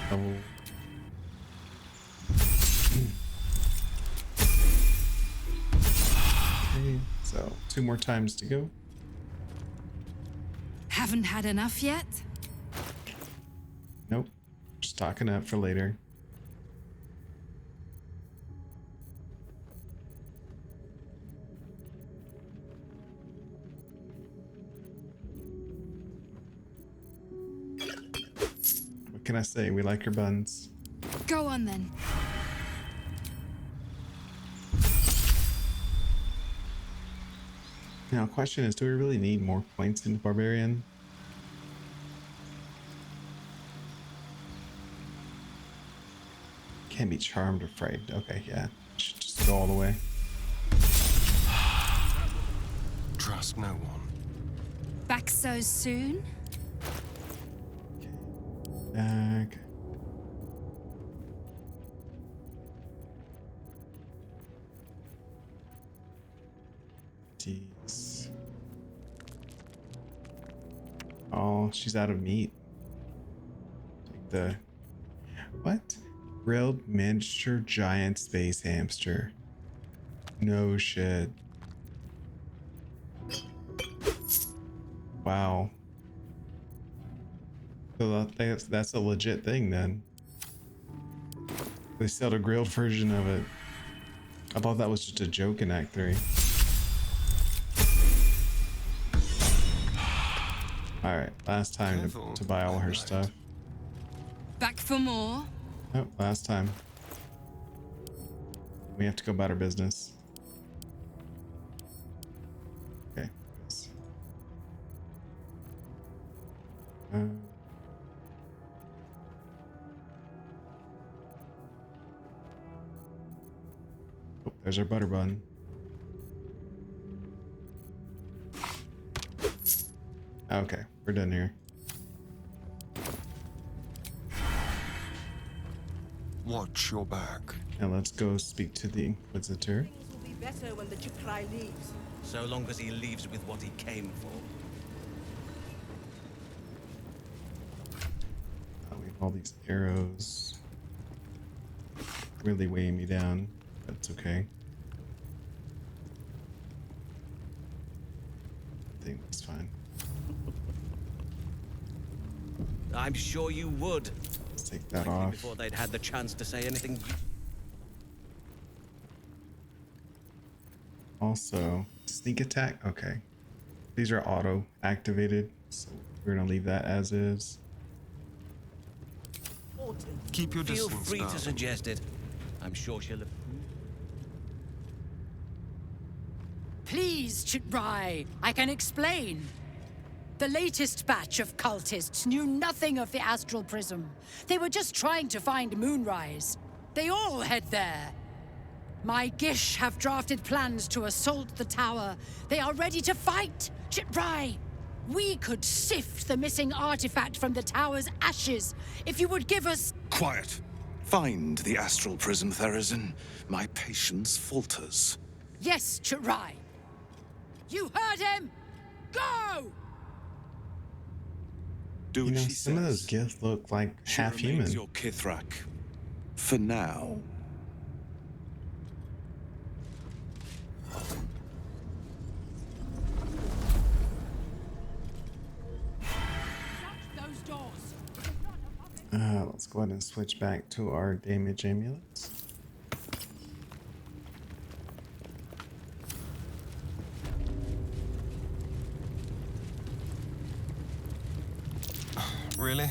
Double. Okay, so 2 more times to go. Haven't had enough yet? Nope. Stocking up for later. What can I say? We like your buns. Go on then. Now, question is, do we really need more points in Barbarian? Can't be charmed or frightened. Okay, yeah. Should just go all the way. Trust no one. Back so soon? Back. Jeez. Oh, she's out of meat. Take the what? Grilled miniature giant space hamster. No shit. Wow. So that's a legit thing then. They sell a grilled version of it. I thought that was just a joke in Act 3. Alright, last time to buy all her stuff. Back for more? Oh, last time. We have to go about our business. Okay. Oh, there's our butter bun. Okay, we're done here. Watch your back. Now let's go speak to the Inquisitor. Things will be better when the Chukrai leaves. So long as he leaves with what he came for. We have all these arrows. Really weighing me down. That's okay. I think that's fine. I'm sure you would. Let's take that off. Before they'd had the chance to say anything. Also, sneak attack. Okay. These are auto activated, so we're gonna leave that as is. Keep your Feel distance, free to darling. suggest it. I'm sure she'll approve. Please, Chitrai, I can explain. The latest batch of cultists knew nothing of the Astral Prism. They were just trying to find Moonrise. They all head there. My Gish have drafted plans to assault the tower. They are ready to fight, Chitrai. We could sift the missing artifact from the tower's ashes if you would give us... Quiet. Find the Astral Prism, Therazin. My patience falters. Yes, Chitrai. You heard him! Go! Do You know, she some of those says. Gith look like She half remains human. your Kithrak. For now. Those doors. Let's go ahead and switch back to our damage amulets. Really?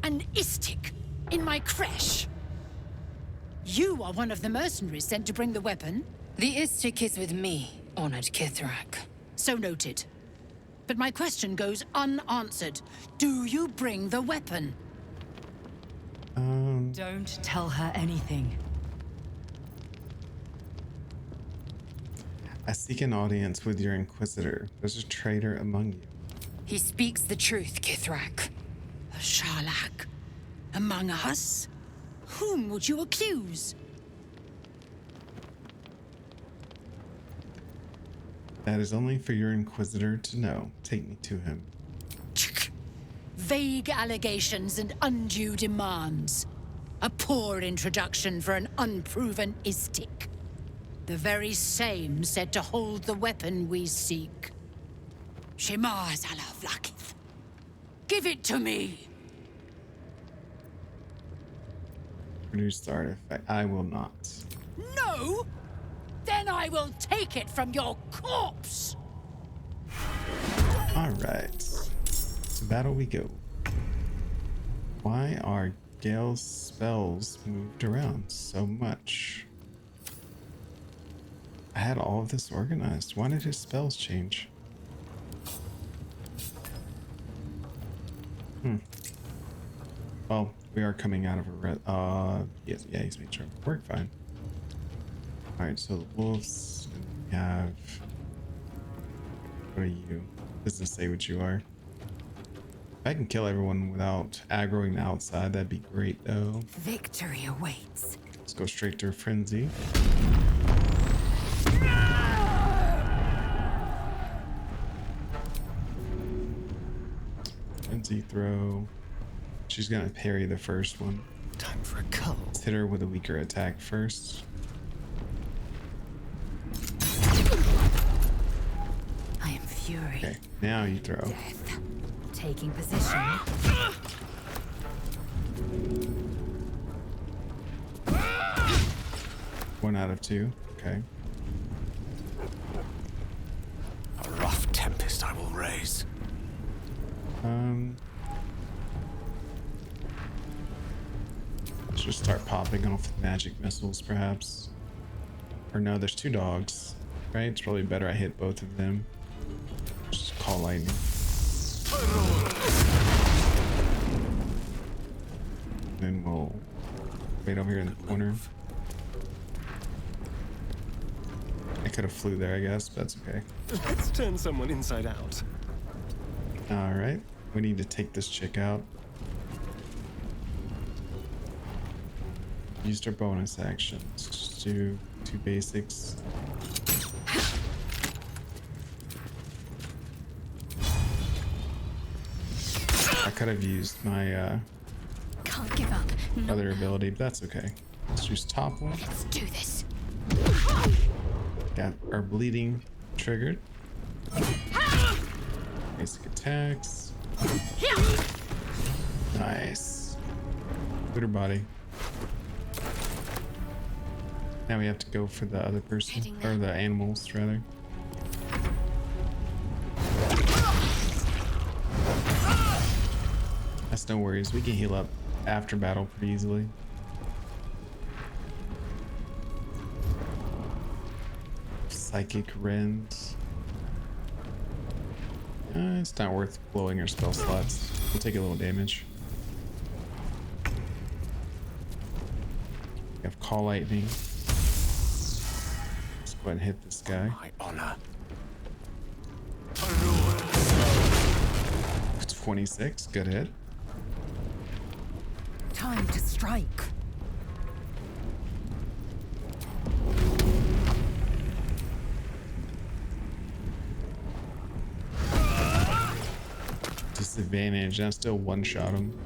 An Istik in my creche. You are one of the mercenaries sent to bring the weapon. The Istik is with me, honored Kithrak. So noted. But my question goes unanswered. Do you bring the weapon? Don't tell her anything. I seek an audience with your Inquisitor. There's a traitor among you. He speaks the truth, Kithrak. A Sharlak? Among us? Whom would you accuse? That is only for your Inquisitor to know. Take me to him. Vague allegations and undue demands. A poor introduction for an unproven Istik. The very same said to hold the weapon we seek. Shema Zala Vlakith. Give it to me! Produce the artifact. I will not. No? Then I will take it from your corpse! Alright. To battle we go. Why are Gale's spells moved around so much? I had all of this organized. Why did his spells change? Well, we are coming out of a yes, yeah, he's made sure it worked fine. Alright, so the wolves, and we have, what are you? Doesn't say what you are. If I can kill everyone without aggroing the outside, that'd be great though. Victory awaits. Let's go straight to a frenzy. Frenzy throw. She's gonna parry the first one. Time for a cull. Let's hit her with a weaker attack first. I am fury. Okay, now you throw. Death. Taking position. 1 out of 2. Okay. A rough tempest I will raise. Let's just start popping off magic missiles, perhaps. Or no, there's 2 dogs, right? It's probably better I hit both of them. Just call lightning. Then we'll wait over here in the corner. I could have flew there, I guess, but that's okay. Let's turn someone inside out. Alright, we need to take this chick out. Used our bonus action. Let's just do 2 basics. I could have used my Can't give up. other ability, but that's okay. Let's use topple. Let's do this. Got our bleeding triggered. Basic attacks. Nice. Good her body. Now we have to go for the other person, or the animals rather. That's no worries. We can heal up after battle pretty easily. Psychic Rend. It's not worth blowing our spell slots. We'll take a little damage. We have Call Lightning. Let's go ahead and hit this guy. My honor. 26, good hit. Time to strike. Disadvantage. I still one-shot him.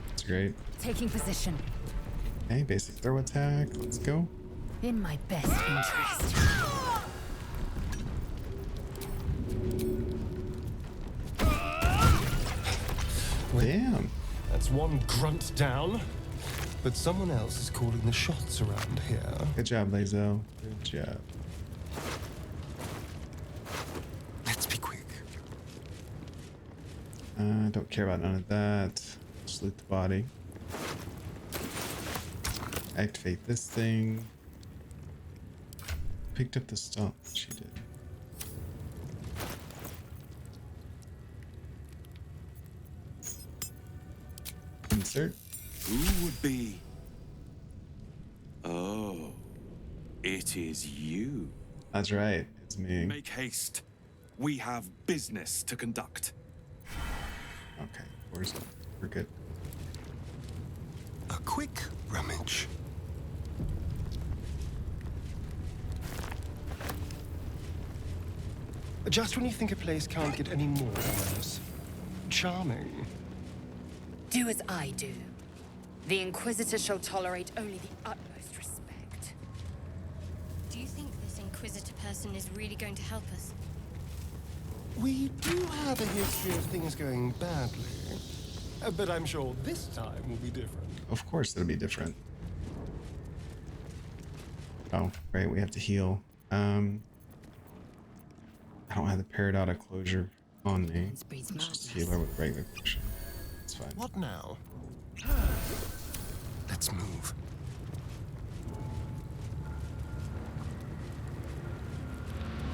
That's great. Taking position. Okay, basic throw attack. Let's go. In my best interest. Damn. That's one grunt down. But someone else is calling the shots around here. Good job, Lazo. Good job. Let's be quick. Don't care about none of that. Just loot the body. Activate this thing. Picked up the stuff. She did. Insert. Who would be? Oh, it is you. That's right. It's me. Make haste. We have business to conduct. Okay, we're good. A quick rummage. Just when you think a place can't get any more ominous. Charming. Do as I do. The Inquisitor shall tolerate only the utmost respect. Do you think this Inquisitor person is really going to help us? We do have a history of things going badly. But I'm sure this time will be different. Of course it'll be different. Oh, right, we have to heal. I don't have the periodic closure on me. Let's just heal her with regular potion. It's fine. What now? Let's move.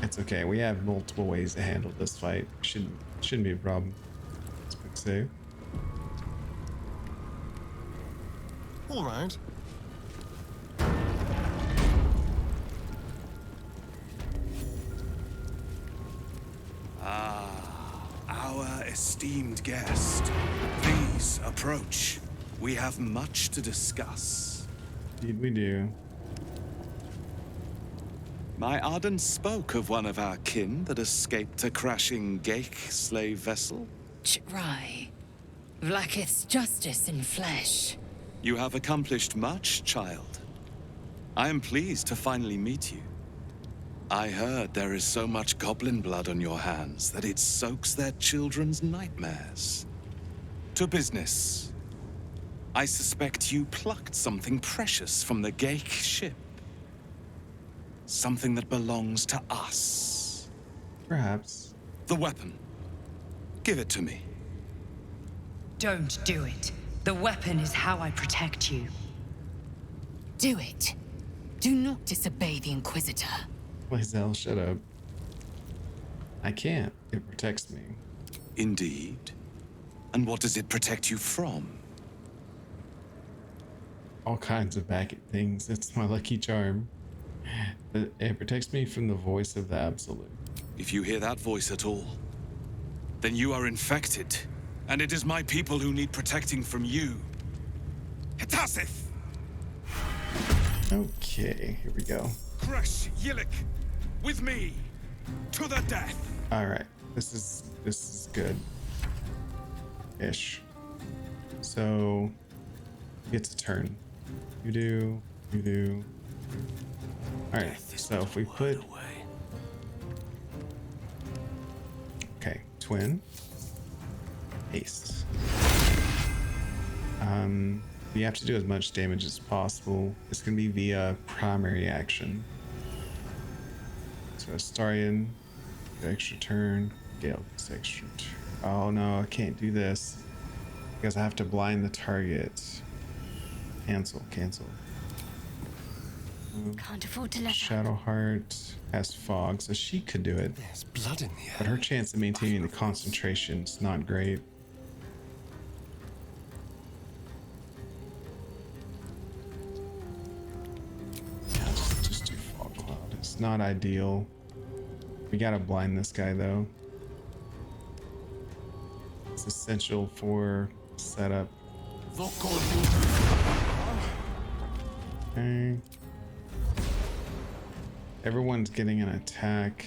It's okay. We have multiple ways to handle this fight. Shouldn't be a problem. Let's quick save. All right. Our esteemed guest. Please approach. We have much to discuss. Indeed we do. My Arden spoke of one of our kin that escaped a crashing Gith slave vessel. Right. Vlaakith's justice in flesh. You have accomplished much, child. I am pleased to finally meet you. I heard there is so much goblin blood on your hands that it soaks their children's nightmares. To business. I suspect you plucked something precious from the Gith ship. Something that belongs to us. Perhaps. The weapon. Give it to me. Don't do it. The weapon is how I protect you. Do it. Do not disobey the Inquisitor. Lae'zel, shut up. I can't. It protects me. Indeed. And what does it protect you from? All kinds of bad things. It's my lucky charm. It protects me from the voice of the Absolute. If you hear that voice at all, then you are infected. And it is my people who need protecting from you. Hitasith! Okay, here we go. Crush Yillik with me to the death. All right, this is good. Ish. So it's a turn. You do. You do. All right. So if we put. Okay, twin. Haste. We have to do as much damage as possible. It's gonna be via primary action. So Astarian, extra turn. Gale gets extra turn. Oh no, I can't do this because I have to blind the target. Cancel. Can't afford to let Shadowheart has fog, so she could do it. There's blood in the air. But her chance of maintaining the concentration is not great. Yeah, just do fog cloud. It's not ideal. We gotta blind this guy though. It's essential for setup. Okay. Everyone's getting an attack.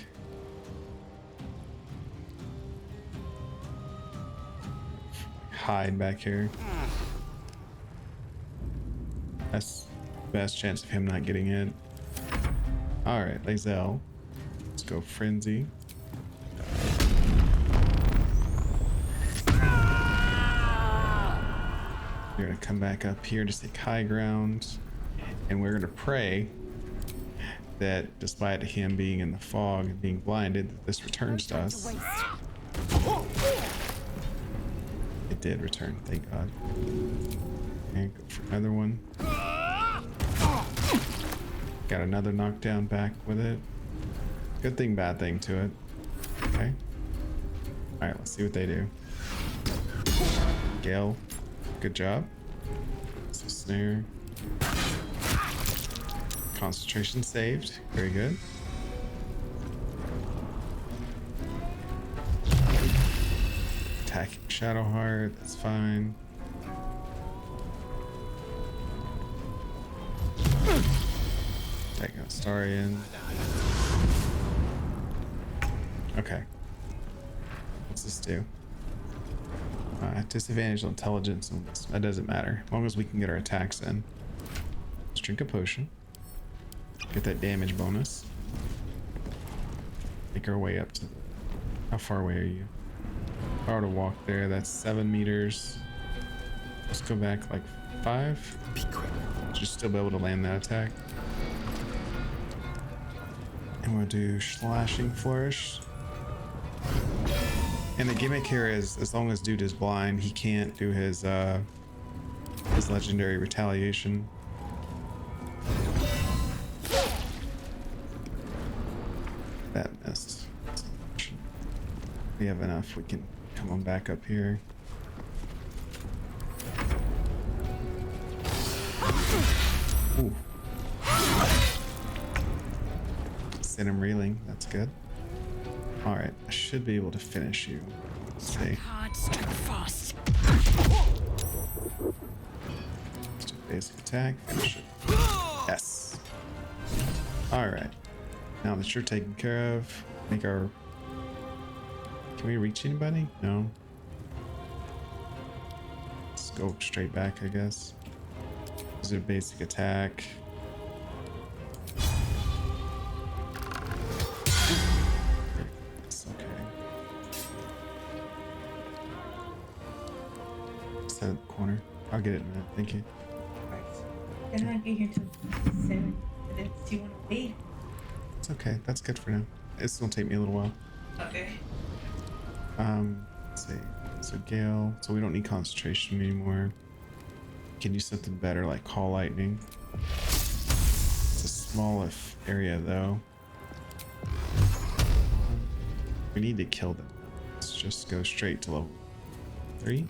Hide back here. That's the best chance of him not getting it. Alright, Lae'zel. Let's go Frenzy. We're gonna come back up here to take high ground. And we're gonna pray that despite him being in the fog and being blinded, that this returns to us. It did return, thank God. And go for another one. Got another knockdown back with it. Good thing, bad thing to it. Okay. Alright, let's see what they do. Gale, good job. It's a snare. Concentration saved. Very good. Attacking Shadowheart. That's fine. Attacking Astarian. Okay. What's this do? Disadvantage on intelligence. That doesn't matter. As long as we can get our attacks in. Let's drink a potion. Get that damage bonus. Make our way up to How far away are you? If I were to walk there, that's 7 meters. Let's go back like 5. Be quick. Should still be able to land that attack. And we'll do slashing flourish. And the gimmick here is, as long as dude is blind, he can't do his legendary retaliation. That missed. We have enough. We can come on back up here. Ooh. Send him reeling. That's good. All right, I should be able to finish you. Let's see. Hard, strike fast. Let's do basic attack. Finish it. Yes. All right. Now that you're taken care of, make our. Can we reach anybody? No. Let's go straight back, I guess. Is it a basic attack? It's okay. Set at the corner. I'll get it in a minute. Thank you. Right. Then I'll be here till 7 minutes. Do you want to wait? It's okay. That's good for now. It's gonna take me a little while. Okay. Let's see. So Gale. So we don't need concentration anymore. Can do something better like call lightning. It's a small area though. We need to kill them. Let's just go straight to level 3.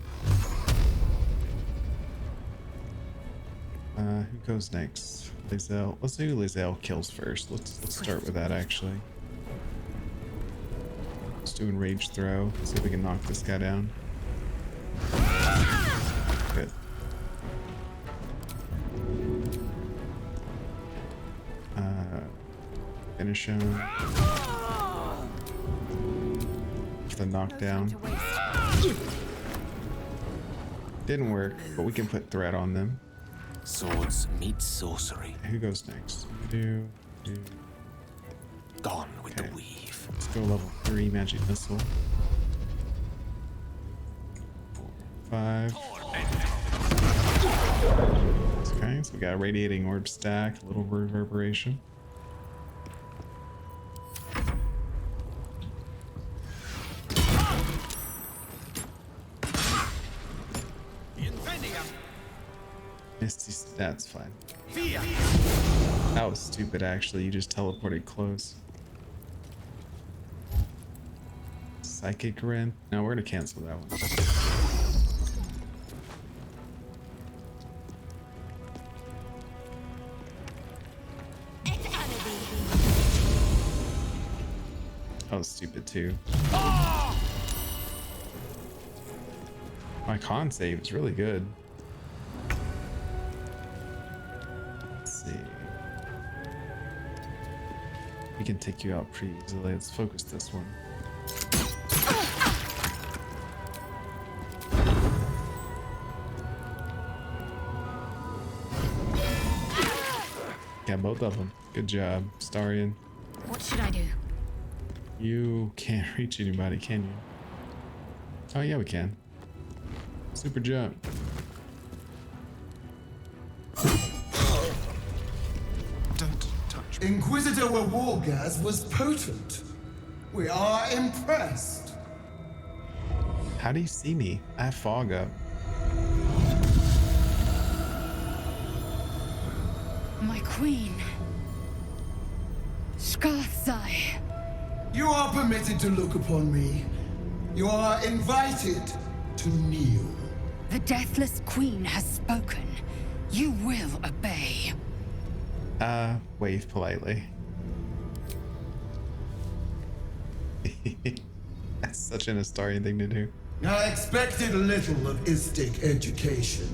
Who goes next? Lizelle. Let's do Lizelle kills first. Let's start with that actually. Let's do enrage throw. See if we can knock this guy down. Good. Finish him. The knockdown. Didn't work, but we can put threat on them. Swords meet sorcery. Who goes next? Gone with the weave. Let's go level 3 magic missile. 4, 5. Okay, so we got a radiating orb stack, a little reverberation. That's fine. That was stupid actually, you just teleported close. Psychic Rend? No, we're gonna cancel that one. That was stupid too. My con save is really good. We can take you out pretty easily. Let's focus this one. Yeah, both of them. Good job, Astarian. What should I do? You can't reach anybody, can you? Oh yeah, we can. Super jump. Inquisitor Wargaz was potent. We are impressed. How do you see me? I have fog up. My queen. Skathai. You are permitted to look upon me. You are invited to kneel. The Deathless Queen has spoken. You will obey. Wave politely. That's such an Astarian thing to do. I expected little of Istic education,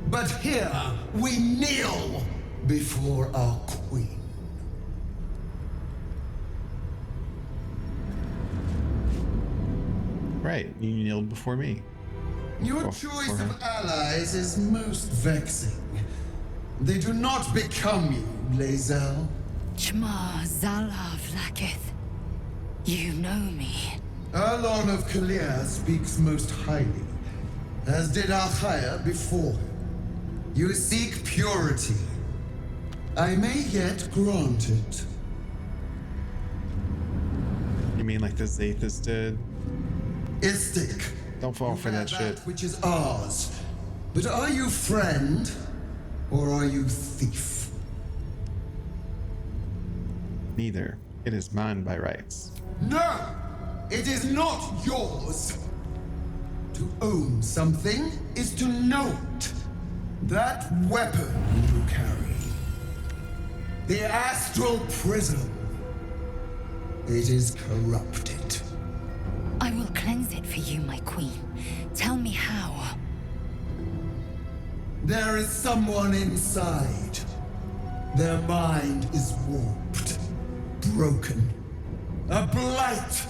but here we kneel before our queen. Right, you kneeled before me. Your choice of allies is most vexing. They do not become you, Lizelle. Chma Zalav Lakith. You know me. Erlon of Kalir speaks most highly, as did Alchaya before him. You seek purity. I may yet grant it. You mean like the Zathis did? Istik. Don't fall for that shit. Which is ours. But are you friend, or are you thief? Neither. It is mine by rights. No! It is not yours! To own something is to know it. That weapon you carry. The astral prism. It is corrupted. I will cleanse it for you, my queen. Tell me how. There is someone inside. Their mind is warped, broken, a blight.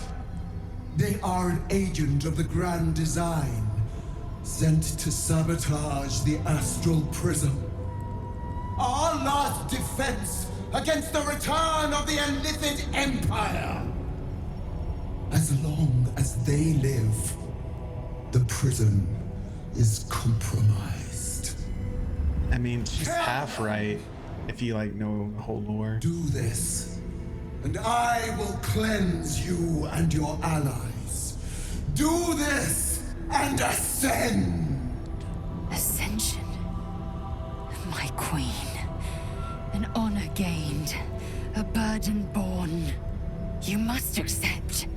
They are an agent of the Grand Design, sent to sabotage the astral prism. Our last defense against the return of the Illithid Empire. As long as they live, the prism is compromised. I mean, she's half right if you like know the whole lore. Do this, and I will cleanse you and your allies. Do this and ascend. Ascension. My queen. An honor gained. A burden borne. You must accept.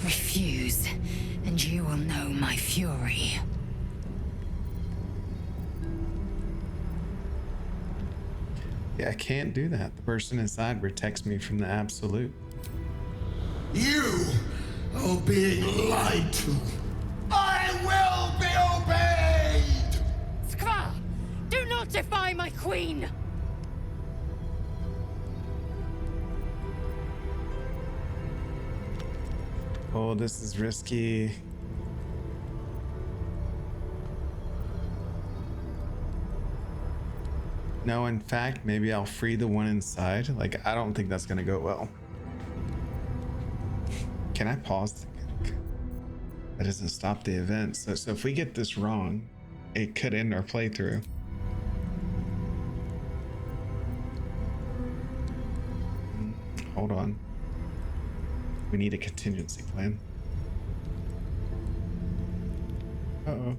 Refuse, and you will know my fury. Yeah, I can't do that. The person inside protects me from the absolute. You are being lied to. I will be obeyed! Skvar! Do not defy my queen! Oh, this is risky. No, in fact, maybe I'll free the one inside. Like, I don't think that's gonna go well. Can I pause? That doesn't stop the event. So if we get this wrong, it could end our playthrough. Hold on. We need a contingency plan. Uh-oh.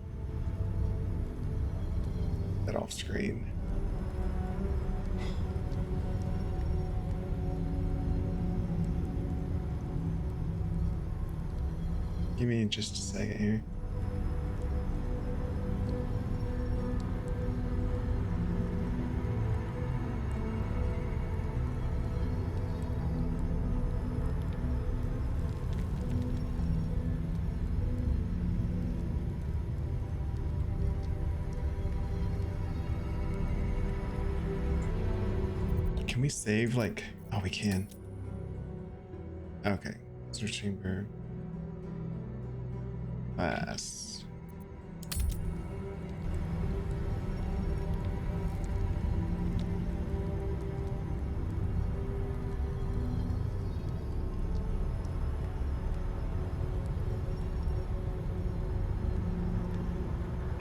That off screen. Give me just a second here. Can we save, like, oh, we can. Okay, search chamber. Class.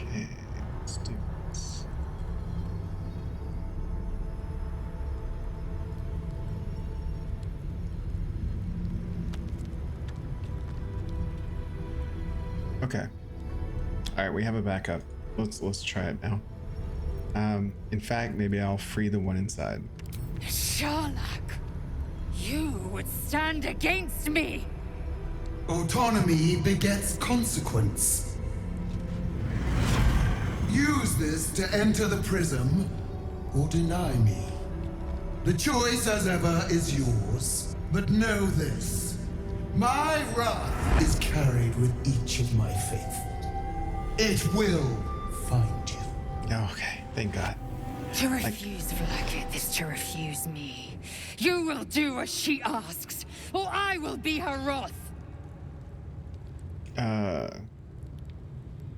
Okay, let's do this. Okay. All right, we have a backup. Let's try it now. In fact, maybe I'll free the one inside. Sharlak, you would stand against me. Autonomy begets consequence. Use this to enter the prism, or deny me. The choice, as ever, is yours. But know this. My wrath is carried with each of my faithful. It will find you. Okay, thank God. To refuse Vlakith is to refuse me. You will do as she asks, or I will be her wrath.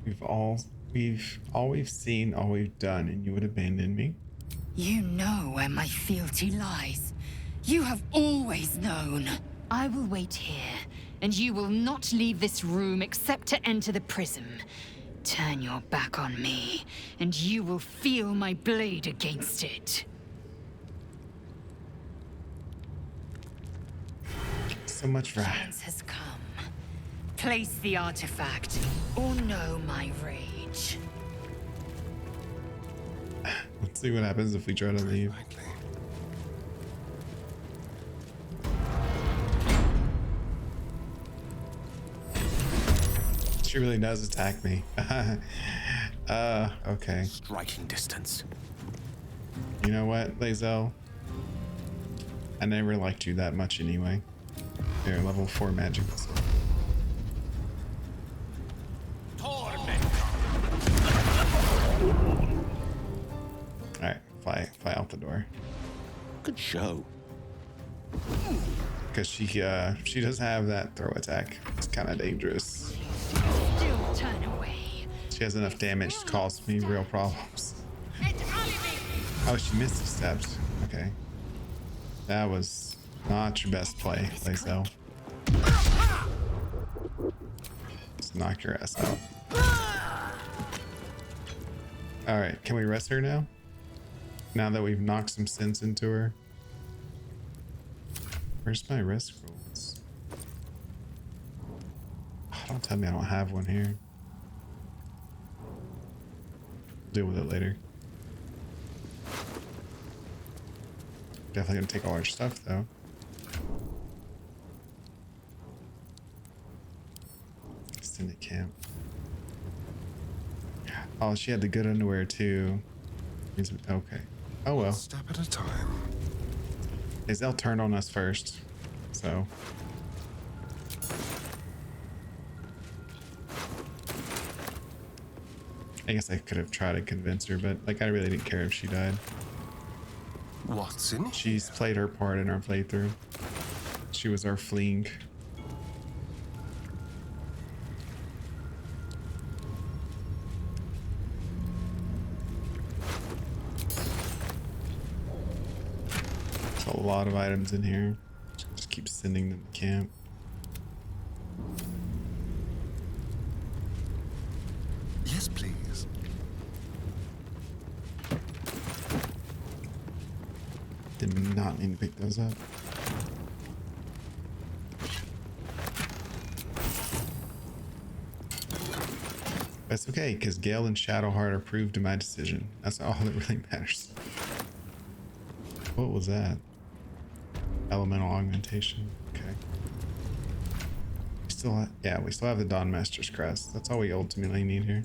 We've always seen, all we've done, and you would abandon me. You know where my fealty lies. You have always known. I will wait here and you will not leave this room except to enter the prism. Turn your back on me, and you will feel my blade against it. So much for Chance has come. Place the artifact, or know my rage. Let's see what happens if we try to leave. She really does attack me. Okay. Striking distance. You know what, Lae'zel? I never liked you that much anyway. You're level 4 magic. So. Alright, fly out the door. Good show. Because she does have that throw attack. It's kind of dangerous. Still turn away. She has enough damage to cause me real problems. Oh, she misstepped. Okay. That was not your best play, Lae'zel. Just knock your ass out. Alright, can we rest her now? Now that we've knocked some sense into her. Where's my rest scrolls? Oh, don't tell me I don't have one here. Deal with it later. Definitely gonna take all our stuff though. Extended camp. Oh, she had the good underwear too. Okay. Oh well. Step at a time. They'll turn on us first, so. I guess I could have tried to convince her, but like I really didn't care if she died. What's in it? She's played her part in our playthrough. She was our fleeing. There's a lot of items in here. Just keep sending them to camp. Yes, please. Did not need to pick those up. That's okay, because Gale and Shadowheart approved of my decision. That's all that really matters. What was that? Elemental augmentation. Okay. We still have, yeah, we still have the Dawn Master's Crest. That's all we ultimately need here.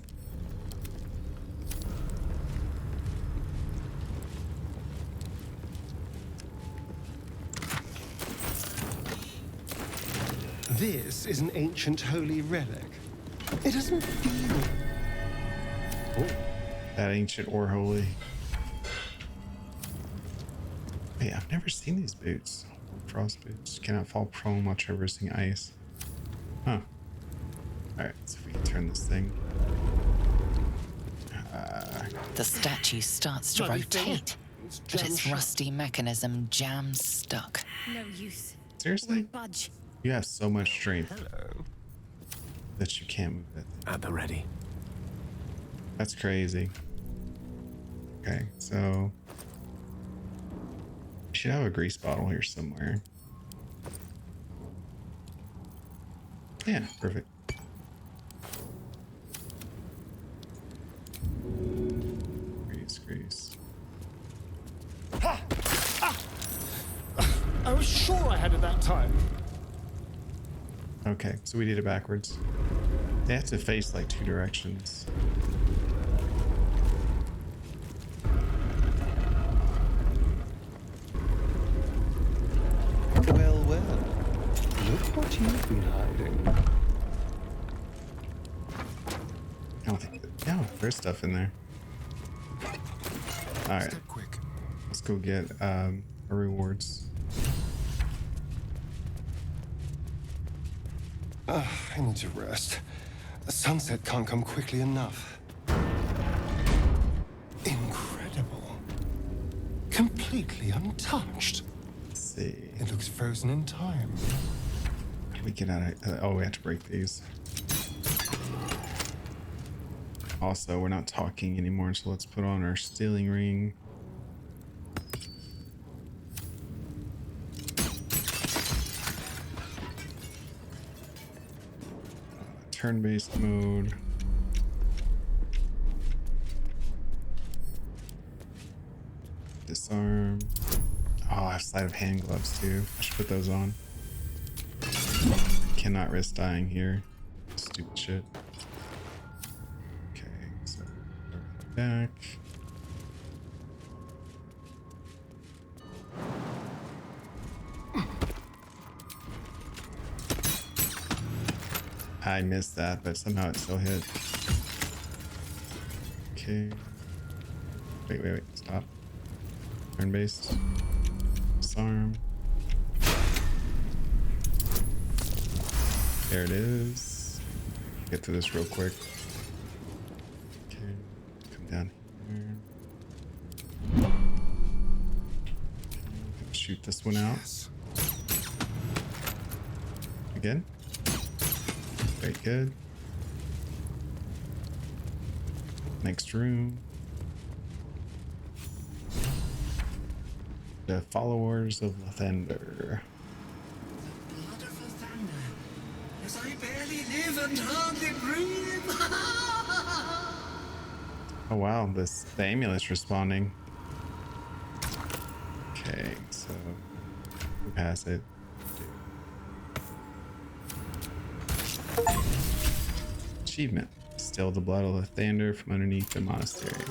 This is an ancient holy relic. It doesn't feel... Oh, that ancient or holy. Wait, I've never seen these boots. Frost boots cannot fall prone while traversing ice. Huh. Alright, so if we can turn this thing. The statue starts to rotate, but its rusty mechanism jams stuck. No use. Seriously? Budge. You have so much strength that you can't move it. At the ready. That's crazy. Okay, so we should have a grease bottle here somewhere. Yeah, perfect. Grease. I was sure I had it that time. Okay, so we did it backwards. They have to face like 2 directions. Well, well. Look what you've been hiding. I don't think that, no, there's stuff in there. Alright. Quick. Let's go get our rewards. I need to rest. The sunset can't come quickly enough. Incredible. Completely untouched. Let's see. It looks frozen in time. We get out of, oh, we have to break these. Also, we're not talking anymore, so let's put on our stealing ring. Turn-based mode. Disarm. Oh, I have sleight of hand gloves too. I should put those on. Cannot risk dying here. Stupid shit. Okay, so back. I missed that, but somehow it still hit. Okay. Wait, stop. Turn-based. Disarm. There it is. Get through this real quick. Okay, come down here. Okay, shoot this one out. Yes. Again. Very good. Next room. The followers of Lathander. Blood of Lathander, as I barely live and hardly breathe. Oh wow, the amulet's responding. Okay, so we pass it. Achievement. Still the blood of Lathander from underneath the monastery.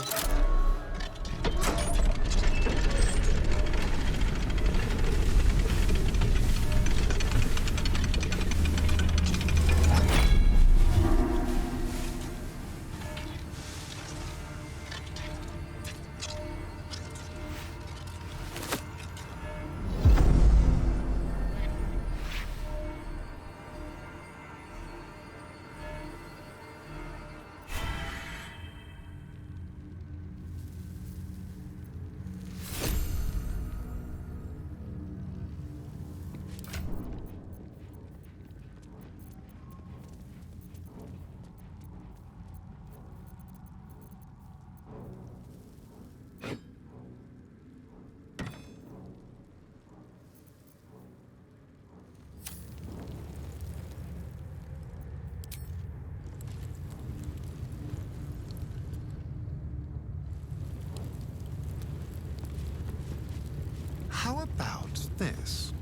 How about this?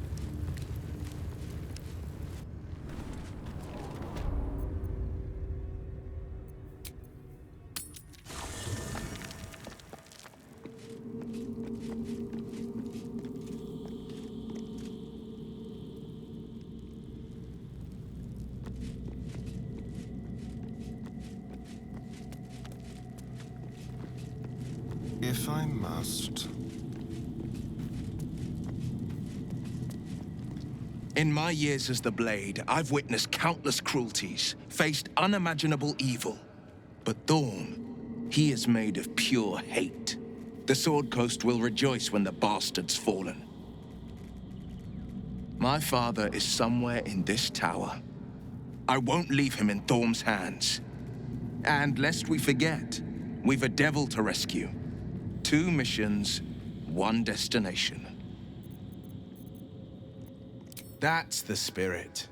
If I must. In my years as the Blade, I've witnessed countless cruelties, faced unimaginable evil. But Thorn, he is made of pure hate. The Sword Coast will rejoice when the bastard's fallen. My father is somewhere in this tower. I won't leave him in Thorn's hands. And lest we forget, we've a devil to rescue. 2 missions, 1 destination. That's the spirit.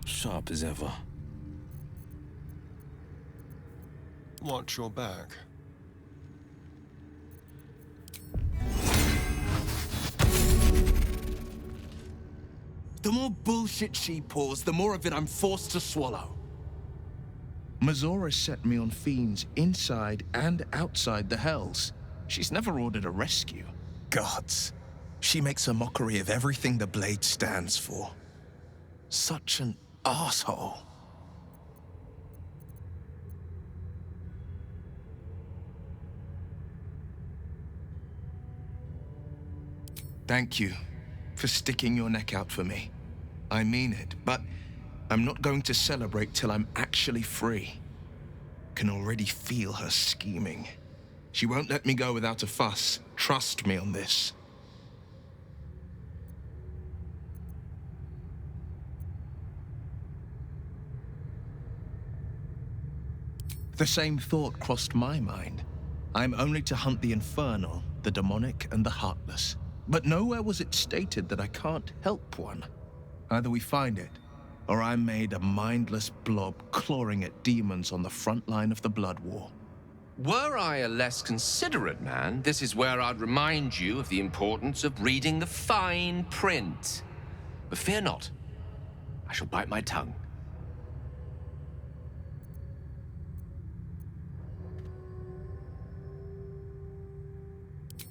Sharp as ever. Watch your back. The more bullshit she pours, the more of it I'm forced to swallow. Mazora set me on fiends inside and outside the Hells. She's never ordered a rescue. Gods. She makes a mockery of everything the Blade stands for. Such an asshole. Thank you for sticking your neck out for me. I mean it, but I'm not going to celebrate till I'm actually free. Can already feel her scheming. She won't let me go without a fuss. Trust me on this. The same thought crossed my mind. I'm only to hunt the infernal, the demonic, and the heartless. But nowhere was it stated that I can't help one. Either we find it, or I'm made a mindless blob clawing at demons on the front line of the blood war. Were I a less considerate man, this is where I'd remind you of the importance of reading the fine print. But fear not, I shall bite my tongue.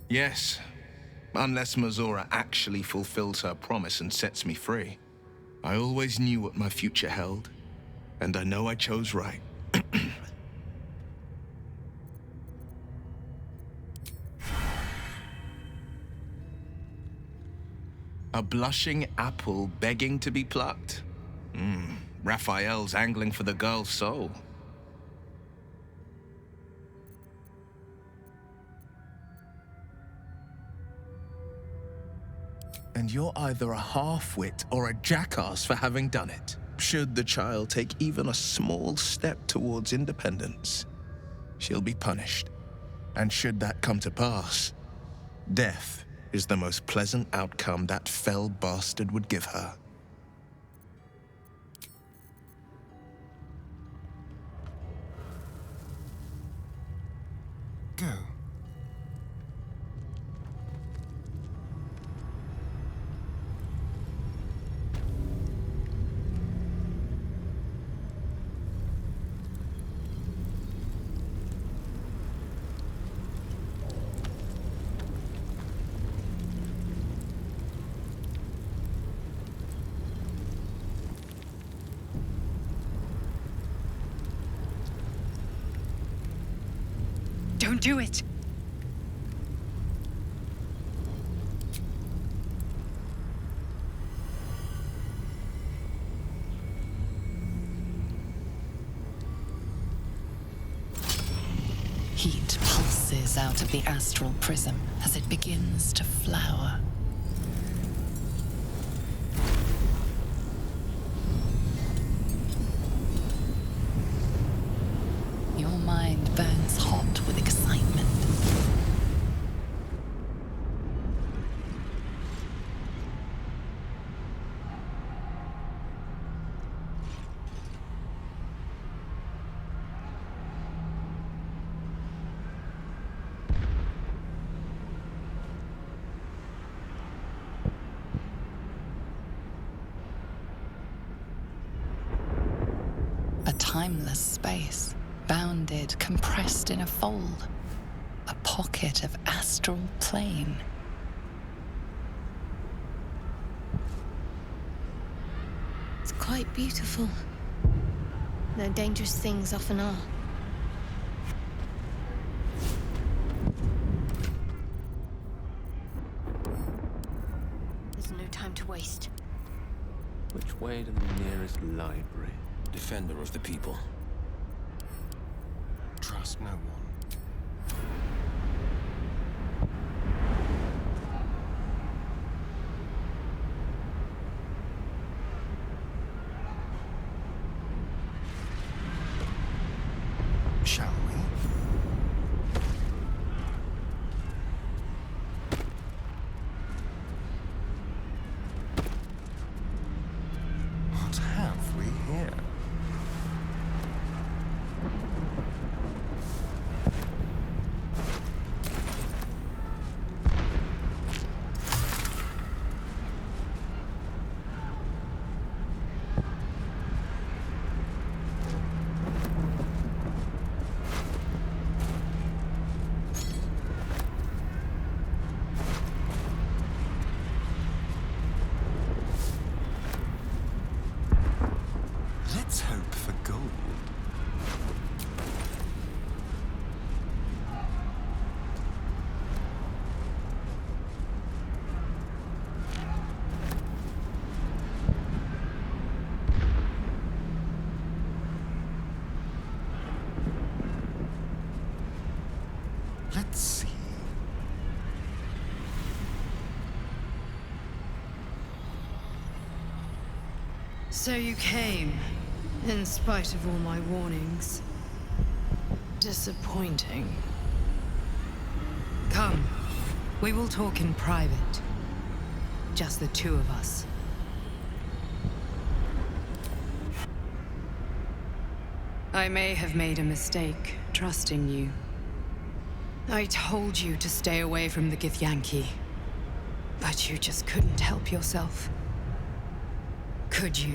Yes, unless Mazora actually fulfills her promise and sets me free. I always knew what my future held, and I know I chose right. A blushing apple begging to be plucked? Raphael's angling for the girl's soul. And you're either a half-wit or a jackass for having done it. Should the child take even a small step towards independence, she'll be punished. And should that come to pass, death is the most pleasant outcome that fell bastard would give her. Go. Don't do it! Heat pulses out of the astral prism as it begins to flower. Your mind burns hot with excitement. A timeless space. Bounded, compressed in a fold. A pocket of astral plane. It's quite beautiful. Though dangerous things often are. There's no time to waste. Which way to the nearest library? Defender of the people. Trust no one. Shall we? What have we here? So you came, in spite of all my warnings. Disappointing. Come, we will talk in private. Just the two of us. I may have made a mistake trusting you. I told you to stay away from the Githyanki, but you just couldn't help yourself. Could you?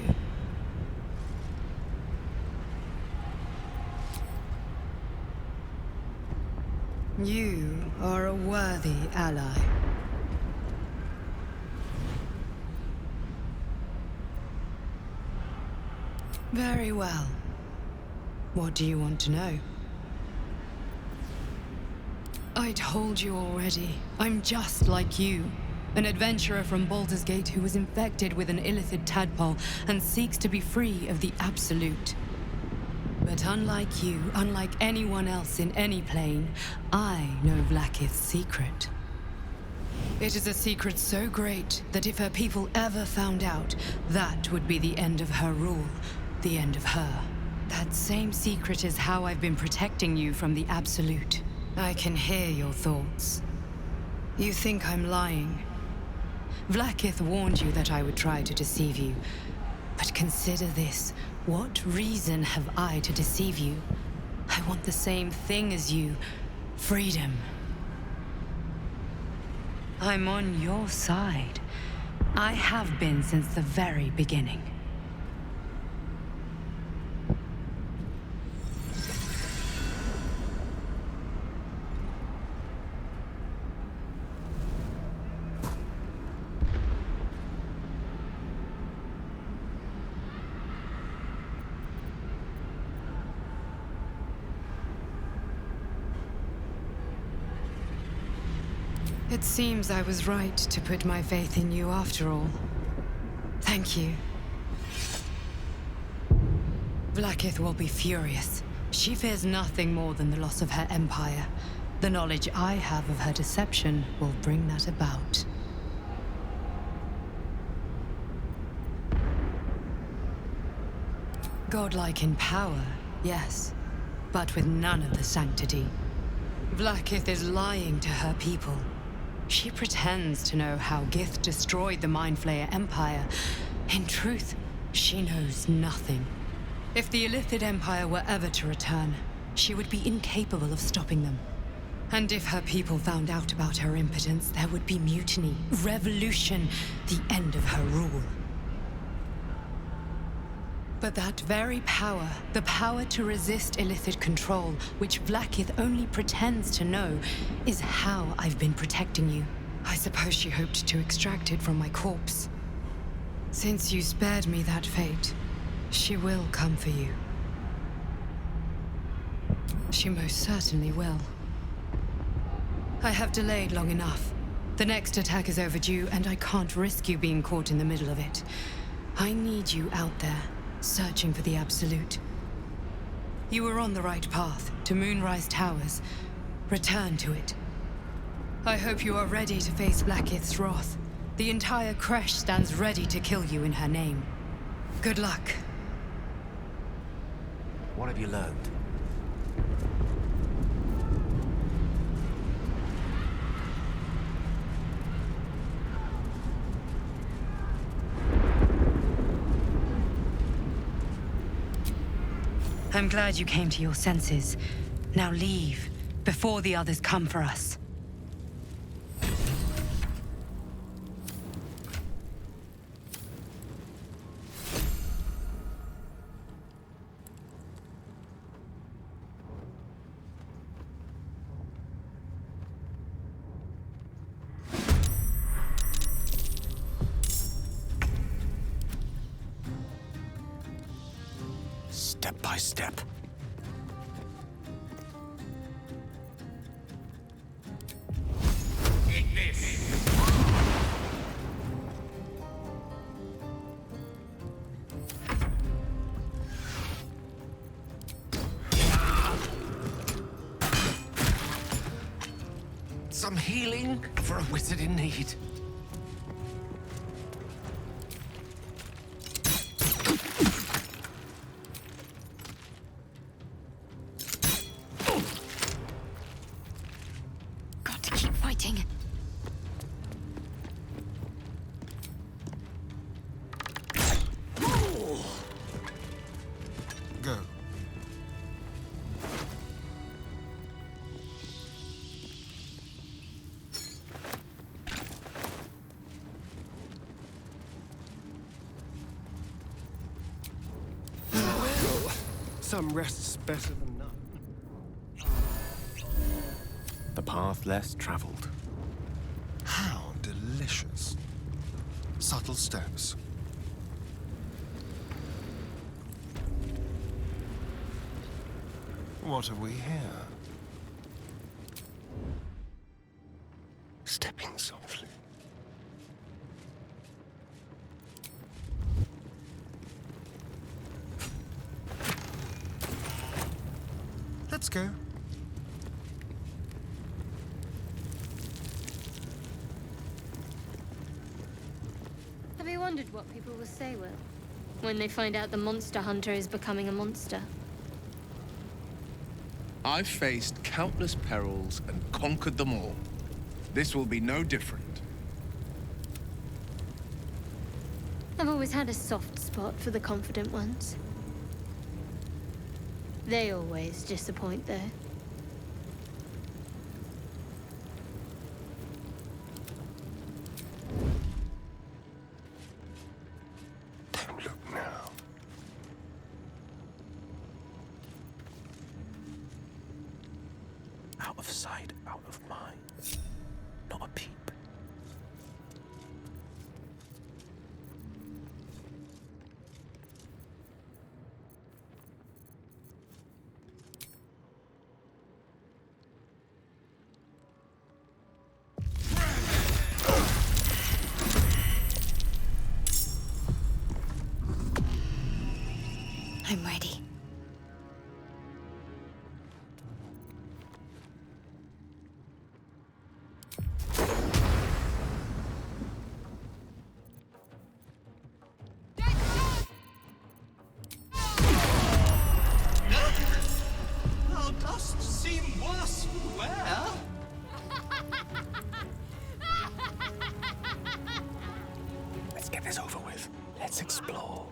You are a worthy ally. Very well. What do you want to know? I told you already. I'm just like you. An adventurer from Baldur's Gate who was infected with an illithid tadpole and seeks to be free of the Absolute. But unlike you, unlike anyone else in any plane, I know Vlaakith's secret. It is a secret so great that if her people ever found out, that would be the end of her rule, the end of her. That same secret is how I've been protecting you from the Absolute. I can hear your thoughts. You think I'm lying. Vlaakith warned you that I would try to deceive you. But consider this. What reason have I to deceive you? I want the same thing as you. Freedom. I'm on your side. I have been since the very beginning. It seems I was right to put my faith in you after all. Thank you. Vlaakith will be furious. She fears nothing more than the loss of her empire. The knowledge I have of her deception will bring that about. Godlike in power, yes, but with none of the sanctity. Vlaakith is lying to her people. She pretends to know how Gith destroyed the Mind Flayer Empire. In truth, she knows nothing. If the Illithid Empire were ever to return, she would be incapable of stopping them. And if her people found out about her impotence, there would be mutiny, revolution, the end of her rule. But that very power, the power to resist Illithid control, which Vlaakith only pretends to know, is how I've been protecting you. I suppose she hoped to extract it from my corpse. Since you spared me that fate, she will come for you. She most certainly will. I have delayed long enough. The next attack is overdue, and I can't risk you being caught in the middle of it. I need you out there, searching for the Absolute. You were on the right path, to Moonrise Towers. Return to it. I hope you are ready to face Vlaakith's wrath. The entire Kresh stands ready to kill you in her name. Good luck. What have you learned? I'm glad you came to your senses. Now leave, before the others come for us. Step by step. Eat this! Some healing for a wizard in need. Some rests better than none. The path less traveled. How delicious. Subtle steps. What have we here? Stepping softly. Let's go. Have you wondered what people will say, Will, when they find out the monster hunter is becoming a monster? I've faced countless perils and conquered them all. This will be no different. I've always had a soft spot for the confident ones. They always disappoint, though. Don't look now. Out of sight, out of mind. Not a peep. I'm ready. Thou dost seem worse for wear. Let's get this over with. Let's explore.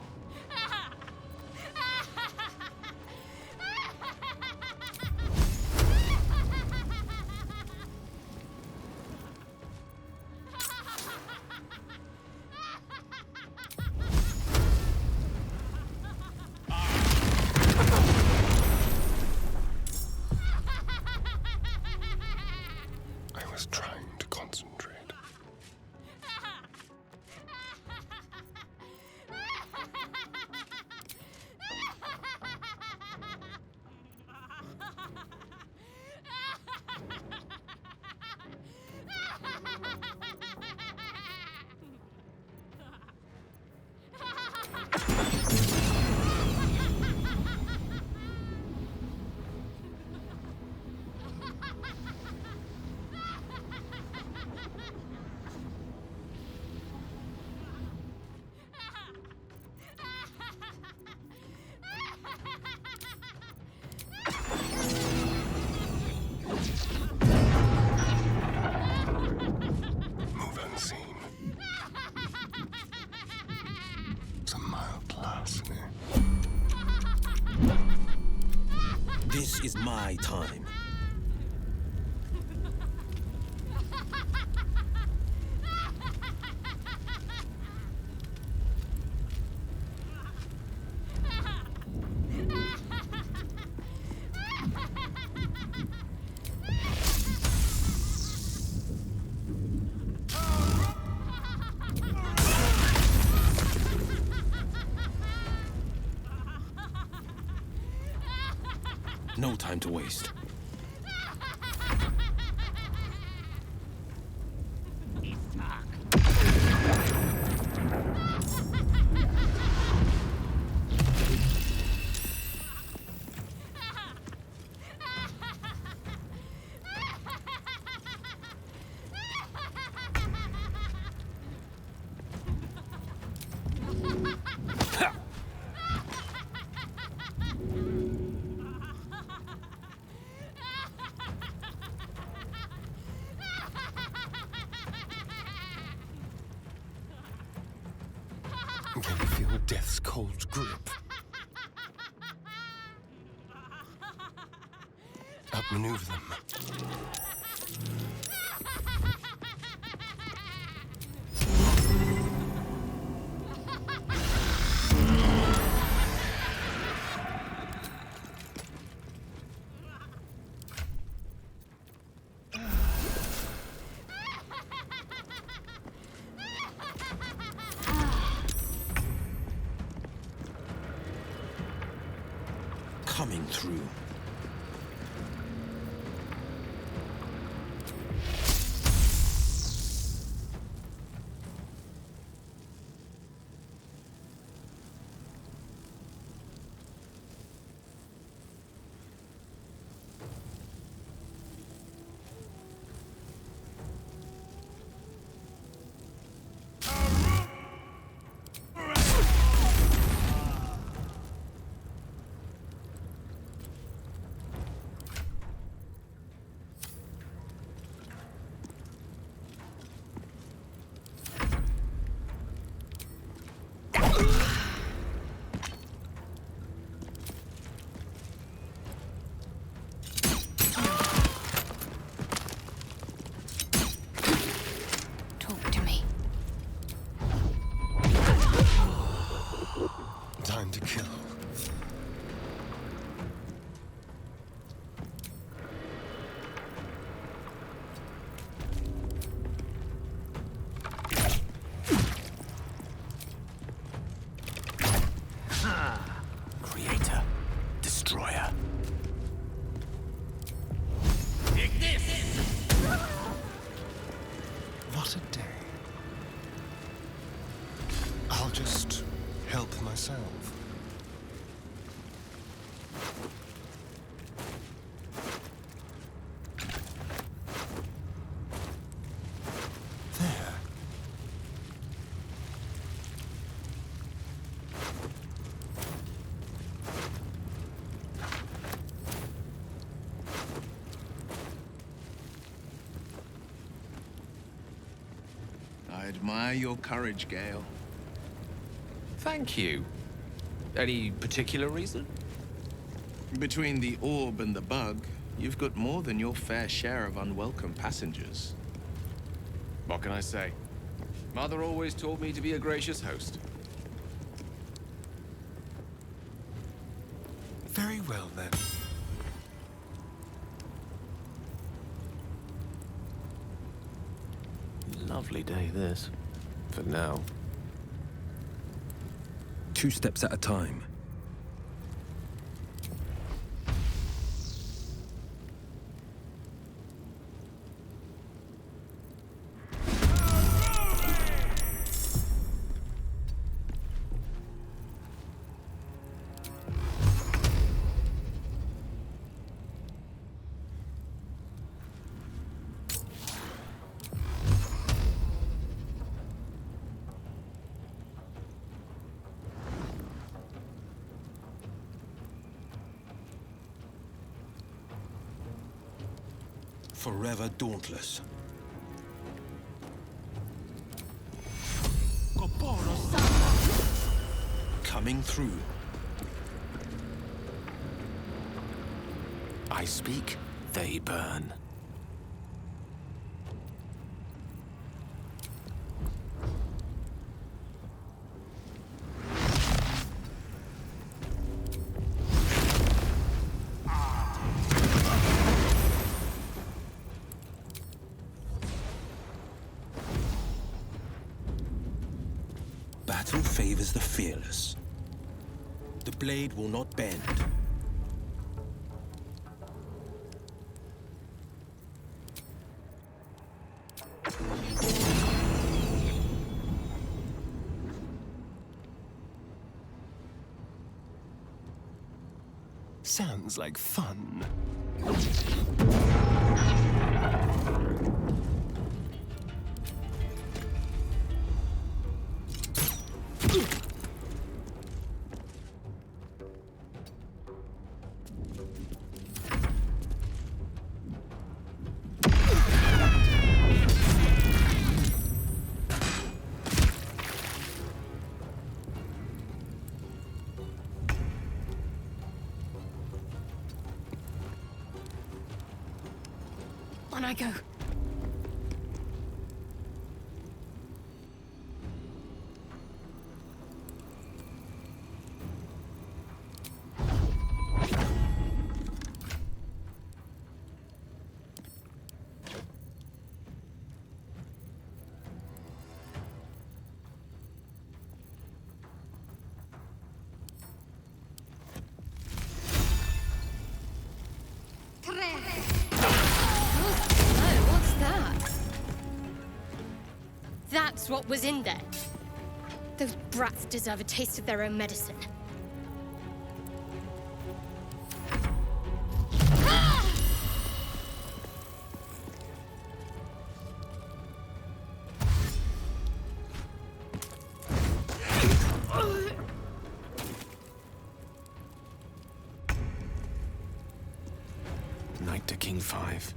I was trying to concentrate. Move unseen. Some mild larceny. This is my time. No time to waste. Can you feel death's cold grip? Outmaneuver them. Coming through. Talk to me. Time to kill. Creator. Destroyer. Take this! What a day. I'll just help myself. There. I admire your courage, Gale. Thank you. Any particular reason? Between the orb and the bug, you've got more than your fair share of unwelcome passengers. What can I say? Mother always taught me to be a gracious host. Very well, then. Lovely day, this. For now. 2 steps at a time. Forever dauntless. Coming through. I speak, they burn. Battle favors the fearless. The blade will not bend. Sounds like fun. On I go. That's what was in there. Those brats deserve a taste of their own medicine. Knight to King 5.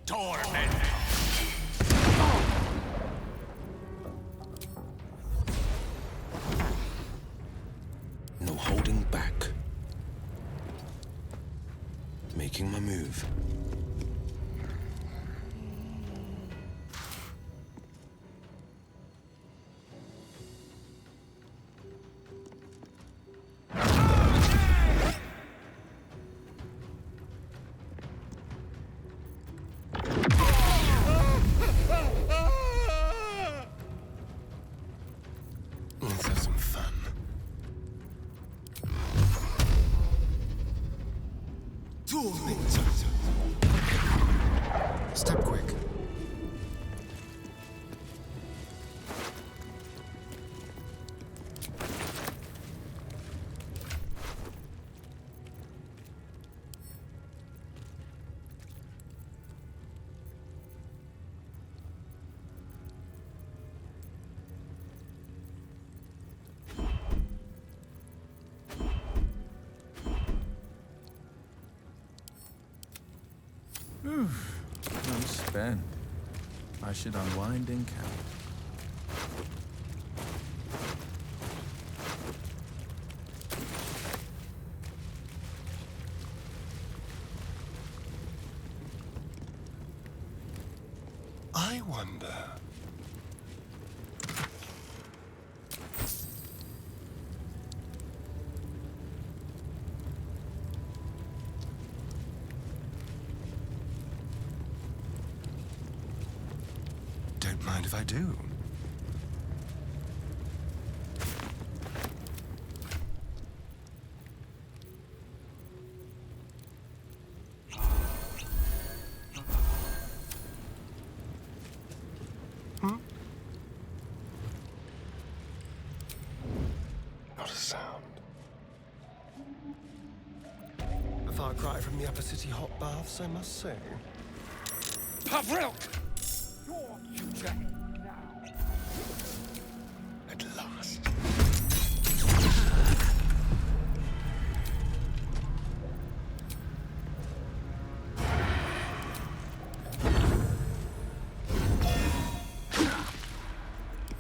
Torment! No holding back. Making my move. Let's have some fun. Step quick. No spend. I should unwind and count. I wonder. Don't mind if I do. Not a sound. A far cry from the upper city hot baths, I must say. Pavril! At last.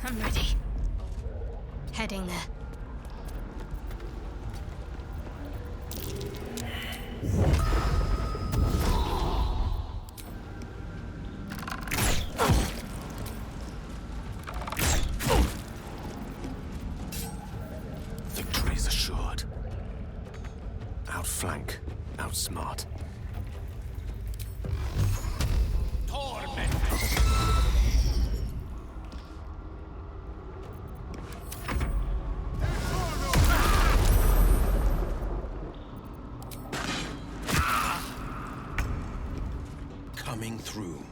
I'm ready. Heading there. Victory's assured. Outflank, outsmart. Torment! Coming through.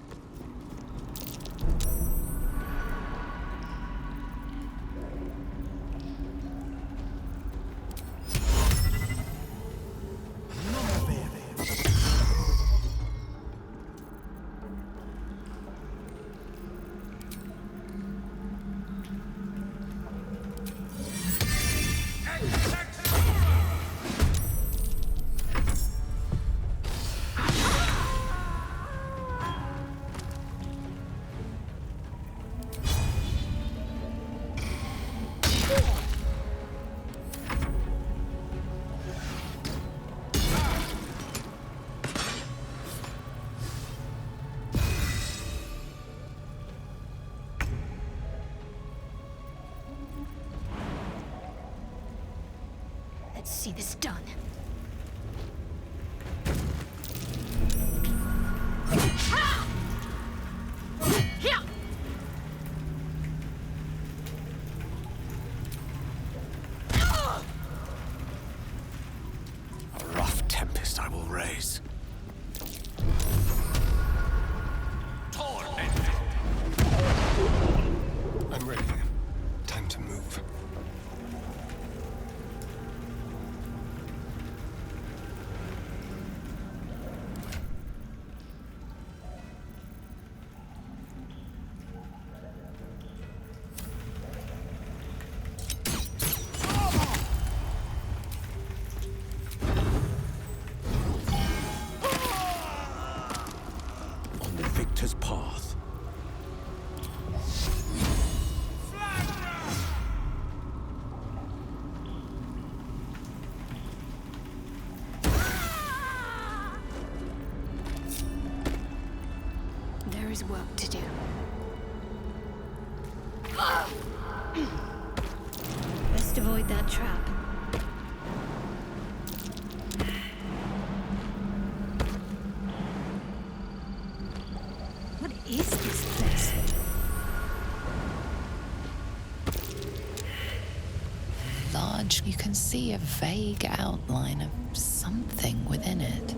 Let's see this done. Creature's path. There is work to do. Best avoid that trap. What is this place? Large, you can see a vague outline of something within it.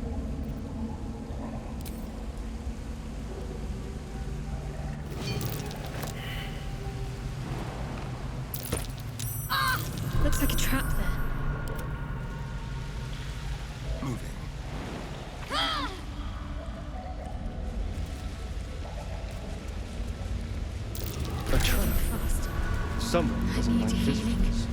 Looks like a trap there. Moving. A trap. Fast. Someone I doesn't need like healing. visitors.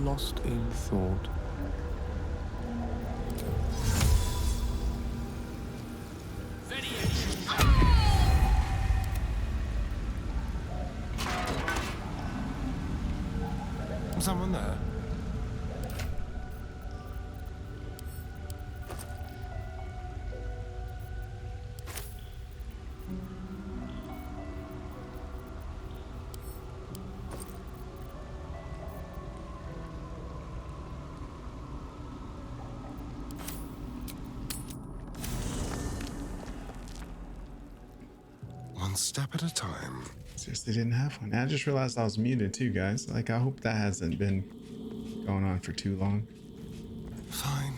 Lost in thought. Someone there? One step at a time. Seriously, didn't have one. I just realized I was muted too, guys. Like, I hope that hasn't been going on for too long. Fine.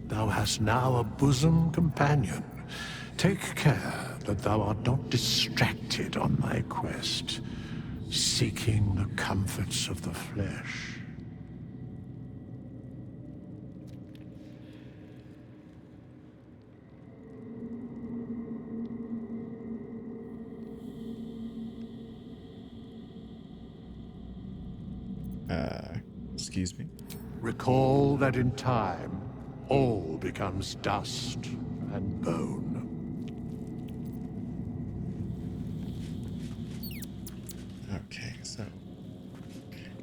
Thou hast now a bosom companion. Take care that thou art not distracted on thy quest, seeking the comforts of the flesh. Excuse me. Recall that in time, all becomes dust and bone. Okay, so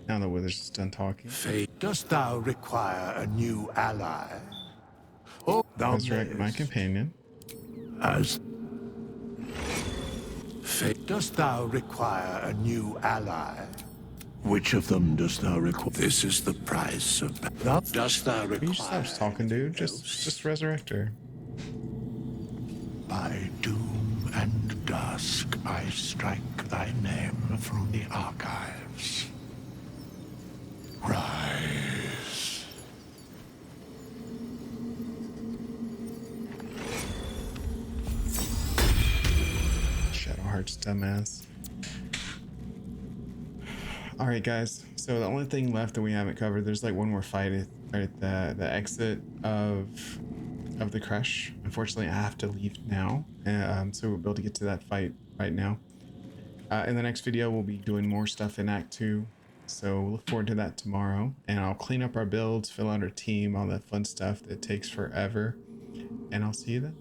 now the Wither's done talking. Fate, dost thou require a new ally? Or thou Resurrect my mayest, companion. as fate, dost thou require a new ally? Which of them dost thou require? This is the price of. Dost thou Can you require? stop talking, dude? Just resurrect her. By doom and dusk, I strike thy name from the archives. Rise. Shadowheart's dumbass. All right, guys. So the only thing left that we haven't covered, there's like one more fight at the exit of the crush. Unfortunately, I have to leave now, so we'll be able to get to that fight right now. In the next video, we'll be doing more stuff in Act 2, so we'll look forward to that tomorrow. And I'll clean up our builds, fill out our team, all that fun stuff that takes forever. And I'll see you then.